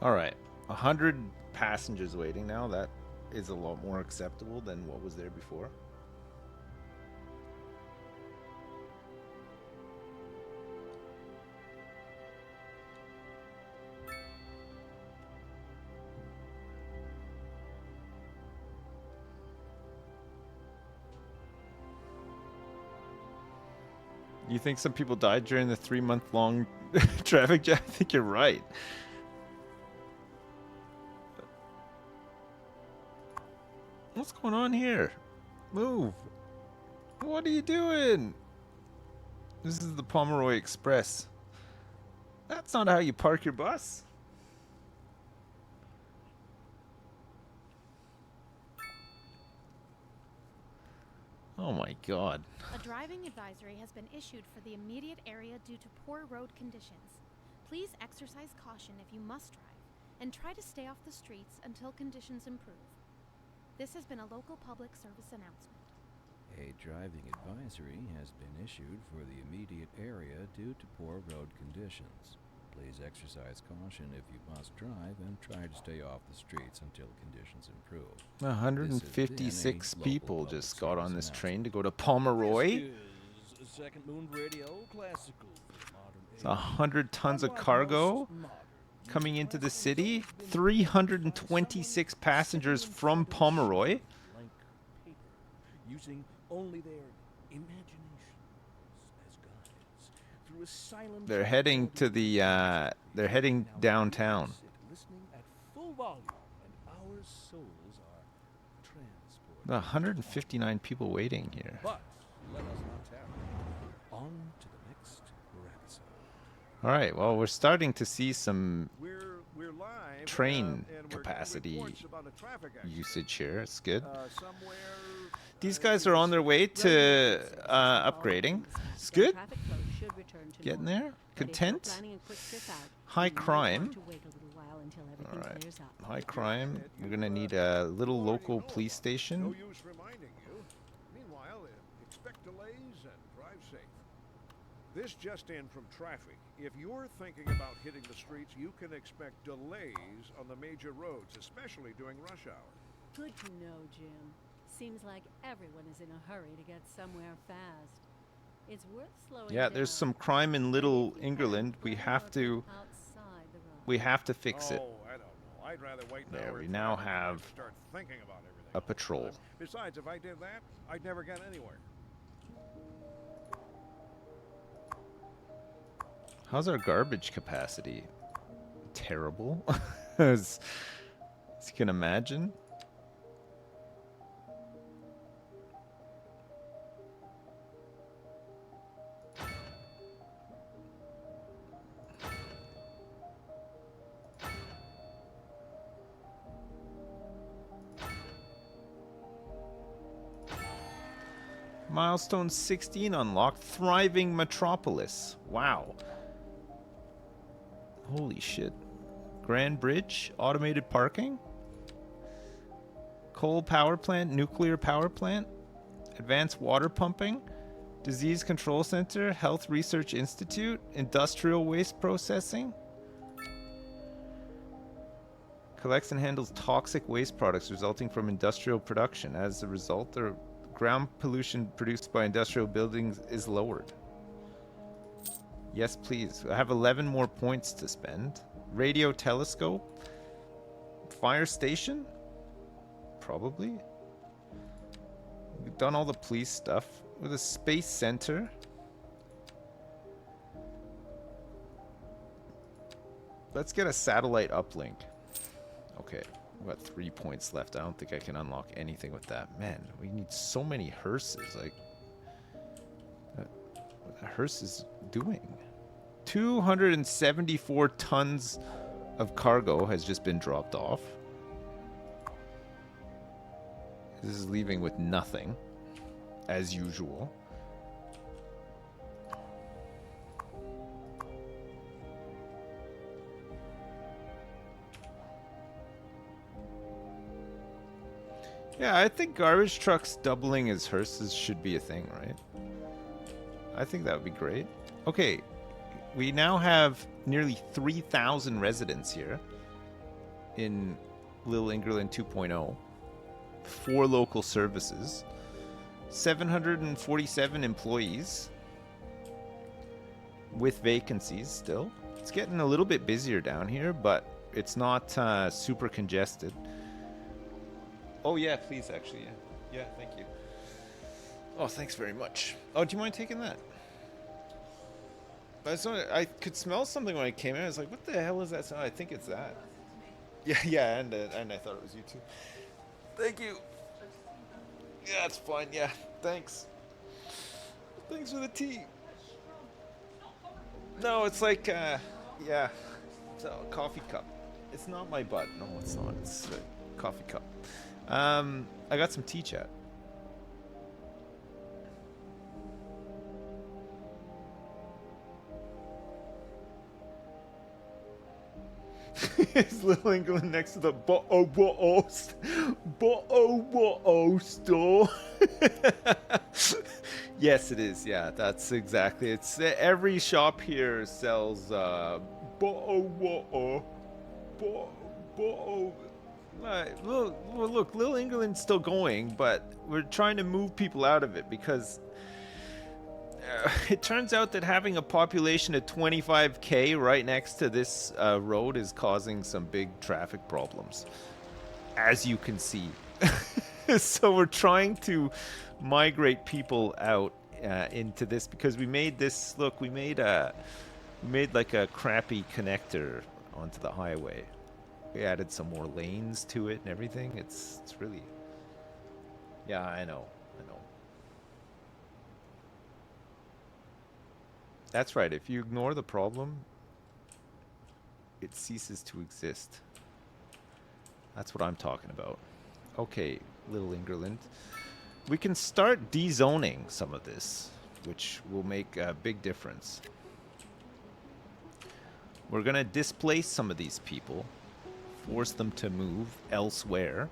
[SPEAKER 1] All right, 100 passengers waiting now. That is a lot more acceptable than what was there before. You think some people died during the 3-month-long traffic jam? I think you're right. What's going on here? Move. What are you doing? This is the Pomeroy Express. That's not how you park your bus. Oh my god.
[SPEAKER 6] A driving advisory has been issued for the immediate area due to poor road conditions. Please exercise caution if you must drive, and try to stay off the streets until conditions improve. This has been a local public service announcement.
[SPEAKER 2] A driving advisory has been issued for the immediate area due to poor road conditions. Please exercise caution if you must drive and try to stay off the streets until conditions improve.
[SPEAKER 1] 156 people just got on this train to go to Pomeroy.
[SPEAKER 3] This is Second Moon Radio Classical for modern
[SPEAKER 1] It's 100 tons of cargo coming into the city. 326 passengers from Pomeroy.
[SPEAKER 3] blank paper, using only their imaginations as guides through a silent.
[SPEAKER 1] They're heading to the they're heading downtown.
[SPEAKER 3] Listening at full volume, and our souls are transported.
[SPEAKER 1] 159 people waiting here.
[SPEAKER 3] But let us not tarry. On to the next episode.
[SPEAKER 1] All right, well, we're starting to see some
[SPEAKER 5] We're live.
[SPEAKER 1] train
[SPEAKER 5] and we're getting
[SPEAKER 1] capacity
[SPEAKER 5] reports about a traffic accident.
[SPEAKER 1] usage here. It's good.
[SPEAKER 5] Somewhere.
[SPEAKER 1] These guys are on their way to upgrading. It's good.
[SPEAKER 8] Traffic flow should return to
[SPEAKER 1] Getting
[SPEAKER 8] normal.
[SPEAKER 1] there.
[SPEAKER 8] But if you're
[SPEAKER 1] Content.
[SPEAKER 8] planning a quick trip out,
[SPEAKER 1] High
[SPEAKER 8] you might want
[SPEAKER 1] crime.
[SPEAKER 8] to wait a little while until everything
[SPEAKER 1] All right.
[SPEAKER 8] clears up.
[SPEAKER 1] High crime. We're gonna need a little local police
[SPEAKER 5] No
[SPEAKER 1] station.
[SPEAKER 5] use reminding you. Meanwhile, expect delays and drive safe. This just in from traffic. If you're thinking about hitting the streets, you can expect delays on the major roads, especially during rush hour.
[SPEAKER 8] Good to know, Jim. Seems like everyone is in a hurry to get somewhere fast. It's worth slowing
[SPEAKER 1] Yeah, there's
[SPEAKER 8] down.
[SPEAKER 1] some crime in Little
[SPEAKER 8] And if you
[SPEAKER 1] England.
[SPEAKER 8] can,
[SPEAKER 1] We
[SPEAKER 8] plan
[SPEAKER 1] have
[SPEAKER 8] your
[SPEAKER 1] to
[SPEAKER 8] trip outside the road.
[SPEAKER 1] we have to fix it.
[SPEAKER 5] Oh, I don't know. I'd rather wait an
[SPEAKER 1] There,
[SPEAKER 5] hour
[SPEAKER 1] we
[SPEAKER 5] in
[SPEAKER 1] now
[SPEAKER 5] traffic than
[SPEAKER 1] have
[SPEAKER 5] start thinking about everything.
[SPEAKER 1] a
[SPEAKER 5] all the
[SPEAKER 1] patrol.
[SPEAKER 5] time. Besides, if I did that, I'd never get anywhere.
[SPEAKER 1] How's our garbage capacity? Terrible. as you can imagine. Milestone 16 unlocked. Thriving Metropolis. Wow. Holy shit. Grand Bridge. Automated parking. Coal power plant. Nuclear power plant. Advanced water pumping. Disease Control Center. Health Research Institute. Industrial waste processing. Collects and handles toxic waste products resulting from industrial production. As a result, the ground pollution produced by industrial buildings is lowered. Yes, please. I have 11 more points to spend. Radio telescope. Fire station? Probably. We've done all the police stuff. With a space center. Let's get a satellite uplink. Okay, we've got 3 points left. I don't think I can unlock anything with that. Man, we need so many hearses. Like, what the hearse is doing? 274 tons of cargo has just been dropped off. This is leaving with nothing, as usual. Yeah, I think garbage trucks doubling as hearses should be a thing, right? I think that would be great. Okay, we now have nearly 3,000 residents here in Little Ingerland 2.0. 4 local services. 747 employees. With vacancies still. It's getting a little bit busier down here, but it's not super congested. Oh yeah, please actually, yeah. Yeah, thank you. Oh, thanks very much. Oh, do you mind taking that? I could smell something when I came in. I was like, what the hell is that sound? I think it's that. Yeah, and I thought it was you too. Thank you. Yeah, it's fine. Yeah, thanks. Thanks for the tea. No, it's like, yeah, it's a coffee cup. It's not my butt. No, it's not. It's a coffee cup. I got some tea, chat. Is Little England next to the Bo-O store? Yes, it is. Yeah, that's exactly. It's every shop here sells Bo-O. Look, Little England's still going, but we're trying to move people out of it because it turns out that having a population of 25k right next to this road is causing some big traffic problems, as you can see. So we're trying to migrate people out into this because we made this. Look, we made like a crappy connector onto the highway. We added some more lanes to it and everything. It's really... Yeah, I know. That's right. If you ignore the problem, it ceases to exist. That's what I'm talking about. Okay, Little England. We can start dezoning some of this, which will make a big difference. We're going to displace some of these people. Force them to move elsewhere.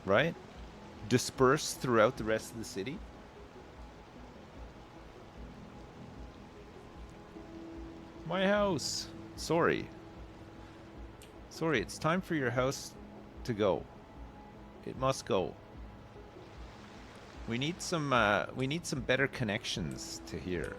[SPEAKER 1] Right? Disperse throughout the rest of the city. My house. Sorry, it's time for your house to go. It must go. We need some better connections to here.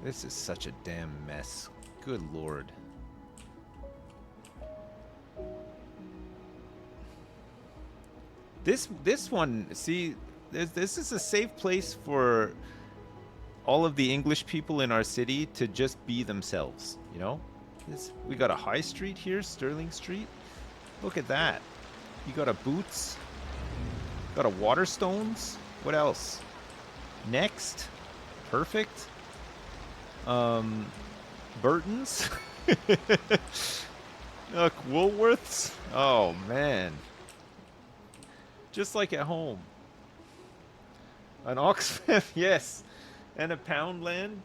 [SPEAKER 1] This is such a damn mess. Good lord. This one, see, this is a safe place for all of the English people in our city to just be themselves, you know? We got a high street here, Sterling Street. Look at that. You got a Boots. Got a Waterstones. What else? Next. Perfect. Burton's. Look, Woolworths. Oh man, just like at home. An Oxfam, yes, and a Poundland.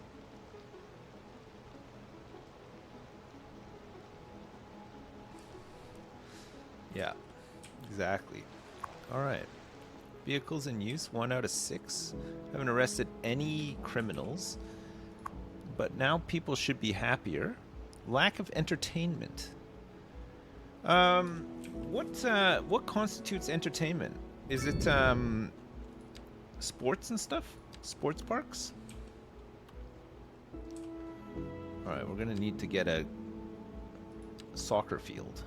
[SPEAKER 1] Yeah, exactly. All right. Vehicles in use, 1 out of 6. Haven't arrested any criminals. But now people should be happier. Lack of entertainment. What constitutes entertainment? Is it sports and stuff? Sports parks? All right, we're gonna need to get a soccer field.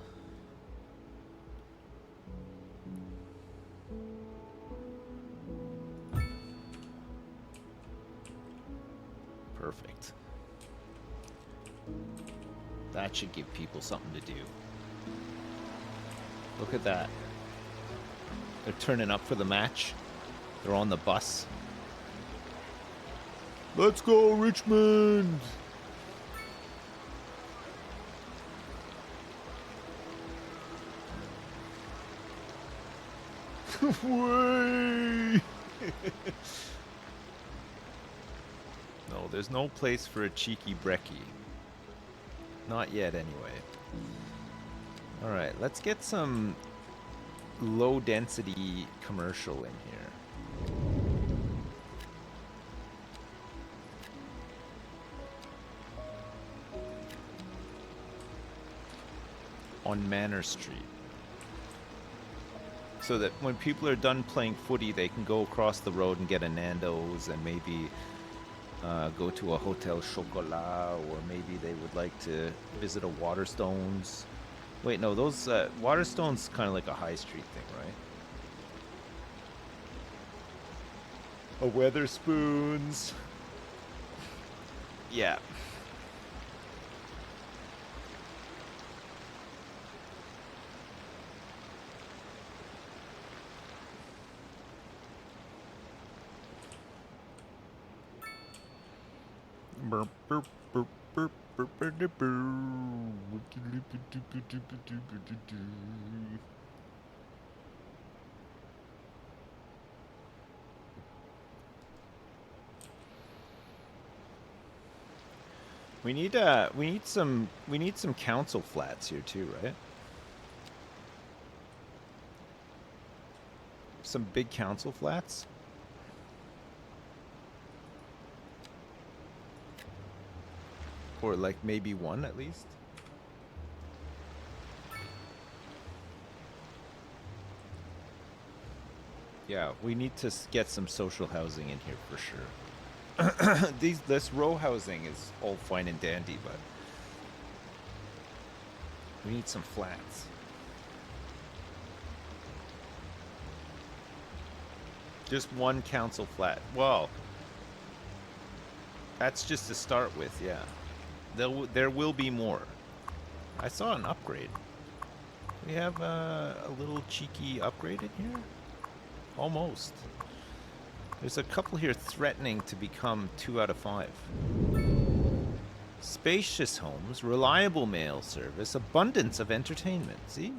[SPEAKER 1] Perfect. That should give people something to do. Look at that. They're turning up for the match. They're on the bus. Let's go, Richmond! Way! No, there's no place for a cheeky brekkie. Not yet, anyway. Alright, let's get some low-density commercial in here. On Manor Street. So that when people are done playing footy, they can go across the road and get a Nando's and maybe go to a Hotel Chocolat, or maybe they would like to visit a Waterstones. Wait, no, those Waterstones kind of like a high street thing, right? A Weatherspoons. Yeah. We need some council flats here too, right? Some big council flats. Or like maybe one at least. Yeah, we need to get some social housing in here for sure. This row housing is all fine and dandy, but we need some flats. Just one council flat. Well, that's just to start with, yeah. There will be more. I saw an upgrade. We have a little cheeky upgrade in here? Almost. There's a couple here threatening to become 2 out of 5. Spacious homes, reliable mail service, abundance of entertainment. See?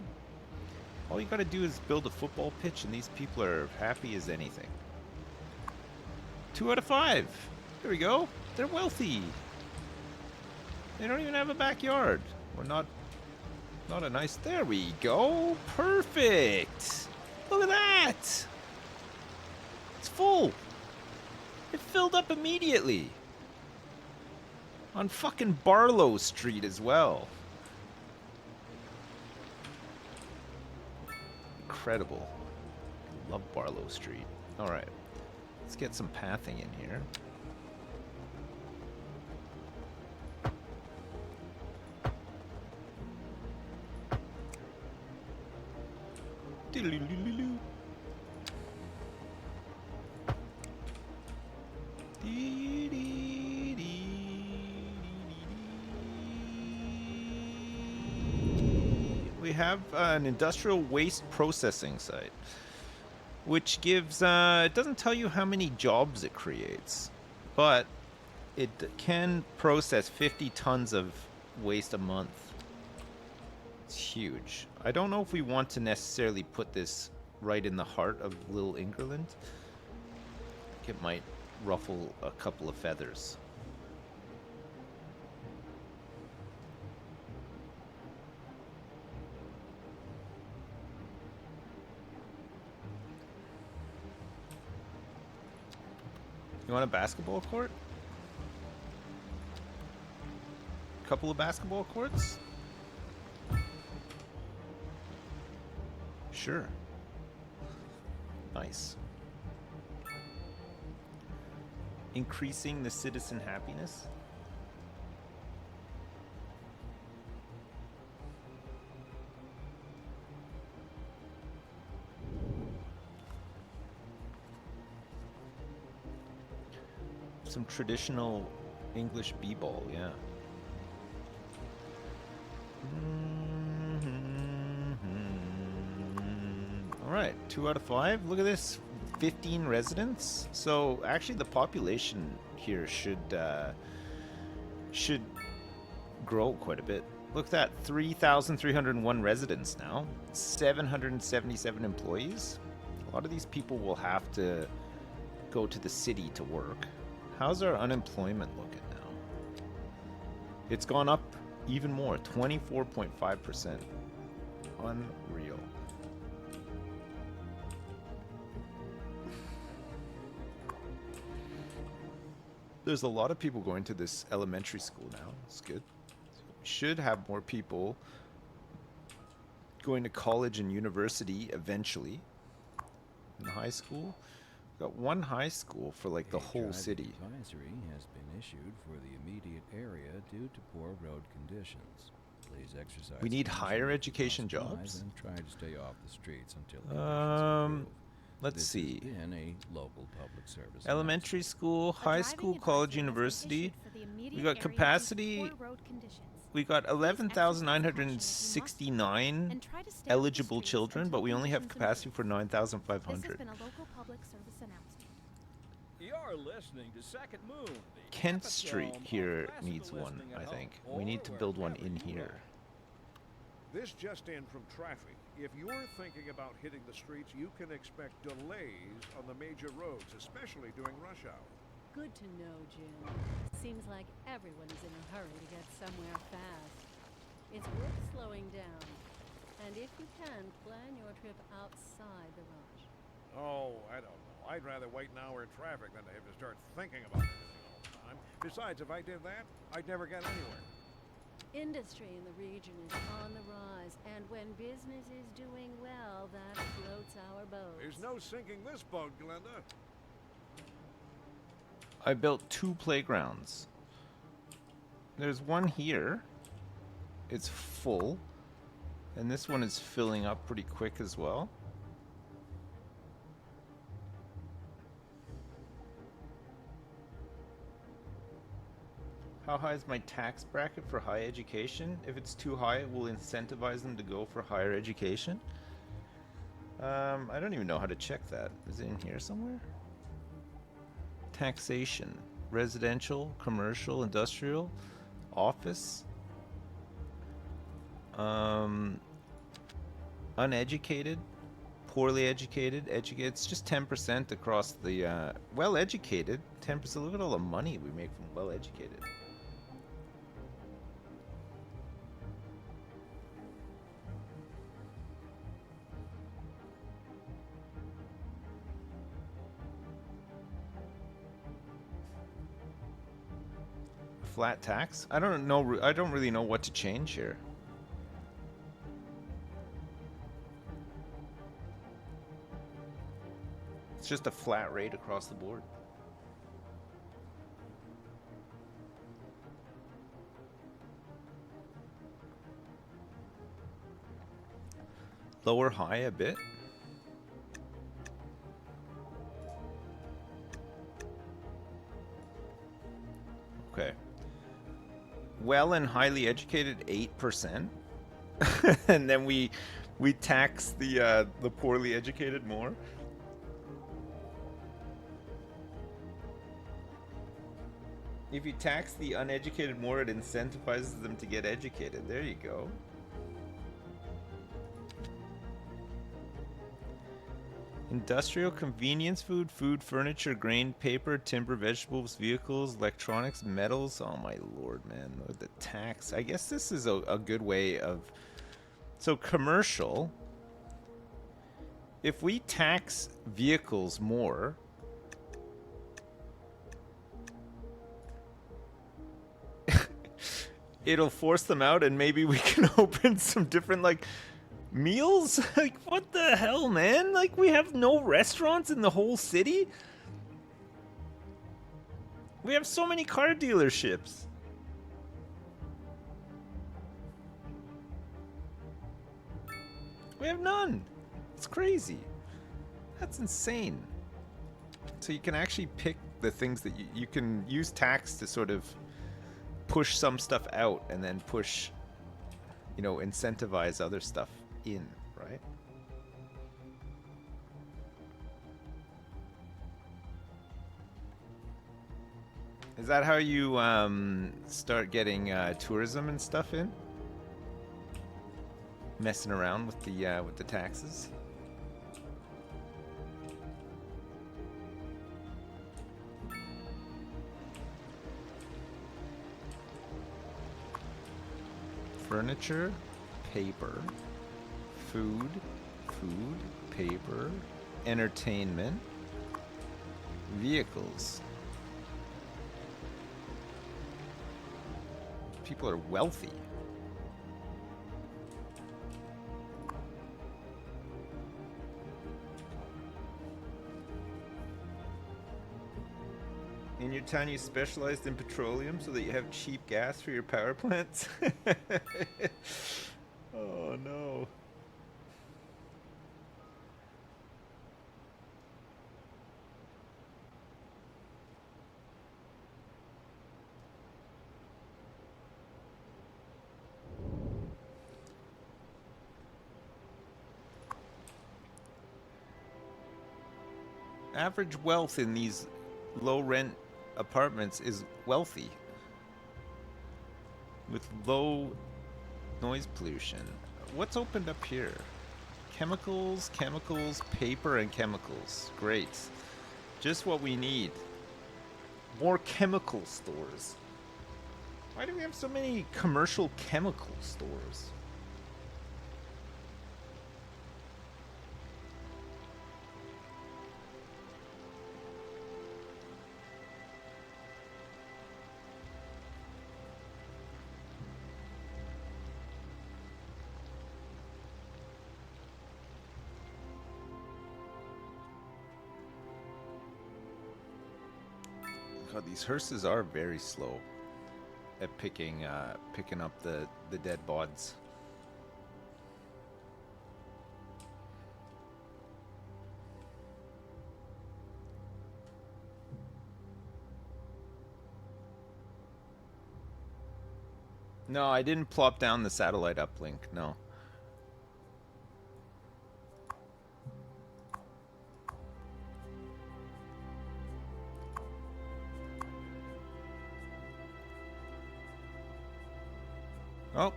[SPEAKER 1] All you gotta do is build a football pitch and these people are happy as anything. 2 out of 5. There we go. They're wealthy. They don't even have a backyard. Or not a nice... There we go. Perfect. Look at that. It's full. It filled up immediately. On fucking Barlow Street as well. Incredible. Love Barlow Street. Alright. Let's get some pathing in here. We have an industrial waste processing site, which gives, it doesn't tell you how many jobs it creates, but it can process 50 tons of waste a month. It's huge. I don't know if we want to necessarily put this right in the heart of Little England. It might ruffle a couple of feathers. You want a basketball court? Couple of basketball courts? Sure. Nice. Increasing the citizen happiness? Some traditional English b-ball, yeah. Alright, 2 out of 5. Look at this. 15 residents. So actually the population here should grow quite a bit. Look at that. 3,301 residents now. 777 employees. A lot of these people will have to go to the city to work. How's our unemployment looking now? It's gone up even more, 24.5%. Unreal. There's a lot of people going to this elementary school now. It's good. We should have more people going to college and university eventually. In high school. Got one high school for like the whole city.
[SPEAKER 2] Advisory has been issued for the immediate area due to poor road conditions. Please exercise.
[SPEAKER 1] We need higher education jobs.
[SPEAKER 2] And try to stay off the streets until
[SPEAKER 1] let's see.
[SPEAKER 2] In a local public service.
[SPEAKER 1] Elementary school, high school, college, university. We got capacity. We got 11,969 eligible children, but we only have capacity for 9,500.
[SPEAKER 3] You're listening to Second Moon.
[SPEAKER 1] Kent Street here needs one, I think. We need to build one in here.
[SPEAKER 5] This just in from traffic. If you're thinking about hitting the streets, you can expect delays on the major roads, especially during rush hour.
[SPEAKER 8] Good to know, Jim. Seems like everyone is in a hurry to get somewhere fast. It's worth slowing down. And if you can, plan your trip outside the rush.
[SPEAKER 5] Oh, I don't know. I'd rather wait an hour in traffic than to have to start thinking about everything all the time. Besides, if I did that, I'd never get anywhere.
[SPEAKER 8] Industry in the region is on the rise, and when business is doing well, that floats our boat.
[SPEAKER 5] There's no sinking this boat, Glenda.
[SPEAKER 1] I built 2 playgrounds. There's one here. It's full. And this one is filling up pretty quick as well. How high is my tax bracket for high education? If it's too high, it will incentivize them to go for higher education. I don't even know how to check that. Is it in here somewhere? Taxation. Residential, commercial, industrial, office. Uneducated, poorly educated, educated. It's just 10% across the well-educated. 10%. Look at all the money we make from well-educated. Flat tax? I don't know. I don't really know what to change here. It's just a flat rate across the board. Lower high a bit. Okay. Well and highly educated 8%. And then we tax the poorly educated more. If you tax the uneducated more, it incentivizes them to get educated. There you go. Industrial convenience food, food, furniture, grain, paper, timber, vegetables, vehicles, electronics, metals. Oh my lord, man. The tax. I guess this is a good way of... So commercial. If we tax vehicles more... it'll force them out and maybe we can open some different, like... meals? Like, what the hell, man? Like, we have no restaurants in the whole city? We have so many car dealerships. We have none. It's crazy. That's insane. So you can actually pick the things that you can use tax to sort of push some stuff out and then push, you know, incentivize other stuff in, right? Is that how you start getting tourism and stuff in? Messing around with the taxes? Furniture, paper, food, paper, entertainment, vehicles. People are wealthy. In your town, you specialized in petroleum so that you have cheap gas for your power plants? Oh no. Average wealth in these low rent apartments is wealthy with low noise pollution. What's opened up here? Chemicals, paper, and chemicals. Great. Just what we need. More chemical stores. Why do we have so many commercial chemical stores? God, these hearses are very slow at picking up the dead bods. No, I didn't plop down the satellite uplink, no. Oh,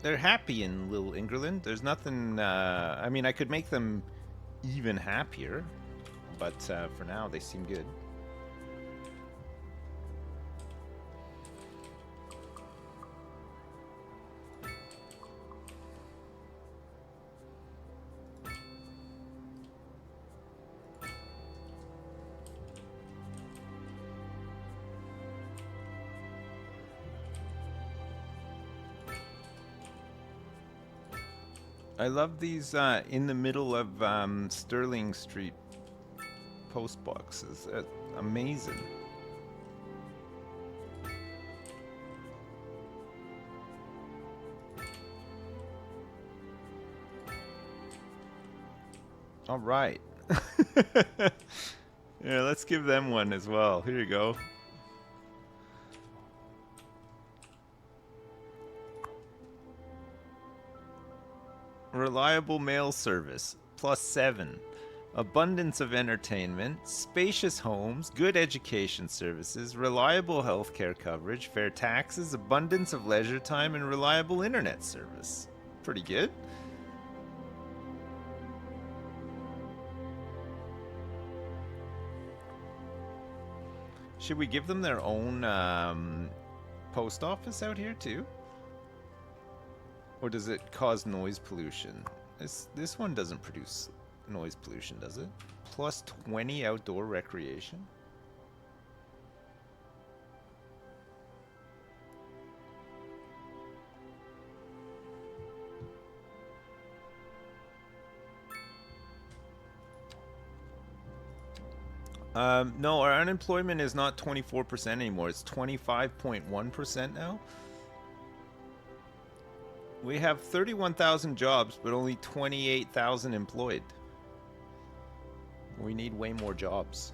[SPEAKER 1] they're happy in Little England. There's nothing, I mean, I could make them even happier, but for now they seem good. I love these in the middle of Sterling Street post boxes. Amazing. All right. Yeah, let's give them one as well. Here you go. Reliable mail service, +7. abundance of entertainment, spacious homes, good education services, reliable healthcare coverage, fair taxes, abundance of leisure time, and reliable internet service. Pretty good. Should we give them their own post office out here too? Or does it cause noise pollution? This one doesn't produce noise pollution, does it? Plus 20 outdoor recreation? No, our unemployment is not 24% anymore. It's 25.1% now. We have 31,000 jobs, but only 28,000 employed. We need way more jobs.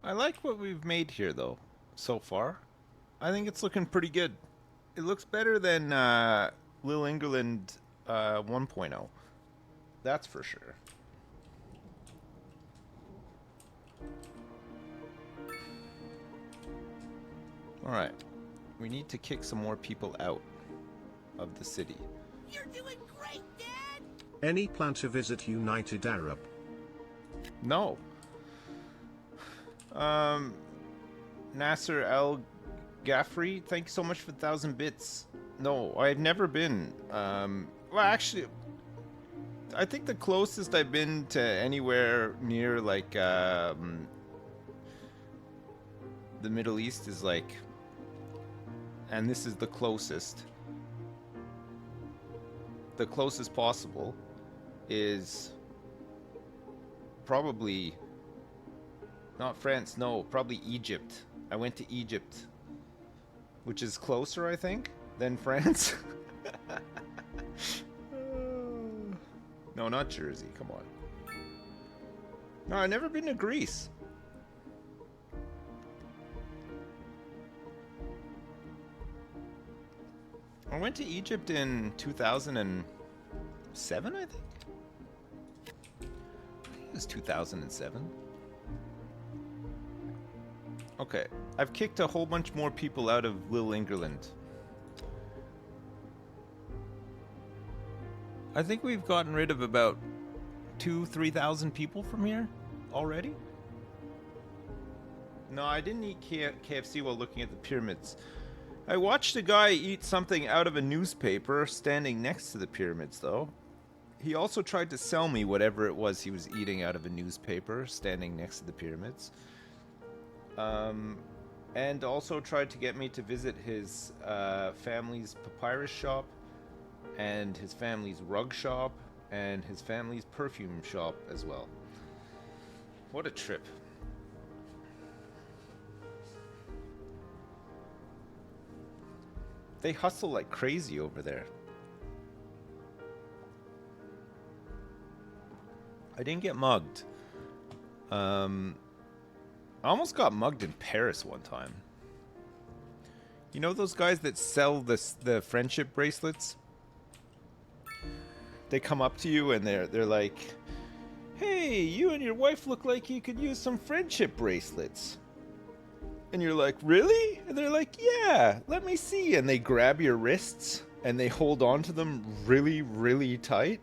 [SPEAKER 1] I like what we've made here, though, so far. I think it's looking pretty good. It looks better than Little England 1.0. That's for sure. Alright. We need to kick some more people out of the city.
[SPEAKER 7] You're doing great, Dad!
[SPEAKER 4] Any plan to visit United Arab?
[SPEAKER 1] No. Nasser Al Ghaffri, thank you so much for 1,000 bits. No, I've never been. Well, actually, I think the closest I've been to anywhere near, like, the Middle East is, like, and this is the closest possible, is probably not France, no, probably Egypt. I went to Egypt, which is closer, I think, than France. No, not Jersey, come on. No, I've never been to Greece. I went to Egypt in 2007, I think. I think it was 2007. Okay, I've kicked a whole bunch more people out of Little England. I think we've gotten rid of about 2,000-3,000 people from here already. No, I didn't eat KFC while looking at the pyramids. I watched a guy eat something out of a newspaper standing next to the pyramids, though. He also tried to sell me whatever it was he was eating out of a newspaper standing next to the pyramids. And also tried to get me to visit his family's papyrus shop, and his family's rug shop, and his family's perfume shop as well. What a trip. They hustle like crazy over there. I didn't get mugged. I almost got mugged in Paris one time. You know those guys that sell the friendship bracelets? They come up to you and they're like, "Hey, you and your wife look like you could use some friendship bracelets." And you're like, "Really?" And they're like, "Yeah, let me see." And they grab your wrists and they hold on to them really, really tight.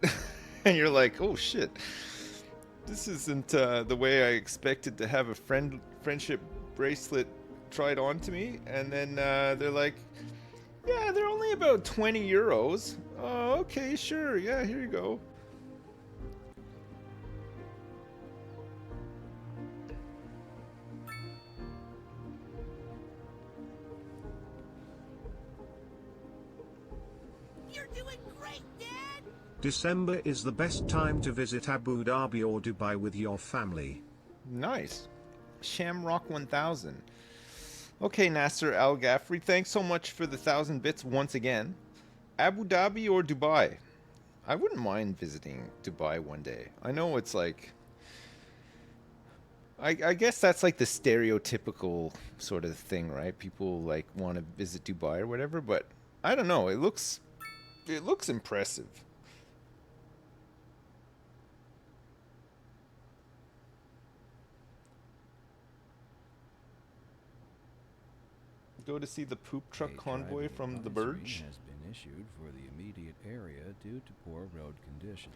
[SPEAKER 1] And you're like, "Oh shit. This isn't the way I expected to have a friendship bracelet tried on to me." And then they're like, "Yeah, they're only about 20 euros. Oh, okay, sure. Yeah, here you go."
[SPEAKER 7] you're doing great, Dad!
[SPEAKER 4] December is the best time to visit Abu Dhabi or Dubai with your family.
[SPEAKER 1] Nice. Shamrock 1000. Okay, Nasser Al Ghaffri, thanks so much for the 1,000 bits once again. Abu Dhabi or Dubai? I wouldn't mind visiting Dubai one day. I know it's like... I guess that's like the stereotypical sort of thing, right? People like want to visit Dubai or whatever, but I don't know. It looks impressive. Go to see the poop truck convoy from the Burj.
[SPEAKER 2] Has been issued for the immediate area due to poor road conditions.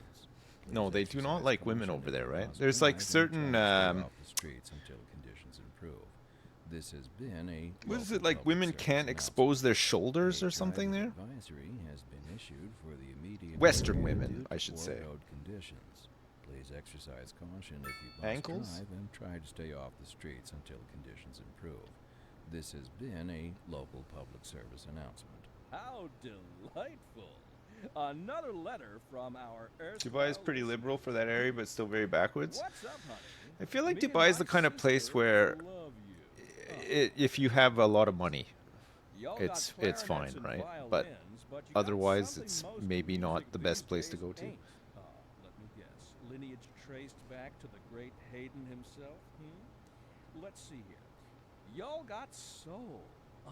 [SPEAKER 1] No, they do not like women over there, right?
[SPEAKER 2] Must
[SPEAKER 1] There's like
[SPEAKER 2] drive and
[SPEAKER 1] certain
[SPEAKER 2] try to stay off the streets until conditions improve. This has been a
[SPEAKER 1] what is
[SPEAKER 2] local
[SPEAKER 1] it like
[SPEAKER 2] public
[SPEAKER 1] women
[SPEAKER 2] service
[SPEAKER 1] can't expose their shoulders or something there?
[SPEAKER 2] Advisory has been issued for the immediate
[SPEAKER 1] Western
[SPEAKER 2] area
[SPEAKER 1] women,
[SPEAKER 2] due to
[SPEAKER 1] I should
[SPEAKER 2] poor
[SPEAKER 1] say.
[SPEAKER 2] Road conditions. Please exercise caution if you must
[SPEAKER 1] Ankles?
[SPEAKER 2] drive and try to stay off the streets until conditions improve. This has been a local public service announcement.
[SPEAKER 3] How delightful! Another letter from our
[SPEAKER 1] Dubai is pretty liberal for that area, but still very backwards.
[SPEAKER 3] What's up, honey?
[SPEAKER 1] I feel like
[SPEAKER 3] Me and
[SPEAKER 1] Dubai is
[SPEAKER 3] my
[SPEAKER 1] the kind of place
[SPEAKER 3] sister
[SPEAKER 1] where
[SPEAKER 3] love you.
[SPEAKER 1] if you have a lot of money,
[SPEAKER 3] Y'all
[SPEAKER 1] it's
[SPEAKER 3] got
[SPEAKER 1] fine,
[SPEAKER 3] clarinets and
[SPEAKER 1] right? But
[SPEAKER 3] violins, but you got
[SPEAKER 1] otherwise,
[SPEAKER 3] something
[SPEAKER 1] it's
[SPEAKER 3] most
[SPEAKER 1] maybe not
[SPEAKER 3] music
[SPEAKER 1] the best
[SPEAKER 3] these
[SPEAKER 1] place to
[SPEAKER 3] days
[SPEAKER 1] go to.
[SPEAKER 3] ain't. Let me guess. Lineage traced back to the great Haydn himself? Let's see here. Y'all got soul. Oh,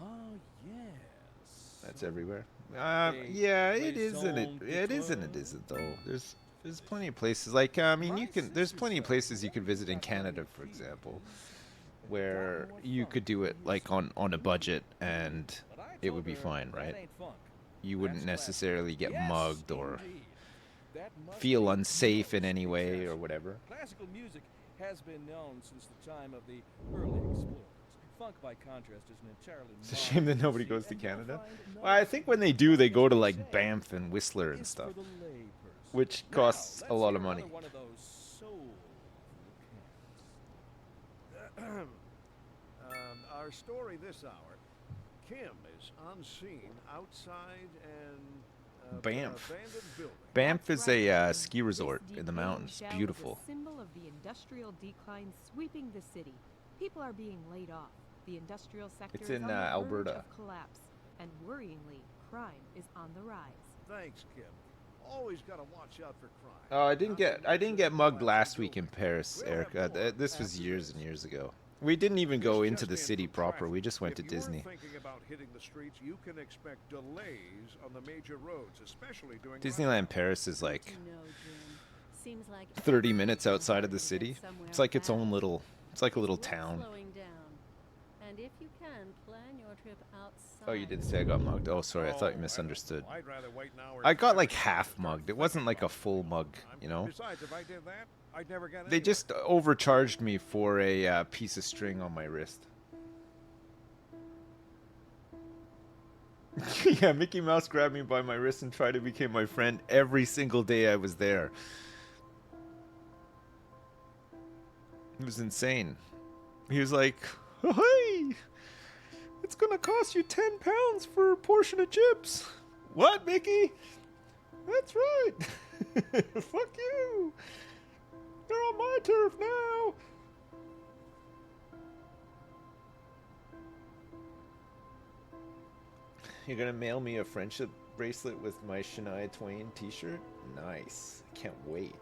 [SPEAKER 3] yes.
[SPEAKER 1] That's everywhere.
[SPEAKER 3] A
[SPEAKER 1] Yeah, it is and it
[SPEAKER 3] raison
[SPEAKER 1] it is and it
[SPEAKER 3] d'etre.
[SPEAKER 1] isn't though. There's plenty of places like I mean you can there's plenty of places you could visit in Canada, for example, where you could do it like on a budget and
[SPEAKER 3] But I
[SPEAKER 1] it
[SPEAKER 3] told
[SPEAKER 1] would be
[SPEAKER 3] her
[SPEAKER 1] fine,
[SPEAKER 3] that
[SPEAKER 1] right?
[SPEAKER 3] ain't funk.
[SPEAKER 1] You wouldn't
[SPEAKER 3] That's
[SPEAKER 1] necessarily get
[SPEAKER 3] Yes,
[SPEAKER 1] mugged or
[SPEAKER 3] indeed. That must
[SPEAKER 1] feel
[SPEAKER 3] be
[SPEAKER 1] unsafe in
[SPEAKER 3] most
[SPEAKER 1] any way or
[SPEAKER 3] exceptional.
[SPEAKER 1] whatever.
[SPEAKER 3] Classical music has been known since the time of the early explorers. Funk, by contrast, is an entirely
[SPEAKER 1] It's a shame that
[SPEAKER 3] modern
[SPEAKER 1] nobody
[SPEAKER 3] pursuit,
[SPEAKER 1] goes to
[SPEAKER 3] and you'll
[SPEAKER 1] Canada.
[SPEAKER 3] find
[SPEAKER 1] Well, I
[SPEAKER 3] none
[SPEAKER 1] think when they do, they go to like
[SPEAKER 3] say
[SPEAKER 1] Banff and Whistler and
[SPEAKER 3] is
[SPEAKER 1] stuff,
[SPEAKER 3] for the layperson.
[SPEAKER 1] which
[SPEAKER 3] Now,
[SPEAKER 1] costs a
[SPEAKER 3] let's
[SPEAKER 1] lot
[SPEAKER 3] hear
[SPEAKER 1] of money.
[SPEAKER 3] another one of those soul cats.
[SPEAKER 5] Our story this hour. Kim is on scene outside an
[SPEAKER 1] Banff.
[SPEAKER 5] abandoned building.
[SPEAKER 1] Banff is a
[SPEAKER 9] Right.
[SPEAKER 1] ski resort
[SPEAKER 9] This
[SPEAKER 1] in the
[SPEAKER 9] decaying
[SPEAKER 1] mountains.
[SPEAKER 9] shell is a
[SPEAKER 1] Beautiful.
[SPEAKER 9] symbol of the industrial decline sweeping the city. People are being laid off. The industrial sector
[SPEAKER 1] It's
[SPEAKER 9] is
[SPEAKER 1] in,
[SPEAKER 9] on the verge
[SPEAKER 1] Alberta.
[SPEAKER 9] of collapse, and worryingly, crime is on the rise.
[SPEAKER 5] Thanks, Kim. Always got to watch out for crime.
[SPEAKER 1] Oh, I didn't get mugged last week in Paris, Erica. This was years and years ago. We didn't even go
[SPEAKER 5] This
[SPEAKER 1] into
[SPEAKER 5] just
[SPEAKER 1] the
[SPEAKER 5] in
[SPEAKER 1] city
[SPEAKER 5] from
[SPEAKER 1] proper.
[SPEAKER 5] traffic.
[SPEAKER 1] We just went to
[SPEAKER 5] If you're
[SPEAKER 1] Disney.
[SPEAKER 5] thinking about hitting the streets, you can expect delays on the major roads, especially during
[SPEAKER 1] Disneyland Paris is like
[SPEAKER 8] You know, Jim, seems like
[SPEAKER 1] 30
[SPEAKER 8] everyone's
[SPEAKER 1] minutes
[SPEAKER 8] in a
[SPEAKER 1] outside of
[SPEAKER 8] hurry
[SPEAKER 1] the
[SPEAKER 8] to get
[SPEAKER 1] city.
[SPEAKER 8] somewhere
[SPEAKER 1] It's like its own
[SPEAKER 8] fast.
[SPEAKER 1] little, it's like a little
[SPEAKER 8] It's worth
[SPEAKER 1] town.
[SPEAKER 8] slowing down. And if you can, plan your trip outside.
[SPEAKER 1] Oh, you did say I got mugged. Oh, sorry, I thought you
[SPEAKER 5] Oh,
[SPEAKER 1] misunderstood.
[SPEAKER 5] I'd rather wait an hour
[SPEAKER 1] I got
[SPEAKER 5] in
[SPEAKER 1] like
[SPEAKER 5] traffic
[SPEAKER 1] half
[SPEAKER 5] than
[SPEAKER 1] mugged. It
[SPEAKER 5] think
[SPEAKER 1] wasn't like a
[SPEAKER 5] about it.
[SPEAKER 1] full mug, you know?
[SPEAKER 5] Besides, if I did that, I'd never get
[SPEAKER 1] They
[SPEAKER 5] anywhere.
[SPEAKER 1] just overcharged me for a piece of string on my wrist. Yeah, Mickey Mouse grabbed me by my wrist and tried to become my friend every single day I was there. It was insane. He was like, "Oh, hey, it's gonna cost you £10 for a portion of chips." What, Mickey? That's right. Fuck you. You're on my turf now. You're gonna mail me a friendship bracelet with my Shania Twain t-shirt? Nice. Can't wait.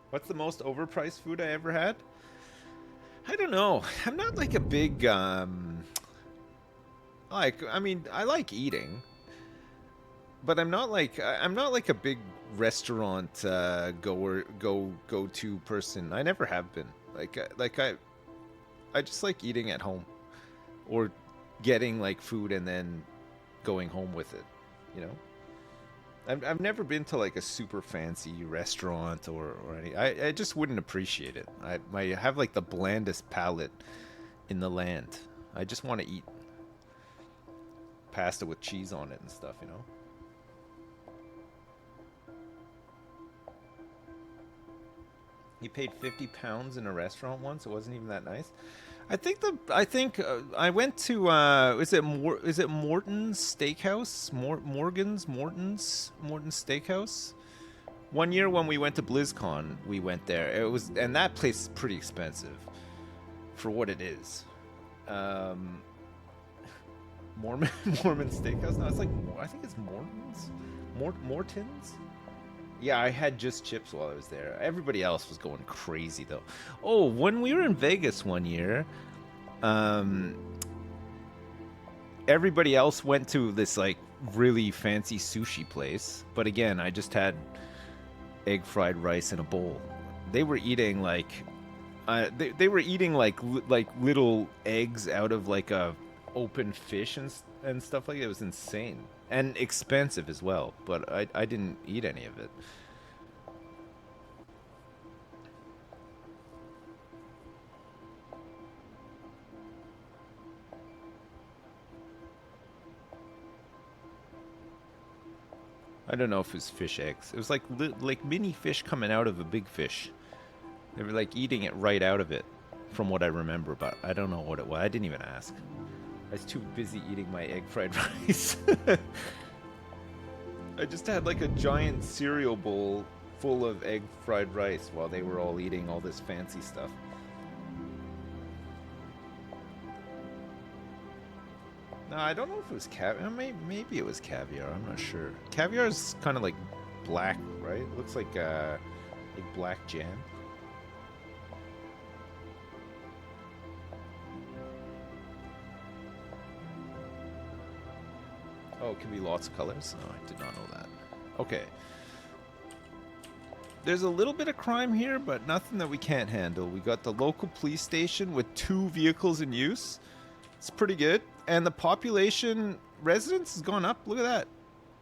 [SPEAKER 1] What's the most overpriced food I ever had? I don't know. I'm not like a big like I mean, I like eating. But I'm not like a big restaurant go to person. I never have been. I just like eating at home or getting like food and then going home with it, you know? I've never been to like a super fancy restaurant or any. I just wouldn't appreciate it. I have like the blandest palate in the land. I just want to eat pasta with cheese on it and stuff, you know? You paid £50 in a restaurant once. It wasn't even that nice. I went to is it Morton's Steakhouse? Morton's Steakhouse? One year when we went to BlizzCon, we went there. And that place is pretty expensive for what it is. Mormon Steakhouse? No, it's like, I think it's Morton's? Yeah, I had just chips while I was there. Everybody else was going crazy though. Oh, when we were in Vegas one year, everybody else went to this like really fancy sushi place, but again, I just had egg fried rice in a bowl. They were eating like they were eating like little eggs out of like a open fish and stuff like that. It was insane and expensive as well, but I didn't eat any of it. I don't know if it was fish eggs. It was like mini fish coming out of a big fish. They were like eating it right out of it, from what I remember, but I don't know what it was. I didn't even ask. I was too busy eating my egg fried rice. I just had like a giant cereal bowl full of egg fried rice while they were all eating all this fancy stuff. No, I don't know if it was caviar. Maybe it was caviar. I'm not sure. Caviar is kind of like black, right? It looks like black jam. Oh, it can be lots of colors? Oh, I did not know that. Okay. There's a little bit of crime here, but nothing that we can't handle. We got the local police station with 2 vehicles in use. It's pretty good. And the population residence has gone up. Look at that.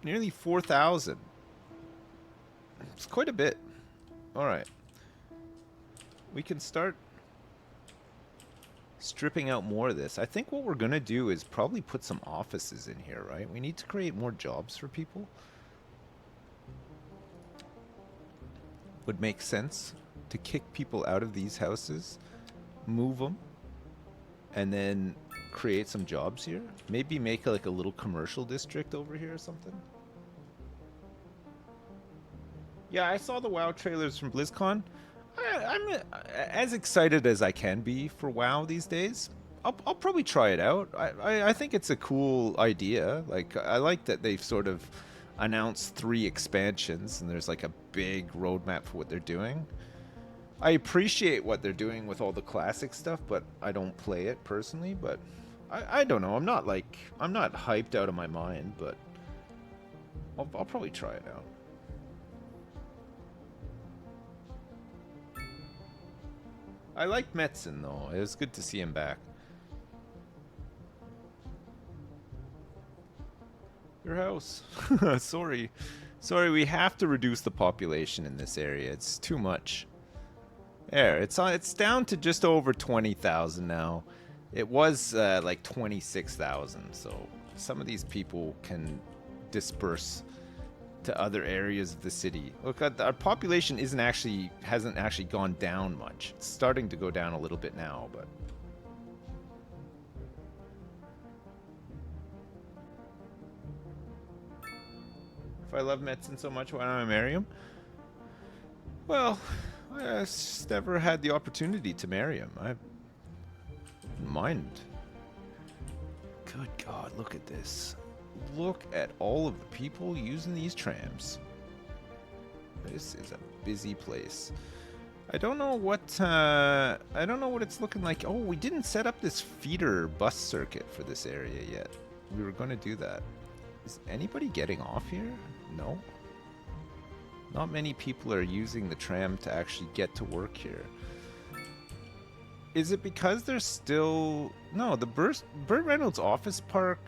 [SPEAKER 1] Nearly 4,000. It's quite a bit. All right. We can start stripping out more of this. I think what we're going to do is probably put some offices in here, right? We need to create more jobs for people. Would make sense to kick people out of these houses, move them, and then create some jobs here. Maybe make like a little commercial district over here or something. Yeah, I saw the WoW trailers from BlizzCon. I'm as excited as I can be for WoW these days. I'll probably try it out. I think it's a cool idea. Like, I like that they've sort of announced 3 expansions and there's like a big roadmap for what they're doing. I appreciate what they're doing with all the classic stuff, but I don't play it personally. But I don't know. I'm not hyped out of my mind, but I'll probably try it out. I like Metzen though. It was good to see him back. Your house. Sorry, we have to reduce the population in this area. It's too much. There, it's down to just over 20,000 now. It was like 26,000, so some of these people can disperse to other areas of the city. Look, our population hasn't actually gone down much. It's starting to go down a little bit now, but if I love Metzen so much, why don't I marry him? Well, I just never had the opportunity to marry him. I didn't mind. Good God, look at this. Look at all of the people using these trams. This is a busy place. I don't know what it's looking like. Oh, we didn't set up this feeder bus circuit for this area yet. We were going to do that. Is anybody getting off here? No. Not many people are using the tram to actually get to work here. Is it because there's still... No, the Burt Reynolds Office Park...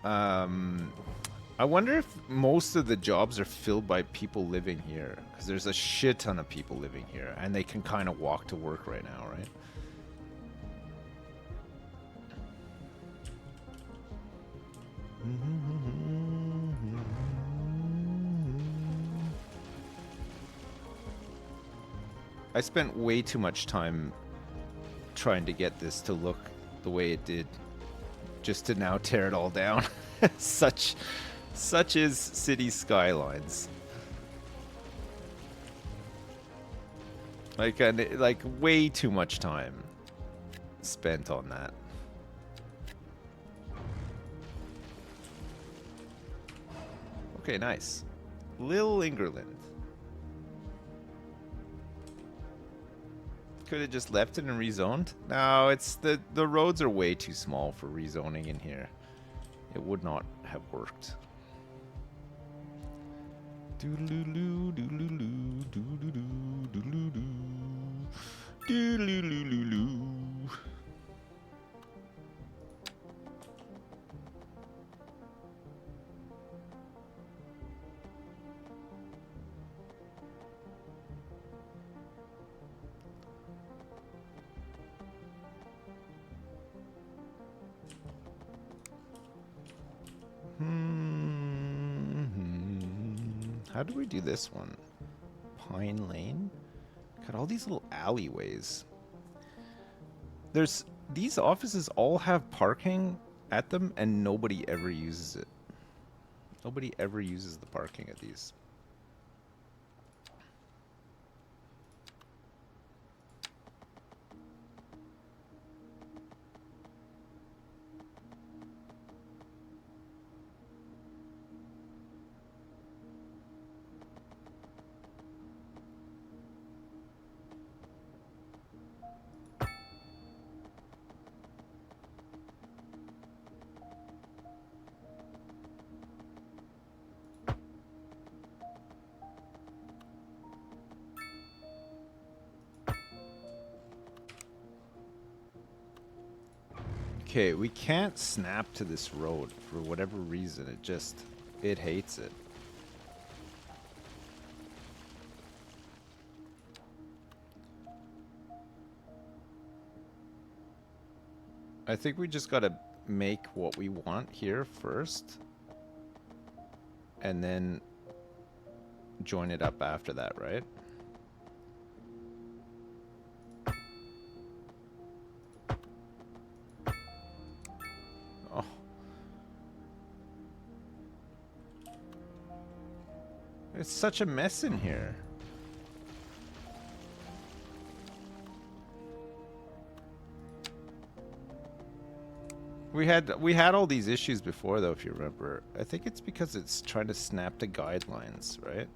[SPEAKER 1] I wonder if most of the jobs are filled by people living here. Because there's a shit ton of people living here. And they can kind of walk to work right now, right? I spent way too much time trying to get this to look the way it did, just to now tear it all down. Such is Cities Skylines. Like way too much time spent on that. Okay, nice. Lil Ingerland. Could have just left it and rezoned. No, it's the roads are way too small for rezoning in here. It would not have worked. Doodaloo, doodaloo, doodaloo, doodaloo, doodaloo. How do we do this one? Pine Lane? Got all these little alleyways. These offices all have parking at them and nobody ever uses it. Nobody ever uses the parking at these. Okay, we can't snap to this road for whatever reason. It hates it. I think we just gotta make what we want here first, and then join it up after that, right? It's such a mess in here. We had all these issues before though, if you remember. I think it's because it's trying to snap to guidelines, right?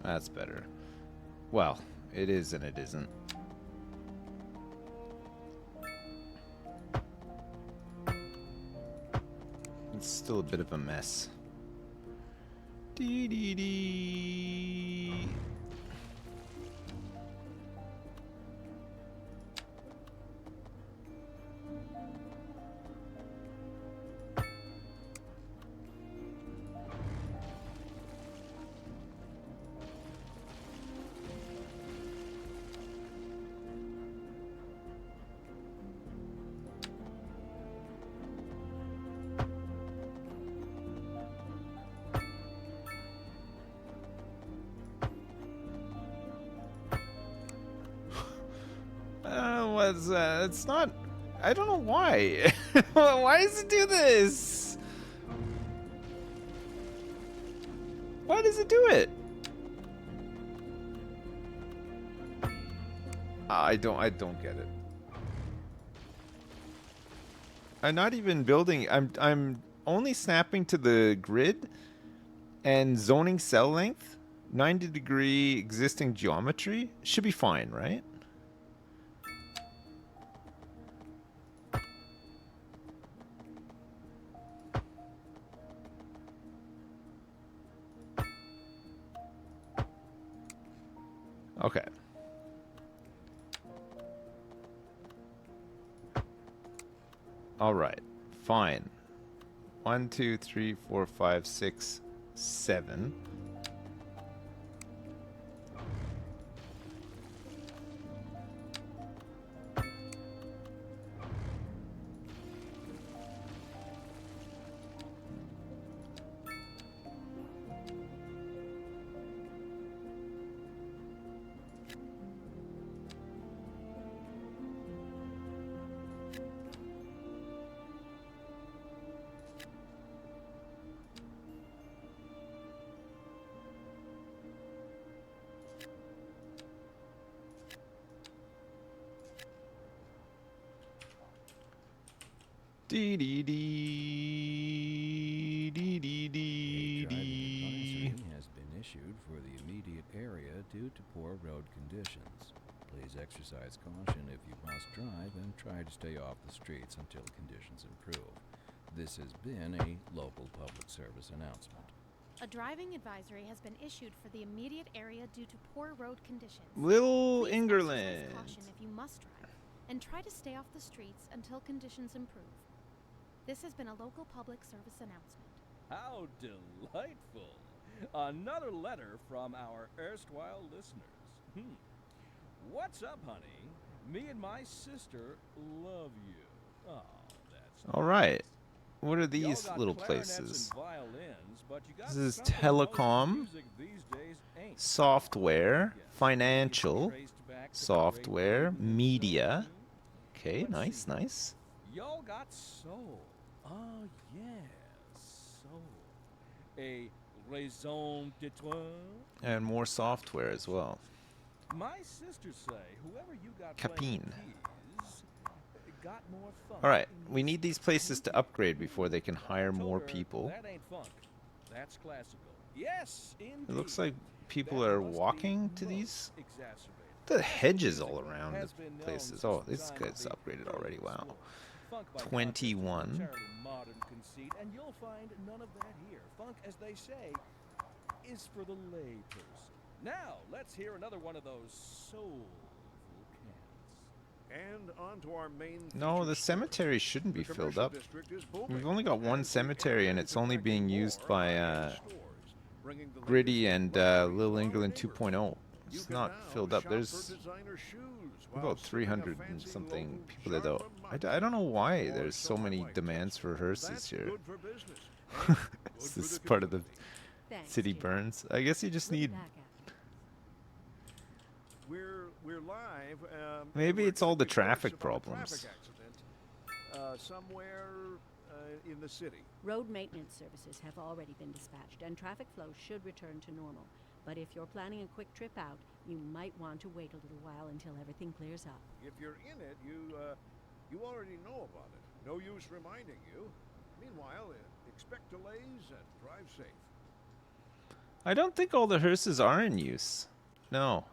[SPEAKER 1] That's better. Well, it is and it isn't. It's still a bit of a mess. Dee dee dee. It's not. I don't know why. Why does it do this? Why does it do it? I don't get it. I'm not even building. I'm only snapping to the grid and zoning cell length. 90-degree existing geometry should be fine, right? Okay. All right. Fine. 1, 2, 3, 4, 5, 6, 7. Dee dee dee dee dee
[SPEAKER 2] A
[SPEAKER 1] dee
[SPEAKER 2] driving
[SPEAKER 1] dee.
[SPEAKER 2] advisory has been issued for the immediate area due to poor road conditions. Please exercise caution if you must drive and try to stay off the streets until conditions improve. This has been a local public service announcement.
[SPEAKER 6] A driving advisory has been issued for the immediate area due to poor road conditions.
[SPEAKER 1] Little
[SPEAKER 6] Please
[SPEAKER 1] Ingerland.
[SPEAKER 6] exercise caution if you must drive, and try to stay off the streets until conditions improve. This has been a local public service announcement.
[SPEAKER 3] How delightful! Another letter from our erstwhile listeners. What's up, honey? Me and my sister love you. Oh, that's
[SPEAKER 1] All right. What are
[SPEAKER 3] Y'all
[SPEAKER 1] these
[SPEAKER 3] got
[SPEAKER 1] little
[SPEAKER 3] clarinets
[SPEAKER 1] places?
[SPEAKER 3] and violins, but you got
[SPEAKER 1] This is
[SPEAKER 3] something most
[SPEAKER 1] telecom,
[SPEAKER 3] music these days ain't.
[SPEAKER 1] software,
[SPEAKER 3] Yes,
[SPEAKER 1] financial,
[SPEAKER 3] traced back to the
[SPEAKER 1] software,
[SPEAKER 3] great Eden
[SPEAKER 1] media.
[SPEAKER 3] Sun.
[SPEAKER 1] Okay,
[SPEAKER 3] Let's
[SPEAKER 1] nice,
[SPEAKER 3] see.
[SPEAKER 1] nice.
[SPEAKER 3] Y'all got soul. Oh, yes, soul. A raison d'etre.
[SPEAKER 1] And more software as well.
[SPEAKER 3] My sisters say whoever you got
[SPEAKER 1] Capine.
[SPEAKER 3] playing the keys got more funk.
[SPEAKER 1] All right,
[SPEAKER 3] in
[SPEAKER 1] we
[SPEAKER 3] his
[SPEAKER 1] need these places to
[SPEAKER 3] pinky.
[SPEAKER 1] upgrade before they can hire
[SPEAKER 3] Told
[SPEAKER 1] more
[SPEAKER 3] her
[SPEAKER 1] people.
[SPEAKER 3] That ain't funk. That's classical. Yes, indeed.
[SPEAKER 1] It looks like people
[SPEAKER 3] That
[SPEAKER 1] are
[SPEAKER 3] must be
[SPEAKER 1] walking to
[SPEAKER 3] most
[SPEAKER 1] these.
[SPEAKER 3] exacerbated.
[SPEAKER 1] The hedges all around
[SPEAKER 3] Has
[SPEAKER 1] the
[SPEAKER 3] been known
[SPEAKER 1] places.
[SPEAKER 3] since
[SPEAKER 1] Oh,
[SPEAKER 3] the
[SPEAKER 1] this
[SPEAKER 3] time of
[SPEAKER 1] guy's
[SPEAKER 3] the
[SPEAKER 1] upgraded
[SPEAKER 3] early
[SPEAKER 1] already. Wow.
[SPEAKER 3] explorers. Funk by
[SPEAKER 1] 21.
[SPEAKER 3] contrast is an entirely modern conceit, and you'll find none of that here. Funk, as they say, is for the layperson. Now, let's hear another one of those soulful cats.
[SPEAKER 5] And on to our main
[SPEAKER 1] No,
[SPEAKER 5] feature
[SPEAKER 1] the
[SPEAKER 5] story.
[SPEAKER 1] cemetery shouldn't be
[SPEAKER 5] The
[SPEAKER 1] filled
[SPEAKER 5] commercial
[SPEAKER 1] up.
[SPEAKER 5] district is booming,
[SPEAKER 1] We've only got one
[SPEAKER 5] as the
[SPEAKER 1] cemetery,
[SPEAKER 5] area
[SPEAKER 1] and
[SPEAKER 5] is
[SPEAKER 1] it's only
[SPEAKER 5] attracting
[SPEAKER 1] being
[SPEAKER 5] more
[SPEAKER 1] used by
[SPEAKER 5] high-end stores, bringing the
[SPEAKER 1] Gritty
[SPEAKER 5] latest
[SPEAKER 1] and
[SPEAKER 5] luxury
[SPEAKER 1] Little
[SPEAKER 5] to our
[SPEAKER 1] England
[SPEAKER 5] neighborhood.
[SPEAKER 1] 2.0.
[SPEAKER 5] You
[SPEAKER 1] It's
[SPEAKER 5] can
[SPEAKER 1] not
[SPEAKER 5] now
[SPEAKER 1] filled up.
[SPEAKER 5] shop
[SPEAKER 1] There's
[SPEAKER 5] for designer shoes while
[SPEAKER 1] about
[SPEAKER 5] sipping a
[SPEAKER 1] 300 and
[SPEAKER 5] fancy
[SPEAKER 1] something
[SPEAKER 5] local
[SPEAKER 1] people there, though.
[SPEAKER 5] Charlemagne.
[SPEAKER 1] I don't know why
[SPEAKER 5] Or
[SPEAKER 1] there's so
[SPEAKER 5] I
[SPEAKER 1] many
[SPEAKER 5] might
[SPEAKER 1] demands
[SPEAKER 5] guess.
[SPEAKER 1] for hearses
[SPEAKER 5] That's
[SPEAKER 1] here.
[SPEAKER 5] good for business and good
[SPEAKER 1] Is
[SPEAKER 5] for
[SPEAKER 1] this
[SPEAKER 5] the
[SPEAKER 1] part of the
[SPEAKER 5] community.
[SPEAKER 8] Thanks,
[SPEAKER 1] city
[SPEAKER 8] Jim.
[SPEAKER 1] burns? I guess you just
[SPEAKER 8] We'll be
[SPEAKER 1] need.
[SPEAKER 8] back after.
[SPEAKER 5] We're live.
[SPEAKER 1] Maybe
[SPEAKER 5] we're
[SPEAKER 1] it's all the
[SPEAKER 5] gonna be
[SPEAKER 1] traffic
[SPEAKER 5] close about a
[SPEAKER 1] problems.
[SPEAKER 5] Traffic accident somewhere in the city.
[SPEAKER 8] Road maintenance services have already been dispatched, and traffic flow should return to normal. But if you're planning a quick trip out, you might want to wait a little while until everything clears up.
[SPEAKER 5] If you're in it, you already know about it. No use reminding you. Meanwhile, expect delays and drive safe.
[SPEAKER 1] I don't think all the hearses are in use. No.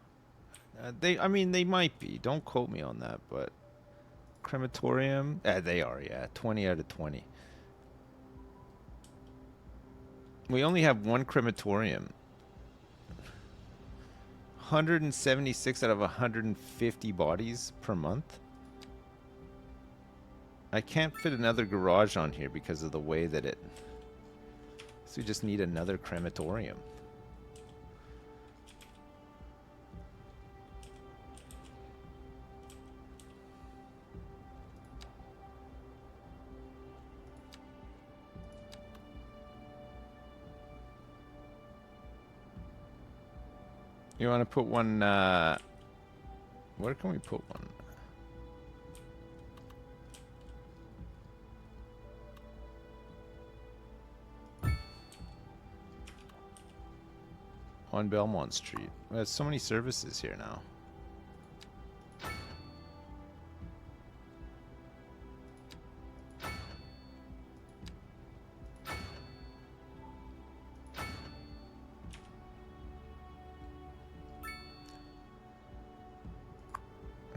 [SPEAKER 1] I mean, they might be. Don't quote me on that, but crematorium, they are, yeah. 20 out of 20. We only have one crematorium. 176 out of 150 bodies per month. I can't fit another garage on here because of the way that it. So we just need another crematorium. You want to put one, where can we put one? On Belmont Street. There's so many services here now.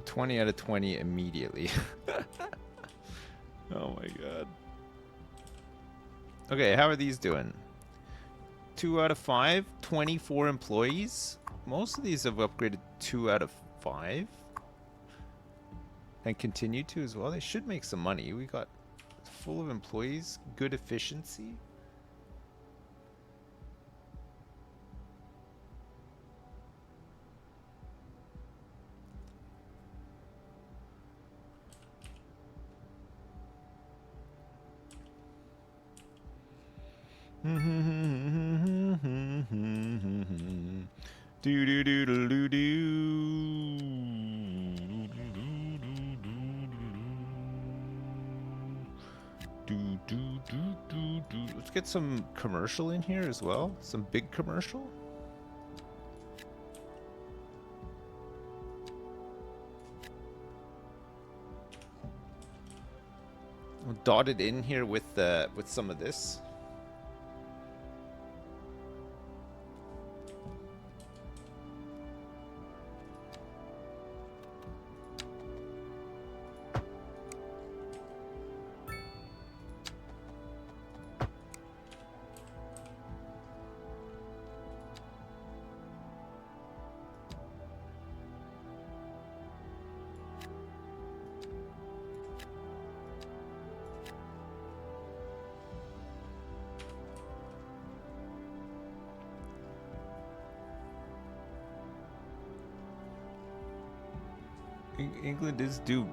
[SPEAKER 1] $20 out of 20 immediately. Oh my god. Okay, how are these doing? 2 out of 5, 24 employees. Most of these have upgraded 2 out of 5. And continue to as well. They should make some money. We got full of employees, good efficiency. Do do do do do do. Do do do do do. Let's get some commercial in here as well. Some big commercial. dotted in here with some of this. England is due.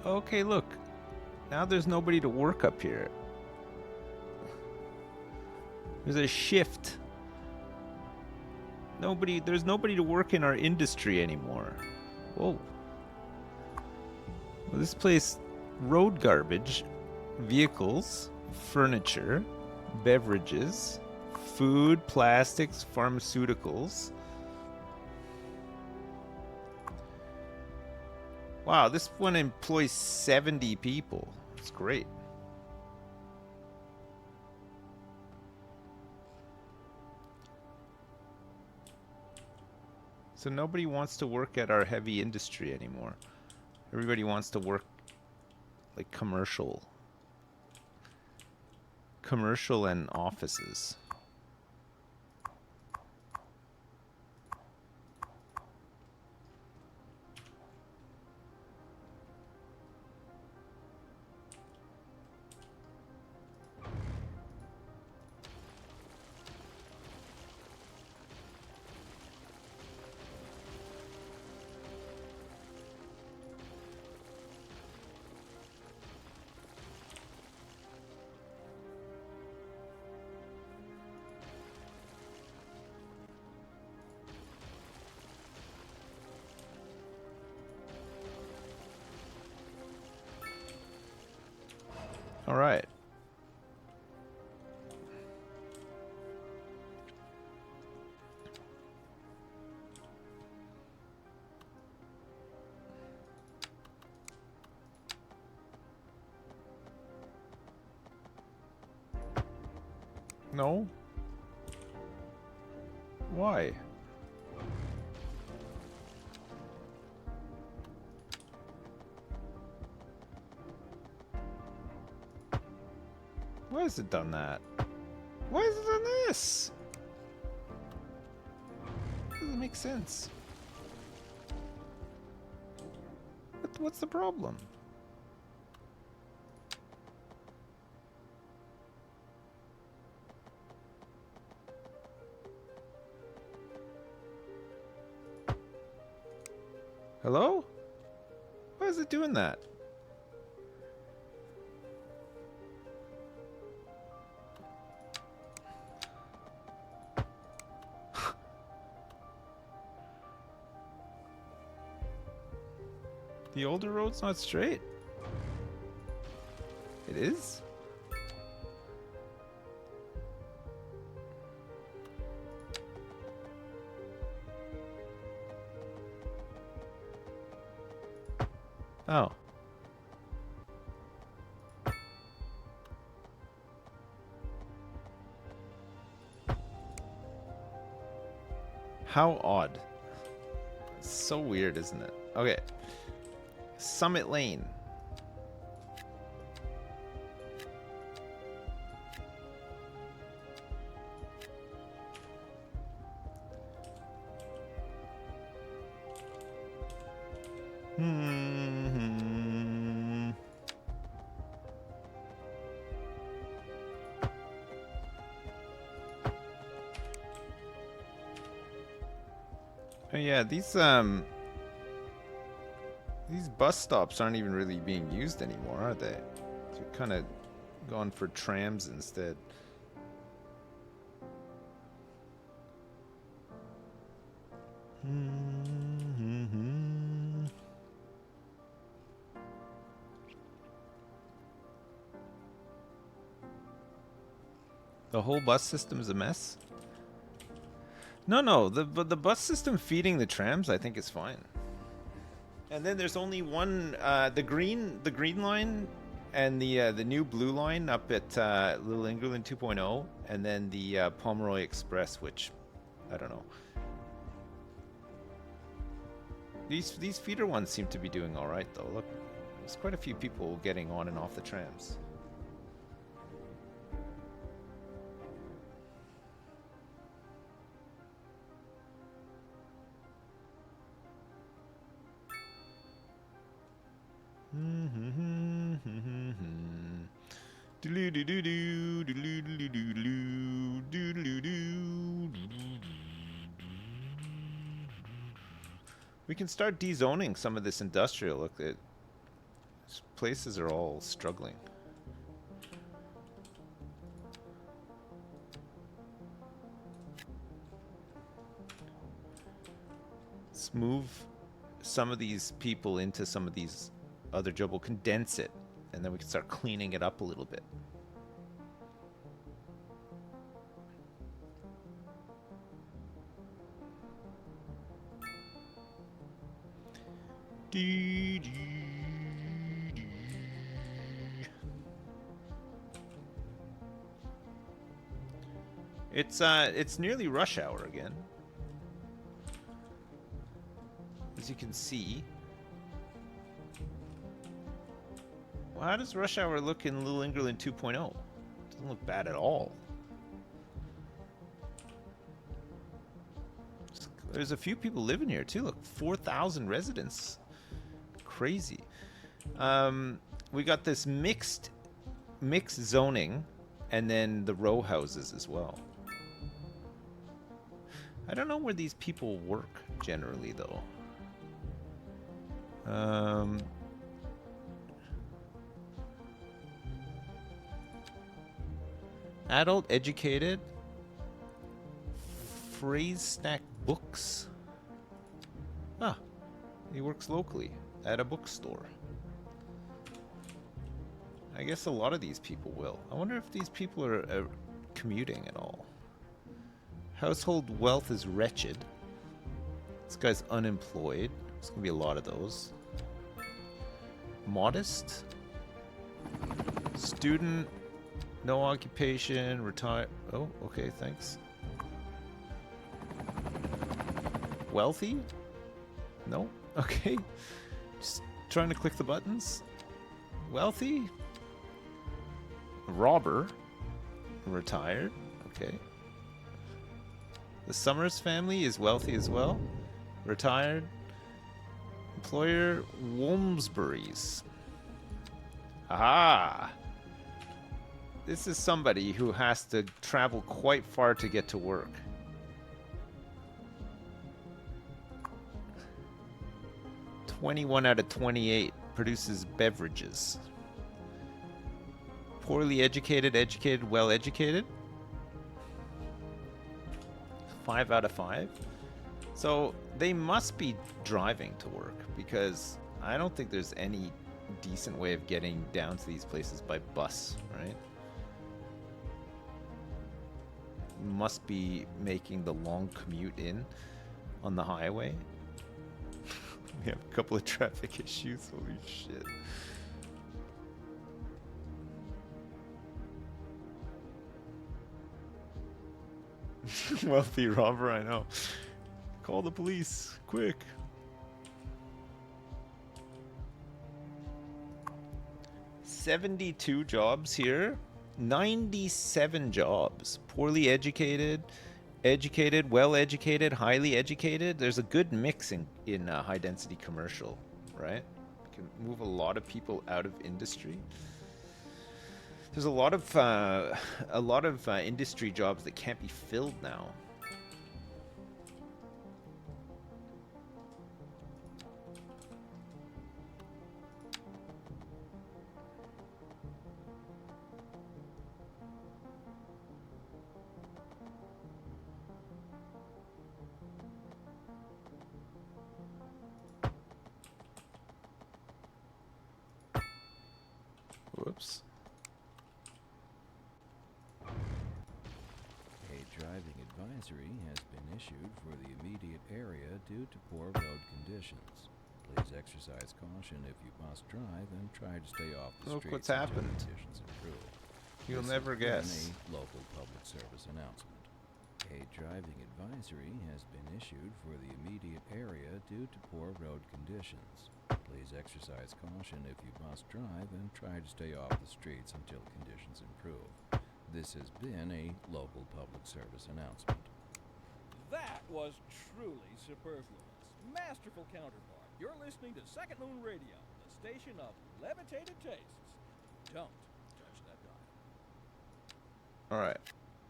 [SPEAKER 1] Okay, look. Now there's nobody to work up here. There's a shift. There's nobody to work in our industry anymore. Whoa. Well, this place, road garbage, vehicles, furniture, beverages, food, plastics, pharmaceuticals. Wow, this one employs 70 people. That's great. So nobody wants to work at our heavy industry anymore. Everybody wants to work like commercial and offices. All right. No. Why? Why has it done that? Why has it done this? Doesn't make sense. What's the problem? Hello? Why is it doing that? The older road's not straight. It is? Oh. How odd. It's so weird, isn't it? Okay. Summit Lane. Oh yeah, these bus stops aren't even really being used anymore, are they? They're kind of gone for trams instead. The whole bus system is a mess? No, the bus system feeding the trams I think is fine. And then there's only one, the green line And the new blue line up at Little England 2.0, and then the Pomeroy Express, which I don't know. These feeder ones seem to be doing all right though. Look, there's quite a few people getting on and off the trams. We can start dezoning some of this industrial. Look, these places are all struggling. Let's move some of these people into some of these other jobs. We'll condense it, and then we can start cleaning it up a little bit. It's nearly rush hour again. As you can see. Well, how does rush hour look in Little England 2.0? Doesn't look bad at all. There's a few people living here too. Look, 4,000 residents. Crazy. We got this mixed zoning, and then the row houses as well. I don't know where these people work generally though. Adult educated. Phrase Stack Books. Ah, he works locally at a bookstore. I guess a lot of these people will. I wonder if these people are commuting at all. Household wealth is wretched. This guy's unemployed. There's gonna be a lot of those. Modest. Student. No occupation. Retire. Oh, okay, thanks. Wealthy? No? Okay. Just trying to click the buttons. Wealthy? Robber. Retired. Okay. The Summers family is wealthy as well. Retired. Employer Wolmsbury's. Aha! This is somebody who has to travel quite far to get to work. "21 out of 28 produces beverages. Poorly educated, educated, well educated. 5 out of 5. So they must be driving to work, because I don't think there's any decent way of getting down to these places by bus, right? Must be making the long commute in on the highway. We have a couple of traffic issues. Holy shit. Wealthy robber, I know. Call the police, quick. "72 jobs here. 97 jobs. Poorly educated, educated, well educated, highly educated. There's a good mix in high density commercial, right? Can move a lot of people out of industry. There's a lot of industry jobs that can't be filled now. Whoops.
[SPEAKER 2] A driving advisory has been issued for the immediate area due to poor road conditions. Please exercise caution if you must drive and try to stay off the
[SPEAKER 1] Look
[SPEAKER 2] streets
[SPEAKER 1] what's
[SPEAKER 2] until
[SPEAKER 1] happened.
[SPEAKER 2] conditions improve.
[SPEAKER 1] You'll
[SPEAKER 2] This
[SPEAKER 1] never
[SPEAKER 2] has been
[SPEAKER 1] guess.
[SPEAKER 2] A local public service announcement. A driving advisory has been issued for the immediate area due to poor road conditions. Please exercise caution if you must drive and try to stay off the streets until conditions improve. This has been a local public service announcement.
[SPEAKER 3] That was truly superfluous. Masterful counterpart. You're listening to Second Moon Radio, the station of levitated tastes. Don't touch that dial.
[SPEAKER 1] All right.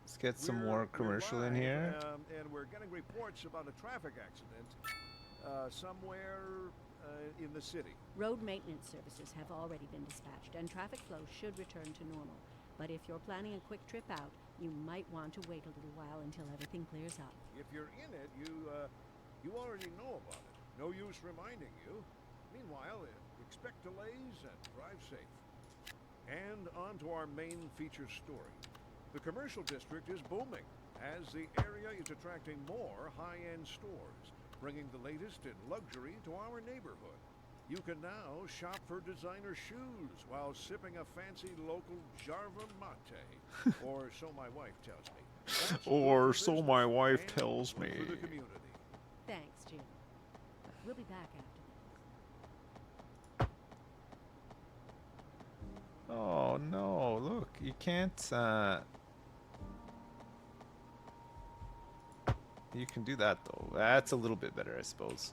[SPEAKER 1] Let's get some more commercial in
[SPEAKER 5] live,
[SPEAKER 1] here.
[SPEAKER 5] And we're getting reports about a traffic accident somewhere in the city.
[SPEAKER 8] Road maintenance services have already been dispatched, and traffic flow should return to normal. But if you're planning a quick trip out, you might want to wait a little while until everything clears up.
[SPEAKER 5] If you're in it, you already know about it. No use reminding you. Meanwhile, expect delays and drive safe. And on to our main feature story. The commercial district is booming as the area is attracting more high-end stores, bringing the latest in luxury to our neighborhood. You can now shop for designer shoes while sipping a fancy local Jarva mate, or so my wife tells me. That's
[SPEAKER 1] Or
[SPEAKER 5] good for
[SPEAKER 1] so my
[SPEAKER 5] business
[SPEAKER 1] wife
[SPEAKER 5] and
[SPEAKER 1] tells
[SPEAKER 5] good
[SPEAKER 1] me.
[SPEAKER 5] for the community.
[SPEAKER 8] Thanks, Jim. We'll be back after this.
[SPEAKER 1] Oh no, look, you can't you can do that though. That's a little bit better, I suppose.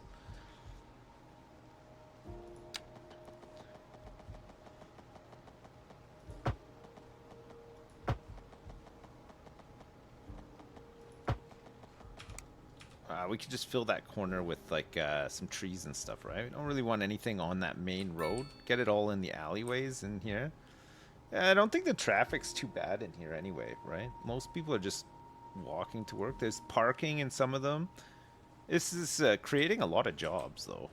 [SPEAKER 1] We could just fill that corner with like some trees and stuff, right? We don't really want anything on that main road. Get it all in the alleyways in here. I don't think the traffic's too bad in here anyway, right? Most people are just walking to work. There's parking in some of them. This is creating a lot of jobs, though.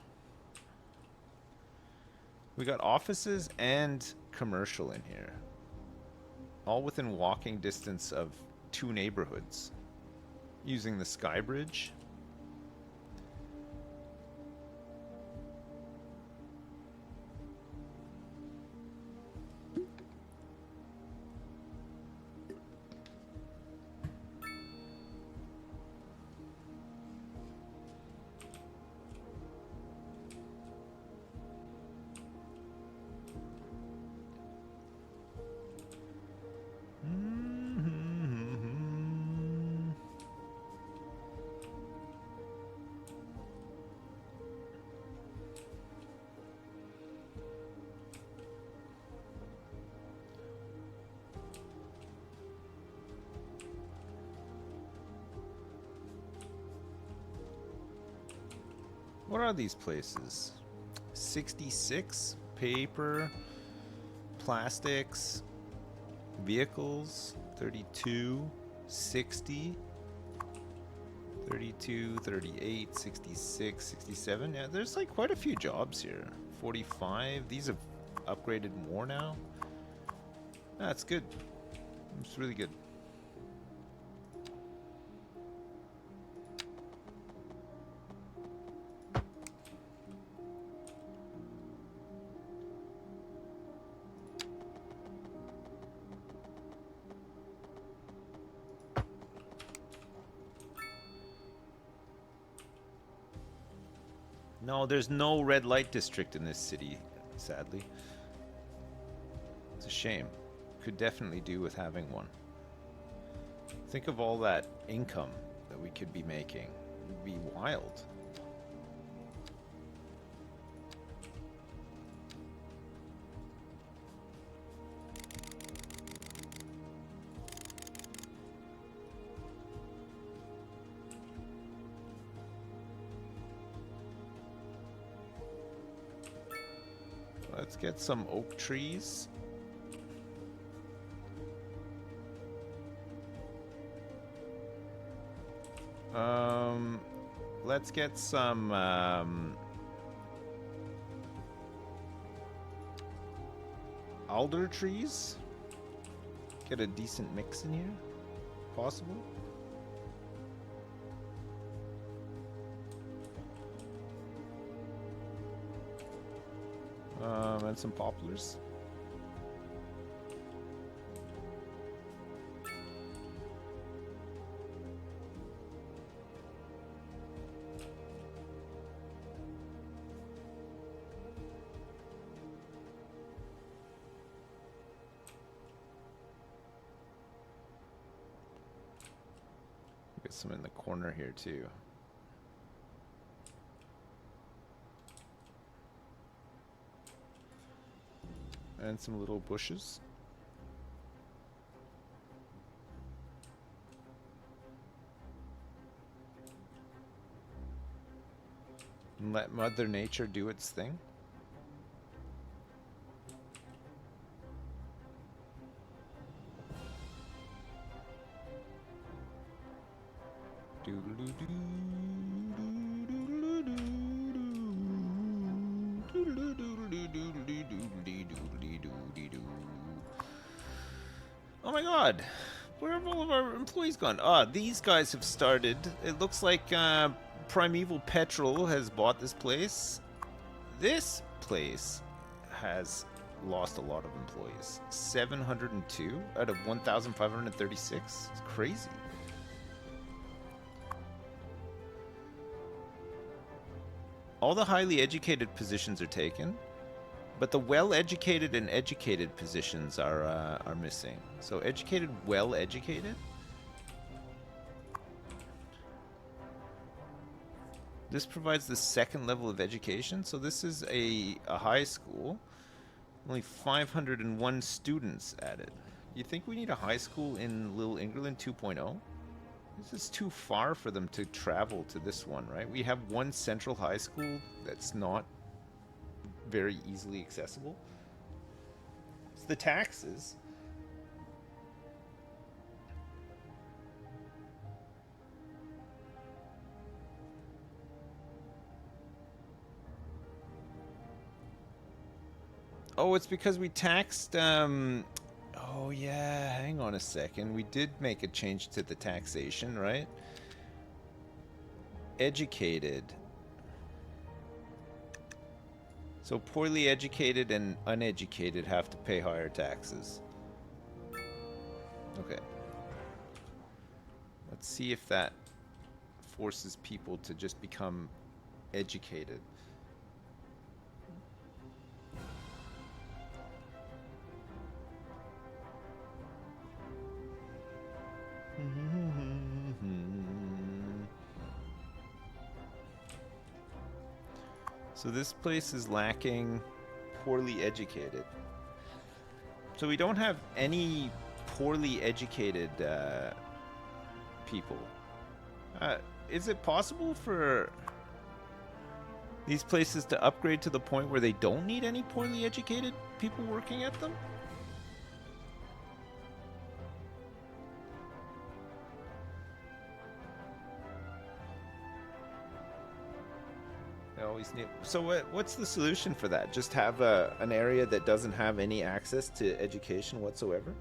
[SPEAKER 1] We got offices and commercial in here. All within walking distance of 2 neighborhoods. Using the Sky Bridge. What are these places? 66 paper, plastics, vehicles, 32, 60, 32, 38, 66, 67. Yeah, there's like quite a few jobs here. 45. These have upgraded more now. That's good. It's really good. No, there's no red light district in this city, sadly. It's a shame. Could definitely do with having one. Think of all that income that we could be making. It would be wild. Let's get some oak trees. Let's get some alder trees. Get a decent mix in here, possible. And some poplars. Get some in the corner here too. And some little bushes. And let Mother Nature do its thing. Oh my god! Where have all of our employees gone? Ah, these guys have started. It looks like Primeval Petrol has bought this place. This place has lost a lot of employees. 702 out of 1,536. It's crazy. All the highly educated positions are taken, but the well-educated and educated positions are missing. So educated, well-educated. This provides the second level of education. So this is a high school. Only 501 students added. You think we need a high school in Little England 2.0? This is too far for them to travel to this one, right? We have one central high school that's not very easily accessible. It's the taxes. Oh, it's because we taxed, oh yeah, hang on a second. We did make a change to the taxation, right? Educated. So poorly educated and uneducated have to pay higher taxes. Okay. Let's see if that forces people to just become educated. So this place is lacking poorly educated. So we don't have any poorly educated people. Is it possible for these places to upgrade to the point where they don't need any poorly educated people working at them? They always need. So what's the solution for that? Just have an area that doesn't have any access to education whatsoever?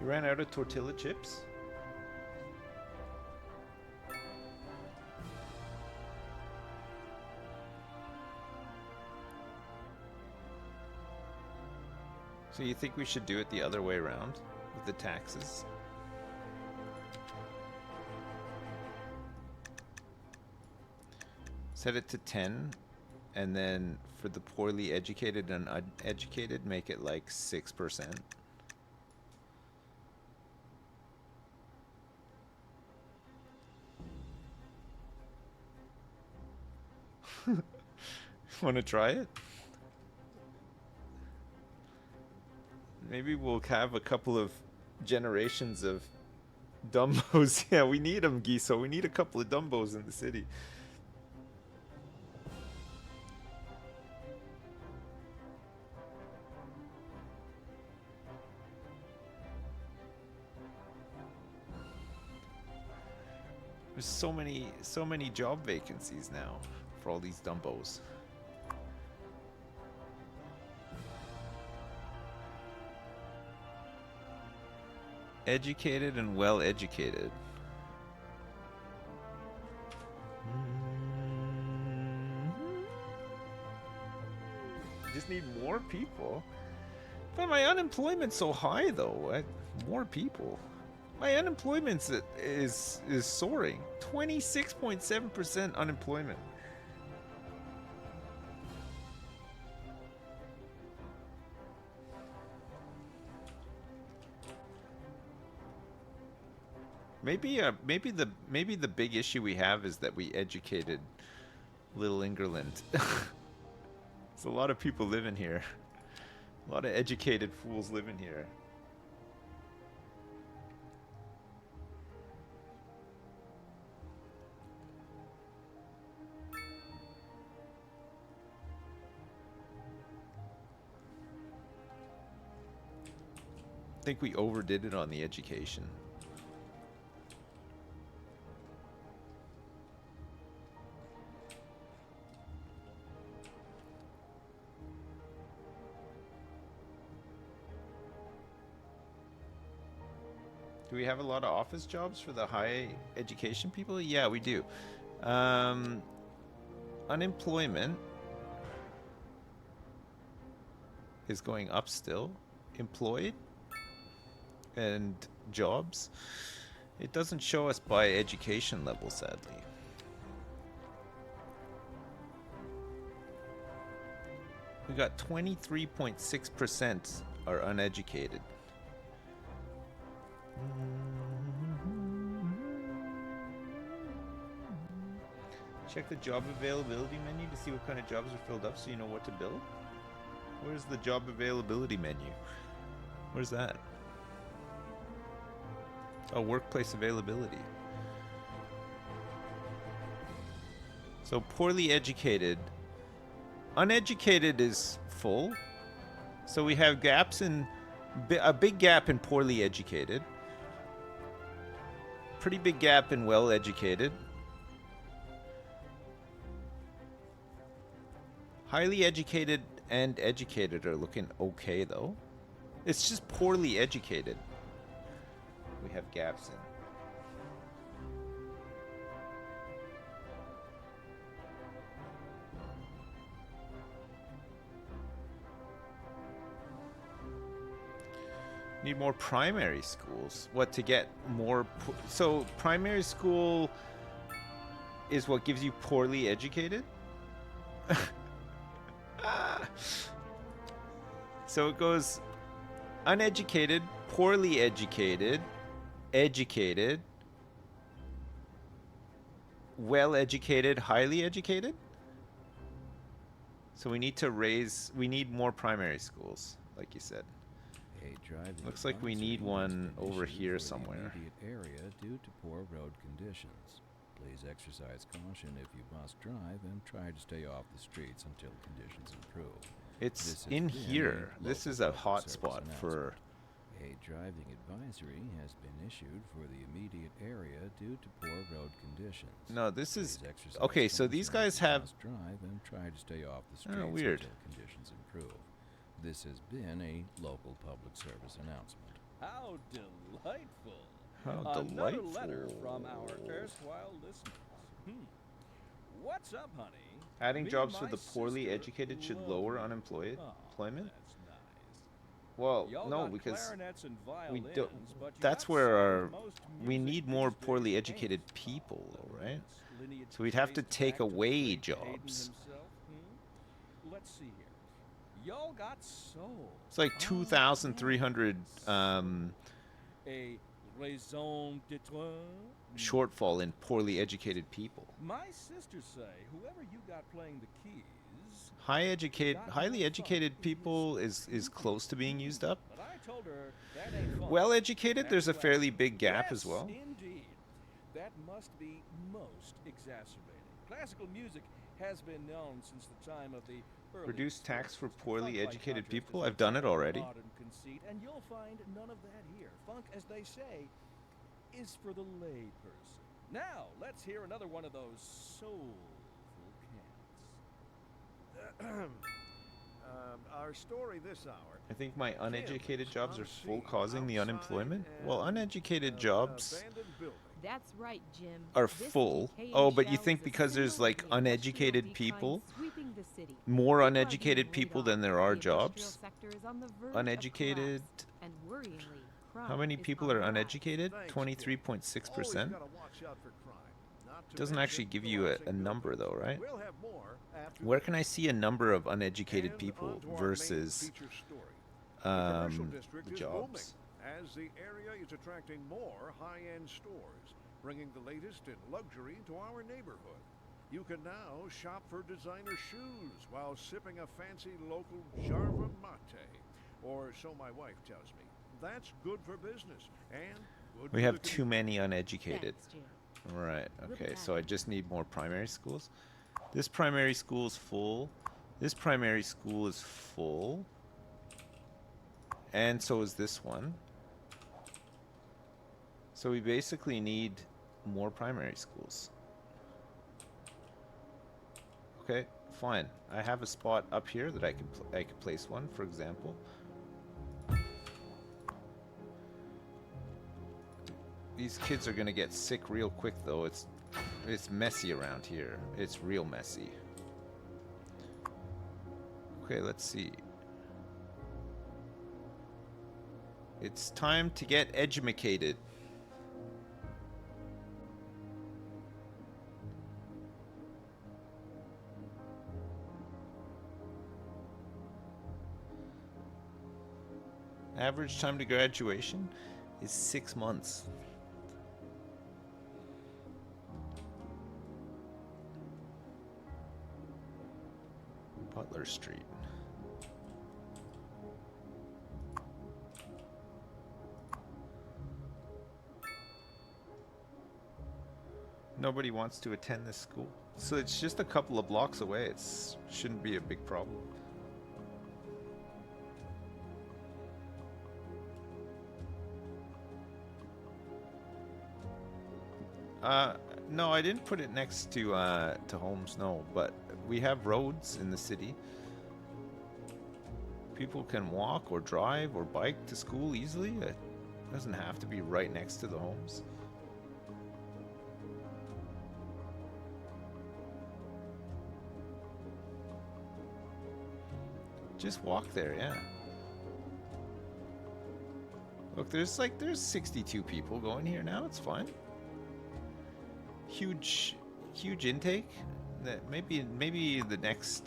[SPEAKER 1] You ran out of tortilla chips? So you think we should do it the other way around with the taxes? Set it to 10, and then for the poorly educated and uneducated, make it like 6%. Want to try it? Maybe we'll have a couple of generations of Dumbos. Yeah, we need them, Giso. We need a couple of Dumbos in the city. There's so many job vacancies now for all these dumbos. Educated and well educated. Just need more people. But my unemployment's so high though. More people. My unemployment is soaring. 26.7% unemployment. Maybe the big issue we have is that we educated Little England. There's a lot of people living here. A lot of educated fools living here. I think we overdid it on the education. Do we have a lot of office jobs for the high education people? Yeah, we do. Unemployment is going up still. Employed and jobs. It doesn't show us by education level, sadly. We got 23.6% are uneducated. Check the job availability menu to see what kind of jobs are filled up so you know what to build. Where's the job availability menu? Where's that? Oh, workplace availability. So poorly educated. Uneducated is full. So we have gaps in a big gap in poorly educated. Pretty big gap in well educated. Highly educated and educated are looking okay though. It's just poorly educated we have gaps in. Need more primary schools. What, to get more? So primary school is what gives you poorly educated? So it goes uneducated, poorly educated, educated, well educated, highly educated. So we need more primary schools, like you said. Looks like we need one over here somewhere.
[SPEAKER 2] Area due to poor road conditions. Please exercise caution if you must drive and try to stay off the streets until conditions improve.
[SPEAKER 1] It's in here. This is a hot spot for...
[SPEAKER 2] A driving advisory has been issued for the immediate area due to poor road conditions.
[SPEAKER 1] No, this is... Okay, so these guys have...
[SPEAKER 2] Drive and try to stay off the streets
[SPEAKER 1] weird.
[SPEAKER 2] until conditions improve. This has been a local public service announcement.
[SPEAKER 3] How delightful.
[SPEAKER 1] How
[SPEAKER 3] Another
[SPEAKER 1] delightful.
[SPEAKER 3] letter from our erstwhile listeners. What's up, honey?
[SPEAKER 1] Adding
[SPEAKER 3] Me
[SPEAKER 1] jobs
[SPEAKER 3] and
[SPEAKER 1] for
[SPEAKER 3] my
[SPEAKER 1] the poorly
[SPEAKER 3] sister
[SPEAKER 1] educated should
[SPEAKER 3] love
[SPEAKER 1] lower
[SPEAKER 3] you.
[SPEAKER 1] employment?
[SPEAKER 3] That's nice.
[SPEAKER 1] Well,
[SPEAKER 3] Y'all
[SPEAKER 1] no,
[SPEAKER 3] got
[SPEAKER 1] because
[SPEAKER 3] clarinets and
[SPEAKER 1] we
[SPEAKER 3] violins,
[SPEAKER 1] don't.
[SPEAKER 3] but you
[SPEAKER 1] That's
[SPEAKER 3] got
[SPEAKER 1] where
[SPEAKER 3] some of
[SPEAKER 1] our
[SPEAKER 3] the most
[SPEAKER 1] we
[SPEAKER 3] music
[SPEAKER 1] need more
[SPEAKER 3] these
[SPEAKER 1] poorly
[SPEAKER 3] days
[SPEAKER 1] educated
[SPEAKER 3] ain't
[SPEAKER 1] people,
[SPEAKER 3] followed.
[SPEAKER 1] though, right?
[SPEAKER 3] Lineage
[SPEAKER 1] So we'd have to
[SPEAKER 3] traced
[SPEAKER 1] take
[SPEAKER 3] back to the
[SPEAKER 1] away
[SPEAKER 3] great Hayden
[SPEAKER 1] jobs.
[SPEAKER 3] himself. Let's see here. Y'all got soul.
[SPEAKER 1] It's like 2,300
[SPEAKER 3] A raison d'etre.
[SPEAKER 1] shortfall in poorly educated people.
[SPEAKER 3] My sisters say whoever you got playing the keys.
[SPEAKER 1] Highly educated people is close to being used up.
[SPEAKER 3] But I told her that ain't fun.
[SPEAKER 1] Well educated, there's a
[SPEAKER 3] That's
[SPEAKER 1] fairly
[SPEAKER 3] right.
[SPEAKER 1] big gap
[SPEAKER 3] Yes,
[SPEAKER 1] as well.
[SPEAKER 3] Indeed. That must be most exacerbating. Classical music has been known since the time of the early
[SPEAKER 1] Reduce tax for
[SPEAKER 3] Funk,
[SPEAKER 1] poorly
[SPEAKER 3] by
[SPEAKER 1] educated
[SPEAKER 3] contrast,
[SPEAKER 1] people.
[SPEAKER 3] is
[SPEAKER 1] I've done it
[SPEAKER 3] a
[SPEAKER 1] already.
[SPEAKER 3] modern conceit, and you'll find none of that here. Funk, as they say, is for the lay person. Now, let's hear another one of those soulful cats.
[SPEAKER 5] Our story this hour.
[SPEAKER 1] I think my uneducated
[SPEAKER 5] Campers
[SPEAKER 1] jobs
[SPEAKER 5] on
[SPEAKER 1] are
[SPEAKER 5] scene
[SPEAKER 1] full, causing the
[SPEAKER 5] outside
[SPEAKER 1] unemployment. Well,
[SPEAKER 5] an
[SPEAKER 1] uneducated jobs
[SPEAKER 5] abandoned building.
[SPEAKER 9] That's right, Jim.
[SPEAKER 1] are
[SPEAKER 9] This
[SPEAKER 1] full.
[SPEAKER 9] decaying
[SPEAKER 1] Oh, but you
[SPEAKER 9] shell
[SPEAKER 1] think
[SPEAKER 9] is a
[SPEAKER 1] because there's
[SPEAKER 9] symbol of
[SPEAKER 1] like
[SPEAKER 9] the industrial
[SPEAKER 1] uneducated
[SPEAKER 9] decline
[SPEAKER 1] people,
[SPEAKER 9] sweeping the city.
[SPEAKER 1] more
[SPEAKER 9] People are
[SPEAKER 1] uneducated
[SPEAKER 9] being laid
[SPEAKER 1] people
[SPEAKER 9] off.
[SPEAKER 1] than there are
[SPEAKER 9] The industrial
[SPEAKER 1] jobs?
[SPEAKER 9] sector is on the verge of
[SPEAKER 1] Uneducated.
[SPEAKER 9] collapse, and worryingly,
[SPEAKER 1] How
[SPEAKER 9] crime
[SPEAKER 1] many
[SPEAKER 9] is
[SPEAKER 1] people
[SPEAKER 9] on
[SPEAKER 1] are
[SPEAKER 9] the rise.
[SPEAKER 1] uneducated?
[SPEAKER 5] Thanks, Kid.
[SPEAKER 1] 23.6%.
[SPEAKER 5] Always gotta watch out for crime. Not to
[SPEAKER 1] Doesn't
[SPEAKER 5] mention
[SPEAKER 1] actually give you a
[SPEAKER 5] collapsing
[SPEAKER 1] number though,
[SPEAKER 5] buildings.
[SPEAKER 1] right?
[SPEAKER 5] We'll have more after
[SPEAKER 1] Where
[SPEAKER 5] this.
[SPEAKER 1] can I see a number of uneducated
[SPEAKER 5] And
[SPEAKER 1] people
[SPEAKER 5] onto our main
[SPEAKER 1] versus
[SPEAKER 5] feature story. The commercial district
[SPEAKER 1] the
[SPEAKER 5] is
[SPEAKER 1] jobs?
[SPEAKER 5] booming as the area is attracting more high-end stores, bringing the latest in luxury to our neighborhood. You can now shop for designer shoes while sipping a fancy local Jarva mate, or so my wife tells me. That's good for business and good
[SPEAKER 1] We
[SPEAKER 5] for
[SPEAKER 1] have
[SPEAKER 5] the
[SPEAKER 1] too many uneducated.
[SPEAKER 8] Thanks, Jim.
[SPEAKER 1] Right,
[SPEAKER 8] We'll be
[SPEAKER 1] okay,
[SPEAKER 8] back.
[SPEAKER 1] so I just need more primary schools. This primary school is full. This primary school is full. And so is this one. So we basically need more primary schools. Okay, fine. I have a spot up here that I could place one, for example. These kids are gonna get sick real quick though. It's messy around here. It's real messy. Okay, let's see. It's time to get edumacated. Average time to graduation is 6 months. Butler Street. Nobody wants to attend this school. So it's just a couple of blocks away. It shouldn't be a big problem. No, I didn't put it next to homes, no, but we have roads in the city. People can walk or drive or bike to school easily. It doesn't have to be right next to the homes. Just walk there, yeah. Look, there's 62 people going here now. It's fine. Huge intake. That maybe the next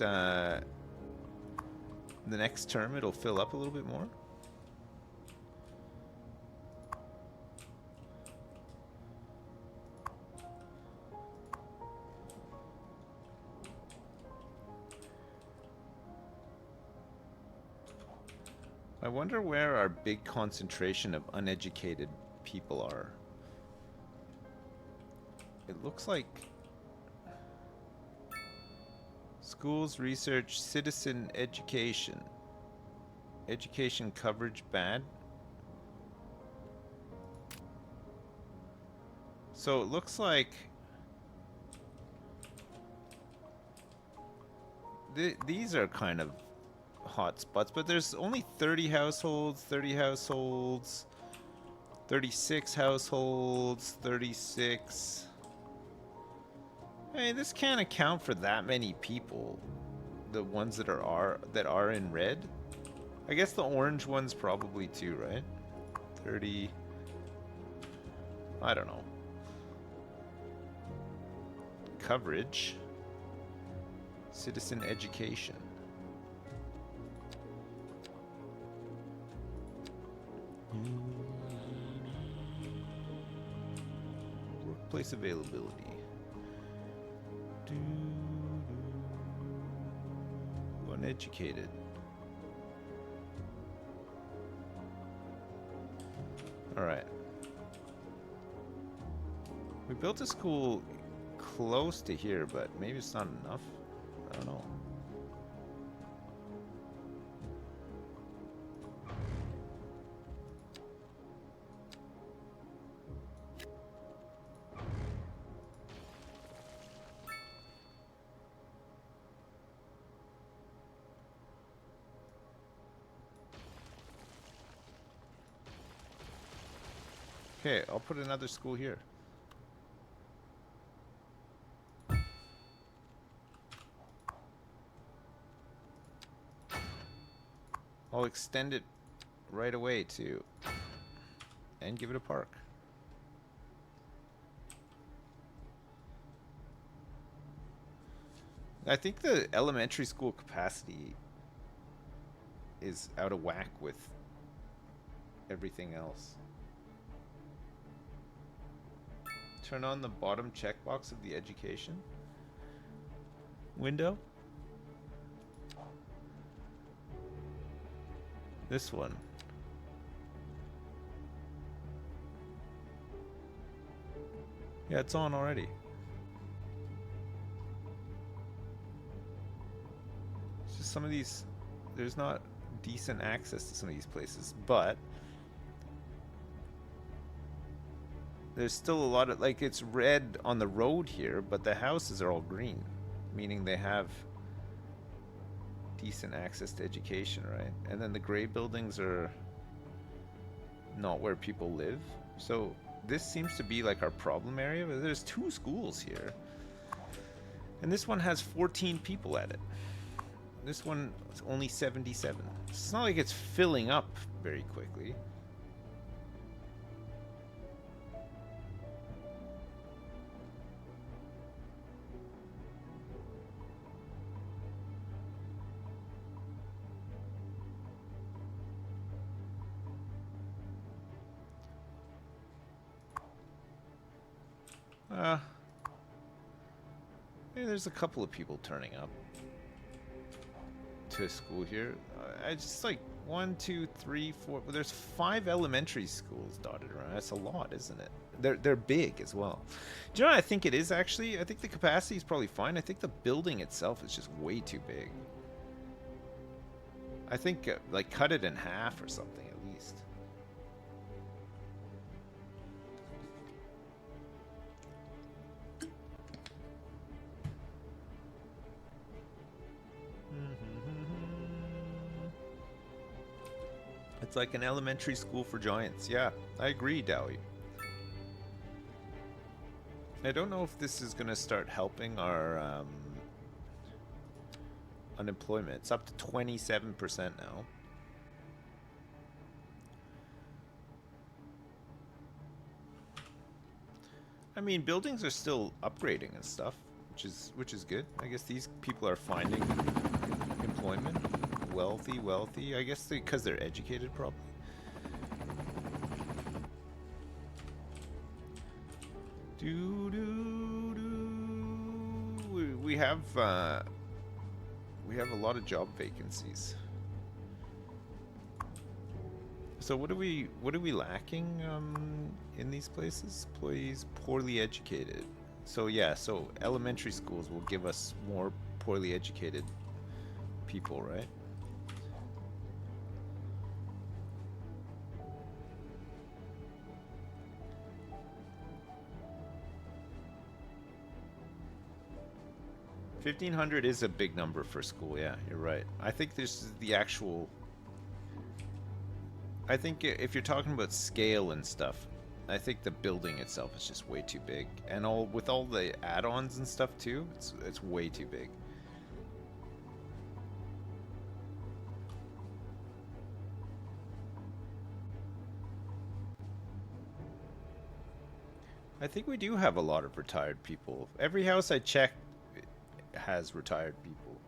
[SPEAKER 1] term it'll fill up a little bit more. I wonder where our big concentration of uneducated people are. It looks like schools, research, citizen education. Education coverage bad. So it looks like these are kind of hot spots, but there's only 30 households, 36 households, 36. Hey, this can't account for that many people. The ones that are in red. I guess the orange ones probably too, right? 30. I don't know. Coverage. Citizen education. Workplace availability. Uneducated. All right. We built a school close to here, but maybe it's not enough. I don't know. Okay, I'll put another school here. I'll extend it right away to and give it a park. I think the elementary school capacity is out of whack with everything else. Turn on the bottom checkbox of the education window. This one. Yeah, it's on already. It's just some of these, there's not decent access to some of these places, but there's still a lot of, like, it's red on the road here, but the houses are all green, meaning they have decent access to education, right? And then the gray buildings are not where people live. So this seems to be like our problem area. But there's 2 schools here, and this one has 14 people at it. This one is only 77. It's not like it's filling up very quickly. Yeah, there's a couple of people turning up to school here. I just like 1, 2, 3, 4. But there's 5 elementary schools dotted around. That's a lot, isn't it? They're big as well. Do you know what I think it is actually? I think the capacity is probably fine. I think the building itself is just way too big. I think like cut it in half or something at least. It's like an elementary school for giants. Yeah, I agree, Dowie. I don't know if this is going to start helping our unemployment. It's up to 27% now. I mean, buildings are still upgrading and stuff, which is good. I guess these people are finding employment. Wealthy. I guess because they're educated, probably. We have a lot of job vacancies. So what are we lacking in these places? Employees poorly educated. So yeah, so elementary schools will give us more poorly educated people, right? $1,500 is a big number for school. Yeah, you're right. I think this is the actual. I think if you're talking about scale and stuff, I think the building itself is just way too big, and with all the add-ons and stuff too, it's way too big. I think we do have a lot of retired people. Every house I check has retired people.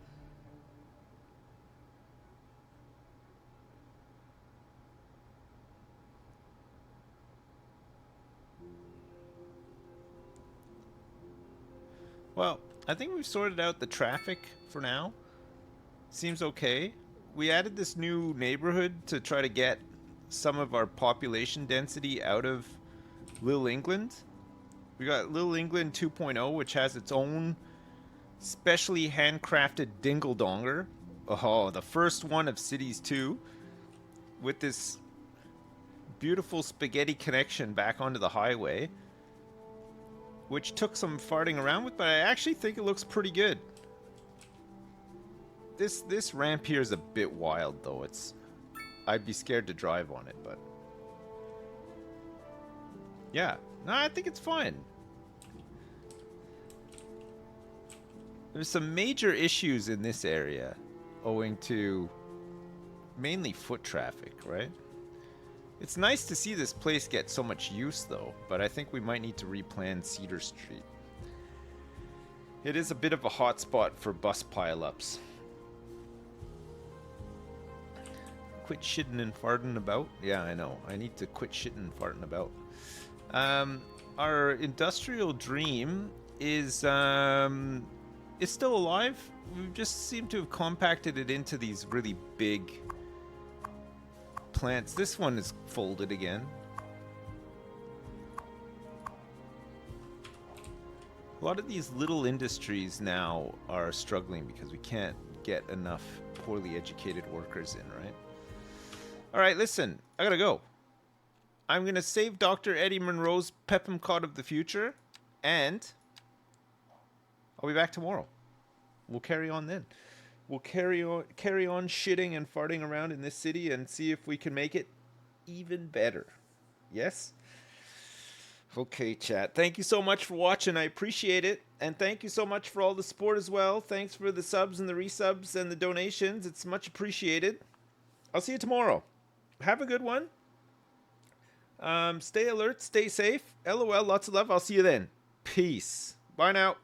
[SPEAKER 1] Well, I think we've sorted out the traffic for now. Seems okay. We added this new neighborhood to try to get some of our population density out of Little England. We got Little England 2.0, which has its own specially handcrafted dingle-donger. Oh, the first one of Cities 2. With this beautiful spaghetti connection back onto the highway. Which took some farting around with, but I actually think it looks pretty good. This ramp here is a bit wild, though. I'd be scared to drive on it, but Yeah. No, I think it's fine. There's some major issues in this area owing to mainly foot traffic, right? It's nice to see this place get so much use though, but I think we might need to replan Cedar Street. It is a bit of a hotspot for bus pileups. Quit shitting and farting about? Yeah, I know. I need to quit shitting and farting about. Our industrial dream is still alive. We just seem to have compacted it into these really big plants. This one is folded again. A lot of these little industries now are struggling because we can't get enough poorly educated workers in, right? All right, listen, I gotta go. I'm gonna save Dr. Eddie Monroe's PEPMCOT of the future, and I'll be back tomorrow. We'll carry on then. We'll carry on shitting and farting around in this city and see if we can make it even better. Yes? Okay, chat. Thank you so much for watching. I appreciate it. And thank you so much for all the support as well. Thanks for the subs and the resubs and the donations. It's much appreciated. I'll see you tomorrow. Have a good one. Stay alert. Stay safe. LOL. Lots of love. I'll see you then. Peace. Bye now.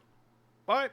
[SPEAKER 1] Bye.